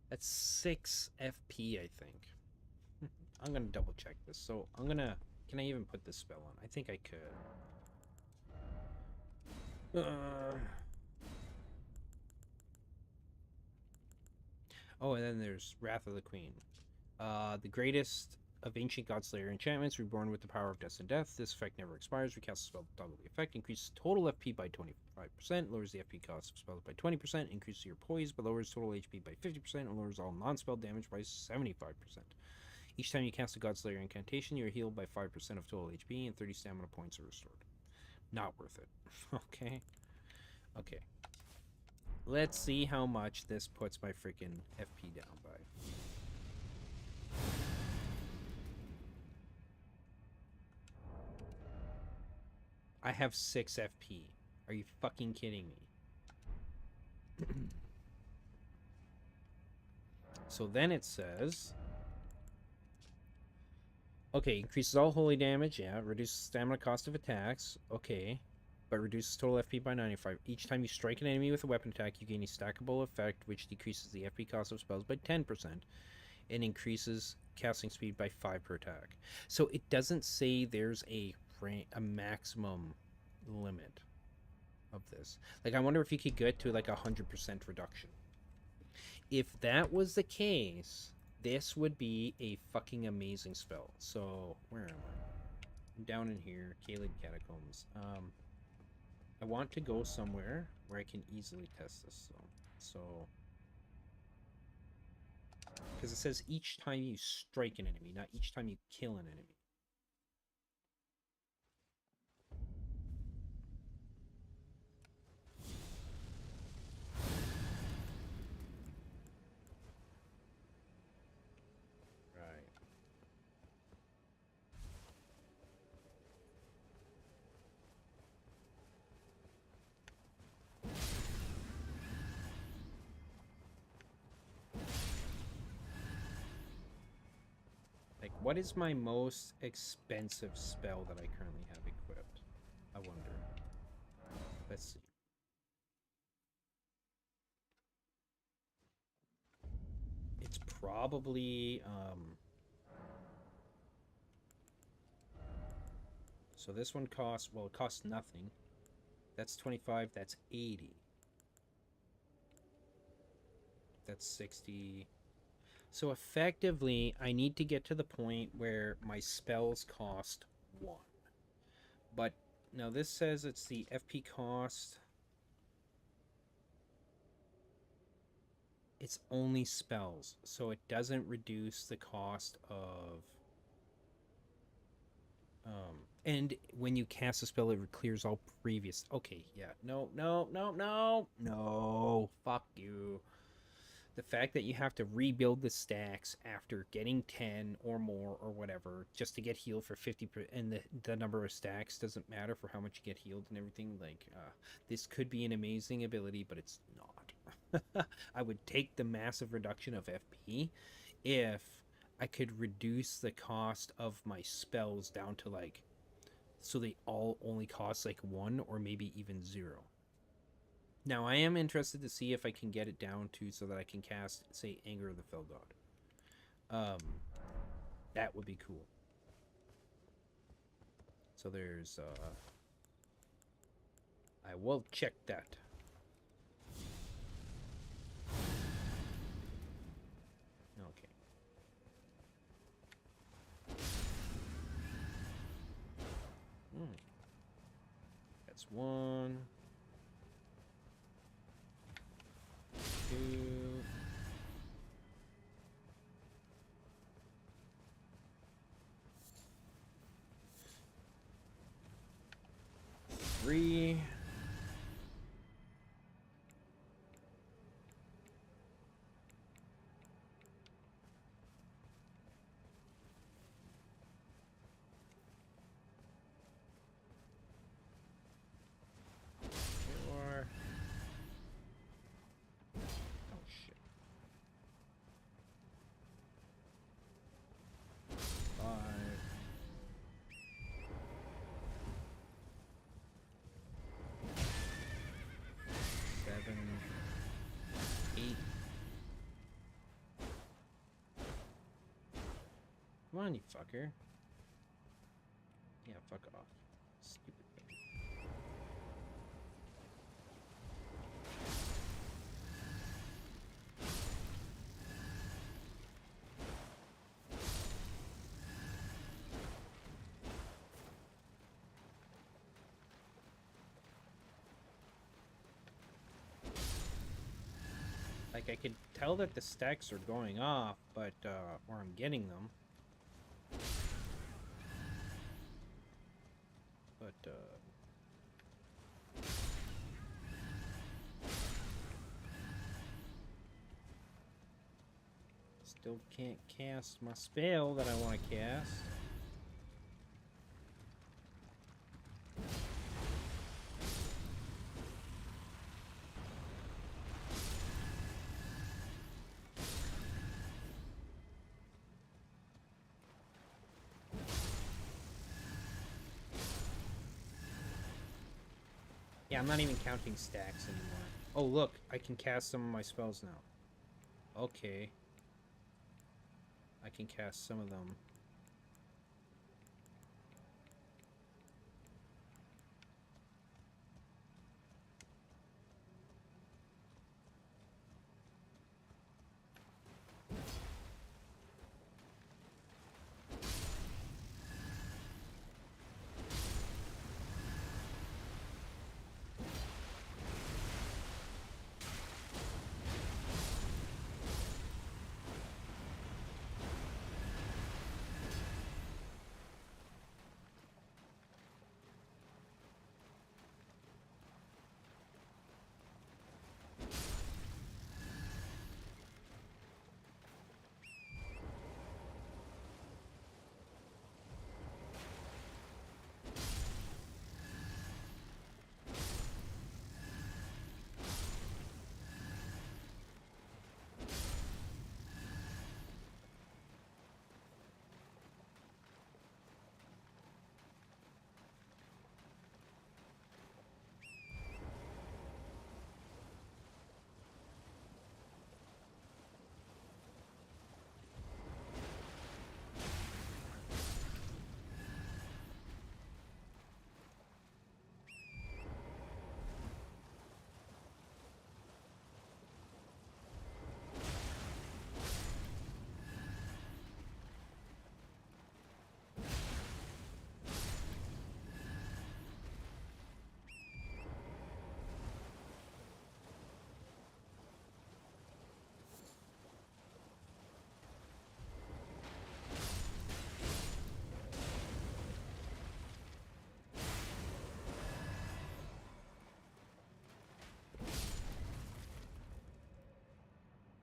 That's 6 FP, I think. I'm gonna double check this. So I'm gonna... Can I even put this spell on? I think I could. Oh, and then there's Wrath of the Queen. The greatest of Ancient Godslayer enchantments, reborn with the power of Death and Death. This effect never expires. Recast a spell with toggle the effect. Increases total FP by 25%. Lowers the FP cost of spells by 20%. Increases your poise, but lowers total HP by 50%. And lowers all non-spell damage by 75%. Each time you cast a Godslayer incantation, you are healed by 5% of total HP, and 30 stamina points are restored. Not worth it. Okay. Okay. Let's see how much this puts my freaking FP down by. I have 6 FP. Are you fucking kidding me? So then it says... Okay, increases all holy damage, yeah. Reduces stamina cost of attacks, okay. But reduces total FP by 95. Each time you strike an enemy with a weapon attack, you gain a stackable effect, which decreases the FP cost of spells by 10%. And increases casting speed by 5 per attack. So it doesn't say there's a maximum limit of this. Like, I wonder if you could get to like 100% reduction. If that was the case, this would be a fucking amazing spell. So where am I? I'm down in here, Caelid Catacombs. I want to go somewhere where I can easily test this. So because it says each time you strike an enemy, not each time you kill an enemy. What is my most expensive spell that I currently have equipped? I wonder. Let's see. It's probably, so this one costs, well, it costs nothing. That's 25, that's 80. That's 60. So effectively, I need to get to the point where my spells cost 1. But now this says it's the FP cost. It's only spells, so it doesn't reduce the cost of... and when you cast a spell, it clears all previous... Okay, yeah. No. Fuck you. The fact that you have to rebuild the stacks after getting 10 or more or whatever just to get healed for 50%, and the number of stacks doesn't matter for how much you get healed and everything. Like, this could be an amazing ability, but it's not. I would take the massive reduction of FP if I could reduce the cost of my spells down to like, so they all only cost like 1 or maybe even 0. Now, I am interested to see if I can get it down to so that I can cast, say, Anger of the Fell God. That would be cool. So there's, I will check that. Okay. That's 1. 2. 3. 4. Oh shit. 5. 7. 8. Come on, you fucker. Yeah, fuck off. Stupid thing. Like, I could tell that the stacks are going off, but, or I'm getting them. But, still can't cast my spell that I want to cast. Yeah, I'm not even counting stacks anymore. Oh, look, I can cast some of my spells now. Okay. I can cast some of them.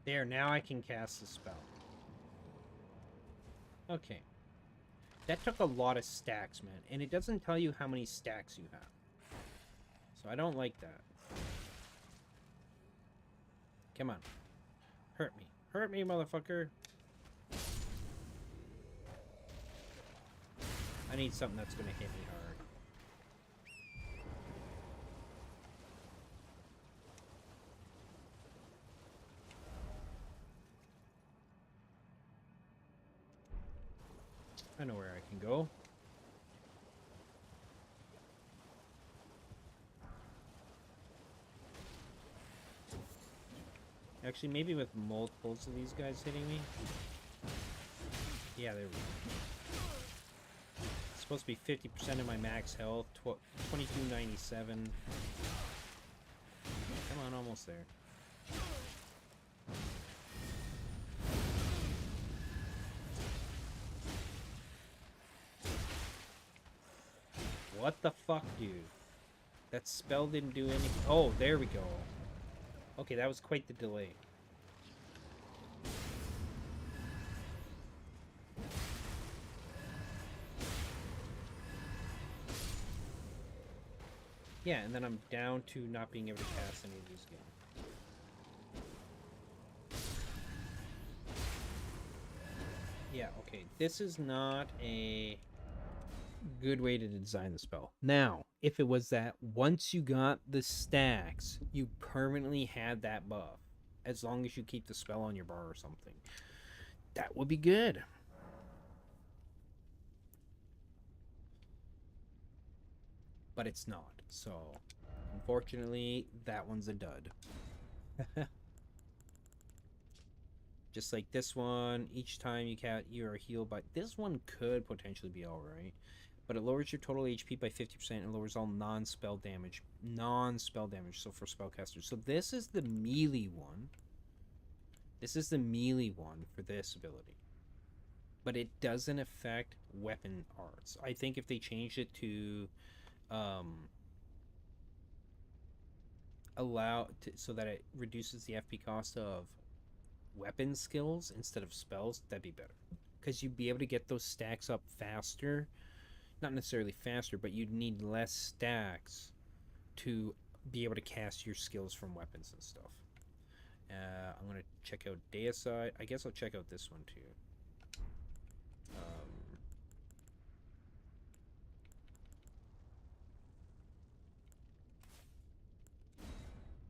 There, now I can cast the spell. Okay. That took a lot of stacks, man. And it doesn't tell you how many stacks you have. So I don't like that. Come on. Hurt me. Hurt me, motherfucker. I need something that's gonna hit me hard. I know where I can go. Actually, maybe with multiples of these guys hitting me. Yeah, there we go. It's supposed to be 50% of my max health, 2297. Come on, almost there. What the fuck, dude? That spell didn't do anything. Oh, there we go. Okay, that was quite the delay. Yeah, and then I'm down to not being able to cast any of these again. Yeah, okay. This is not a good way to design the spell. Now, if it was that once you got the stacks, you permanently had that buff, as long as you keep the spell on your bar or something, that would be good. But it's not, so unfortunately, that one's a dud. Just like this one, each time you are healed by... This one could potentially be alright. But it lowers your total HP by 50% and lowers all non-spell damage. Non-spell damage, so for spellcasters. So this is the melee one. This is the melee one for this ability. But it doesn't affect weapon arts. I think if they changed it to so that it reduces the FP cost of weapon skills instead of spells, that'd be better. Because you'd be able to get those stacks up faster. Not necessarily faster, but you'd need less stacks to be able to cast your skills from weapons and stuff. I'm going to check out Deicide. I guess I'll check out this one too.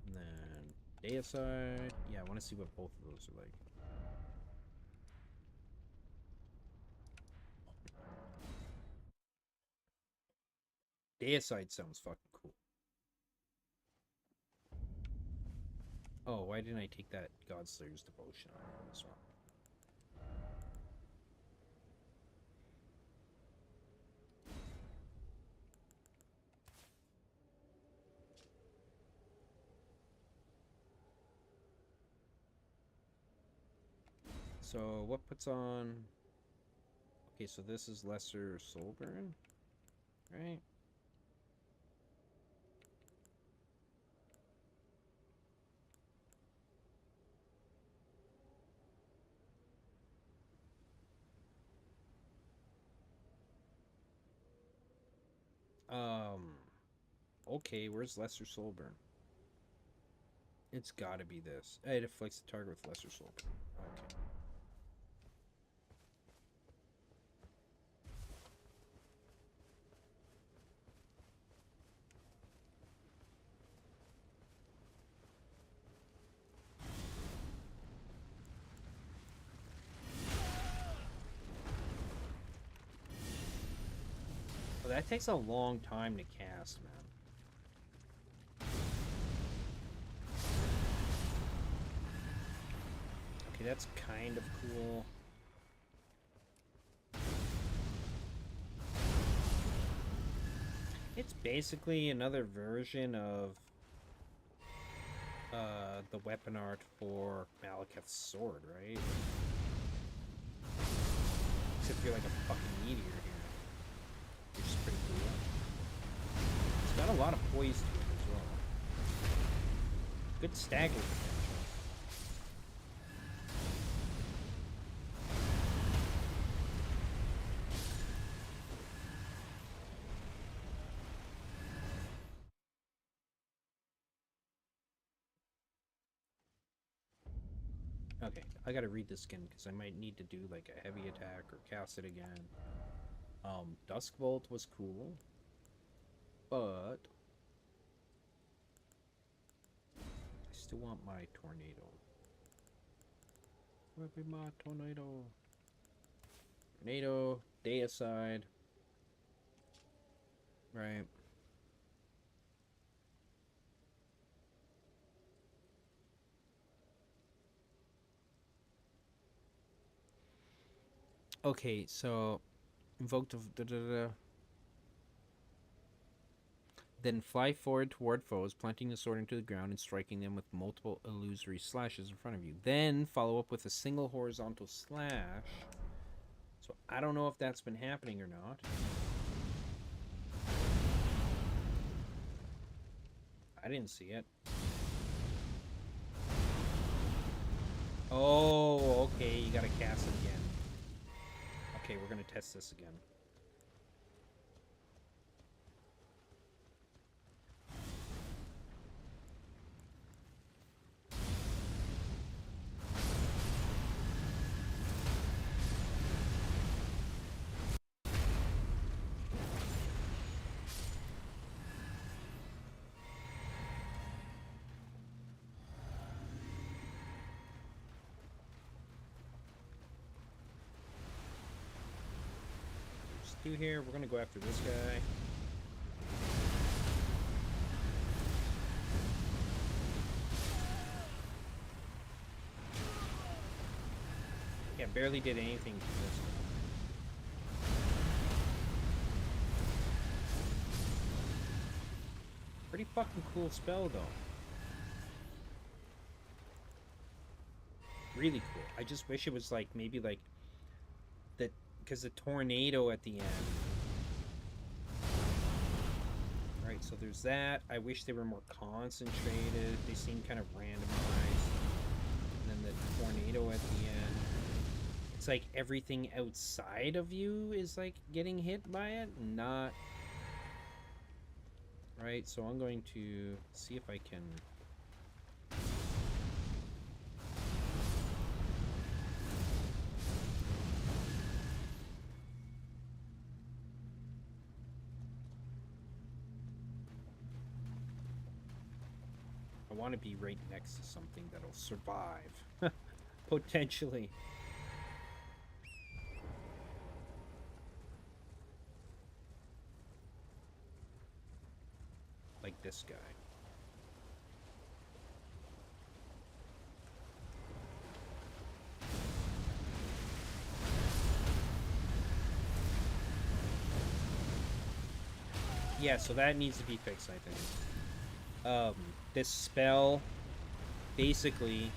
And then Deicide. Yeah, I want to see what both of those are like. Deicide sounds fucking cool. Oh, why didn't I take that Godslayer's Devotion off? What is wrong? So, what puts on... Okay, so this is Lesser Soul Burn, right? Okay, where's Lesser Soul Burn? It's gotta be this. It afflicts the target with Lesser Soul Burn. Okay. Well, that takes a long time to cast, man. Okay, that's kind of cool. It's basically another version of the weapon art for Malekith's sword, right? Except you're like a fucking meteor here, which is pretty cool. It's got a lot of poise to it as well. Good stagger potential. Okay, I gotta read this again because I might need to do like a heavy attack or cast it again. Duskbolt was cool, but I still want my tornado. Where be my tornado? Tornado, Deicide. Right. Okay, so invoked of then fly forward toward foes, planting the sword into the ground and striking them with multiple illusory slashes in front of you. Then follow up with a single horizontal slash. So I don't know if that's been happening or not. I didn't see it. Oh, okay, you gotta cast it again. Okay, we're gonna test this again. Here, we're gonna go after this guy. Yeah, barely did anything to this one. Pretty fucking cool spell though. really cool. I just wish it was like maybe like that, because the tornado at the end. Right, so there's that. I wish they were more concentrated. They seem kind of randomized. And then the tornado at the end. It's like everything outside of you is like getting hit by it, not. Right, so I'm going to see if I can. I want to be right next to something that'll survive. Potentially. Like this guy. Yeah, so that needs to be fixed, I think. This spell, basically,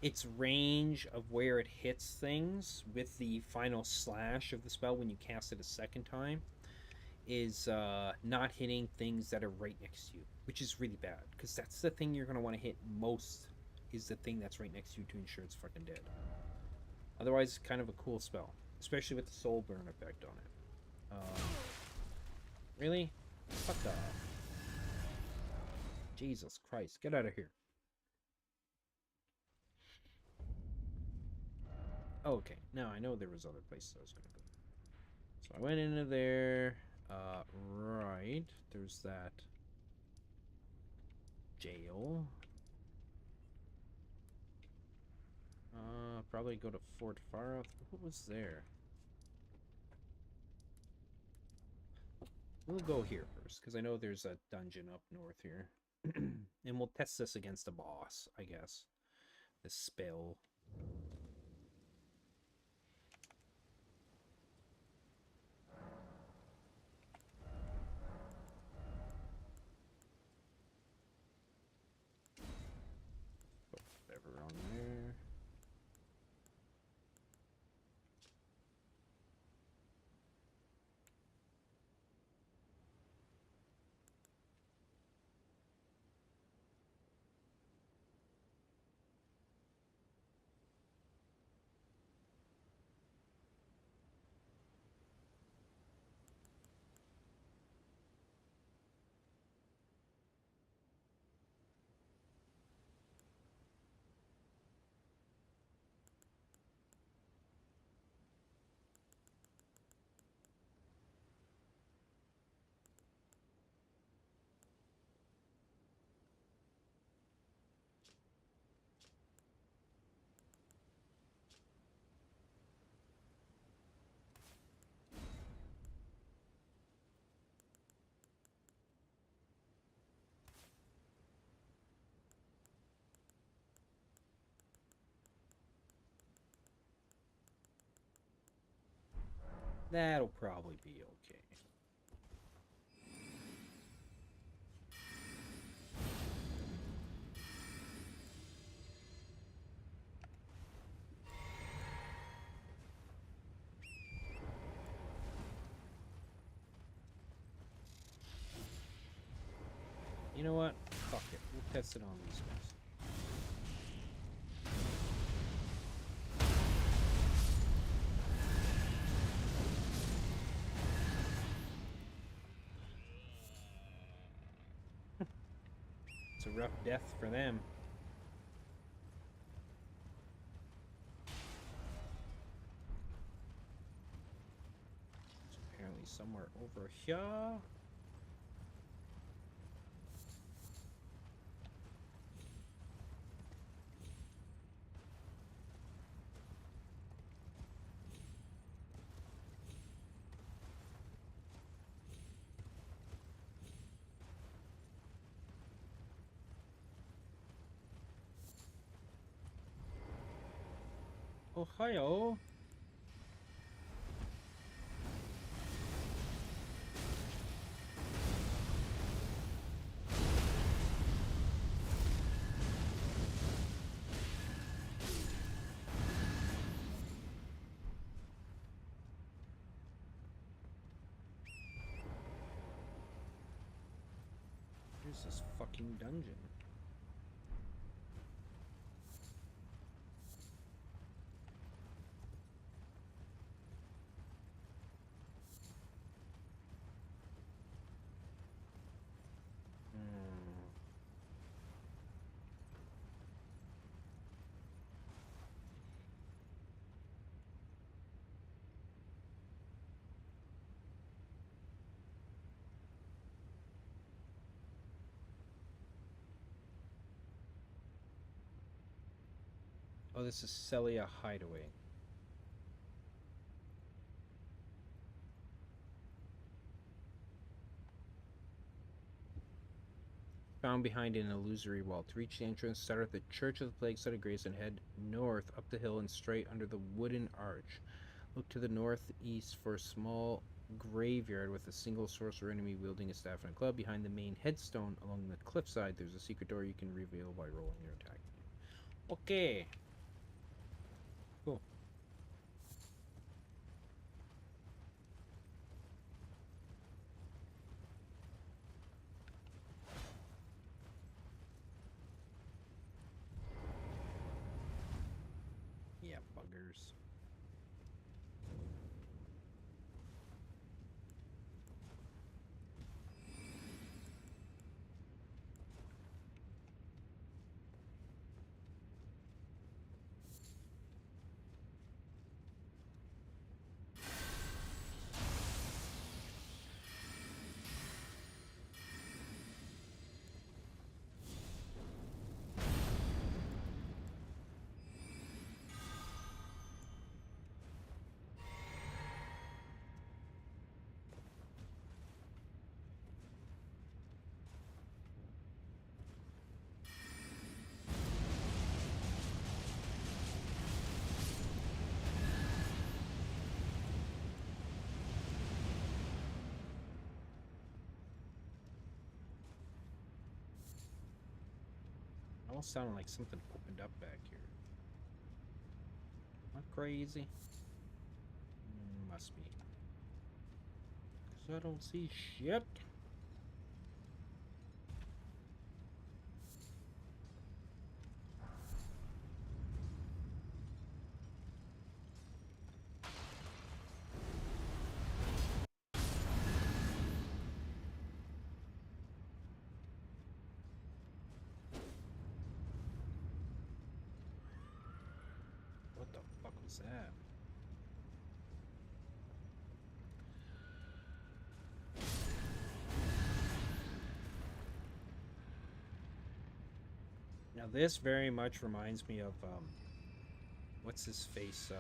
its range of where it hits things with the final slash of the spell when you cast it a second time is not hitting things that are right next to you, which is really bad, because that's the thing you're going to want to hit most, is the thing that's right next to you to ensure it's fucking dead. Otherwise, it's kind of a cool spell, especially with the soul burn effect on it. Really? Fuck off. Jesus Christ, get out of here. Okay, now I know there was other places I was going to go. So I went into there. Right. There's that jail. Probably go to Fort Farah. What was there? We'll go here first, because I know there's a dungeon up north here. And we'll test this against a boss, I guess. The spell. Put whatever on there. That'll probably be okay. You know what? Fuck it. We'll test it on these guys. It's a rough death for them. It's apparently somewhere over here. Ohio. this fucking dungeon? Oh, this is Celia Hideaway. Found behind an illusory wall. To reach the entrance, start at the Church of the Plague Side of Grace and head north up the hill and straight under the wooden arch. Look to the northeast for a small graveyard with a single sorcerer enemy wielding a staff and a club. Behind the main headstone along the cliffside, there's a secret door you can reveal by rolling your attack. Okay. Cool. Yeah, buggers. Almost sounded like something opened up back here. Not crazy. Must be. 'Cause I don't see shit. What the fuck was that? Now this very much reminds me of what's his face?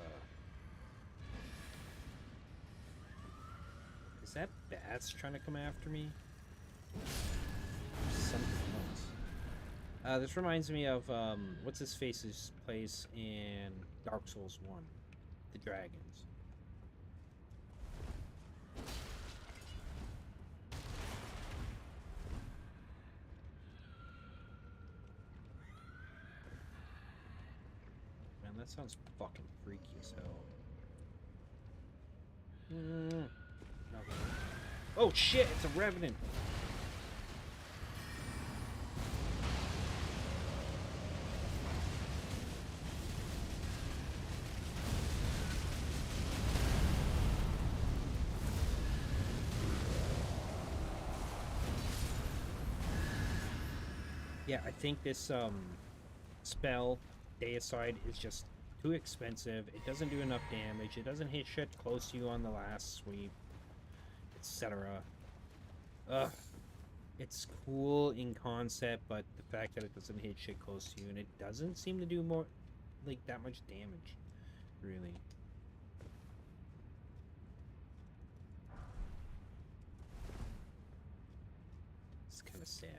Is that bats trying to come after me? Or something else. This reminds me of what's his face's place in Dark Souls 1, the dragons. Man, that sounds fucking freaky as hell. No. Oh shit, it's a revenant. Yeah, I think this spell, Deicide, is just too expensive. It doesn't do enough damage. It doesn't hit shit close to you on the last sweep, etc. Ugh. It's cool in concept, but the fact that it doesn't hit shit close to you, and it doesn't seem to do more, like, that much damage, really. It's kind of sad.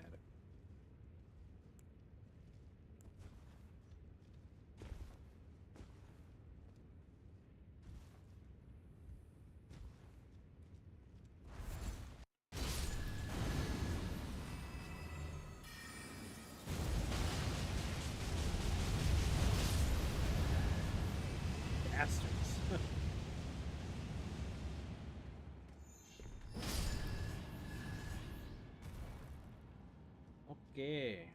Bastards. Okay.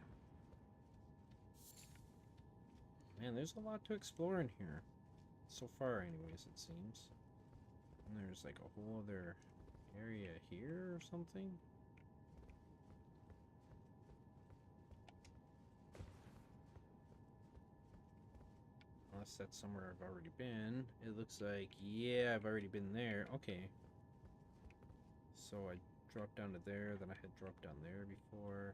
Man, there's a lot to explore in here. So far, anyways, it seems. And there's like a whole other area here or something. Unless that's somewhere I've already been. It looks like, yeah, I've already been there. Okay. So I dropped down to there, then I had dropped down there before.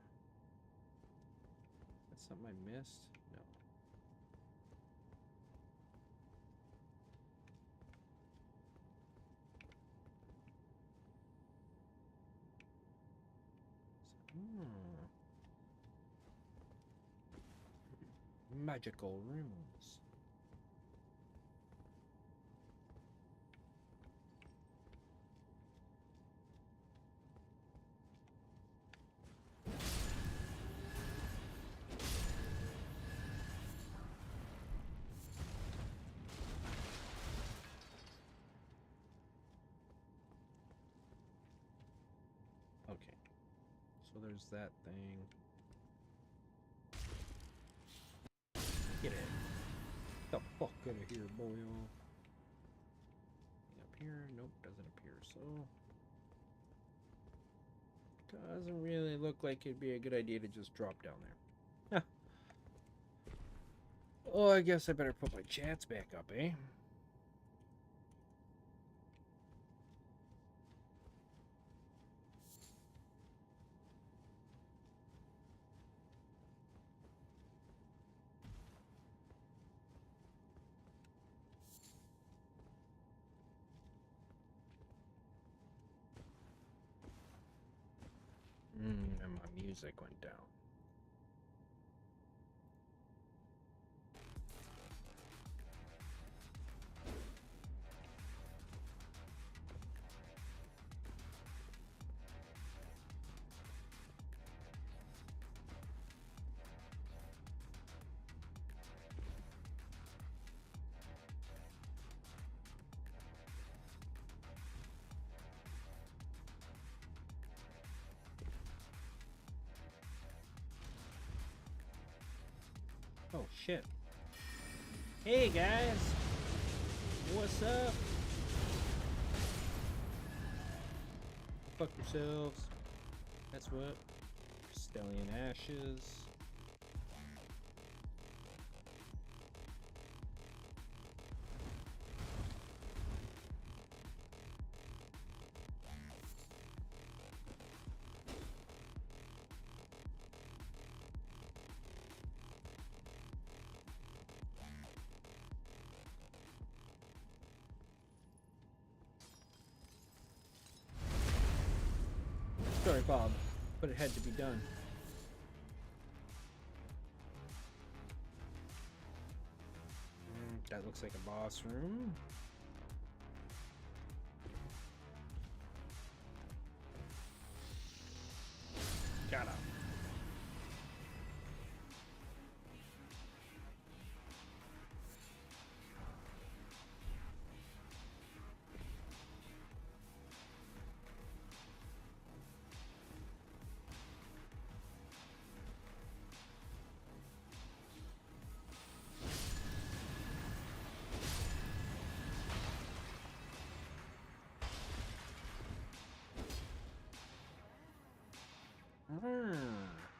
That's something I missed? No. Magical rooms. Okay. So there's that thing. Get it. Get the fuck out of here, boyo. Anything up here? Nope, doesn't appear so. Doesn't really look like it'd be a good idea to just drop down there. Huh. Oh, I guess I better put my chats back up, eh? And my music went down. Oh shit. Hey guys! What's up? Fuck yourselves. That's what. Stellian ashes. Sorry, Bob, but it had to be done. That looks like a boss room. Got him.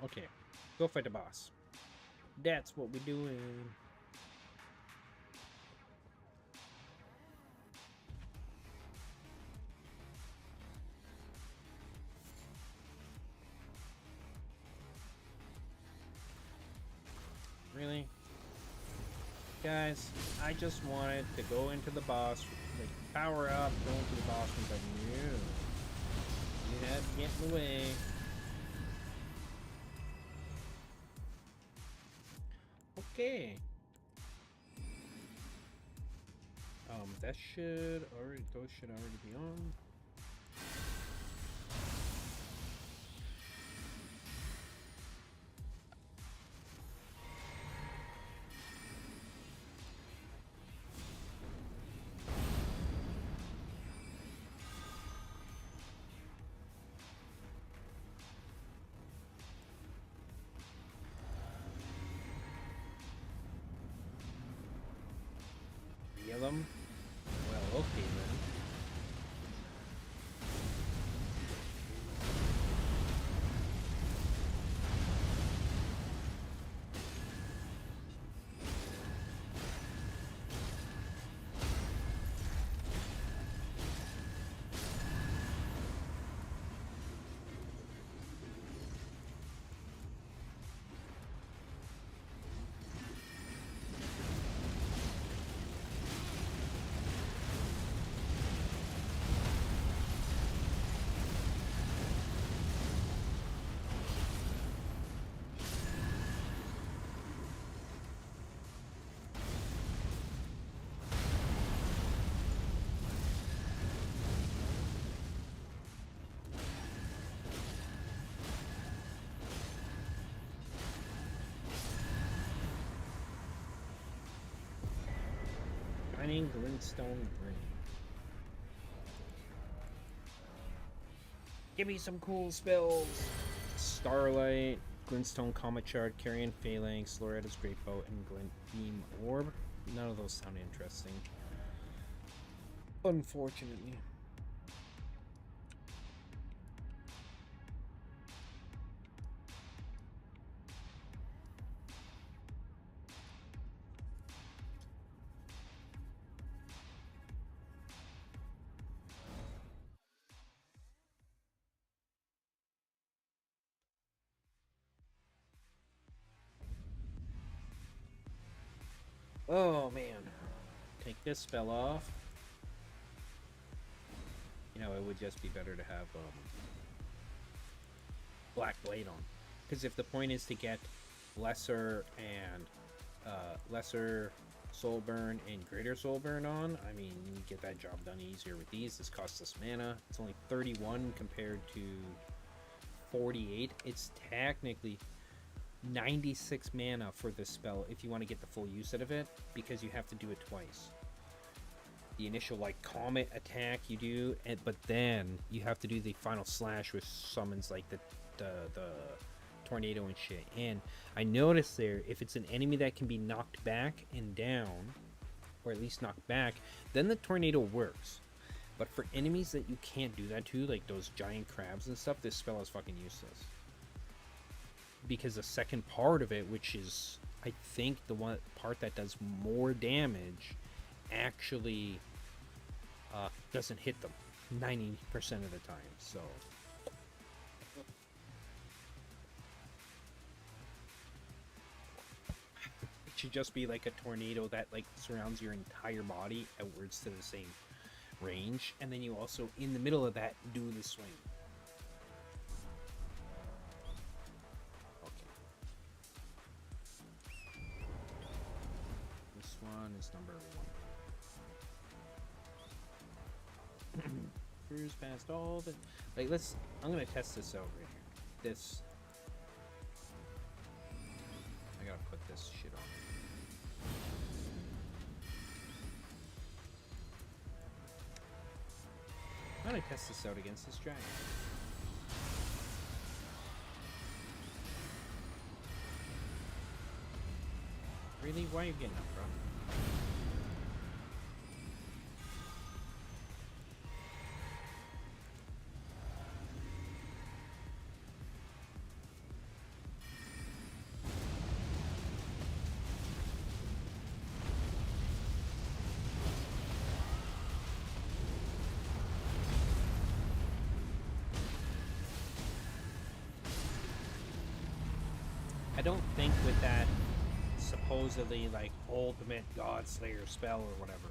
Okay, go fight the boss. That's what we're doing. Really? Guys, I just wanted to go into the boss, like, power up, go into the boss room, but no. You had to get in the way. Okay. That should already, those should already be on. them. Well, okay then. Shining glintstone ring. Give me some cool spells. Starlight, glintstone comet shard, carrion phalanx, Loretta's great bow, and glint beam orb. None of those sound interesting. Unfortunately. Oh man. Take this spell off. You know, it would just be better to have Black Blade on. Because if the point is to get lesser and lesser soul burn and greater soul burn on, I mean, you get that job done easier with these. This costs us mana. It's only 31 compared to 48. It's technically 96 mana for this spell if you want to get the full use out of it, because you have to do it twice. The initial like comet attack you do, but then you have to do the final slash, which summons like the tornado and shit. And I noticed there, if it's an enemy that can be knocked back and down, or at least knocked back, then the tornado works. But for enemies that you can't do that to, like those giant crabs and stuff, this spell is fucking useless. Because the second part of it, which is I think the one part that does more damage, actually doesn't hit them 90% of the time. So it should just be like a tornado that like surrounds your entire body outwards to the same range, and then you also in the middle of that do the swing. One is number 1. Cruise past all the like. I'm gonna test this out right here. This. I gotta put this shit on. I'm gonna test this out against this dragon. Really? Why are you getting up, bro? I don't think with that supposedly like ultimate God Slayer spell or whatever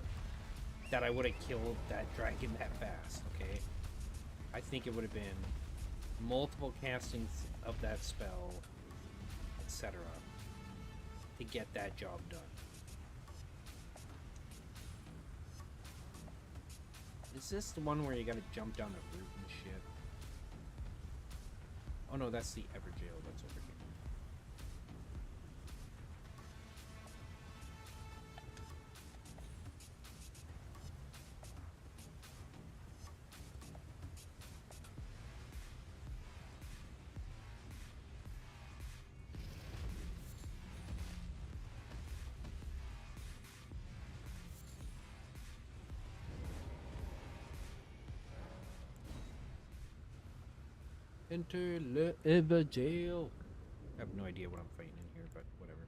that I would have killed that dragon that fast, okay? I think it would have been multiple castings of that spell, etc. to get that job done. Is this the one where you gotta jump down a root and shit? Oh no, that's the Everjail that's over here. Enter Le Eva jail. I have no idea what I'm fighting in here, but whatever.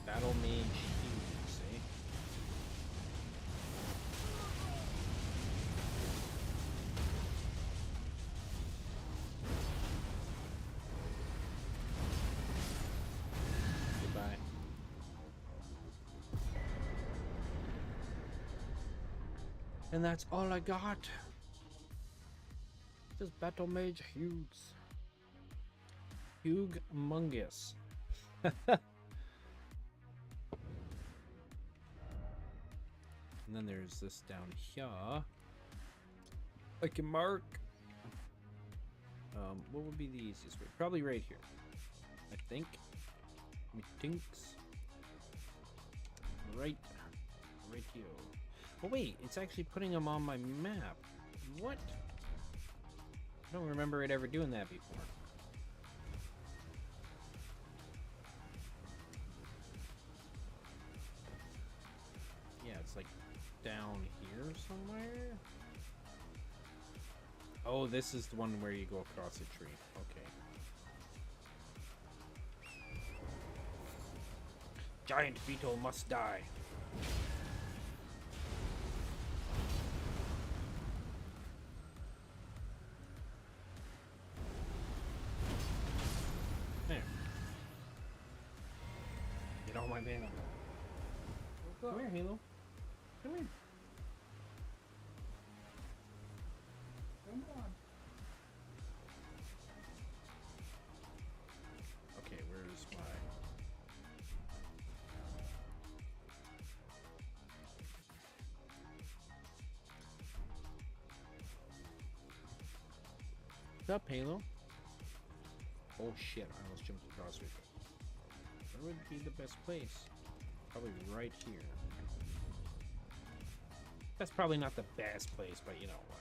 Battle Mage Hughes, eh? Goodbye. And that's all I got. Just Battle Mage Hughes. Humongous. And then there's this down here. I can mark. What would be the easiest way? Probably right here. I think. Methinks. Right here. Oh wait, it's actually putting them on my map. What? I don't remember it ever doing that before. Yeah, it's like down here somewhere. Oh, this is the one where you go across a tree. Okay. Giant beetle must die. There. Get all my mana. Come here, Halo. Come here. Come on. Okay, where's my... What's up, Halo? Oh shit, I almost jumped across it. Where would be the best place? Probably right here. That's probably not the best place, but you know what.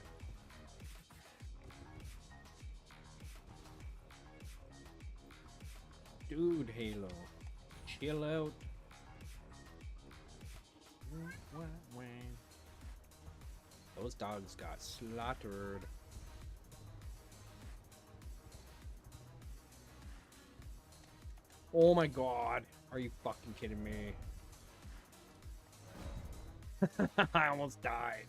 Dude, Halo. Chill out. Those dogs got slaughtered. Oh my god. Are you fucking kidding me? I almost died.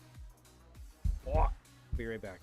Oh, be right back.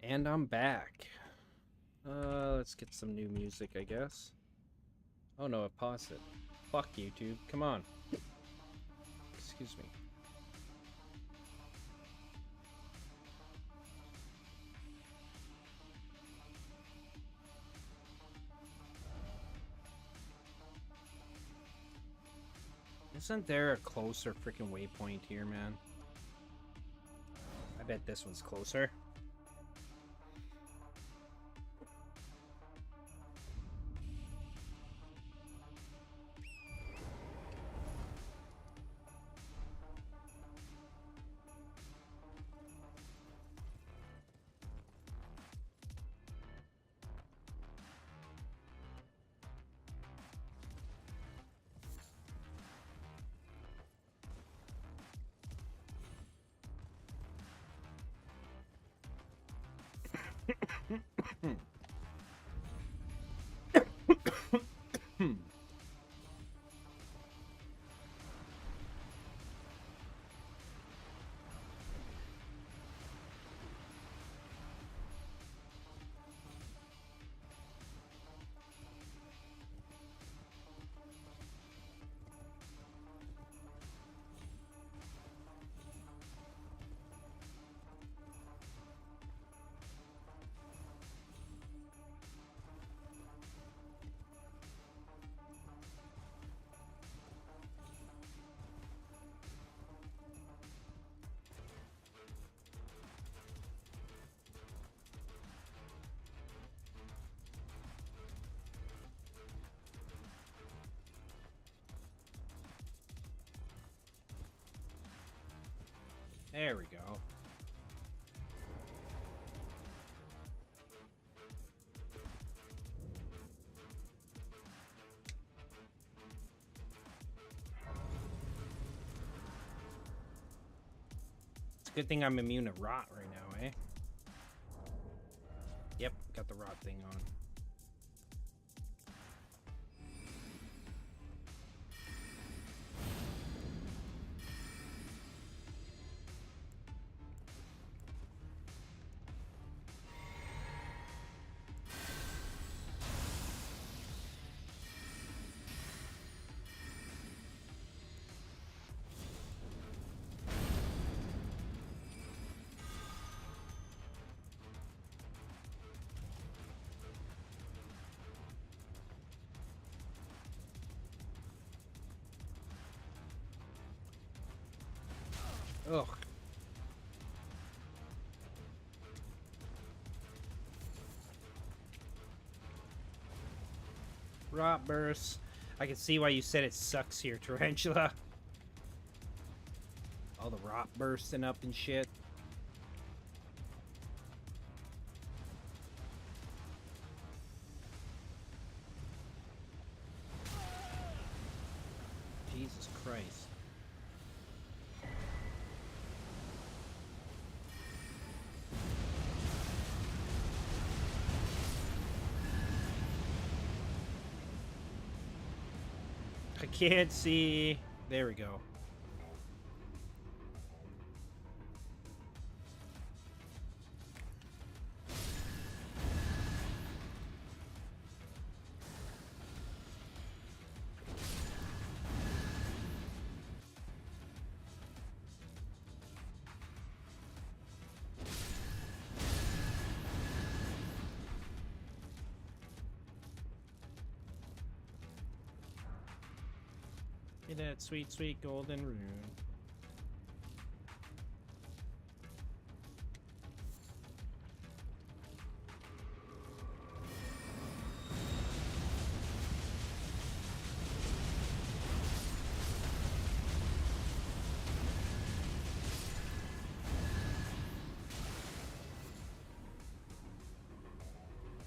And I'm back. Let's get some new music, I guess. Oh no, I paused it. Fuck YouTube. Come on. Excuse me. Isn't there a closer freaking waypoint here, man? I bet this one's closer. There we go. It's a good thing I'm immune to rot right now, eh? Yep, got the rot thing on. Ugh. Rot burst. I can see why you said it sucks here, Tarantula. All the rot bursting up and shit. Jesus Christ. I can't see. There we go. Get that sweet, sweet golden rune.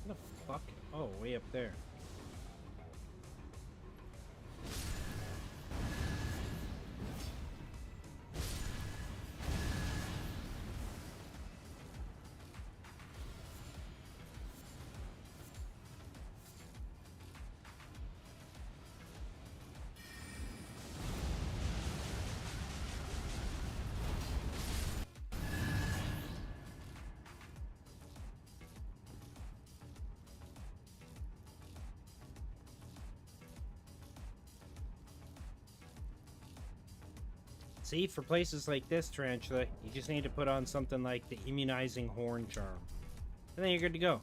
What the fuck? Oh, way up there. See, for places like this, Tarantula, you just need to put on something like the immunizing horn charm. And then you're good to go.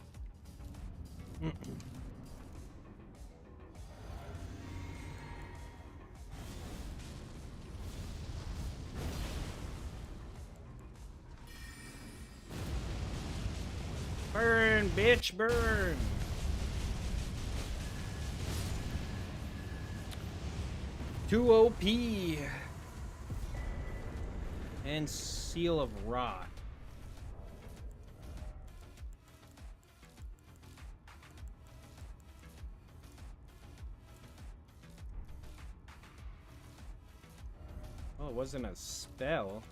Burn, bitch, burn! Too OP! And Seal of Rot. Oh, it wasn't a spell.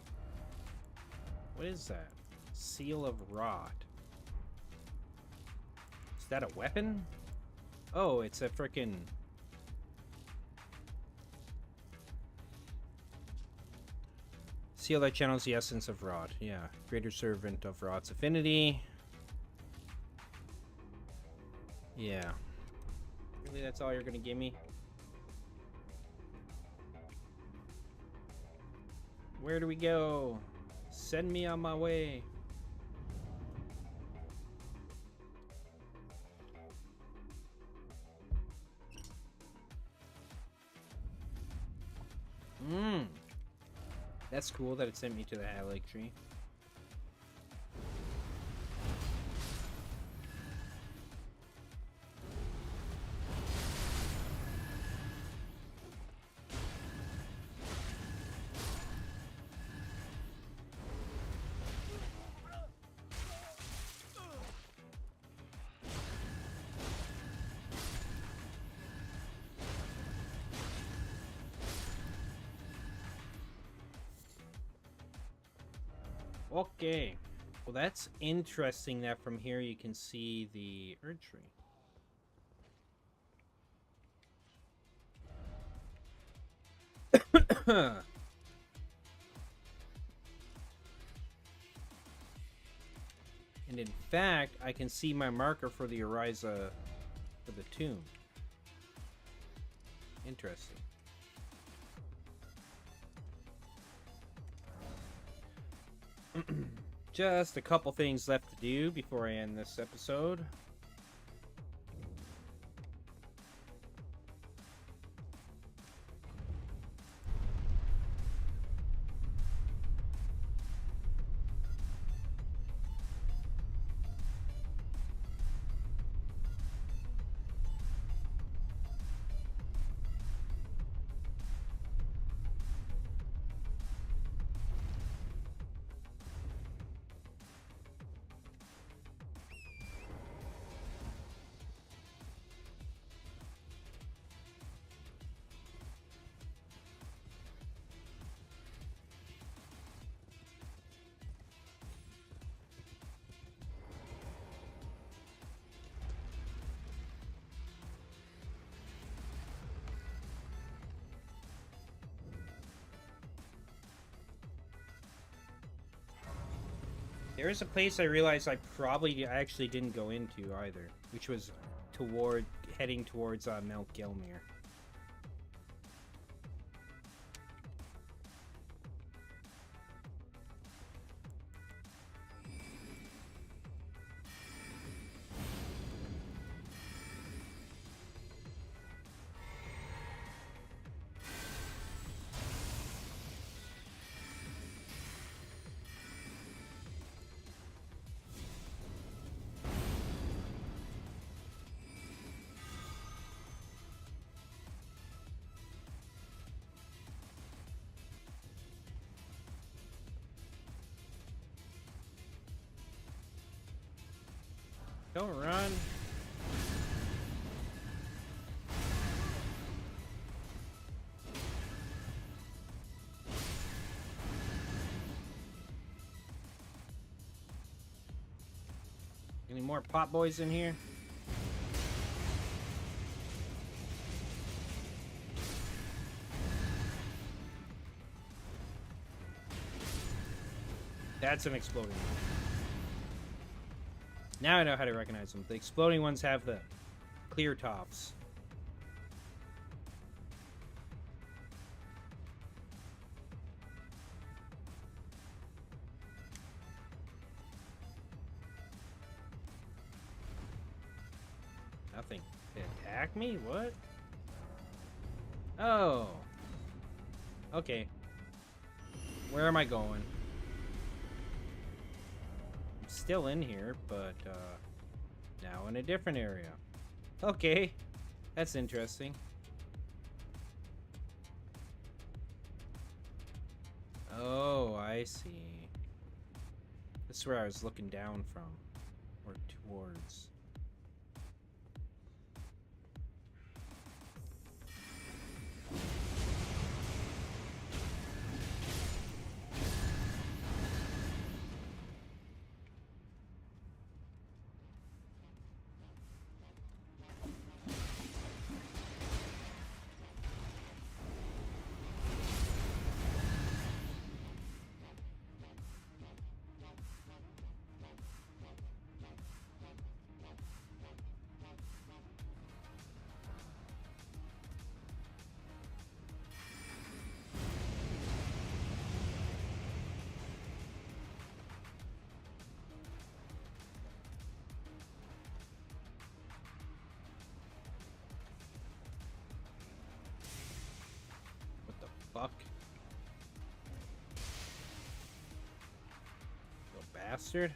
What is that? Seal of Rot. Is that a weapon? Oh, it's a frickin'... Seal that channels the essence of Rot. Yeah. Greater Servant of Rot's affinity. Yeah. Really, that's all you're gonna give me? Where do we go? Send me on my way. That's cool that it sent me to the Halleck tree. Okay. Well, that's interesting that from here you can see the Erd tree. And in fact, I can see my marker for the Oriza for the tomb. Interesting. Just a couple things left to do before I end this episode. There is a place I realized I probably actually didn't go into either, which was heading towards Mount Gelmir. Don't run. Any more pot boys in here? That's an exploding one. Now I know how to recognize them. The exploding ones have the clear tops. Nothing. They attack me? What? Oh. Okay. Where am I going? I'm still in here, but now in a different area. Okay. That's interesting. Oh, I see. This is where I was looking down from. Or towards. Fuck. Little bastard.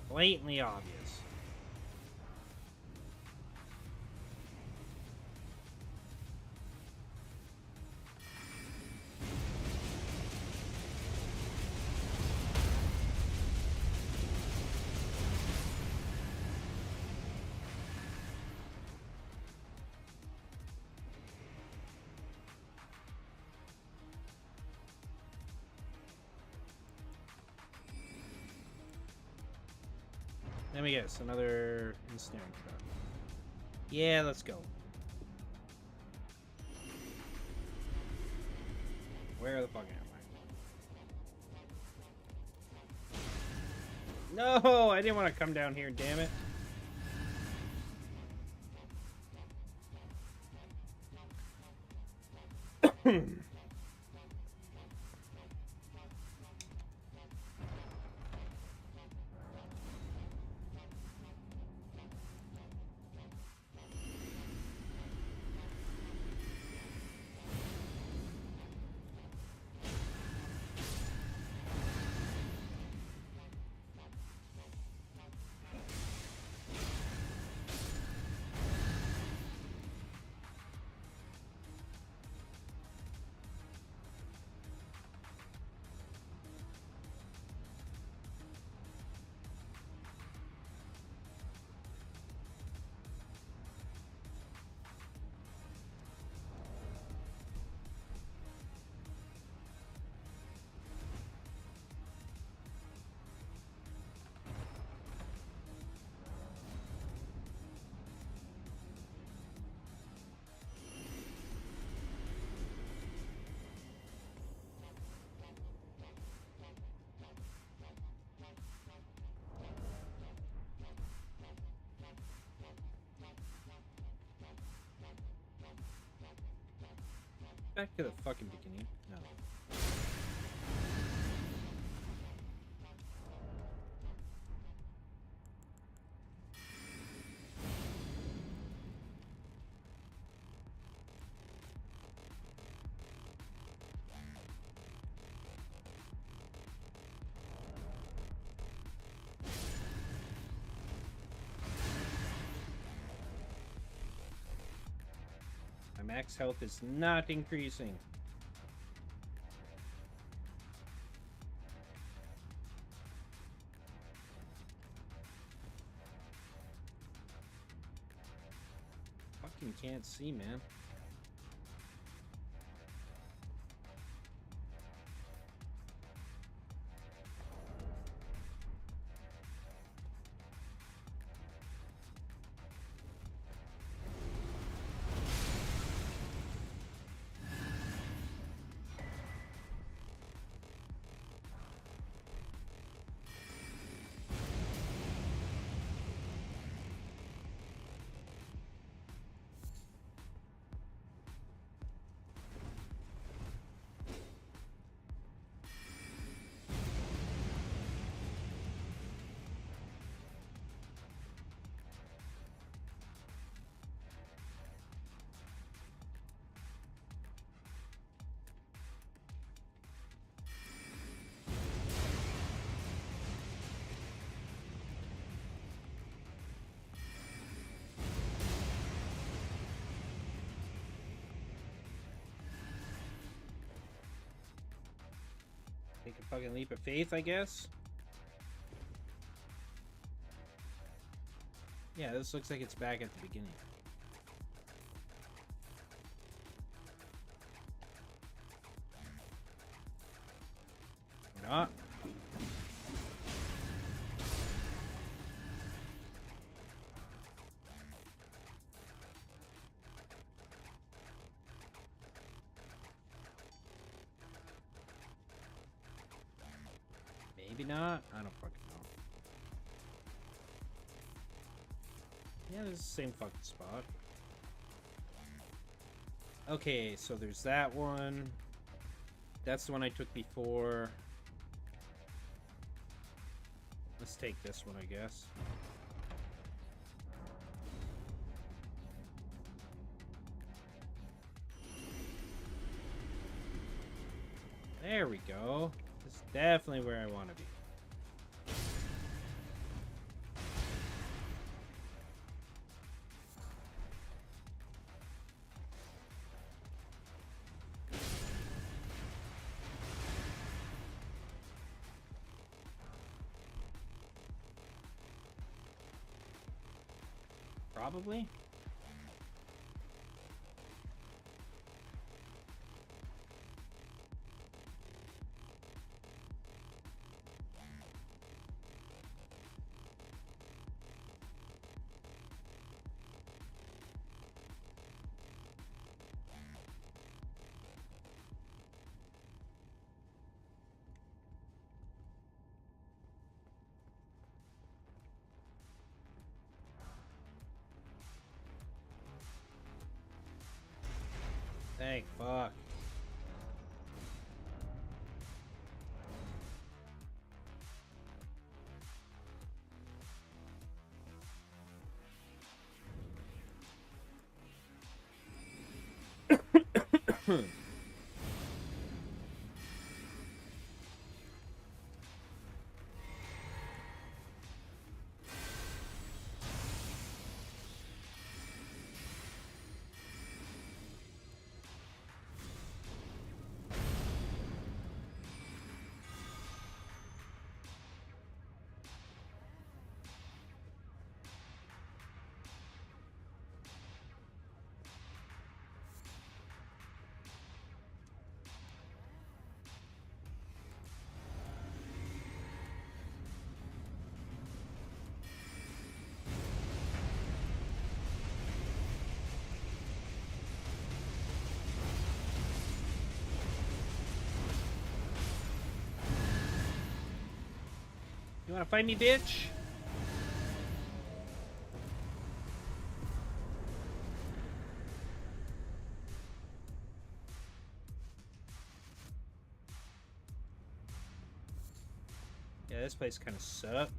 Blatantly obvious. Let me guess, another ensnaring trap. Yeah, let's go. Where the fuck am I? No, I didn't want to come down here, damn it. Back to the fucking beginning. No. My max health is not increasing. Fucking can't see, man. fucking leap of faith, I guess. Yeah, this looks like it's back at the beginning. Or not. Maybe not. I don't fucking know. Yeah, this is the same fucking spot. Okay, so there's that one. That's the one I took before. Let's take this one, I guess. There we go. This is definitely where I want to be. Probably. Thank fuck. You wanna fight me, bitch? Yeah, this place kind of sucked.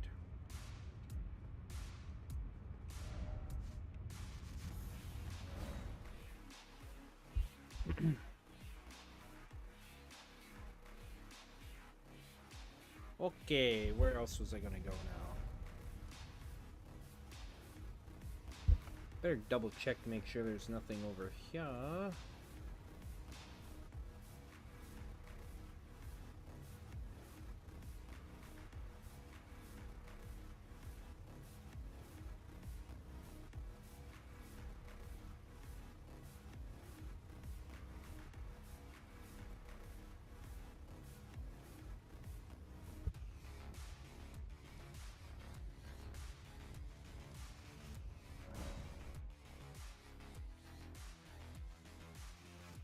Okay, where else was I gonna go now? Better double check to make sure there's nothing over here.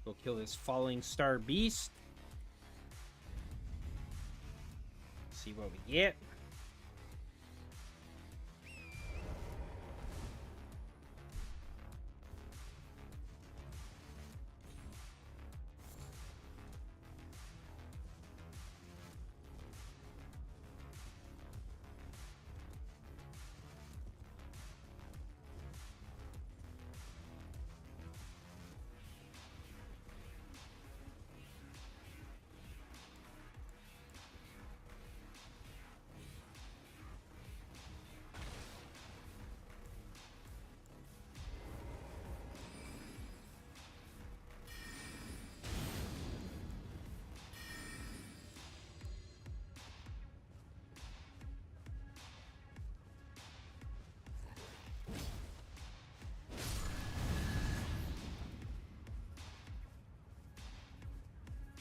Go kill this falling star beast. See what we get.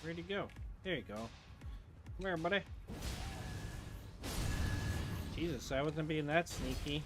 Where'd he go? There you go. Come here, buddy. Jesus, I wasn't being that sneaky.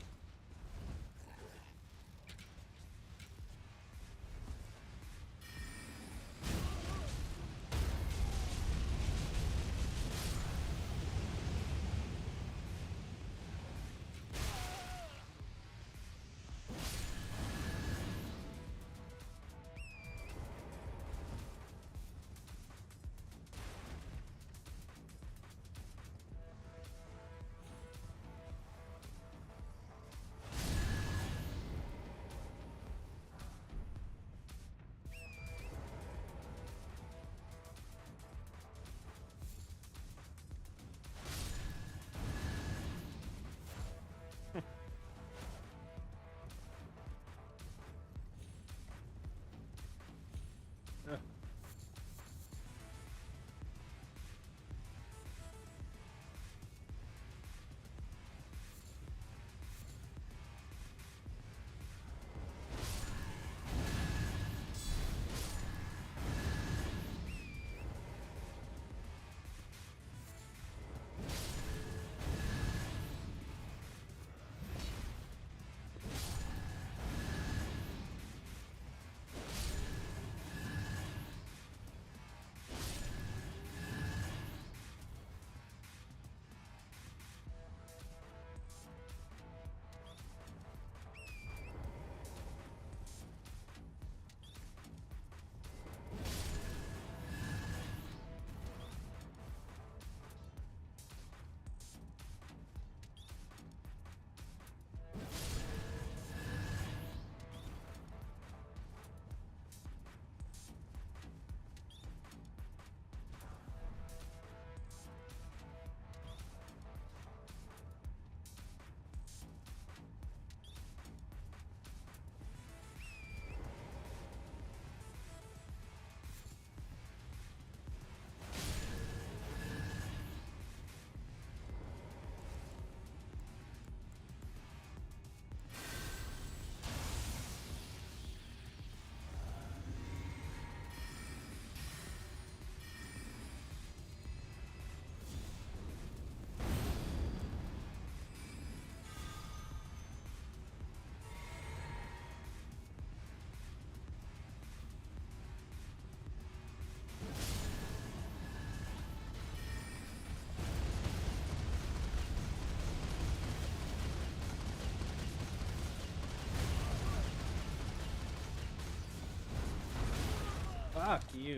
Fuck you.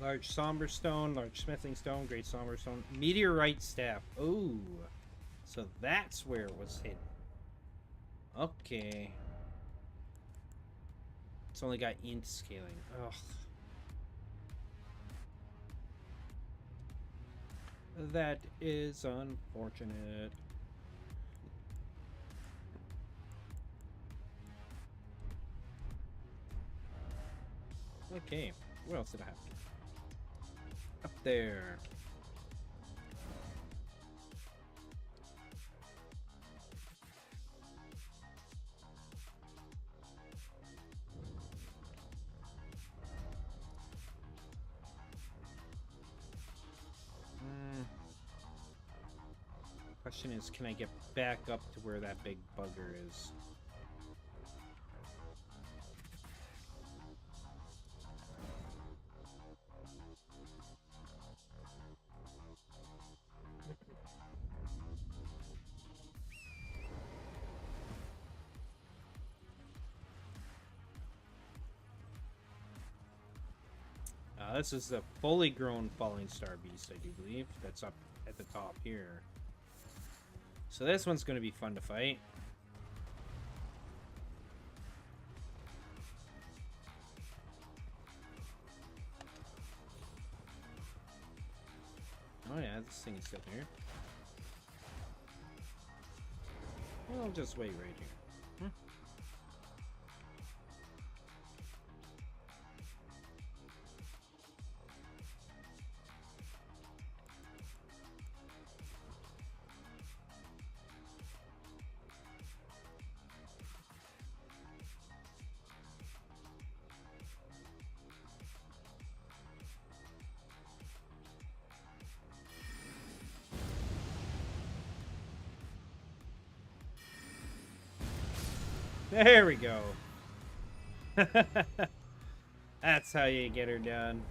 Large somber stone, large smithing stone, great somber stone, meteorite staff. Oh, so that's where it was hidden. Okay. It's only got int scaling. Ugh. That is unfortunate. Okay, what else did I have? Up there. Question is, can I get back up to where that big bugger is? This is the fully grown falling star beast, I do believe. That's up at the top here. So this one's going to be fun to fight. this thing is still here. I'll just wait right here. There we go. That's how you get her done.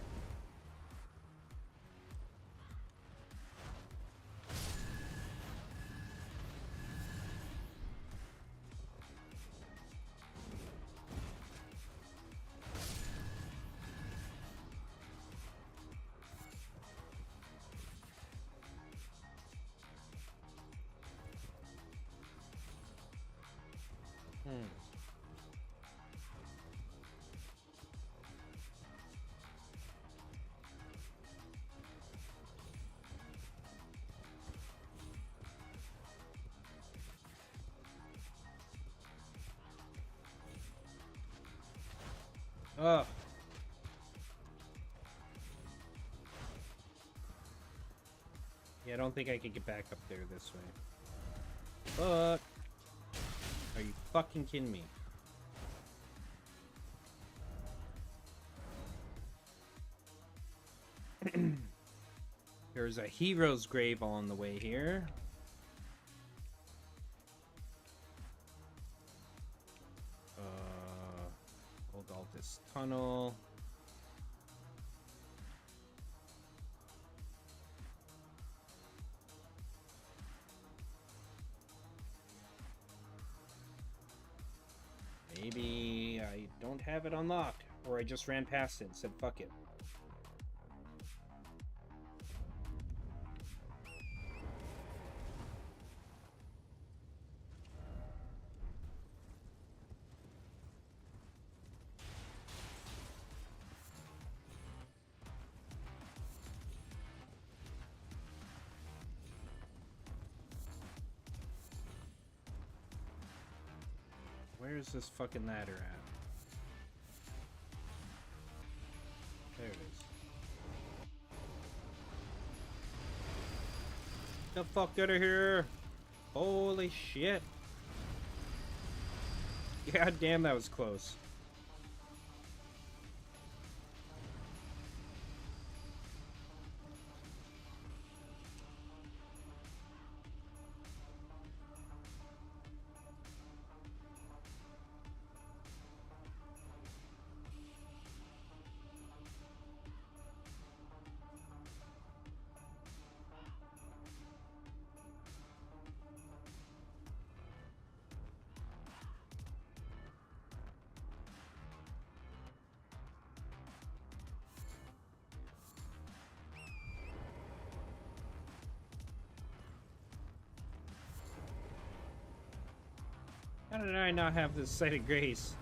Oh. Yeah, I don't think I could get back up there this way. But are you fucking kidding me? There's a hero's grave on the way here. Hold all this tunnel. Maybe I don't have it unlocked, or I just ran past it and said fuck it. Where's this fucking ladder at? There it is. Get the fuck out of here! Holy shit! God damn, that was close. How did I not have this sight of grace?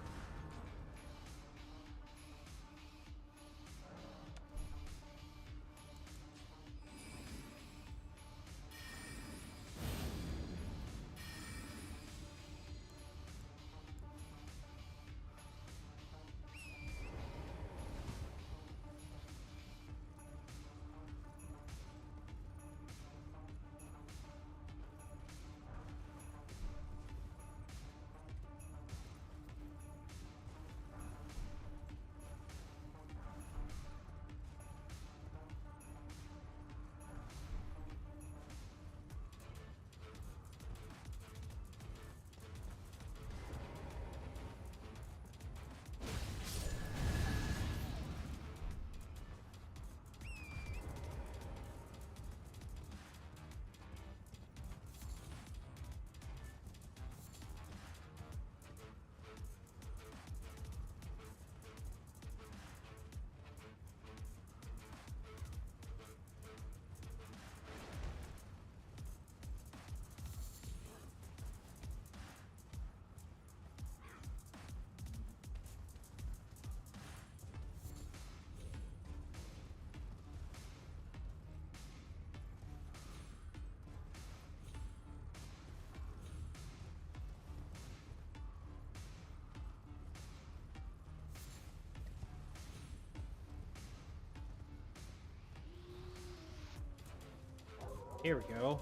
Here we go.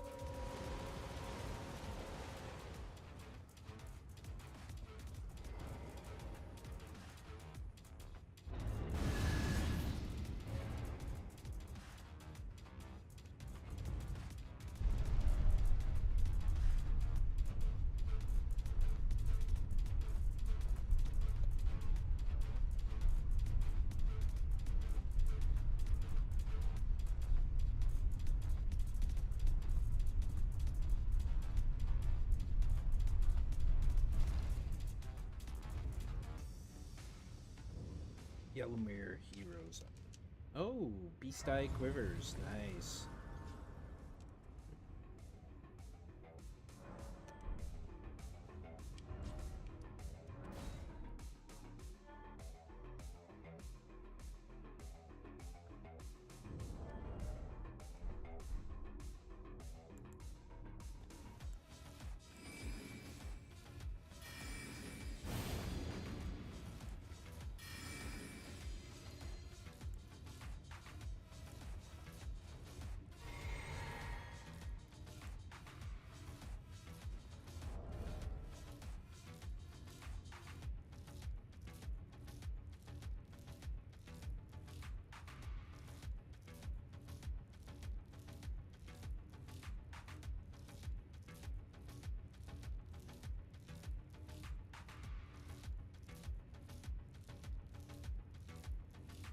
Yellow Mirror Heroes. Oh, Beast Eye Quivers. Nice.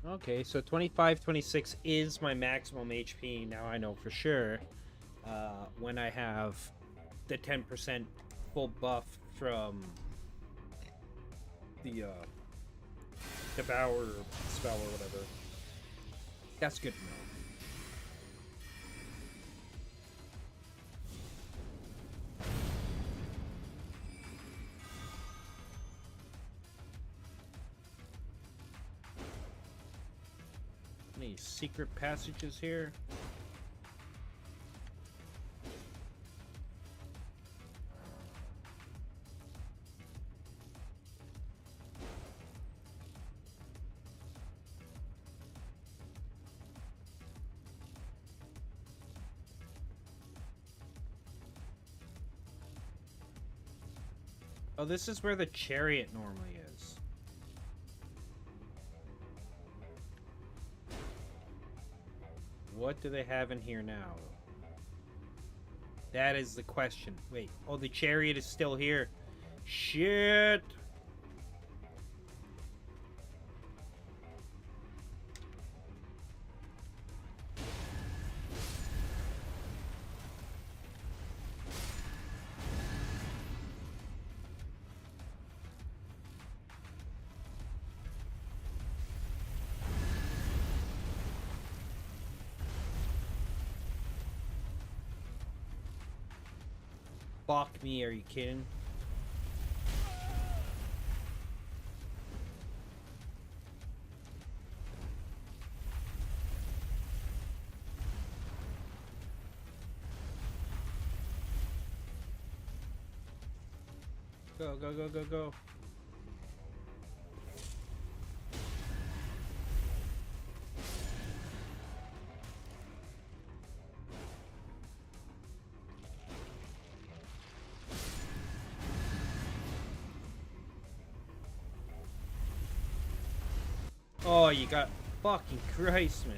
Okay, so 25, 26 is my maximum HP. Now I know for sure. When I have the 10% full buff from the Devour spell or whatever. That's good to know. Any secret passages here? Oh, this is where the chariot normally is. What do they have in here now? That is the question. Wait, oh, the chariot is still here. Shit! Fuck me, are you kidding? Go, go, go, go, go. Oh, you got fucking Christ, man.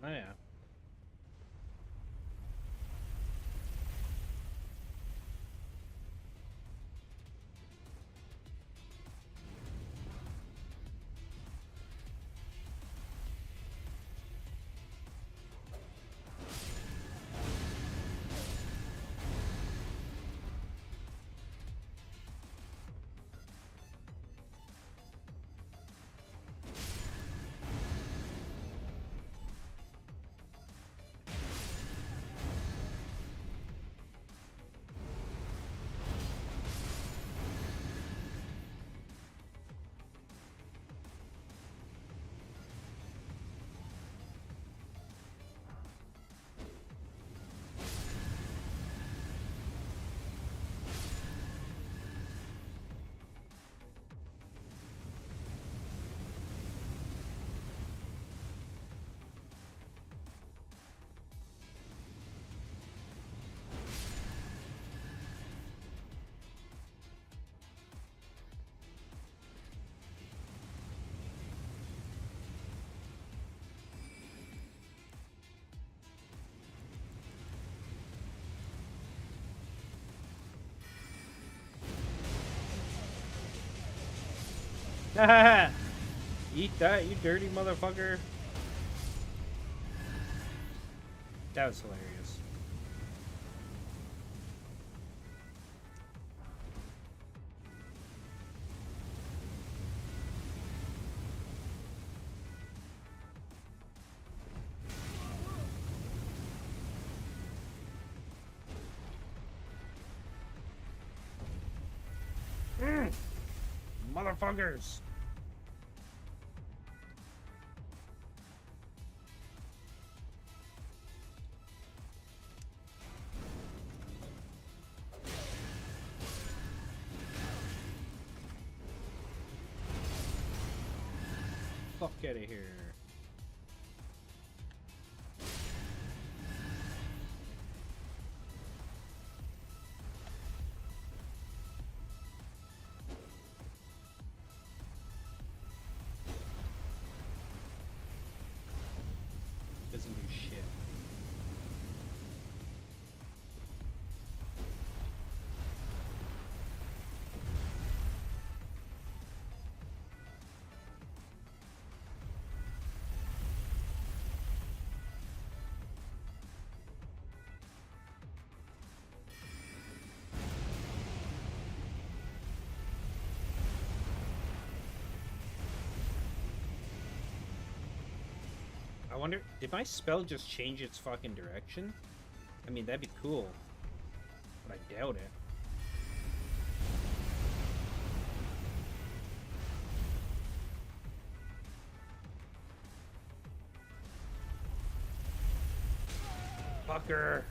Oh, yeah. Eat that, you dirty motherfucker. That was hilarious. Motherfuckers. Fuck out of here. Doesn't do shit. I wonder, did my spell just change its fucking direction? I mean, that'd be cool. But I doubt it. Fucker!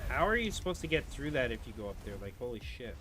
How are you supposed to get through that if you go up there? Like, holy shit.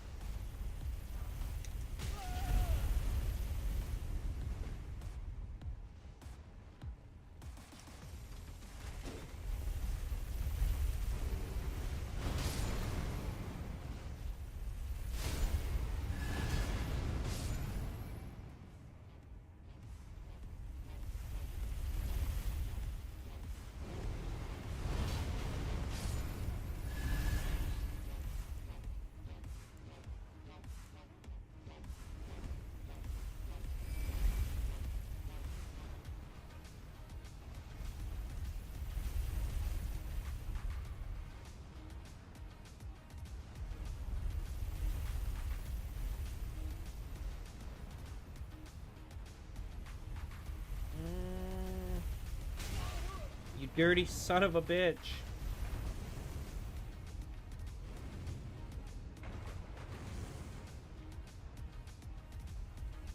You dirty son of a bitch.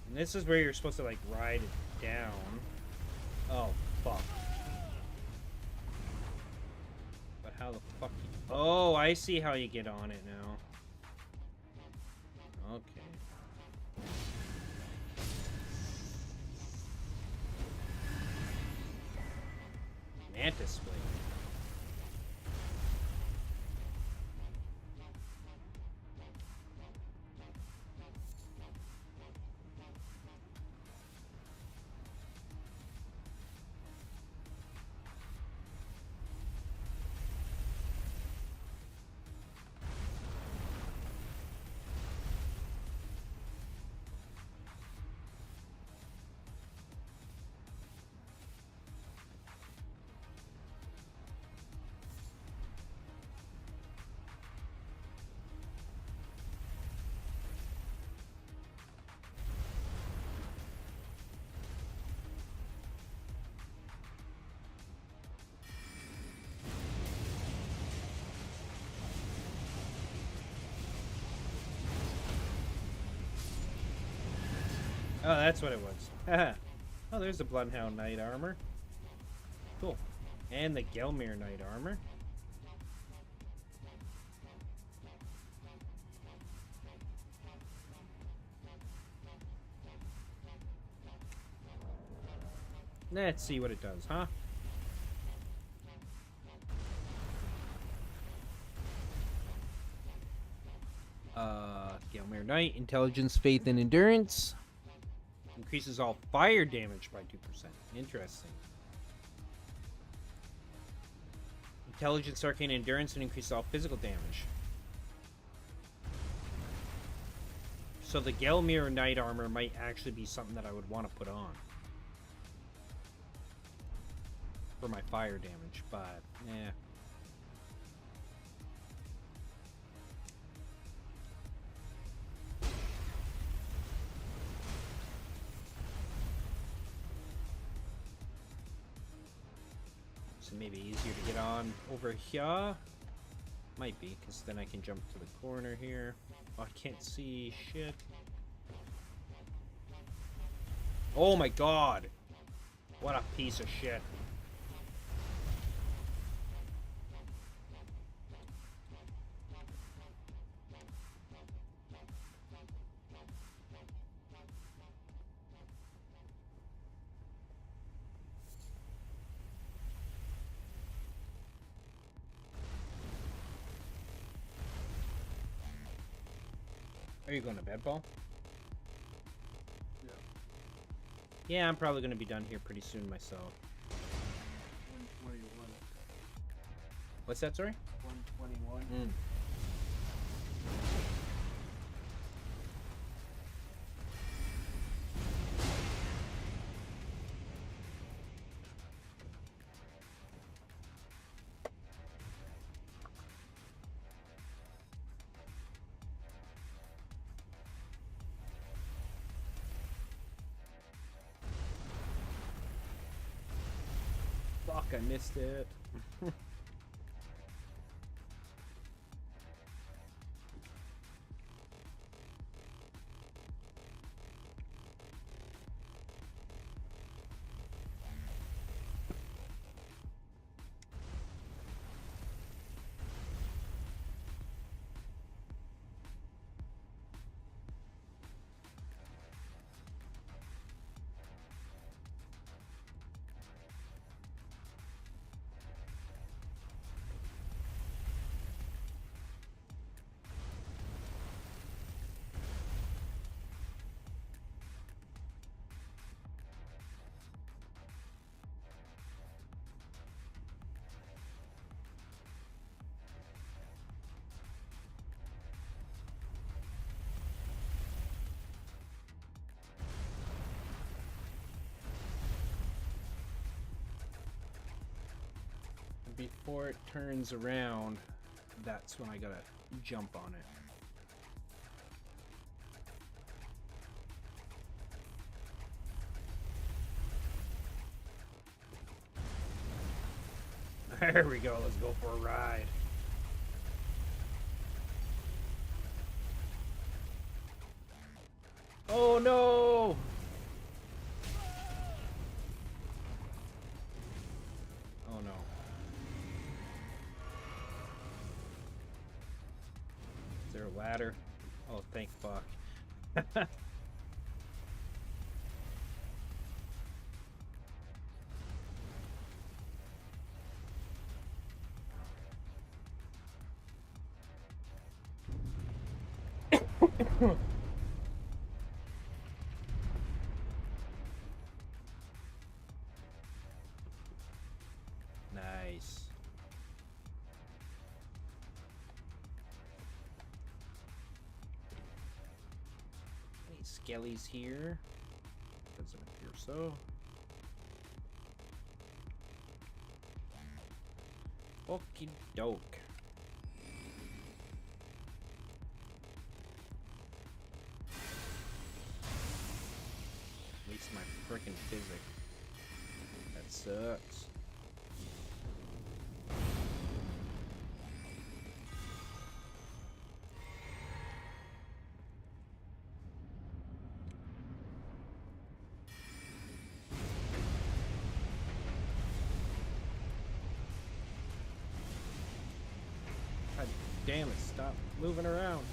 And this is where you're supposed to, like, ride it down. Oh, fuck. But how the fuck you... Oh, I see how you get on it now. Okay. Mantis Blade. Oh, that's what it was. Oh, there's the Bloodhound Knight armor. Cool. And the Gelmir Knight armor. Let's see what it does, huh? Gelmir Knight, Intelligence, Faith, and Endurance. Increases all fire damage by 2%. Interesting. Intelligence, Arcane, Endurance, and increases all physical damage. So the Gelmir Knight Armor might actually be something that I would want to put on. For my fire damage, but, eh. So maybe easier to get on over here. Might be, because then I can jump to the corner here. Oh, I can't see shit. Oh my god! What a piece of shit. Are you going to bed, Paul? Yeah. Yeah, I'm probably going to be done here pretty soon myself. 121. What's that, sorry? 121. Fuck, I missed it. Before it turns around, that's when I gotta jump on it. There we go, let's go for a ride. Oh no! Oh no. Is there a ladder? Oh, thank fuck. Nice. Any skellies here? Doesn't appear so. Okie doke. At least my frickin' physics. That sucks. God damn it, stop moving around.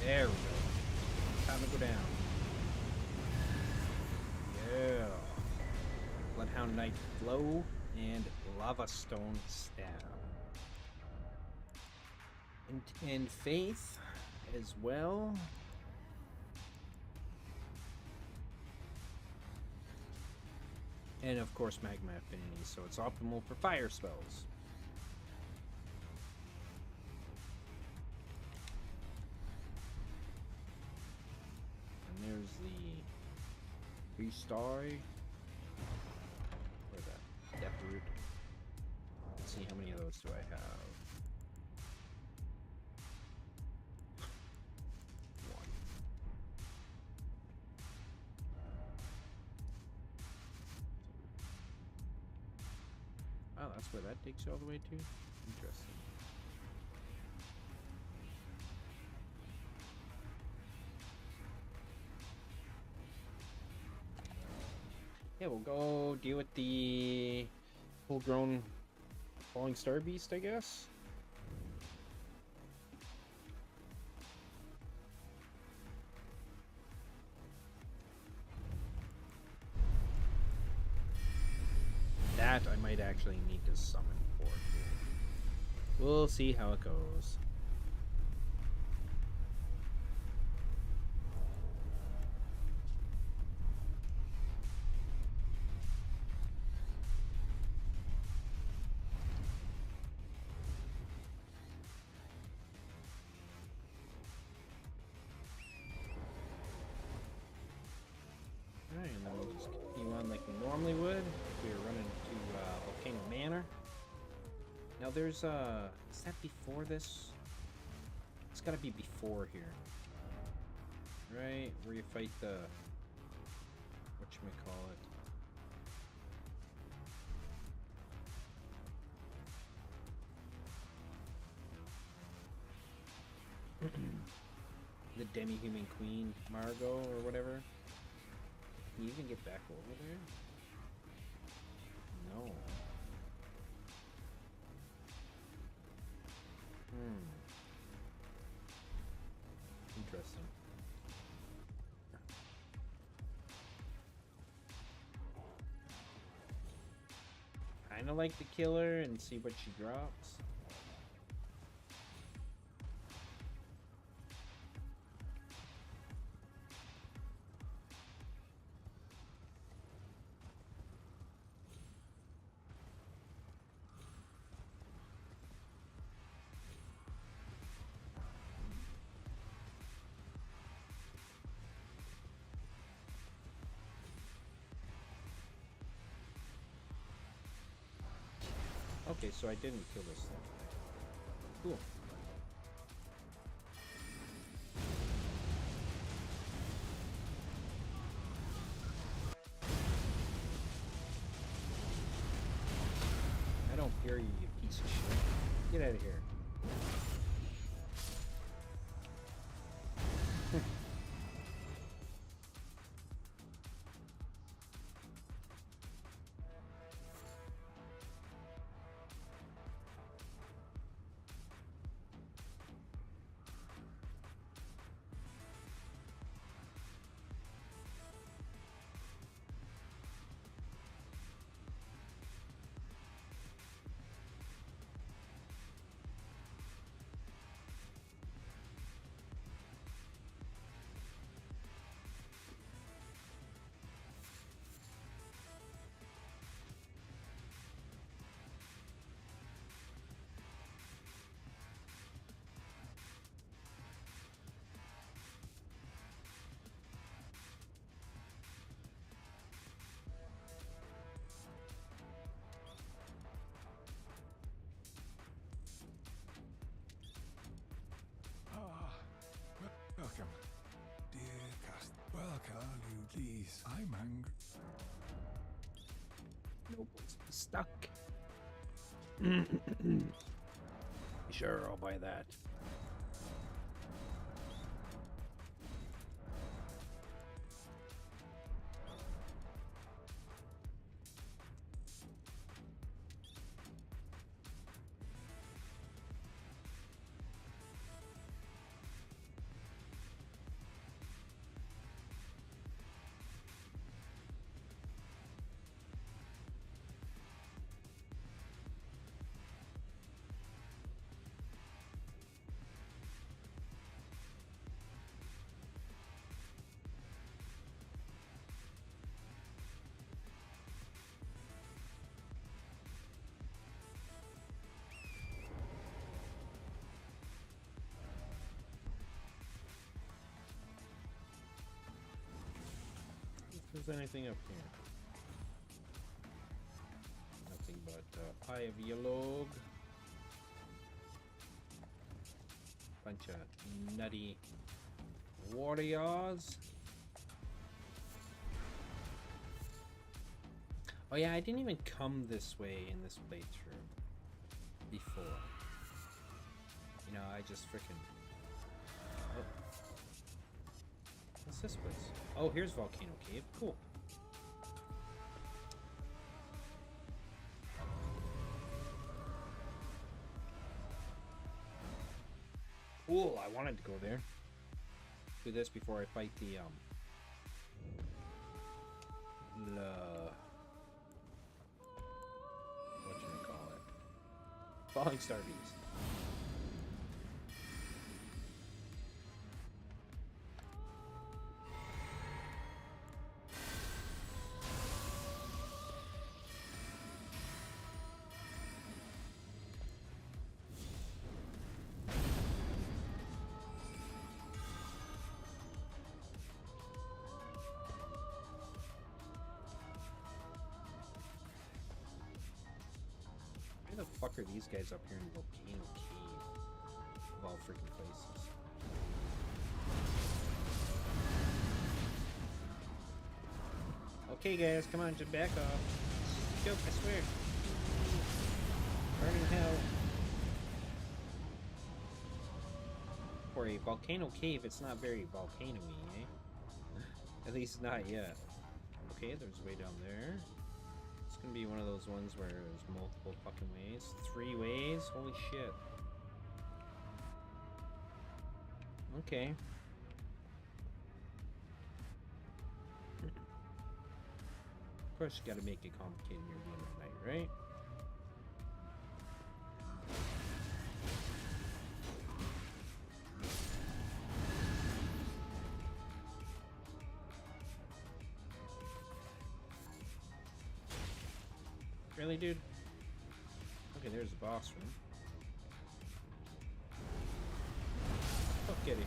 There we go. Time to go down. Night Flow, and Lava Stone Stab. And Faith as well. And of course Magma Affinity, so it's optimal for fire spells. And there's the Beastie. Or the Depth Root. Let's see, how many of those do I have? Oh, that's where that takes you all the way to? Interesting. Yeah, we'll go deal with the full-grown Falling Star Beast, I guess. That I might actually need to summon for. We'll see how it goes. Alright, and then we'll just continue on like we normally would if we were running to Volcano Manor. Now there's is that before this? It's gotta be before here. Right? Where you fight the whatchamacallit. The Demi-Human Queen, Margot, or whatever. Can you even get back over there? No. Interesting. Kinda like to kill her and see what she drops. Okay, so I didn't kill this thing. Cool. I don't fear you, you piece of shit. Get out of here. Welcome. Dear cast. Well, can you please? I'm angry. Nope, it's stuck. Sure, I'll buy that. anything up here? Nothing but pie of yellow. Bunch of nutty warriors. Oh yeah, I didn't even come this way in this playthrough before. You know, I just freaking... Oh. What's this place? Oh, here's Volcano Cave. Cool. Cool, I wanted to go there. Do this before I fight the whatchamacallit? Falling Star Beast. Why the fuck are these guys up here in Volcano Cave? Of all freaking places. Okay guys, come on, just back off. Joke, I swear. Burning hell. For a volcano cave, it's not very volcano-y, eh? At least not yet. Okay, there's a way down there. It's gonna be one of those ones where there's multiple fucking ways. 3 ways? Holy shit. Okay. Of course you gotta make it complicated near the end of the night, right? Really, dude? Okay, there's the boss room. Fuck out of here.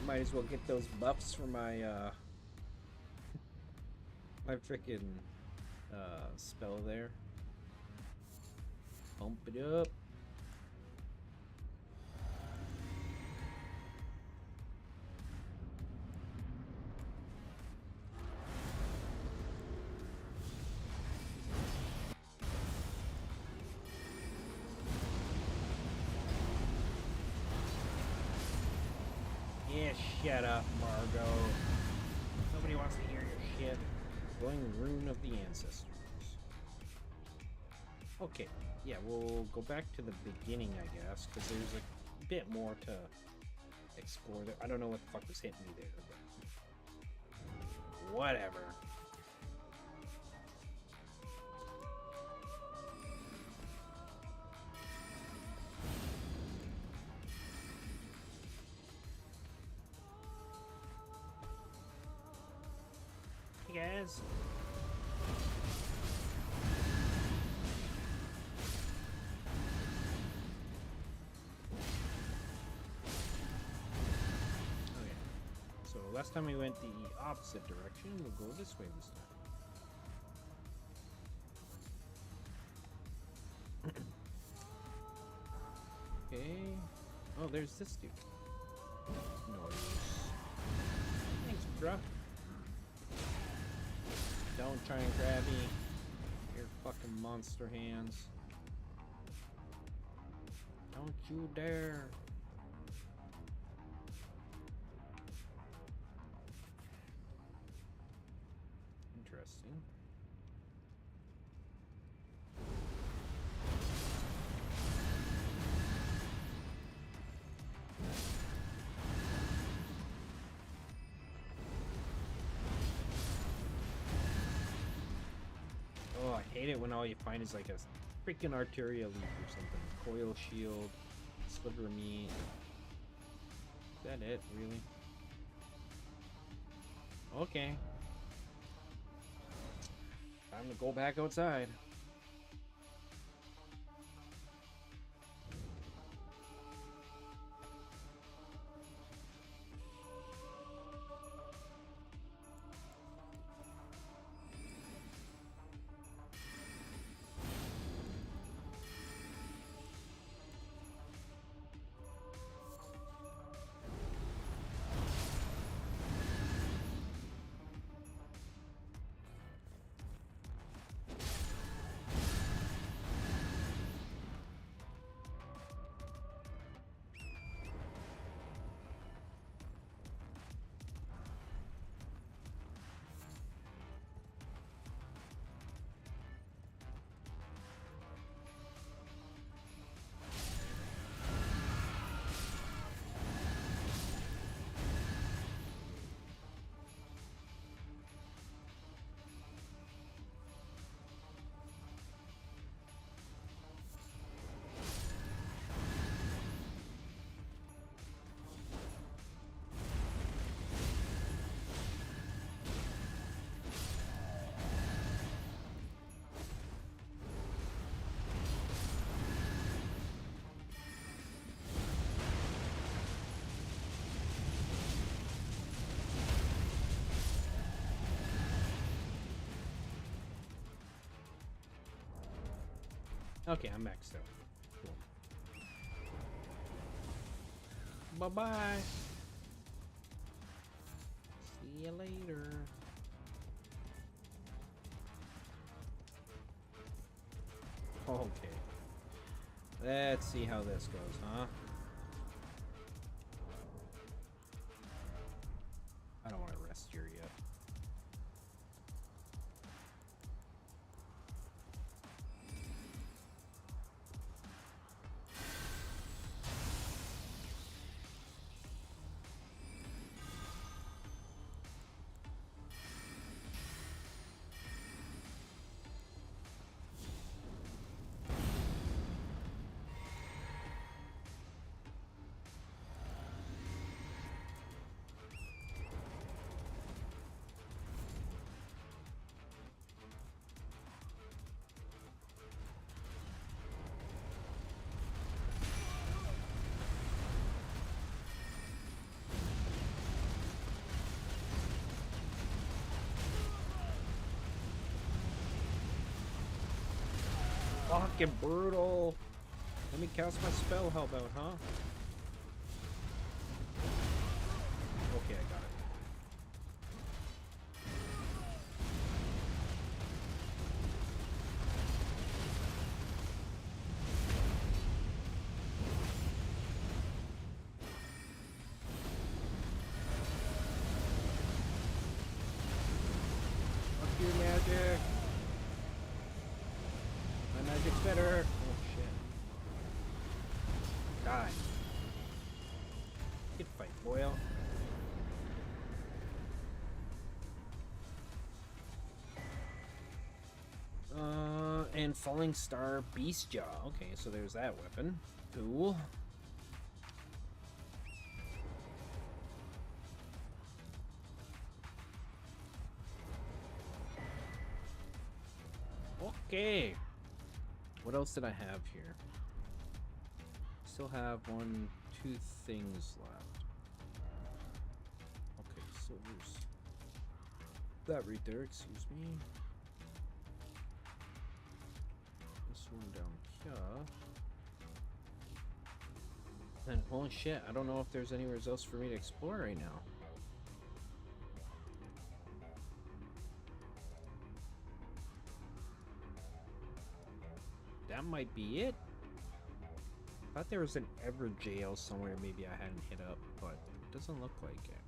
Might as well get those buffs for my my frickin' spell there. Pump it up. Yeah, shut up, Margot. Nobody wants to hear your shit. Glowing Rune of the Ancestors. Okay, yeah, we'll go back to the beginning, I guess, because there's a bit more to explore there. I don't know what the fuck was hitting me there, but whatever. Hey guys. Okay. So last time we went the opposite direction, we'll go this way this time. Okay. Oh, there's this dude. Noise. Thanks, bruh. Don't try and grab me. Your fucking monster hands. Don't you dare. Interesting. Oh, I hate it when all you find is like a freaking arterial leaf or something. Coil shield, sliver of meat. Is that it, really? Okay. Time to go back outside. Okay, I'm maxed out. Cool. Bye-bye. See you later. Okay. Let's see how this goes, huh? I don't want to rest here yet. Fucking brutal. Let me cast my spell. How about, huh? Okay, I got it. Fuck your magic. My magic's better. Oh shit. Die. Good fight, Boyle. And Falling Star Beast Jaw. Okay, so there's that weapon. Cool. Okay. What else did I have here? Still have 1, 2 things left. Okay, so there's that right there, excuse me. This one down here. And holy shit, I don't know if there's anywhere else for me to explore right now. That might be it. I thought there was an Ever jail somewhere maybe I hadn't hit up, but it doesn't look like it.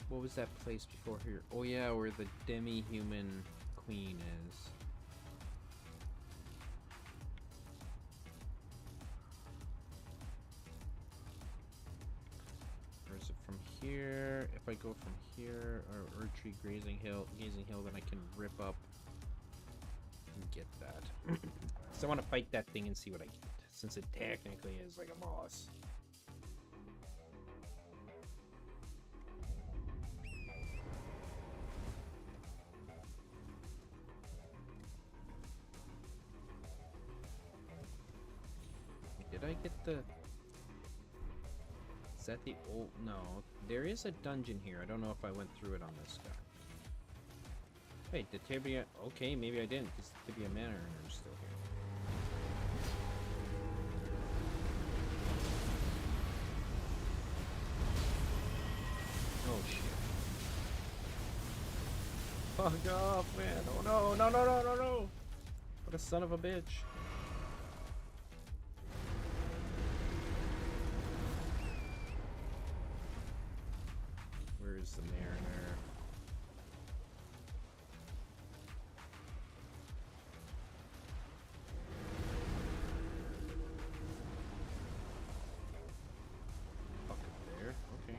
What was that place before here? Oh yeah, where the demi-human queen is. Or is it from here? If I go from here, or Tree Grazing Hill, then I can rip up get that. So I want to fight that thing and see what I get, since it technically is like a boss. Did I get the... Is that the old... No, there is a dungeon here. I don't know if I went through it on this guy. Wait, the Tibia... Okay, maybe I didn't, because the Tibia Manor is still here. Oh, shit. Fuck off, man. Oh, no, no, no, no, no, no. What a son of a bitch. Where's the Mariner? Fuck up there. Okay.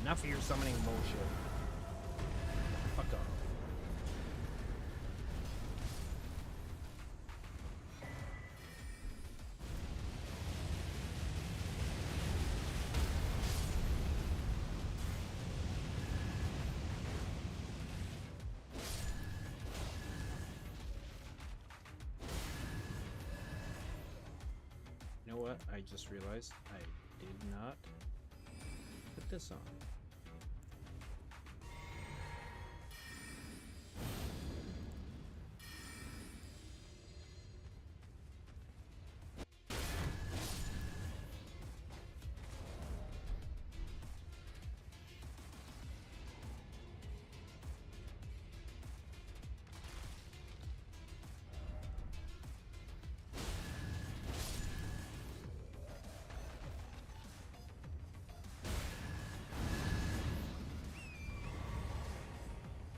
Enough of your summoning bullshit. Fuck off. You know what? I just realized I did not put this on.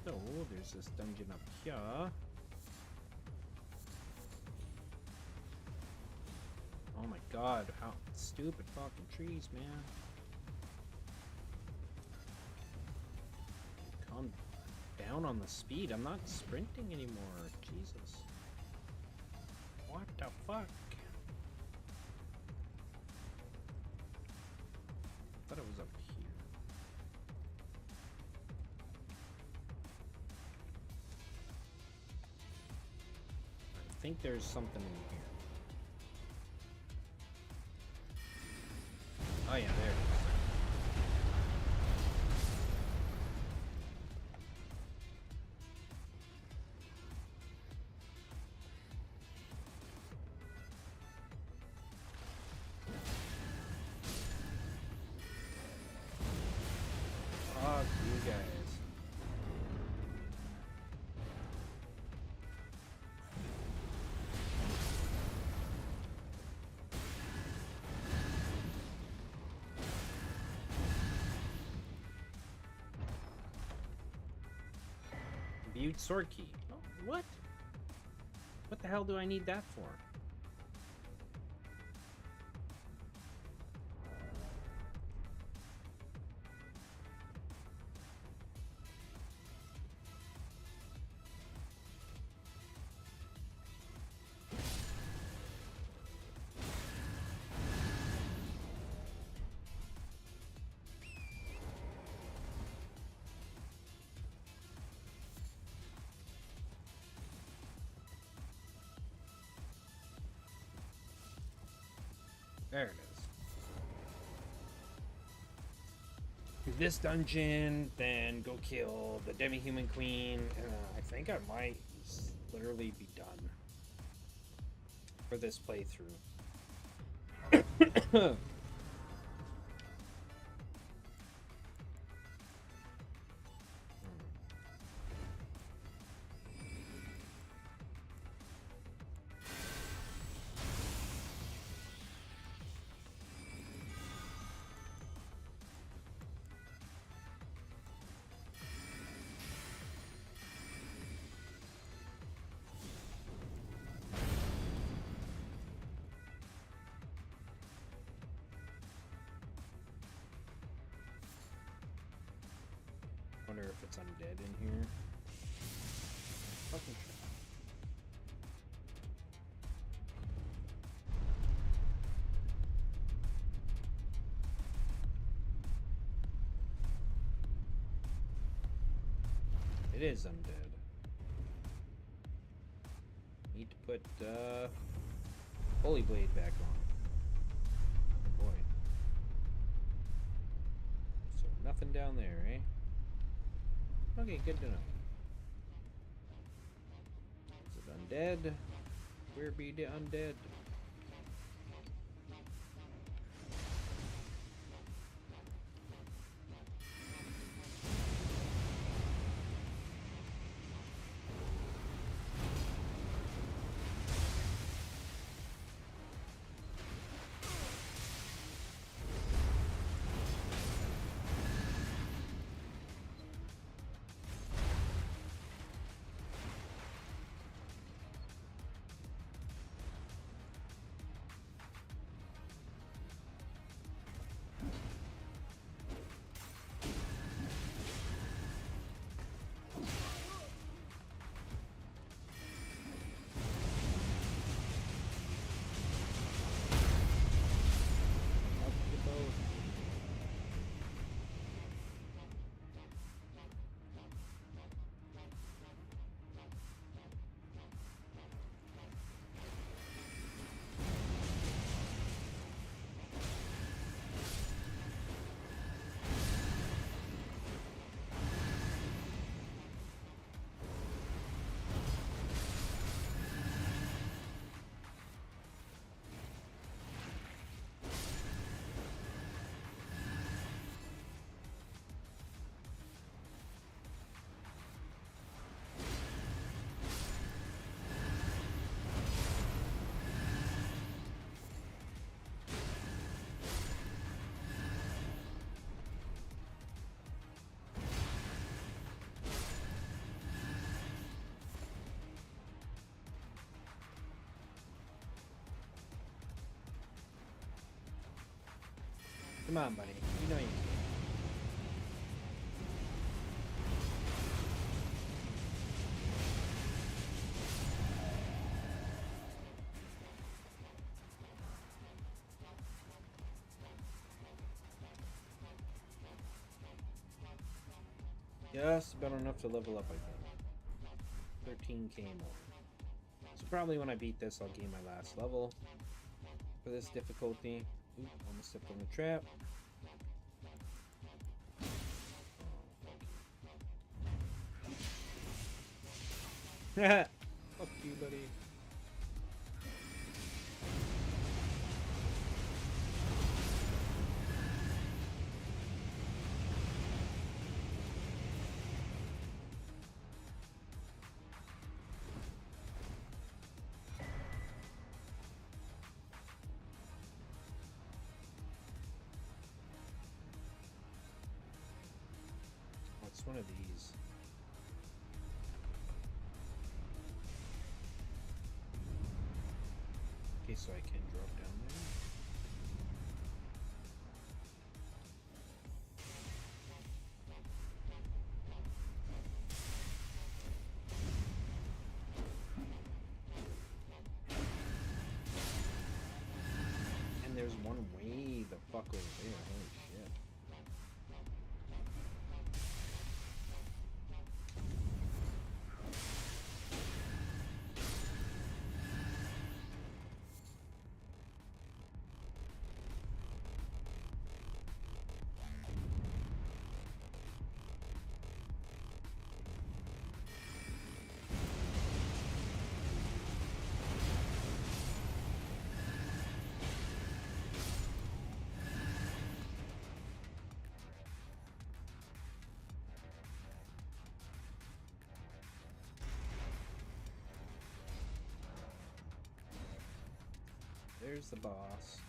So, there's this dungeon up here. Oh my god, how stupid fucking trees, man. Calm down on the speed. I'm not sprinting anymore. Jesus. What the fuck? I thought it was up here. I think there's something in here. Oh yeah, there it is. Fuck you guys. Viewed sword key. Oh, what? What the hell do I need that for? There it is. Do this dungeon, then go kill the demi-human queen. I think I might literally be done for this playthrough. it's undead in here. Fucking trap. It is undead. Need to put Holy Blade back on. Oh boy. So nothing down there, eh? Okay, good to know. Is it undead? Where be the undead? Come on, buddy. You know you can. Just about enough to level up, I think. 13k more. So probably when I beat this, I'll gain my last level for this difficulty. Oop, almost stepped on the trap. Oh, fuck you, buddy. What's one of these? Okay, so I can drop down there. And there's one way the fuck over there. Holy shit. There's the boss.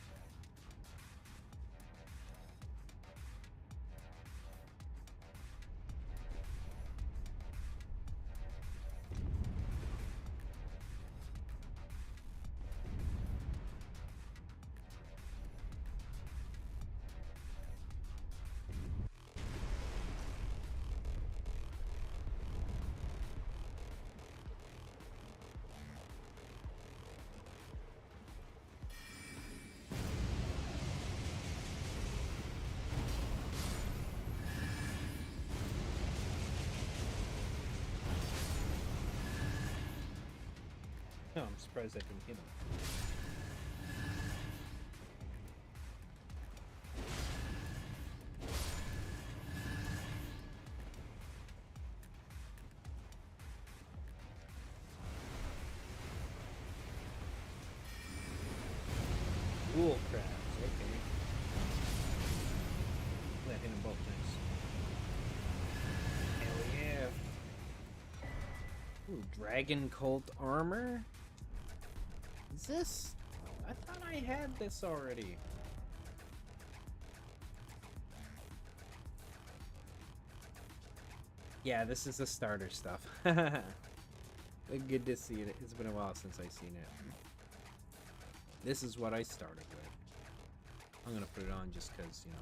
surprised I didn't hit him. Ghoul crabs, okay. That hit them both nice. Hell yeah. Ooh, dragon cult armor? Is this? I thought I had this already. Yeah, this is the starter stuff. Good to see it. It's been a while since I've seen it. This is what I started with. I'm gonna put it on just because, you know.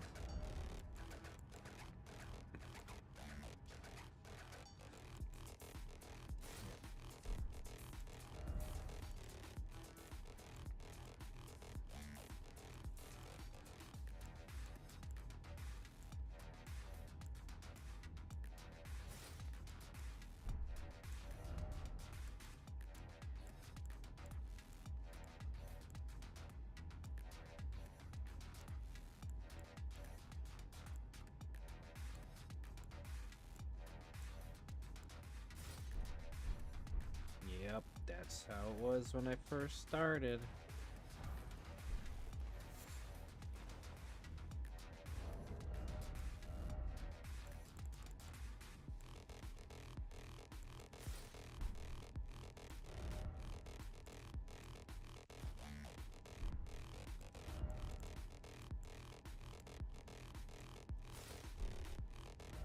Yep, that's how it was when I first started.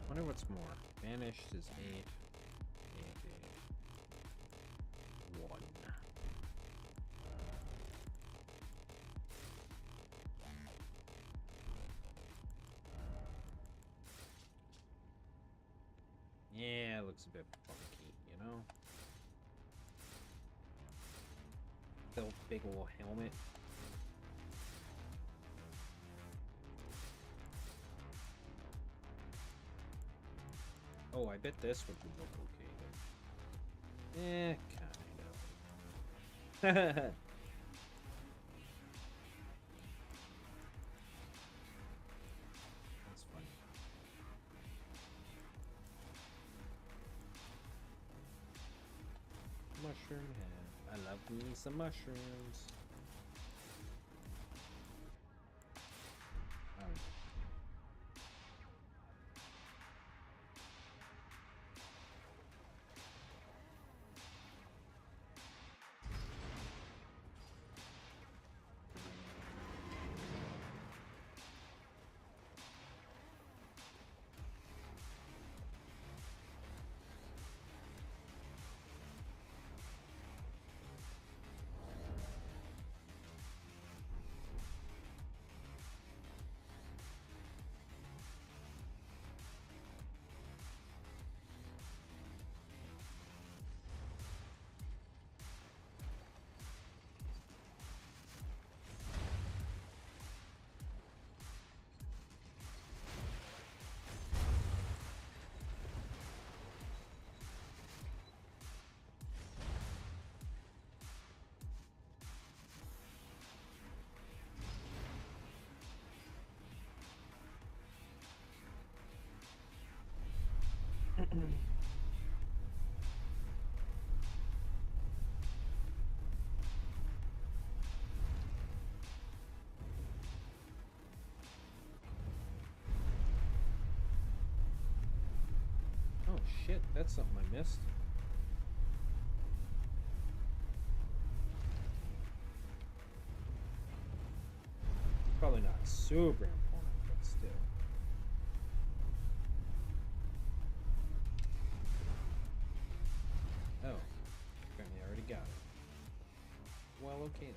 Wonder what's more. Banished is 8. 8, 1. Yeah, it looks a bit funky, you know? The big ol' helmet. Oh, I bet this would look okay. Kind of. That's funny. Mushroom head. I love me some mushrooms. Oh shit, that's something I missed. Probably not super important, but still. Oh, apparently I already got it. Well, okay then.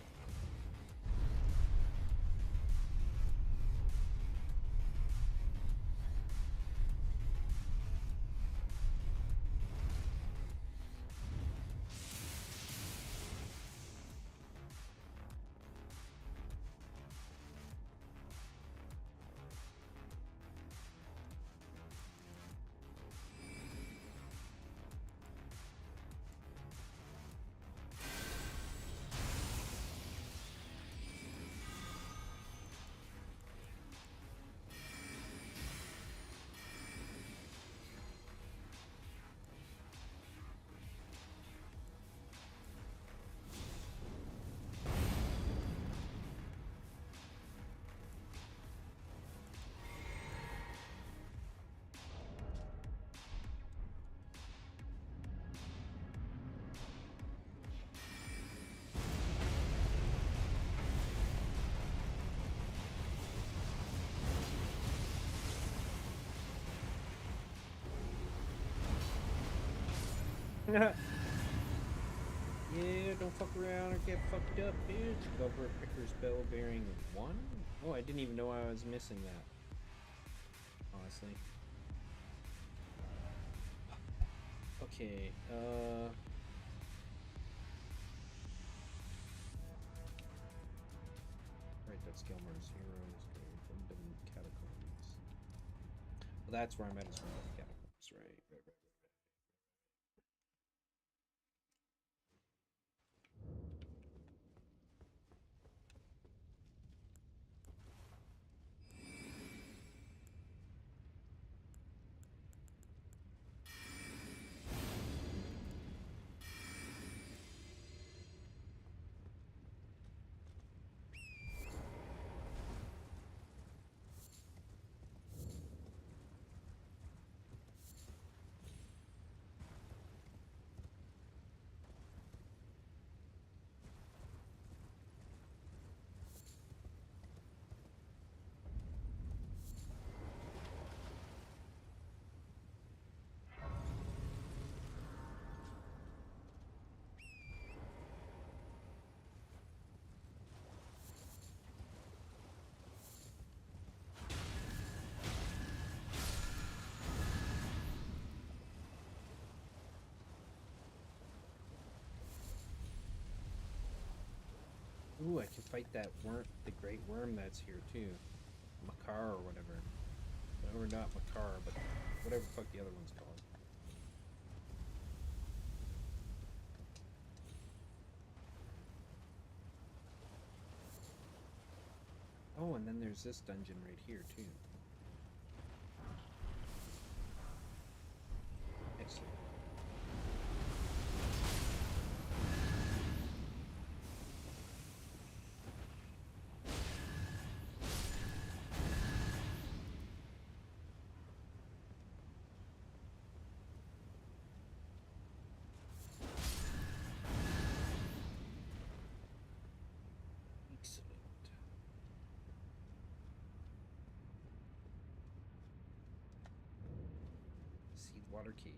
Yeah, don't fuck around or get fucked up, bitch. Cover Picker's Bell bearing 1? Oh, I didn't even know I was missing that. Honestly. Okay, right, that's Gilmore's Heroes, Random Catacombs. Well, that's where I'm at, is Random Catacombs, right. Ooh, I can fight that worm, the great worm that's here too. Makar or whatever. Or not Makar, but whatever the fuck the other one's called. Oh, and then there's this dungeon right here too. Excellent. Excellent. Seedwater Cave.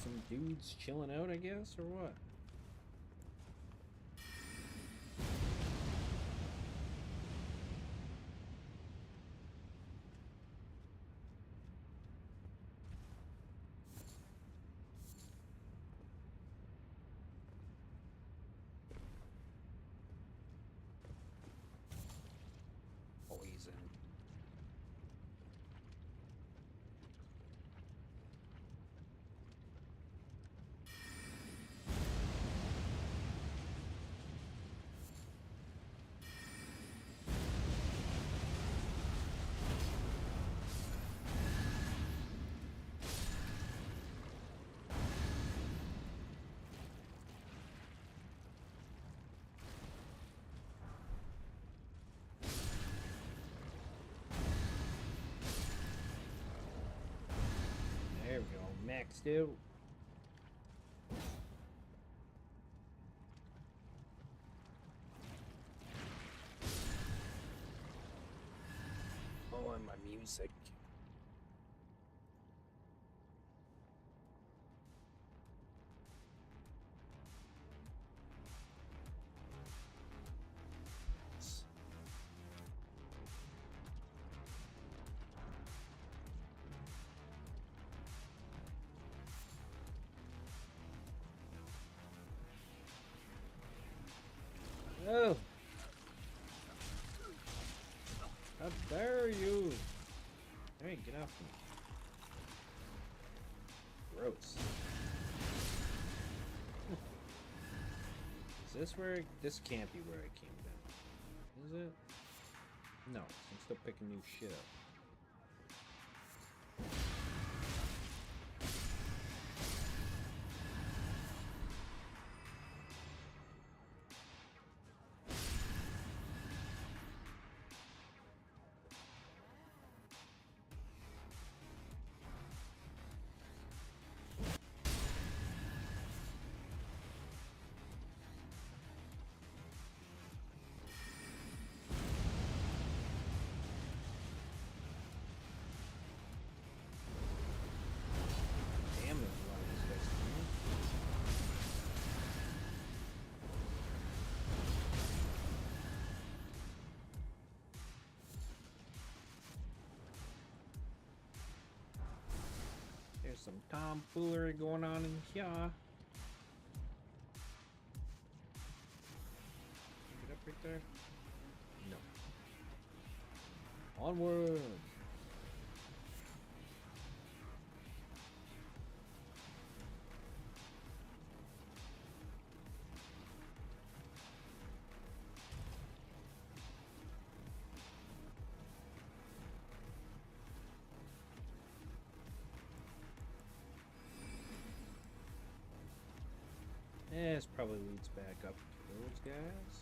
Some dudes chilling out, I guess, or what? Poison. There we go, maxed out. Oh, and my music. Oh! How dare you! Hey, get off me. Gross. Is this where... This can't be where I came down. Is it? No, I'm still picking new shit up. some tomfoolery going on in here. Pick it up right there? No. Onward! This probably leads back up to those guys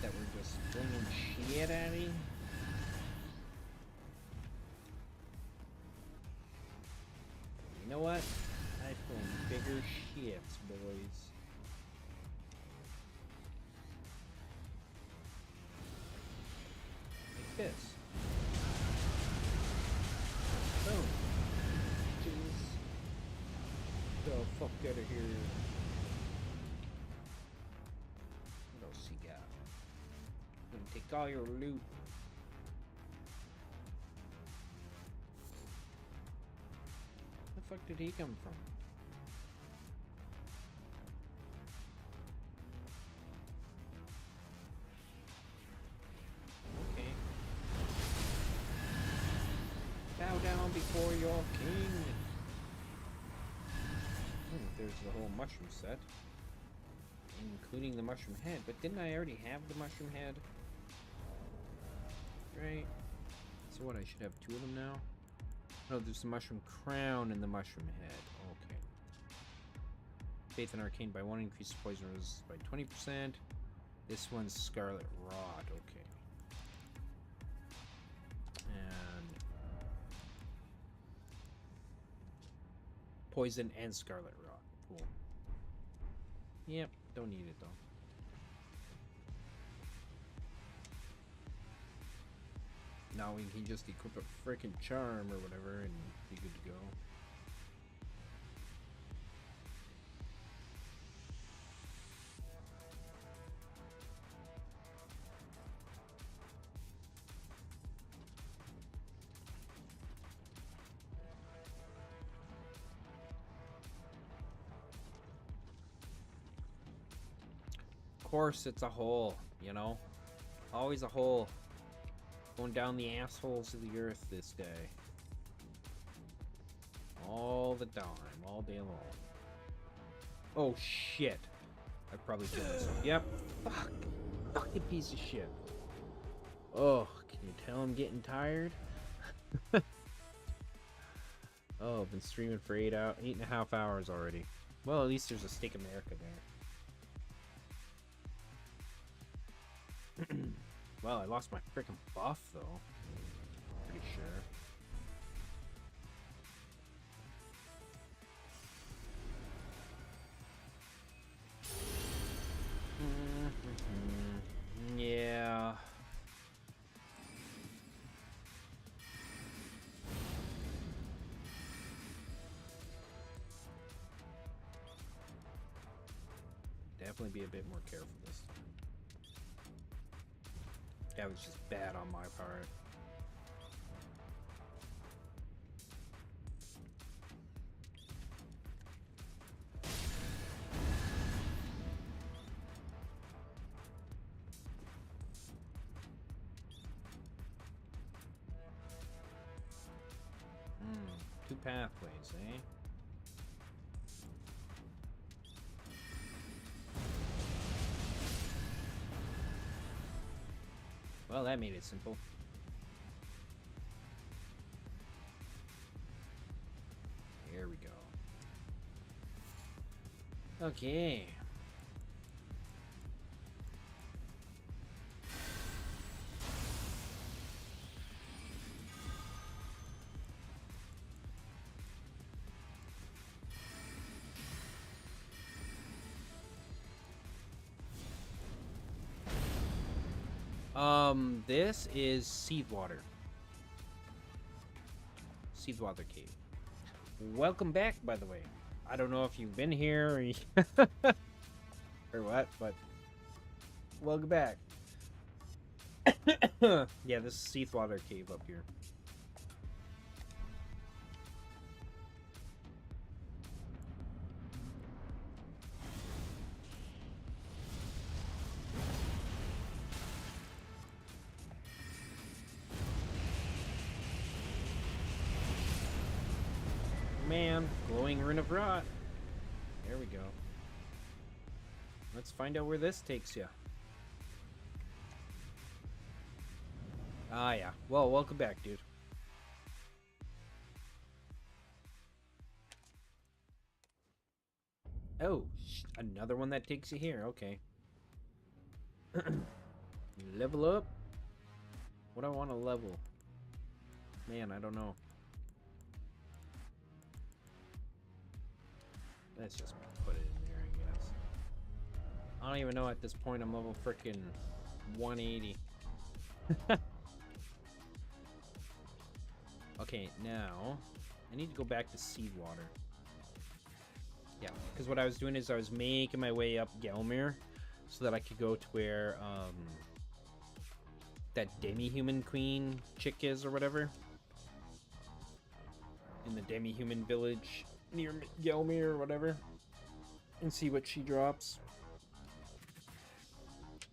that were just flinging shit at him. You know what? I fling bigger shits, boys. Like this. Boom. Jeez. The fuck out of here. What else you got? I'm gonna take all your loot. Where the fuck did he come from? Okay. Bow down before your king. There's the whole mushroom set, including the mushroom head. But didn't I already have the mushroom head? Right. So what? I should have two of them now. Oh, there's the mushroom crown and the mushroom head. Okay. Faith in Arcane by 1, increase poison resistance by 20%. This one's Scarlet Rot. Okay. And poison and Scarlet Rot. Cool. Yep, don't need it though. Now we can just equip a frickin' charm or whatever and be good to go. Of course, it's a hole, you know? Always a hole. Going down the assholes of the earth this day. All the time, all day long. Oh shit. I probably killed myself. Yep. Fuck. Fucking piece of shit. Oh, can you tell I'm getting tired? Oh, I've been streaming for 8.5 hours already. Well, at least there's a Steak America there. Well, I lost my freaking buff, though. Pretty sure. Yeah. Definitely be a bit more careful this time. That was just bad on my part. Two pathways, eh? Well, that made it simple. Here we go. Okay. This is Seedwater. Seedwater Cave. Welcome back, by the way. I don't know if you've been here or what, but welcome back. Yeah, this is Seedwater Cave up here. man, glowing rune of rot. There we go. Let's find out where this takes you. Ah, yeah. Well, welcome back, dude. Oh, another one that takes you here. Okay. Level up? What do I want to level? Man, I don't know. Let's just put it in there, I guess. I don't even know at this point. I'm level frickin' 180. Okay, now I need to go back to Seedwater. Yeah, because what I was doing is I was making my way up Gelmir so that I could go to where that demi-human queen chick is or whatever. In the demi-human village near Gelmir or whatever. And see what she drops.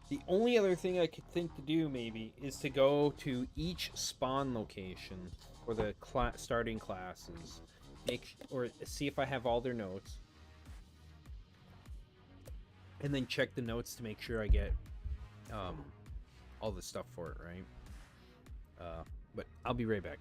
The only other thing I could think to do maybe is to go to each spawn location for the starting classes. Or see if I have all their notes. And then check the notes to make sure I get all the stuff for it, right? But I'll be right back.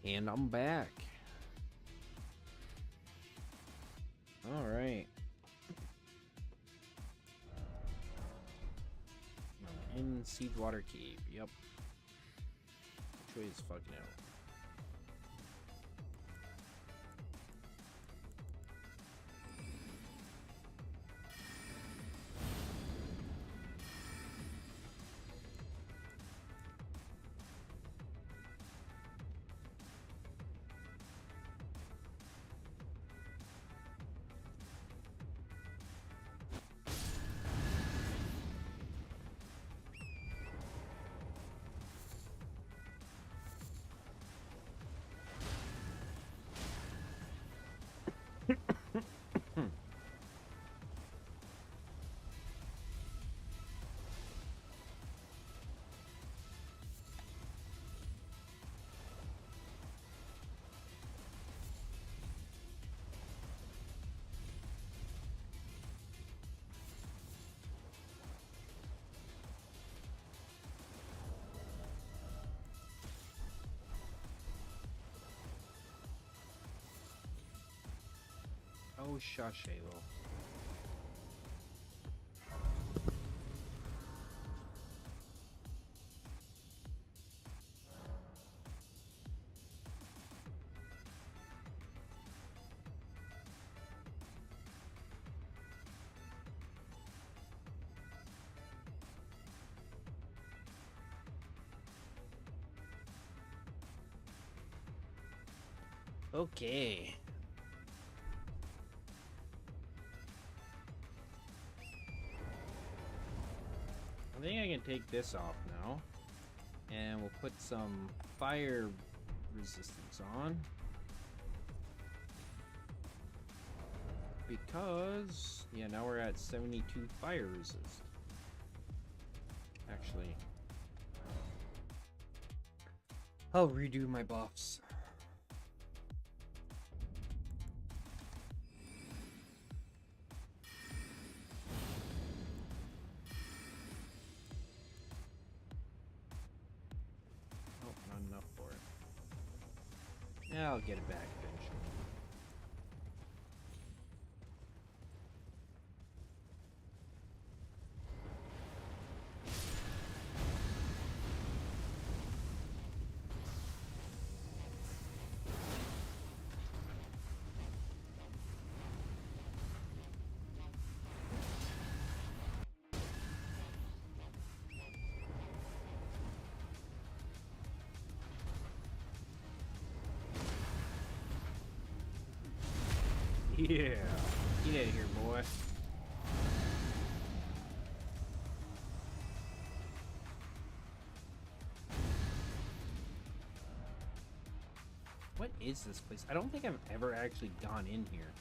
And I'm back. Alright. I'm in Seedwater Cave, yep. Which way is fucking out? Oh, Shashalo. Okay. I think I can take this off now. And we'll put some fire resistance on. Because, yeah, now we're at 72 fire resist. Actually, I'll redo my buffs. Yeah, I'll get it back eventually. Yeah, get out of here, boy. What is this place? I don't think I've ever actually gone in here.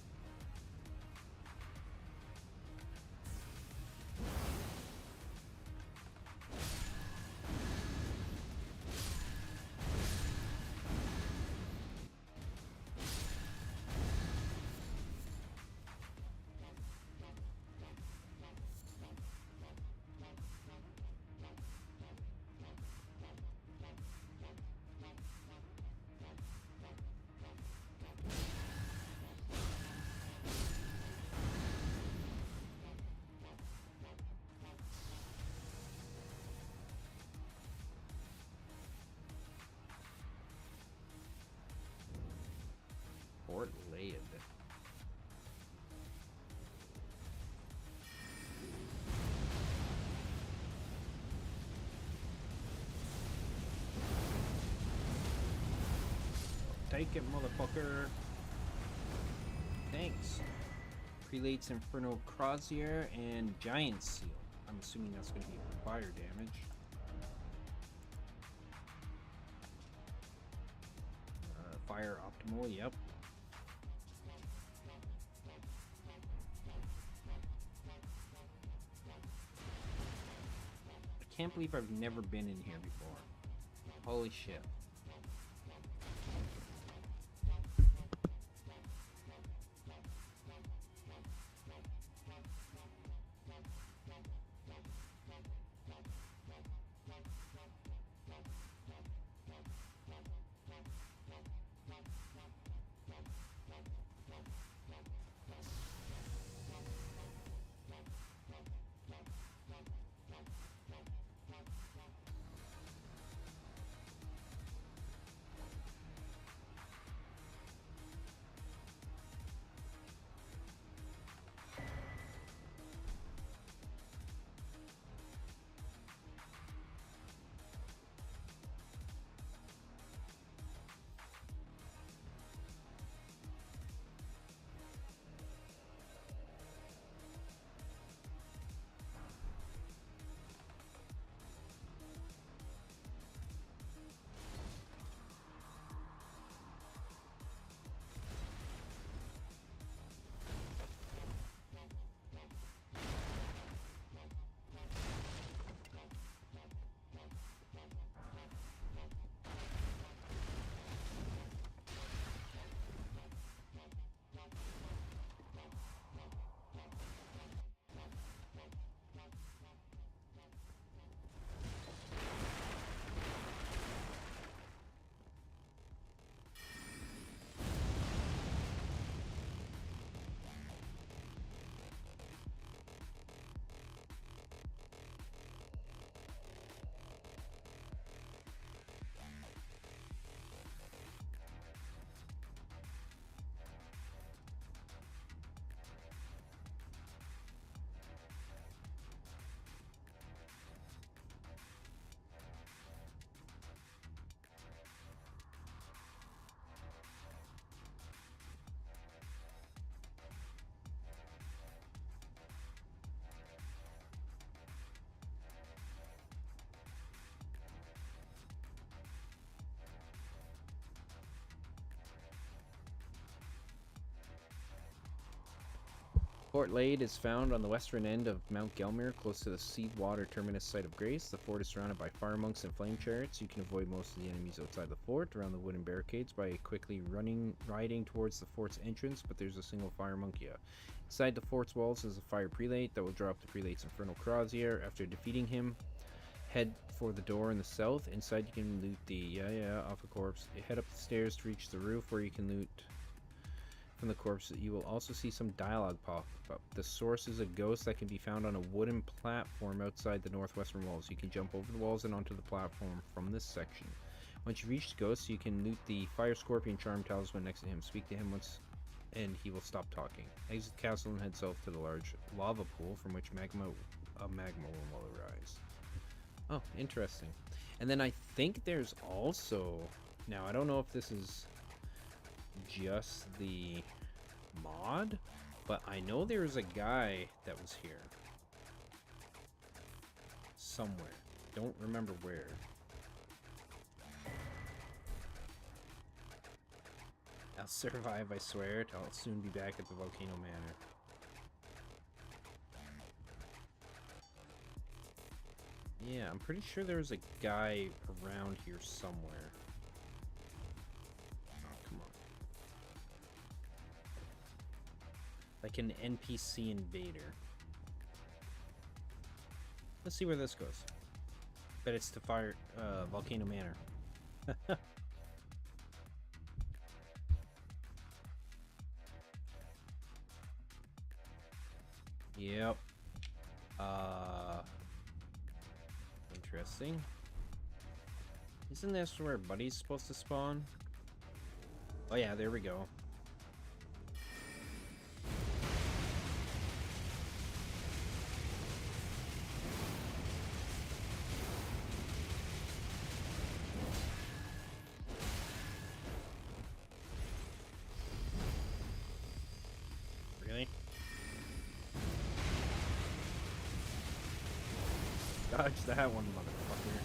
Fort Layed. Take it, motherfucker. Thanks. Prelate's Inferno Crozier and Giant Seal. I'm assuming that's going to be fire damage. Fire Optimal, yep. I can't believe I've never been in here before. Holy shit. Fort Lade is found on the western end of Mount Gelmir, close to the Seedwater terminus site of Grace. The fort is surrounded by fire monks and flame chariots. You can avoid most of the enemies outside the fort around the wooden barricades by quickly riding towards the fort's entrance, but there's a single fire monk here. Inside the fort's walls is a fire prelate that will drop the prelate's infernal crozier. After defeating him, head for the door in the south. Inside you can loot the off a corpse. Head up the stairs to reach the roof where you can loot from the corpse. You will also see some dialogue pop up. The source is a ghost that can be found on a wooden platform outside the northwestern walls. You can jump over the walls and onto the platform from this section. Once you reach the ghost, you can loot the fire scorpion charm talisman next to him. Speak to him once and he will stop talking. Exit the castle and head south to the large lava pool from which magma will arise. Oh, interesting. And then I think there's also, now I don't know if this is just the mod, but I know there's a guy that was here somewhere. Don't remember where. I'll survive, I swear it. I'll soon be back at the Volcano Manor. Yeah, I'm pretty sure there was a guy around here somewhere. Oh, come on. Like an NPC invader. Let's see where this goes. Bet it's to Volcano Manor. Yep. Interesting. Isn't this where Buddy's supposed to spawn? Oh yeah, there we go. Really? Dodge that one, motherfucker.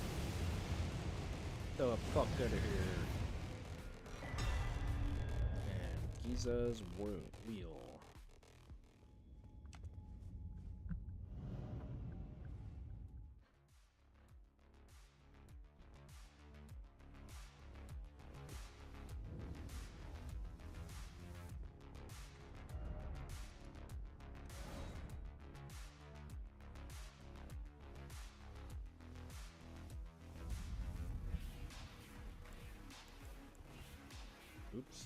The fuck out of here. And Giza's wheel. Oops.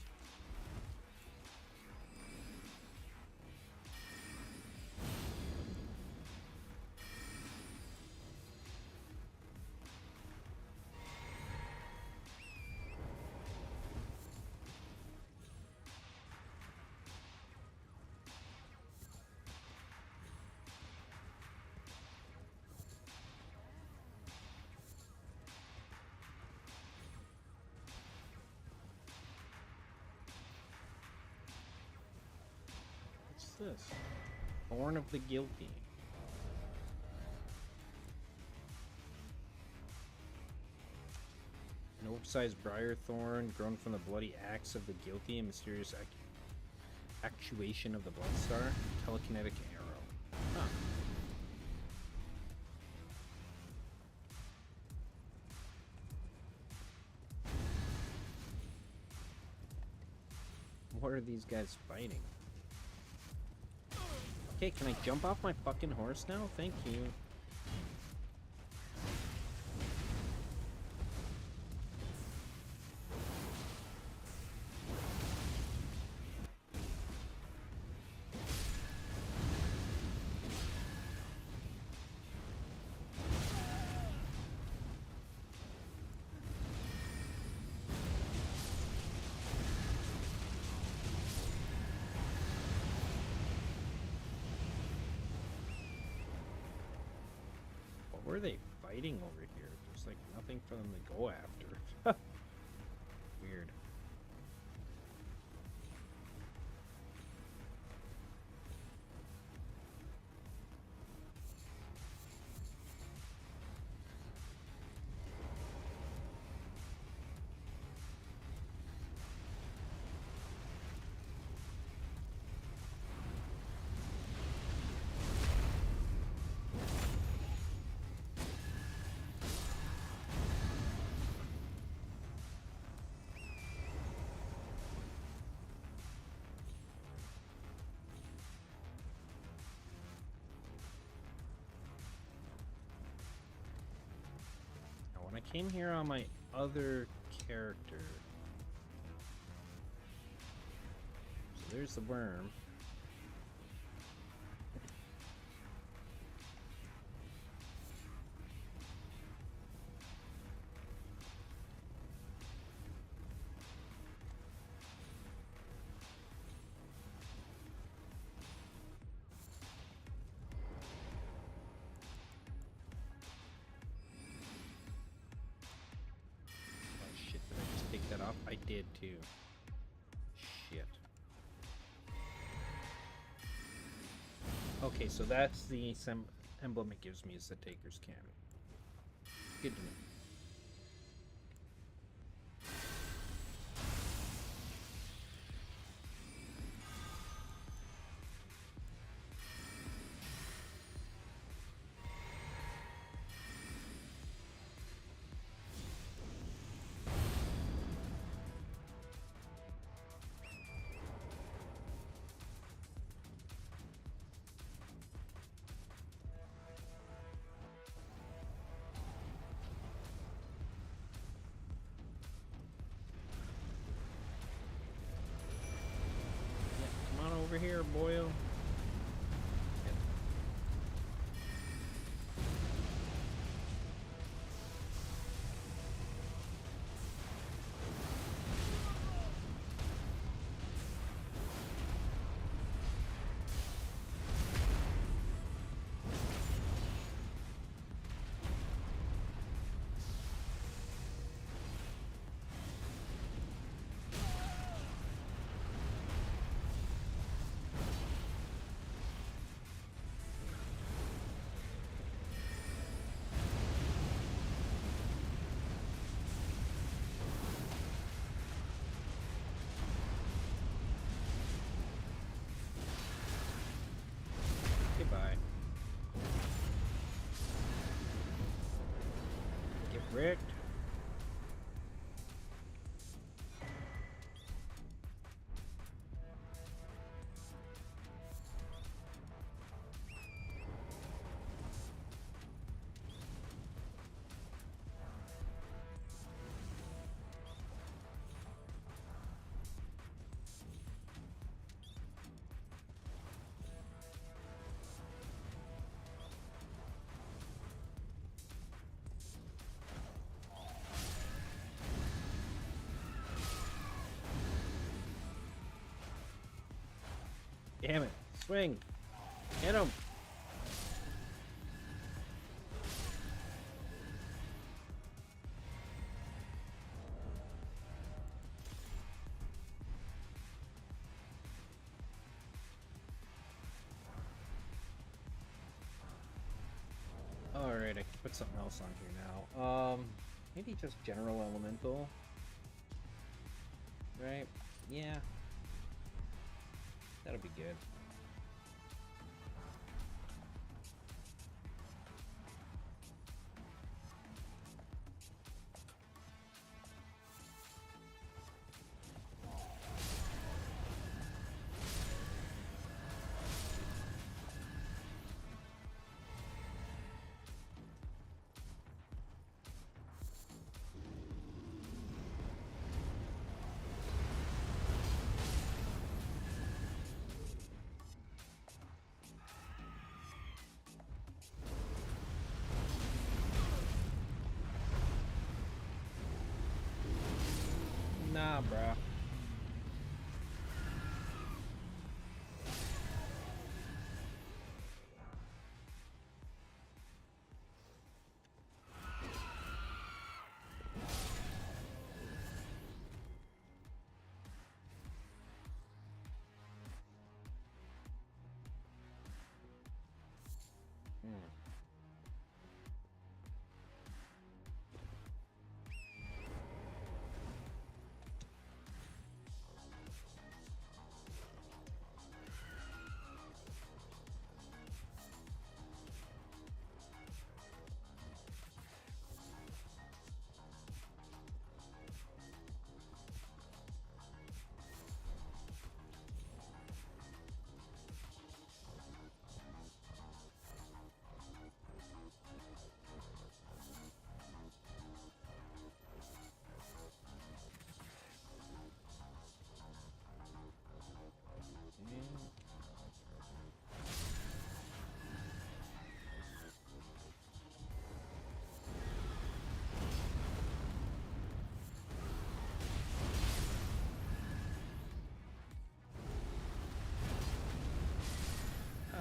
What's this? Horn of the Guilty. An oversized briar thorn grown from the bloody axe of the guilty and mysterious actuation of the Bloodstar. Telekinetic arrow. Huh. What are these guys fighting? Okay, can I jump off my fucking horse now? Thank you. What were they fighting over here? There's like nothing for them to go after. Weird. came here on my other character. So there's the worm. I did too. Shit. Okay, so that's the emblem it gives me is the Taker's Cannon. Good to know. Over here, boyo. Goodbye. Get wrecked. Damn it. Swing. Hit him. Alright, I can put something else on here now. Maybe just general elemental. Right? Yeah. That'll be good. Nah, bruh.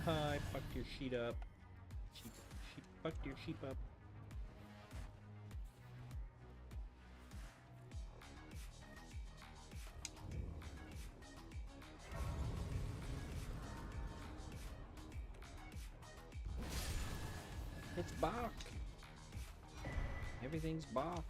Haha, I fucked your sheet up. Sheep fucked your sheep up. It's Bach. Everything's Bach.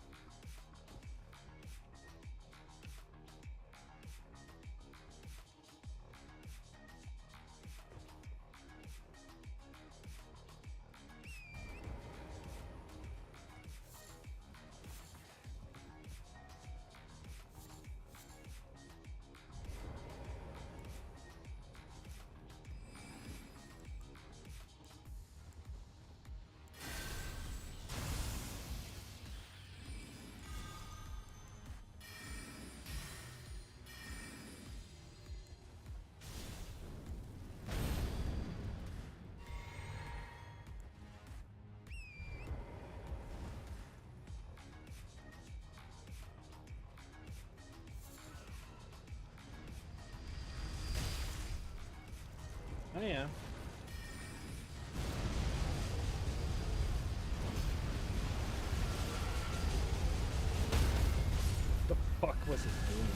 Oh yeah. The fuck was it doing?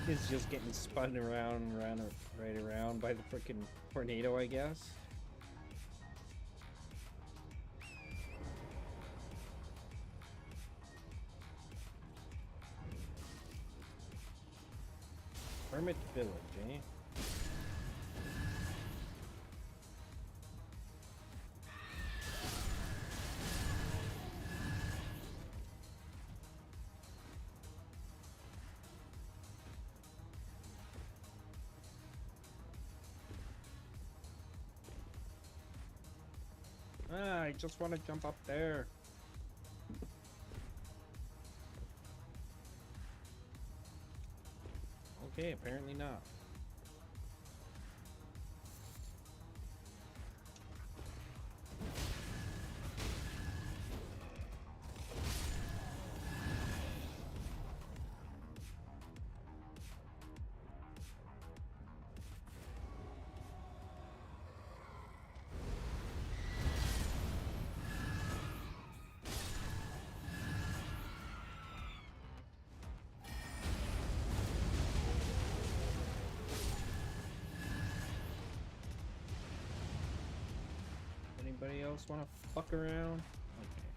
It's just getting spun around and around, right around by the freaking tornado, I guess. Hermit Village, eh? Ah, I just want to jump up there. Okay, apparently not. Anybody else want to fuck around? Okay.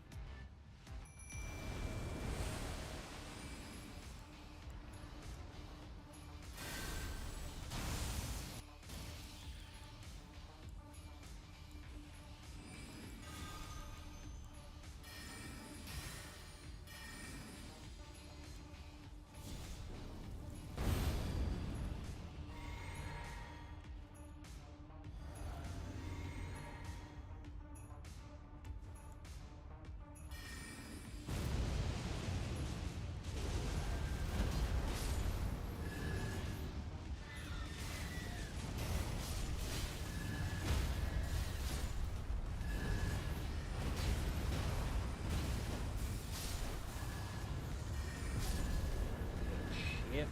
Shit.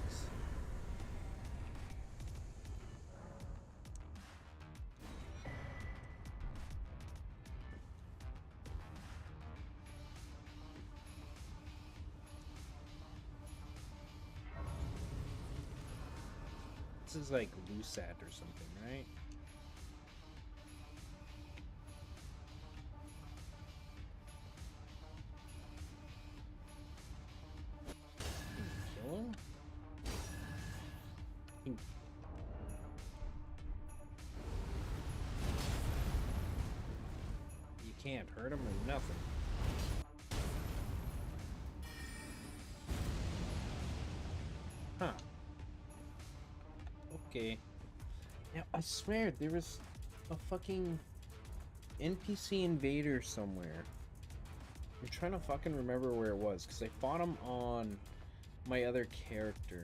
This is like Lusat or something, right? Can you kill him? You can't hurt him or nothing. Huh. Okay. Now, I swear, there was a fucking NPC invader somewhere. I'm trying to fucking remember where it was, because I fought him on my other character.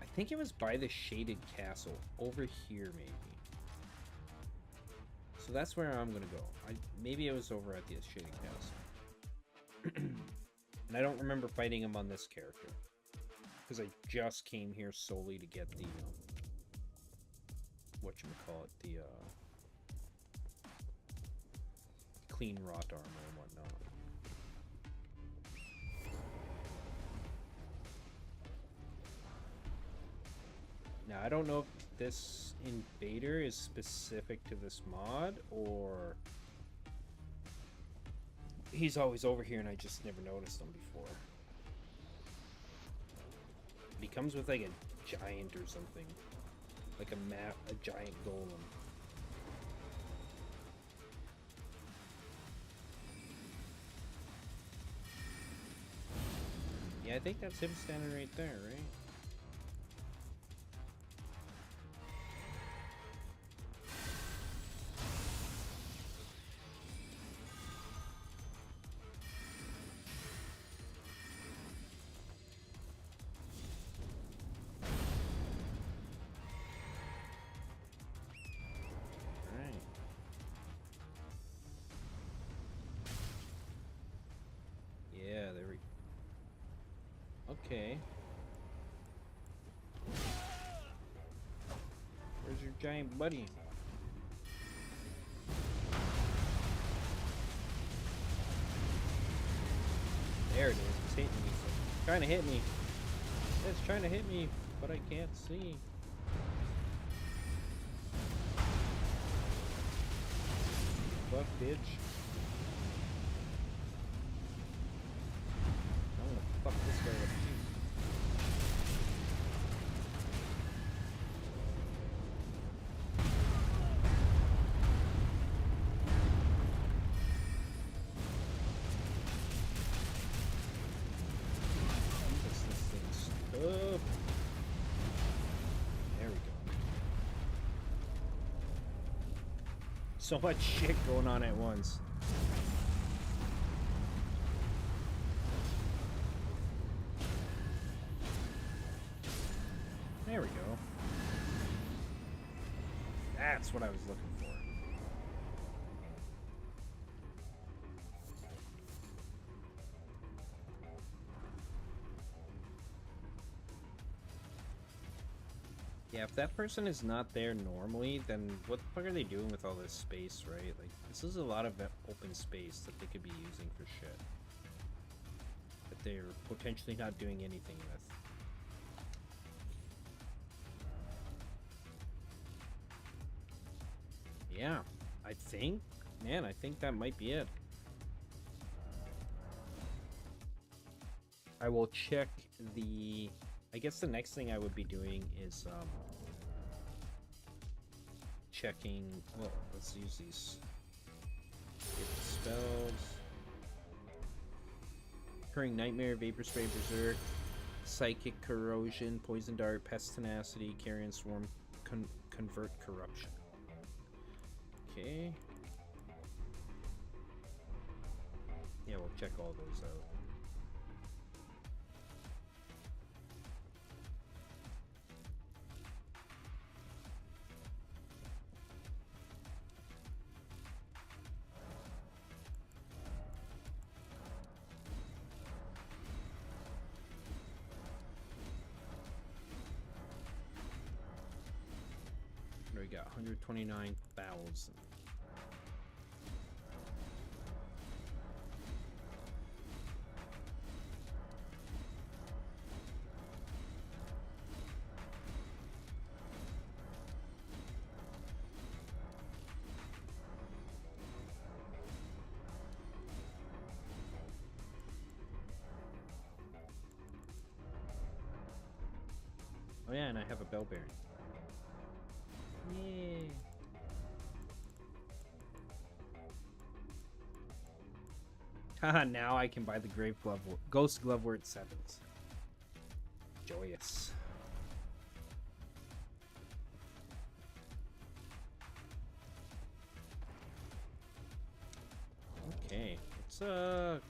I think it was by the Shaded Castle. Over here, maybe. So that's where I'm gonna go. Maybe it was over at the Shaded Castle. And I don't remember fighting him on this character. Because I just came here solely to get the whatchamacallit, the clean rot armor and whatnot. Now, I don't know if this invader is specific to this mod, or he's always over here and I just never noticed him before. But he comes with like a giant or something. Like a giant golem. Yeah, I think that's him standing right there, right? Okay. Where's your giant buddy? There it is. It's hitting me. It's trying to hit me. It's trying to hit me, but I can't see. Fuck, bitch. Fuck this guy up too. Jesus, this thing's tough. There we go. So much shit going on at once. There we go. That's what I was looking for. Yeah, if that person is not there normally, then what the fuck are they doing with all this space, right? Like, this is a lot of open space that they could be using for shit that they're potentially not doing anything with. Yeah, I think that might be it. I will check the... I guess the next thing I would be doing is, checking... Well, let's use these. Get the spells. Recurring Nightmare, Vapor Spray, Berserk, Psychic Corrosion, Poison Dart, Pest Tenacity, Carrion Swarm, Convert Corruption. Okay. Yeah, we'll check all those out. We got 129,000. Oh yeah, and I have a bell bearing. Yay. Haha, now I can buy the Grave Glove, Ghost Glovewort 7s. Joyous. Okay, let's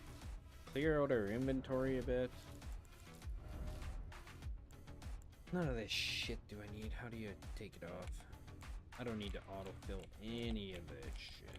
clear out our inventory a bit. None of this shit do I need. How do you take it off? I don't need to autofill any of this shit.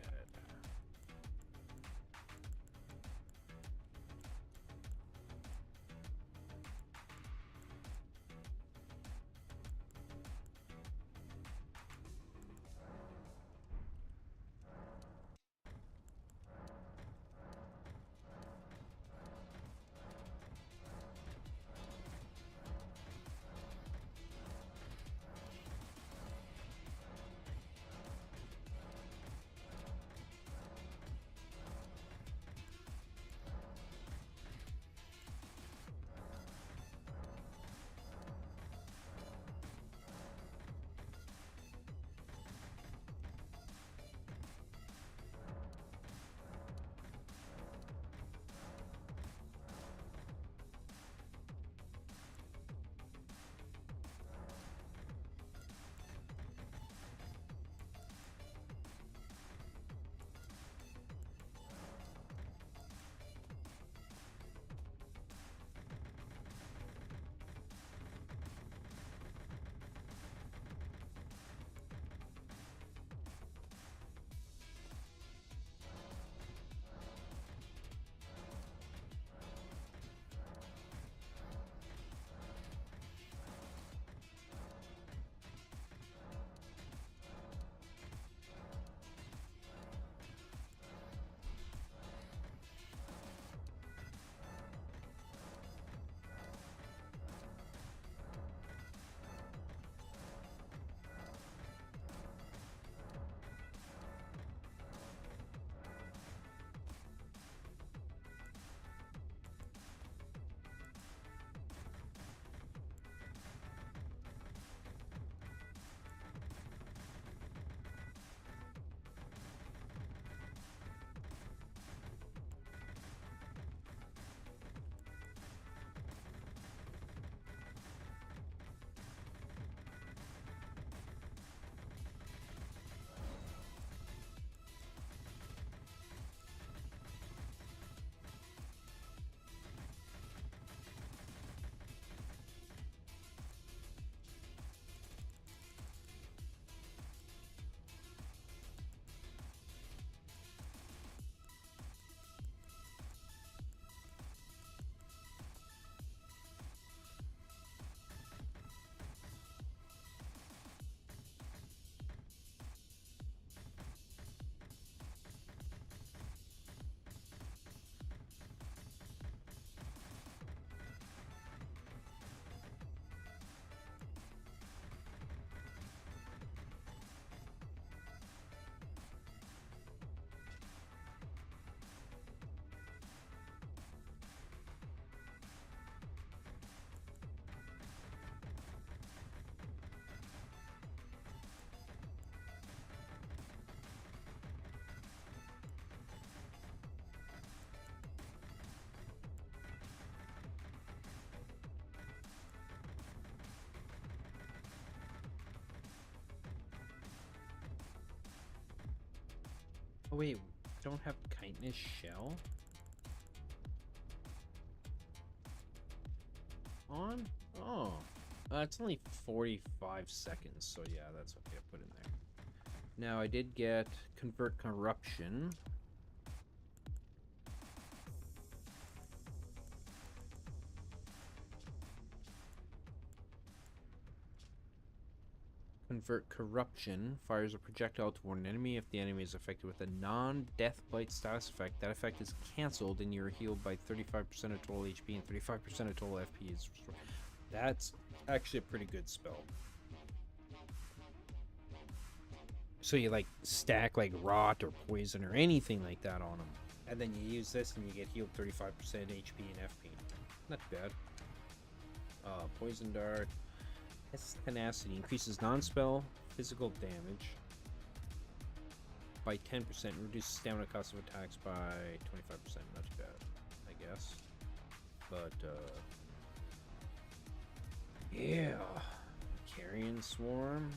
Oh wait, don't have kindness shell on? Oh, it's only 45 seconds, so yeah, that's okay. I put in there. Now I did get convert corruption. Convert corruption fires a projectile toward an enemy. If the enemy is affected with a non-death bite status effect, that effect is cancelled and you're healed by 35% of total HP and 35% of total FP is restored. That's actually a pretty good spell. So you like stack like rot or poison or anything like that on them, and then you use this and you get healed 35% HP and FP. Not too bad. Poison dart. Tenacity increases non-spell physical damage by 10%, reduces stamina cost of attacks by 25%. Not too bad, I guess. But yeah, carrion swarm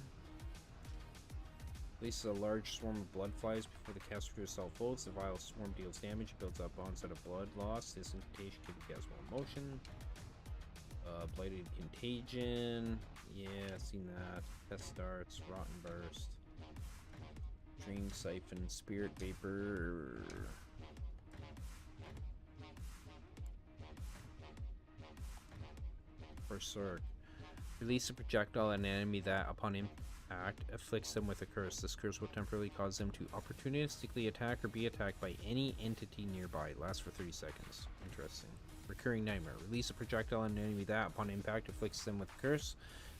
releases a large swarm of blood flies before the caster itself folds. The vile swarm deals damage, builds up onset of blood loss. This incantation can be cast while in motion. Blighted Contagion. Yeah, seen that. Test starts. Rotten Burst. Dream Siphon. Spirit Vapor. Berserk. Release a projectile at an enemy that, upon impact, afflicts them with a curse. This curse will temporarily cause them to opportunistically attack or be attacked by any entity nearby. It lasts for 30 seconds. Interesting. Recurring Nightmare. Release a projectile on an enemy that, upon impact, afflicts them with a curse.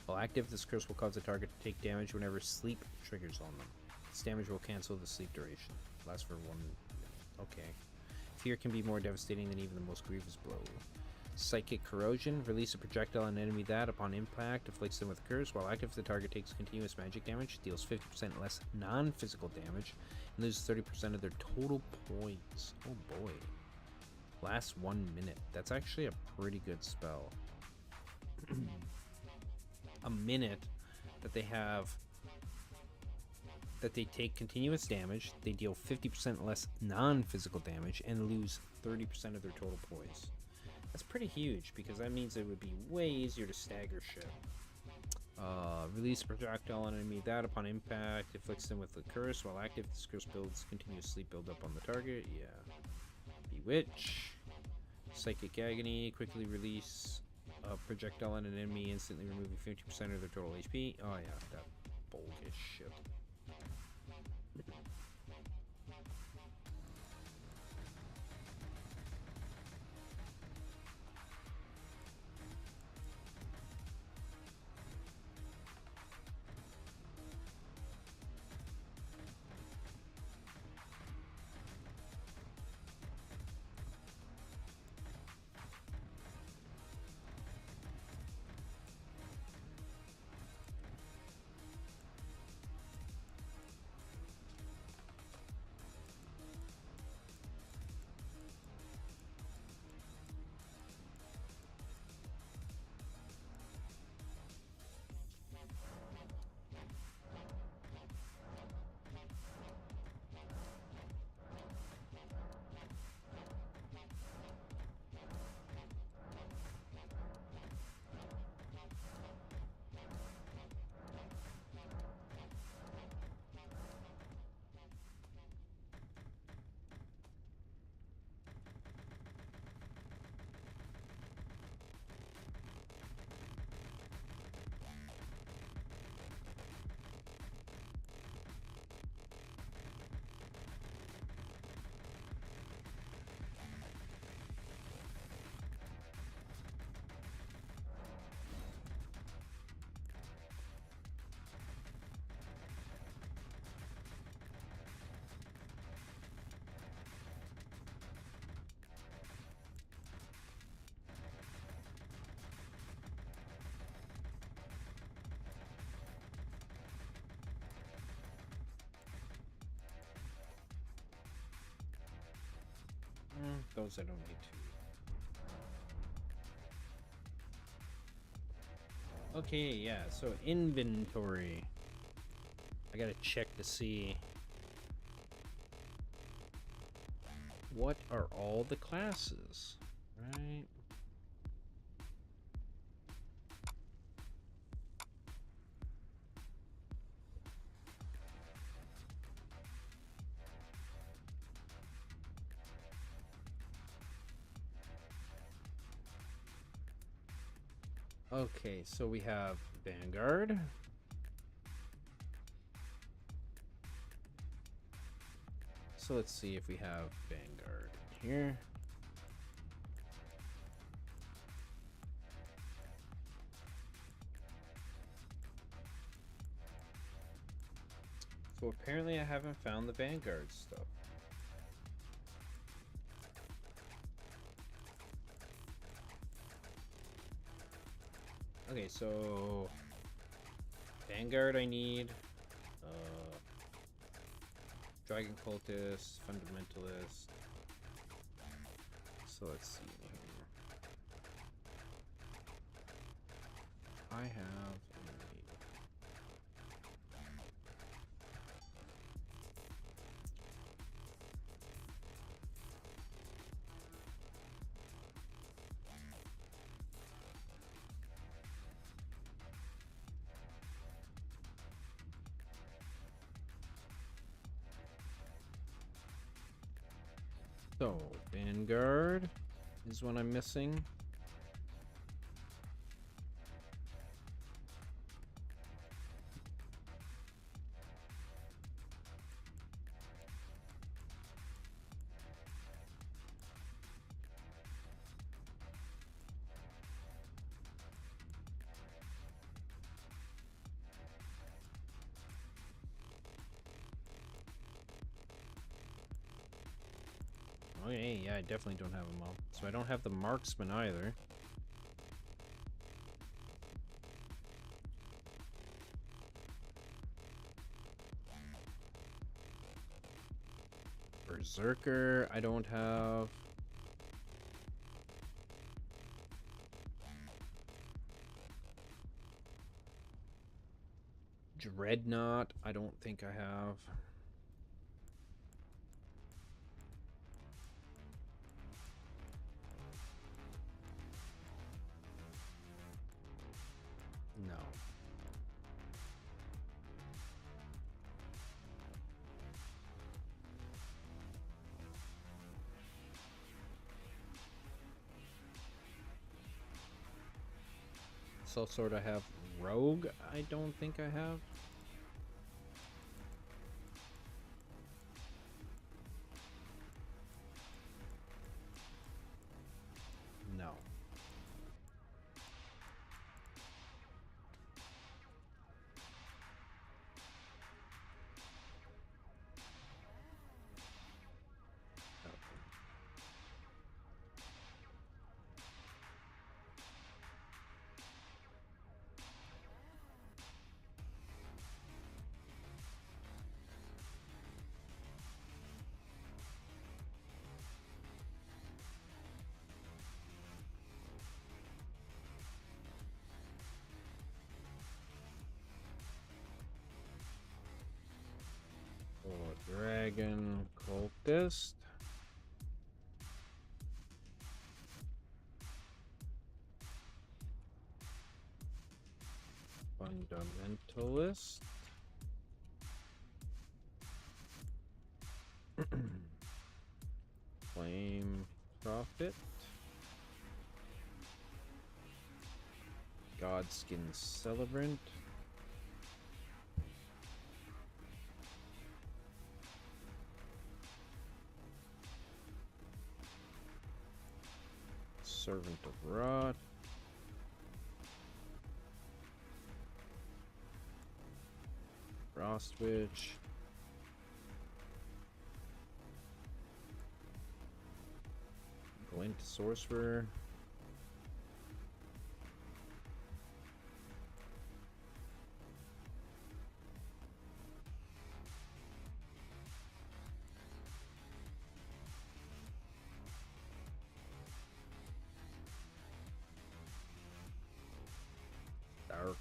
While active, this curse will cause the target to take damage whenever sleep triggers on them. This damage will cancel the sleep duration. Lasts for 1 minute. Okay. Fear can be more devastating than even the most grievous blow. Psychic Corrosion. Release a projectile on an enemy that, upon impact, afflicts them with a curse. While active, the target takes continuous magic damage, deals 50% less non-physical damage, and loses 30% of their total points. Oh boy. Lasts 1 minute. That's actually a pretty good spell. A minute that they have, that they take continuous damage, they deal 50% less non-physical damage, and lose 30% of their total poise. That's pretty huge, because that means it would be way easier to stagger shit. Release a projectile on an enemy that, upon impact, afflicts them with a curse. While active, this curse builds continuous sleep build up on the target. Yeah. Bewitch. Psychic Agony. Quickly release a projectile on an enemy, instantly removing 50% of their total HP. Oh yeah, that bogus shit. Those I don't need to. Okay, yeah, so inventory. I gotta check to see what are all the classes, right? Okay, so we have Vanguard. So let's see if we have Vanguard here. So apparently I haven't found the Vanguard stuff. Okay, so Vanguard I need. Dragon Cultist, Fundamentalist. So let's see here. I have so Vanguard is what I'm missing. Okay, yeah, I definitely don't have them all. So I don't have the Marksman either. Berserker, I don't have. Dreadnought, I don't think I have. No. So sort of have Rogue, I don't think I have. No. Dragon Cultist. Fundamentalist. Flame Prophet. Godskin Celebrant. Servant of Rot. Frostwitch. Glint Sorcerer.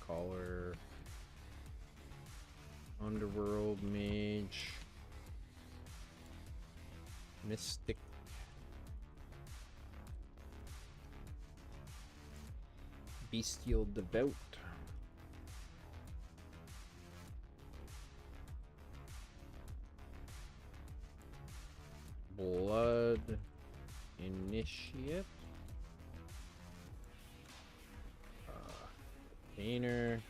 Caller, Underworld Mage, Mystic Bestial Devout. Blood Initiate. Painter.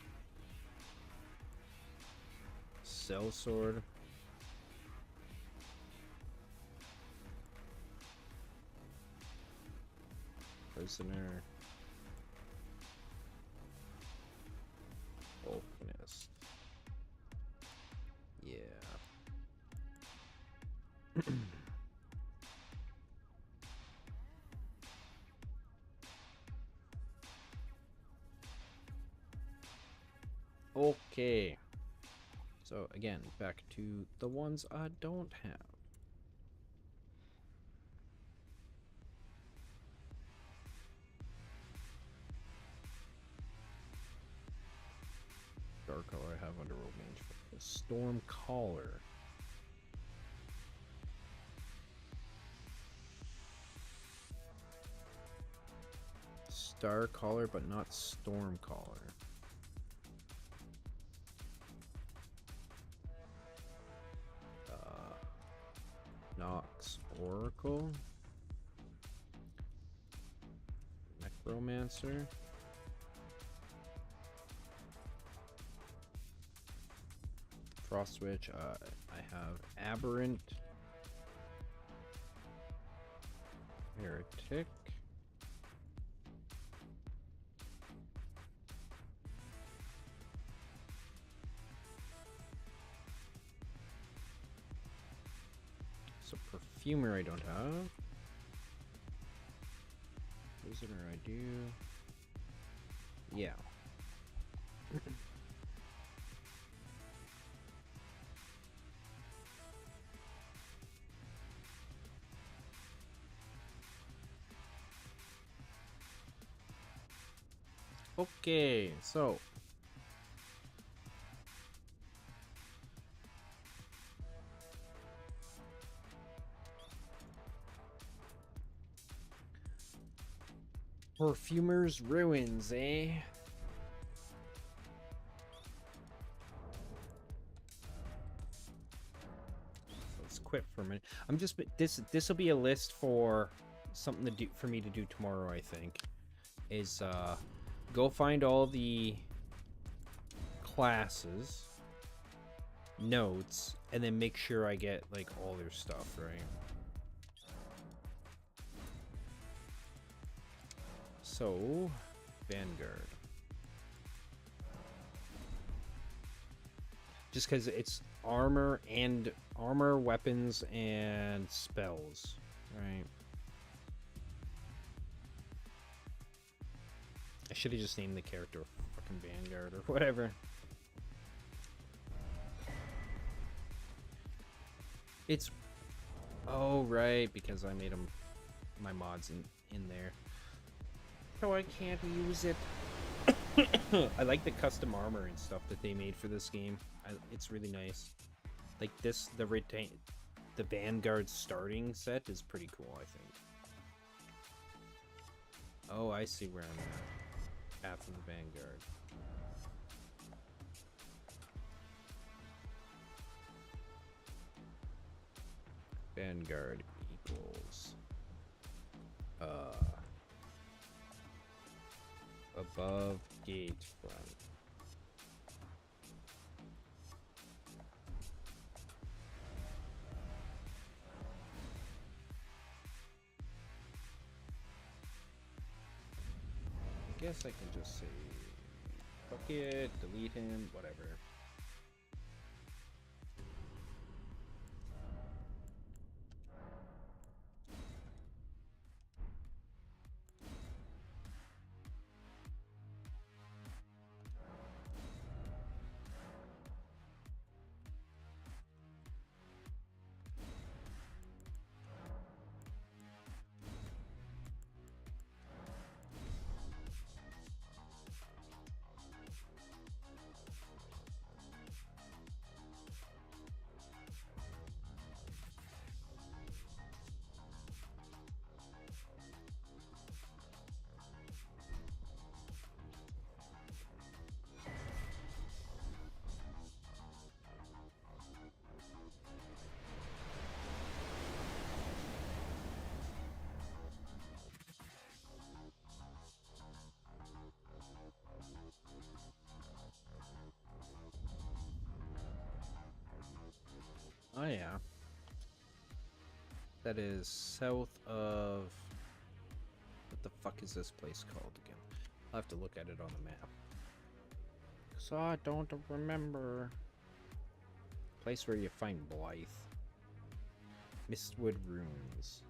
Sellsword. Prisoner. Volcanist. Yeah. Okay. So again, back to the ones I don't have. Dark color I have under Mage. Storm Caller. Star Caller, but not Storm Caller. Nox Oracle. Necromancer. Frost Switch. I have Aberrant. Heretic. So Perfumer I don't have. Prisoner I do. Yeah. Okay, so Perfumer's Ruins, eh? Let's quit for a minute. I'm just this will be a list for something to do for me to do tomorrow, I think. Is go find all the classes, notes, and then make sure I get like all their stuff, right? So, Vanguard. Just because it's armor, weapons, and spells, right? I should have just named the character fucking Vanguard or whatever. It's... Oh, right, because I made my mods in there. So I can't use it. I like the custom armor and stuff that they made for this game. It's really nice. Like this, the Vanguard starting set is pretty cool, I think. Oh, I see where I'm at. Path of the Vanguard. Vanguard equals above gate front. I guess I can just say fuck it, delete him, whatever. That is south of... What the fuck is this place called again? I'll have to look at it on the map. So I don't remember. Place where you find Blythe. Mistwood Ruins.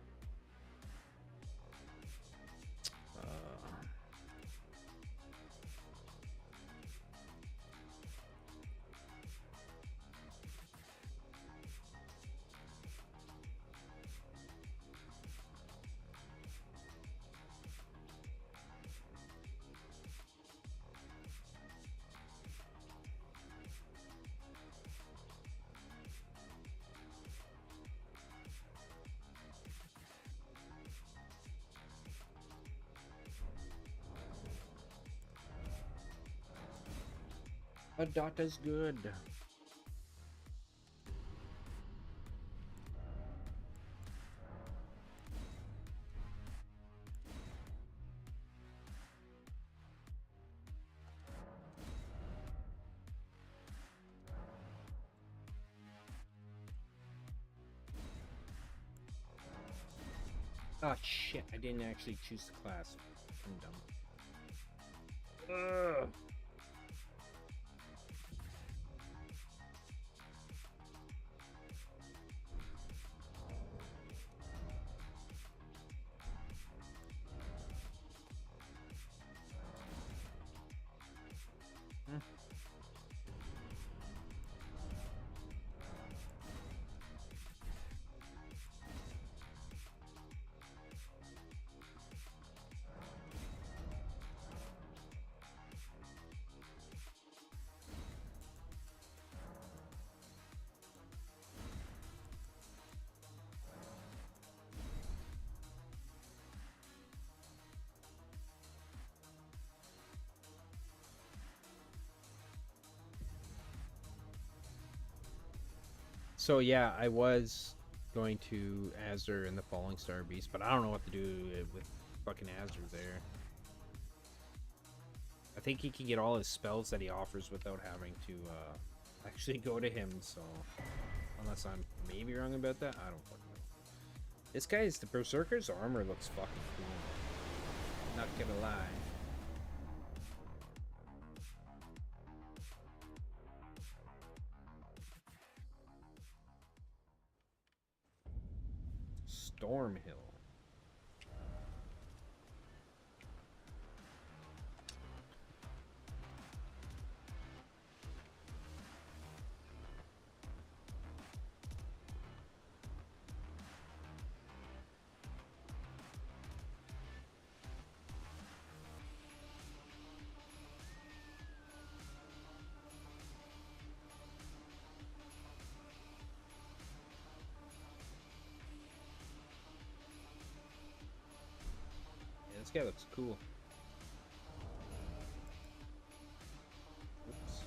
A dot is good. Oh shit, I didn't actually choose the class. I'm dumb. Ugh. So yeah, I was going to Azure in the Falling Star Beast, but I don't know what to do with fucking Azure there. I think he can get all his spells that he offers without having to actually go to him, so... Unless I'm maybe wrong about that, I don't fucking know. This guy's, the Berserker's armor looks fucking cool. Not gonna lie. Stormhill. This guy looks cool. Oops.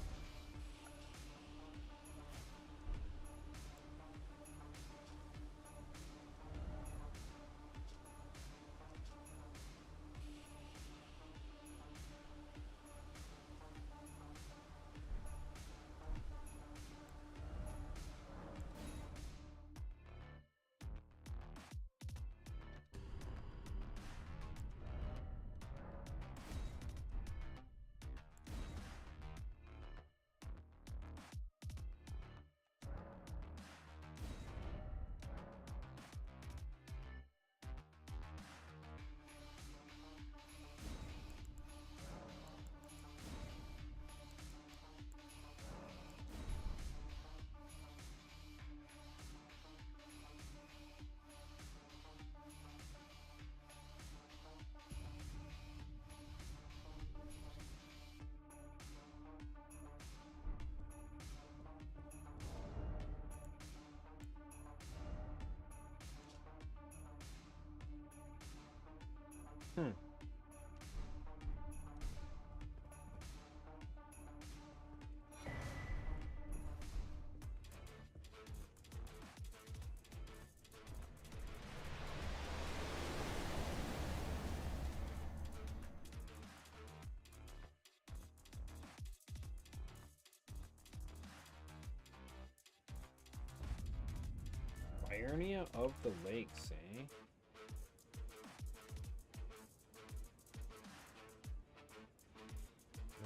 Liurnia of the Lakes, eh?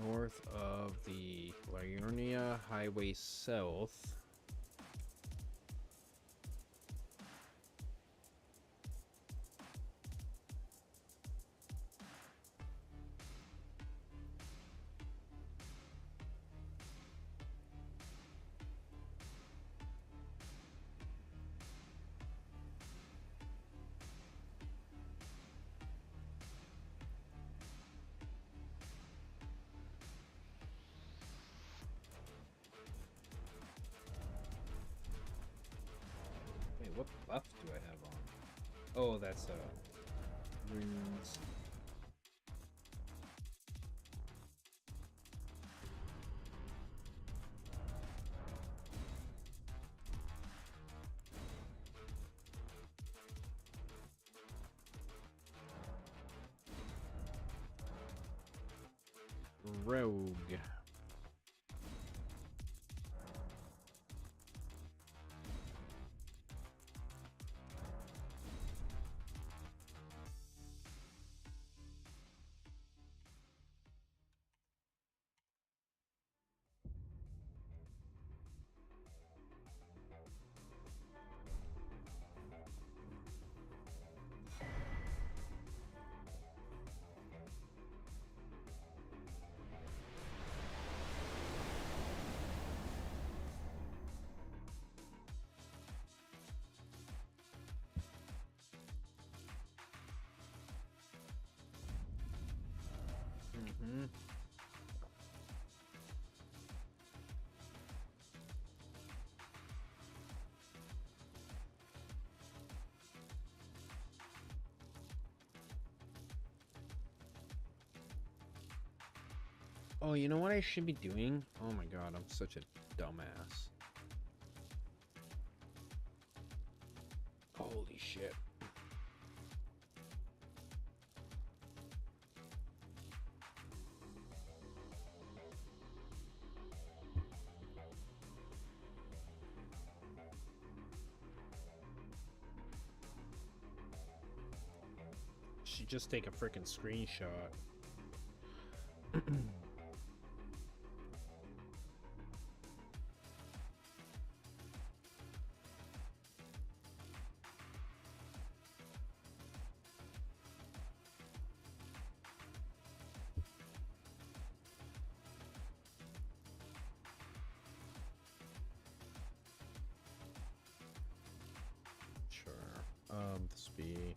North of the Liurnia Highway South. Wait, what buff do I have on? Oh, that's runes. Rogue. Mm-hmm. Oh, you know what I should be doing? Oh my god, I'm such a dumbass. Holy shit. Should just take a freaking screenshot. Sure. This be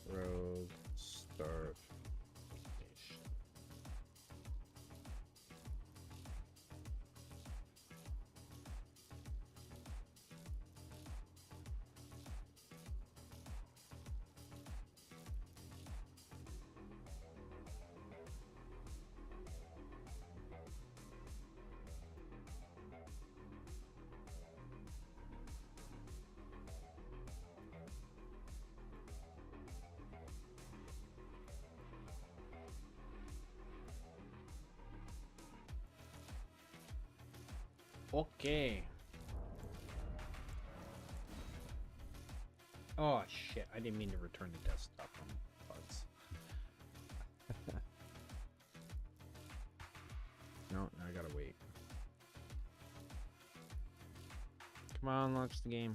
rogue start. Okay. Oh shit, I didn't mean to return the desktop on buds. No, I gotta wait. Come on, launch the game.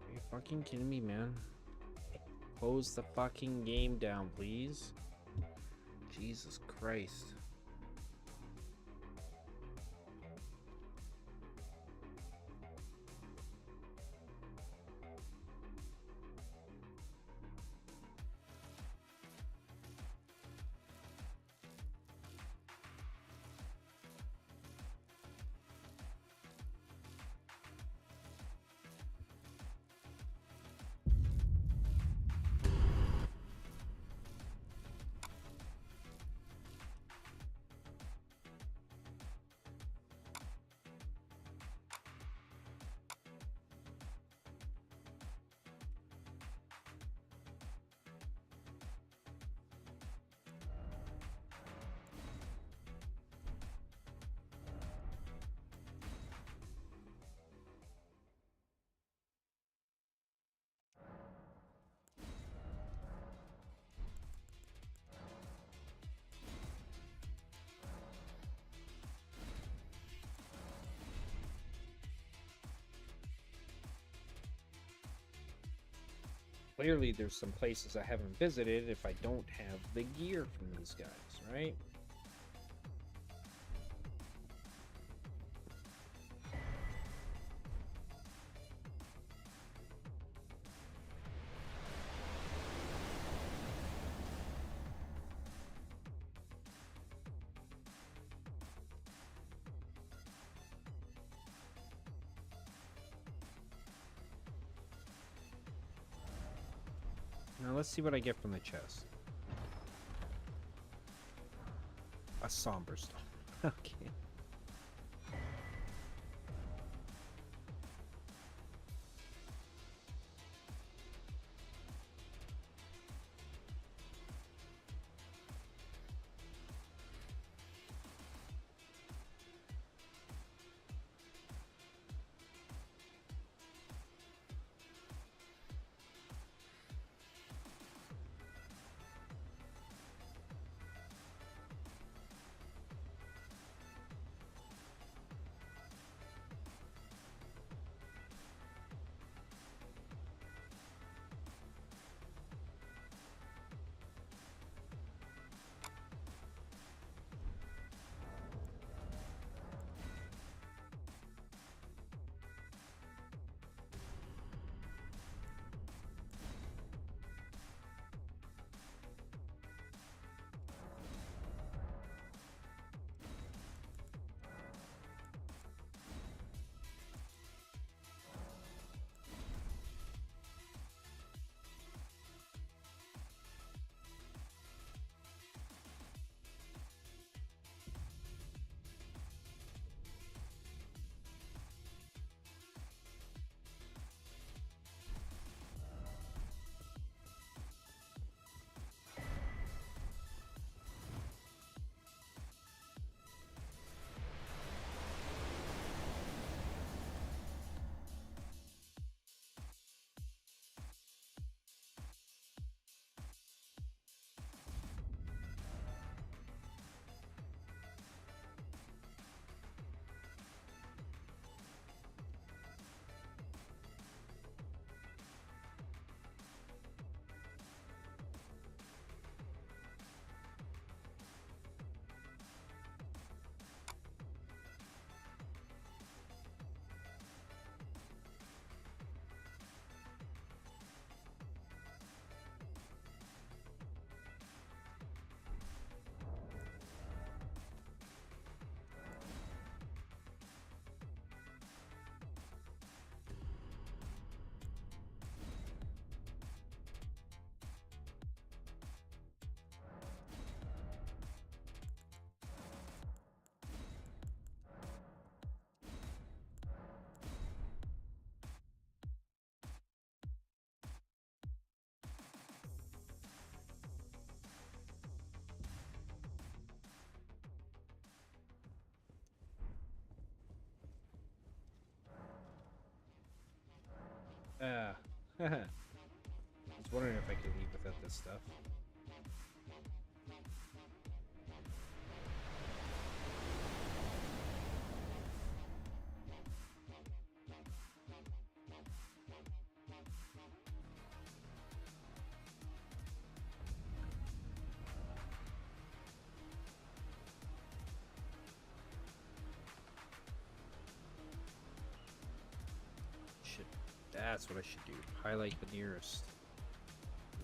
Are you fucking kidding me, man? Close the fucking game down, please. Jesus Christ. Clearly, there's some places I haven't visited if I don't have the gear from these guys, right? Now let's see what I get from the chest. A somber stone. Okay. I was wondering if I could leave without this stuff. That's what I should do. Highlight the nearest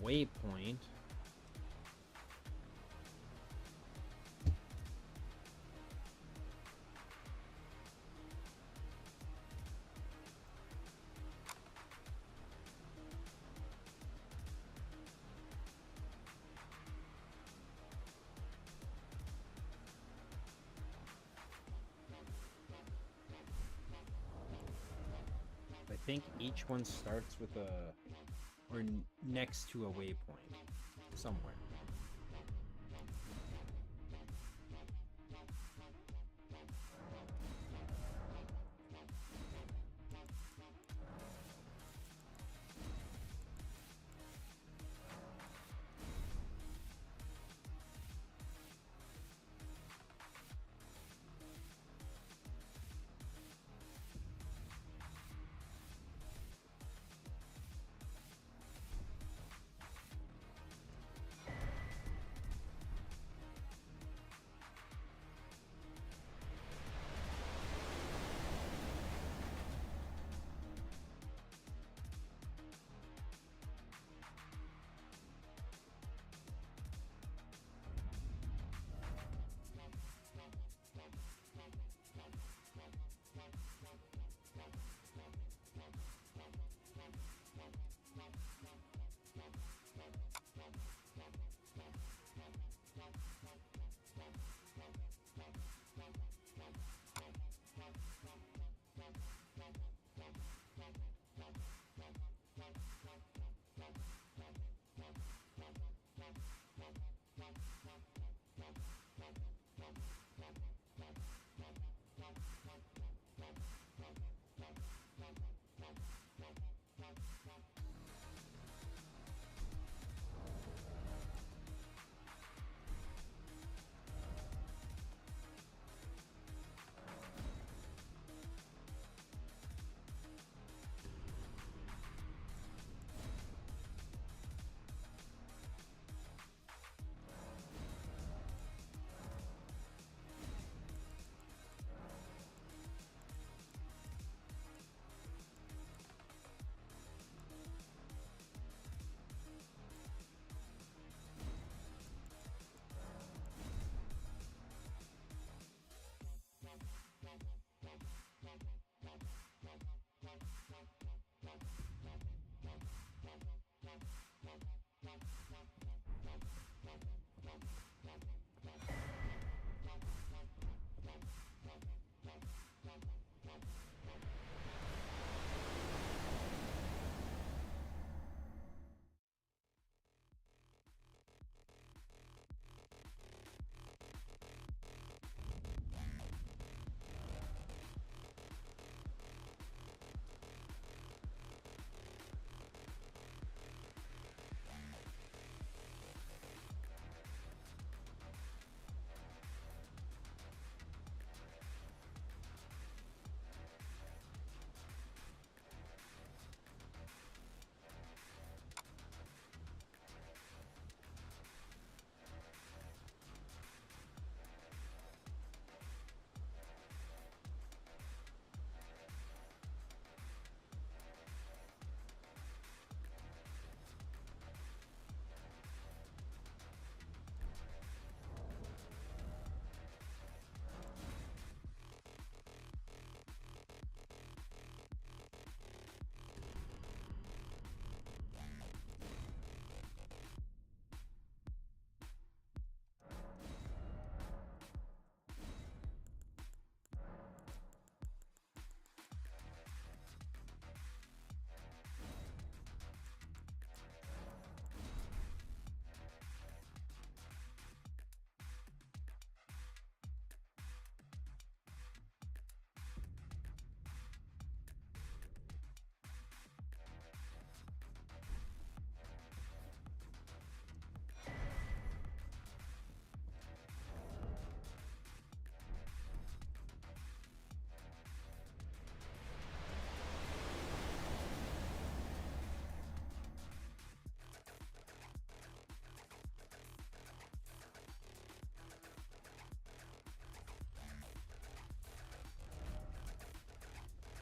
waypoint. I think each one starts with a, or next to a waypoint, somewhere.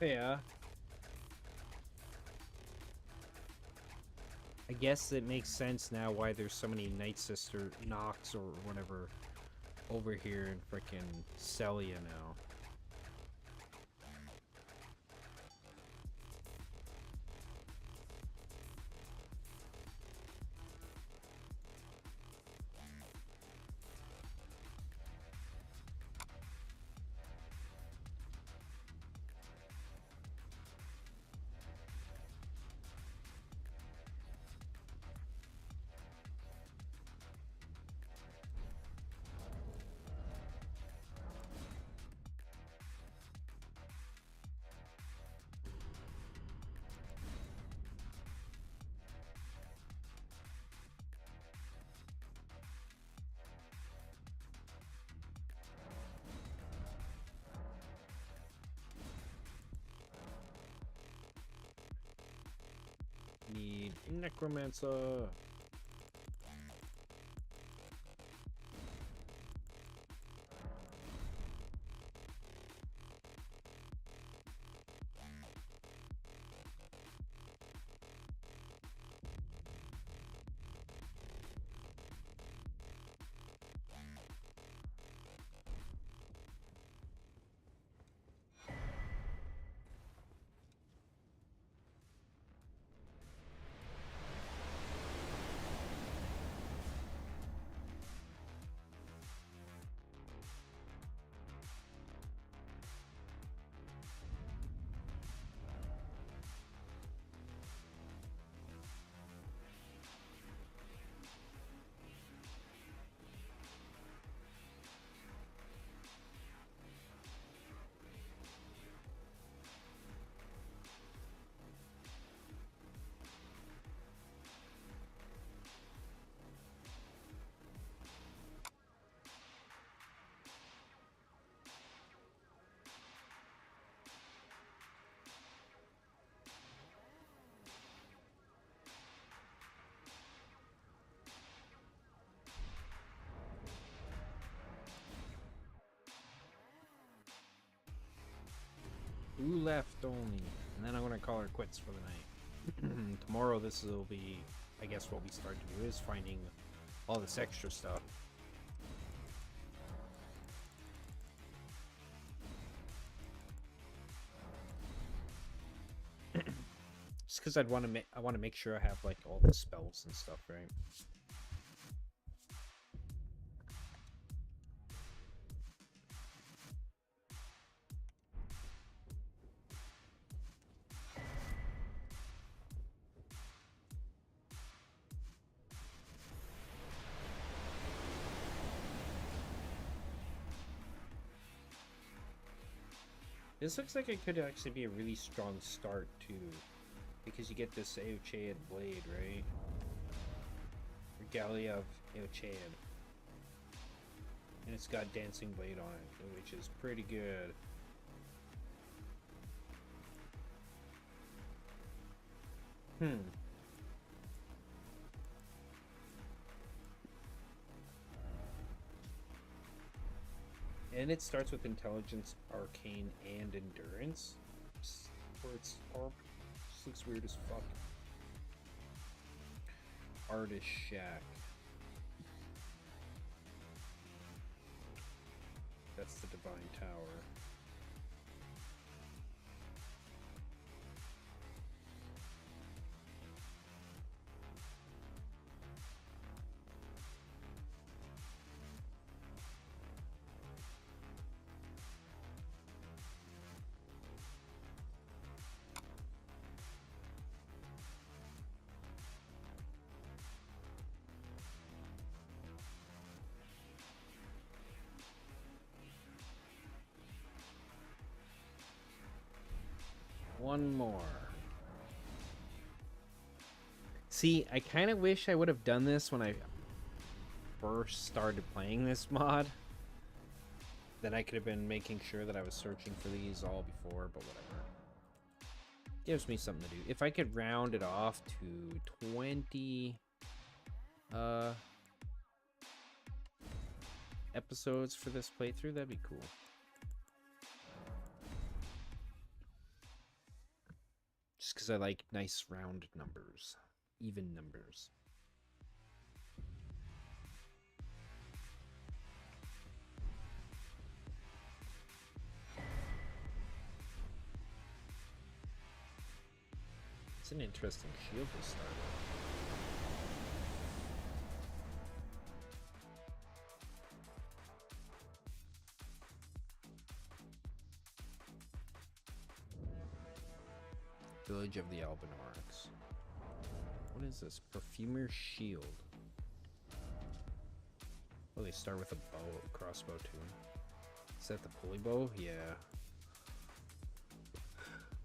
fair, I guess it makes sense now why there's so many Night Sister Nox or whatever over here in frickin' Celia now. Need Necromancer. Who left only? And then I'm gonna call her quits for the night. Tomorrow this will be, I guess what we start to do is finding all this extra stuff. Just because I want to make sure I have like all the spells and stuff, right? This looks like it could actually be a really strong start too, because you get this Eochaean blade, right? Regalia of Eochaean. And it's got Dancing Blade on it, which is pretty good. And it starts with Intelligence, Arcane, and Endurance. Or it's ARP. This looks weird as fuck. Artist Shack. That's the Divine Tower. One more. See, I kind of wish I would have done this when I first started playing this mod. Then I could have been making sure that I was searching for these all before, but whatever. Gives me something to do. If I could round it off to 20 episodes for this playthrough, that'd be cool. because I like nice round numbers, even numbers. It's an interesting shield to start with. Village of the Albinaurics. What is this? Perfumer's Shield. Oh, they start with a bow, crossbow too. Is that the pulley bow? Yeah.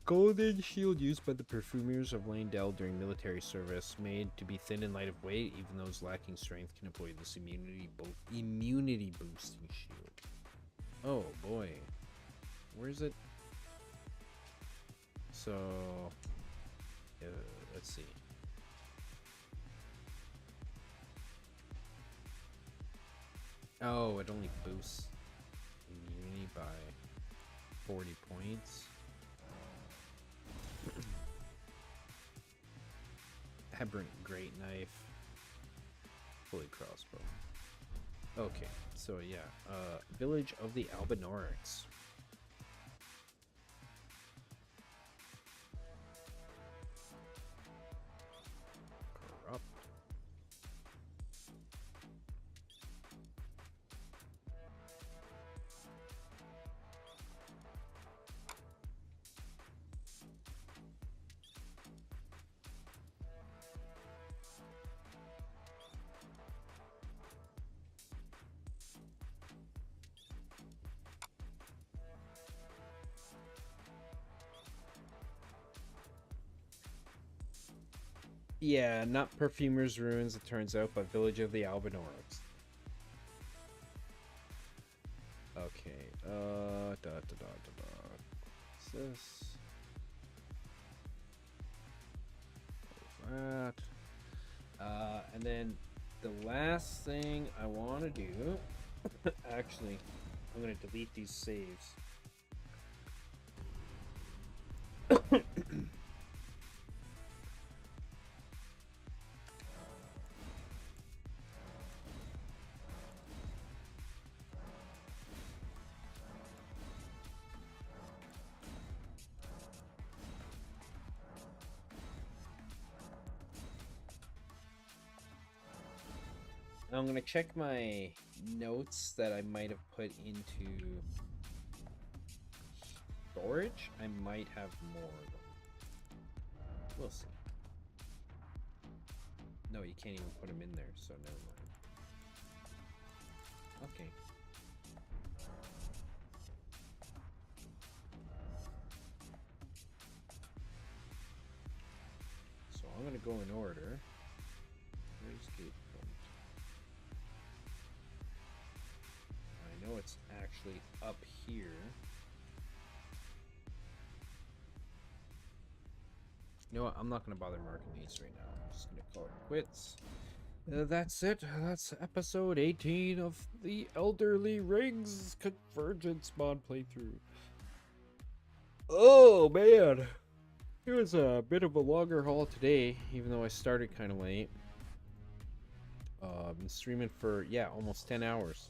Golden shield used by the perfumers of Leyndell during military service, made to be thin and light of weight. Even those lacking strength can employ this immunity boosting shield. Oh boy, where is it? So, let's see. Oh, it only boosts immunity by 40 points. Aberrant Great Knife. Fully crossbow. Okay, so yeah. Village of the Albinaurics. Corrupt. Yeah, not Perfumer's Ruins, it turns out, but Village of the Albinaurics. Okay, What's this? Close that. And then the last thing I want to do, actually, I'm going to delete these saves. I'm gonna check my notes that I might have put into storage. I might have more of them. We'll see. No, you can't even put them in there, so never mind. Okay. So I'm gonna go in order. Where's gate point? I know it's actually up here. You know what? I'm not going to bother marking these right now. I'm just going to call it quits. That's it. That's episode 18 of the Elderly Rings Convergence mod playthrough. Oh, man. It was a bit of a longer haul today, even though I started kind of late. I've been streaming for, almost 10 hours.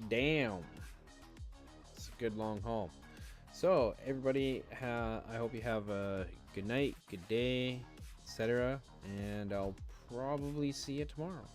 Damn. It's a good long haul. So, everybody, I hope you have a good night, good day, etc. And I'll probably see you tomorrow.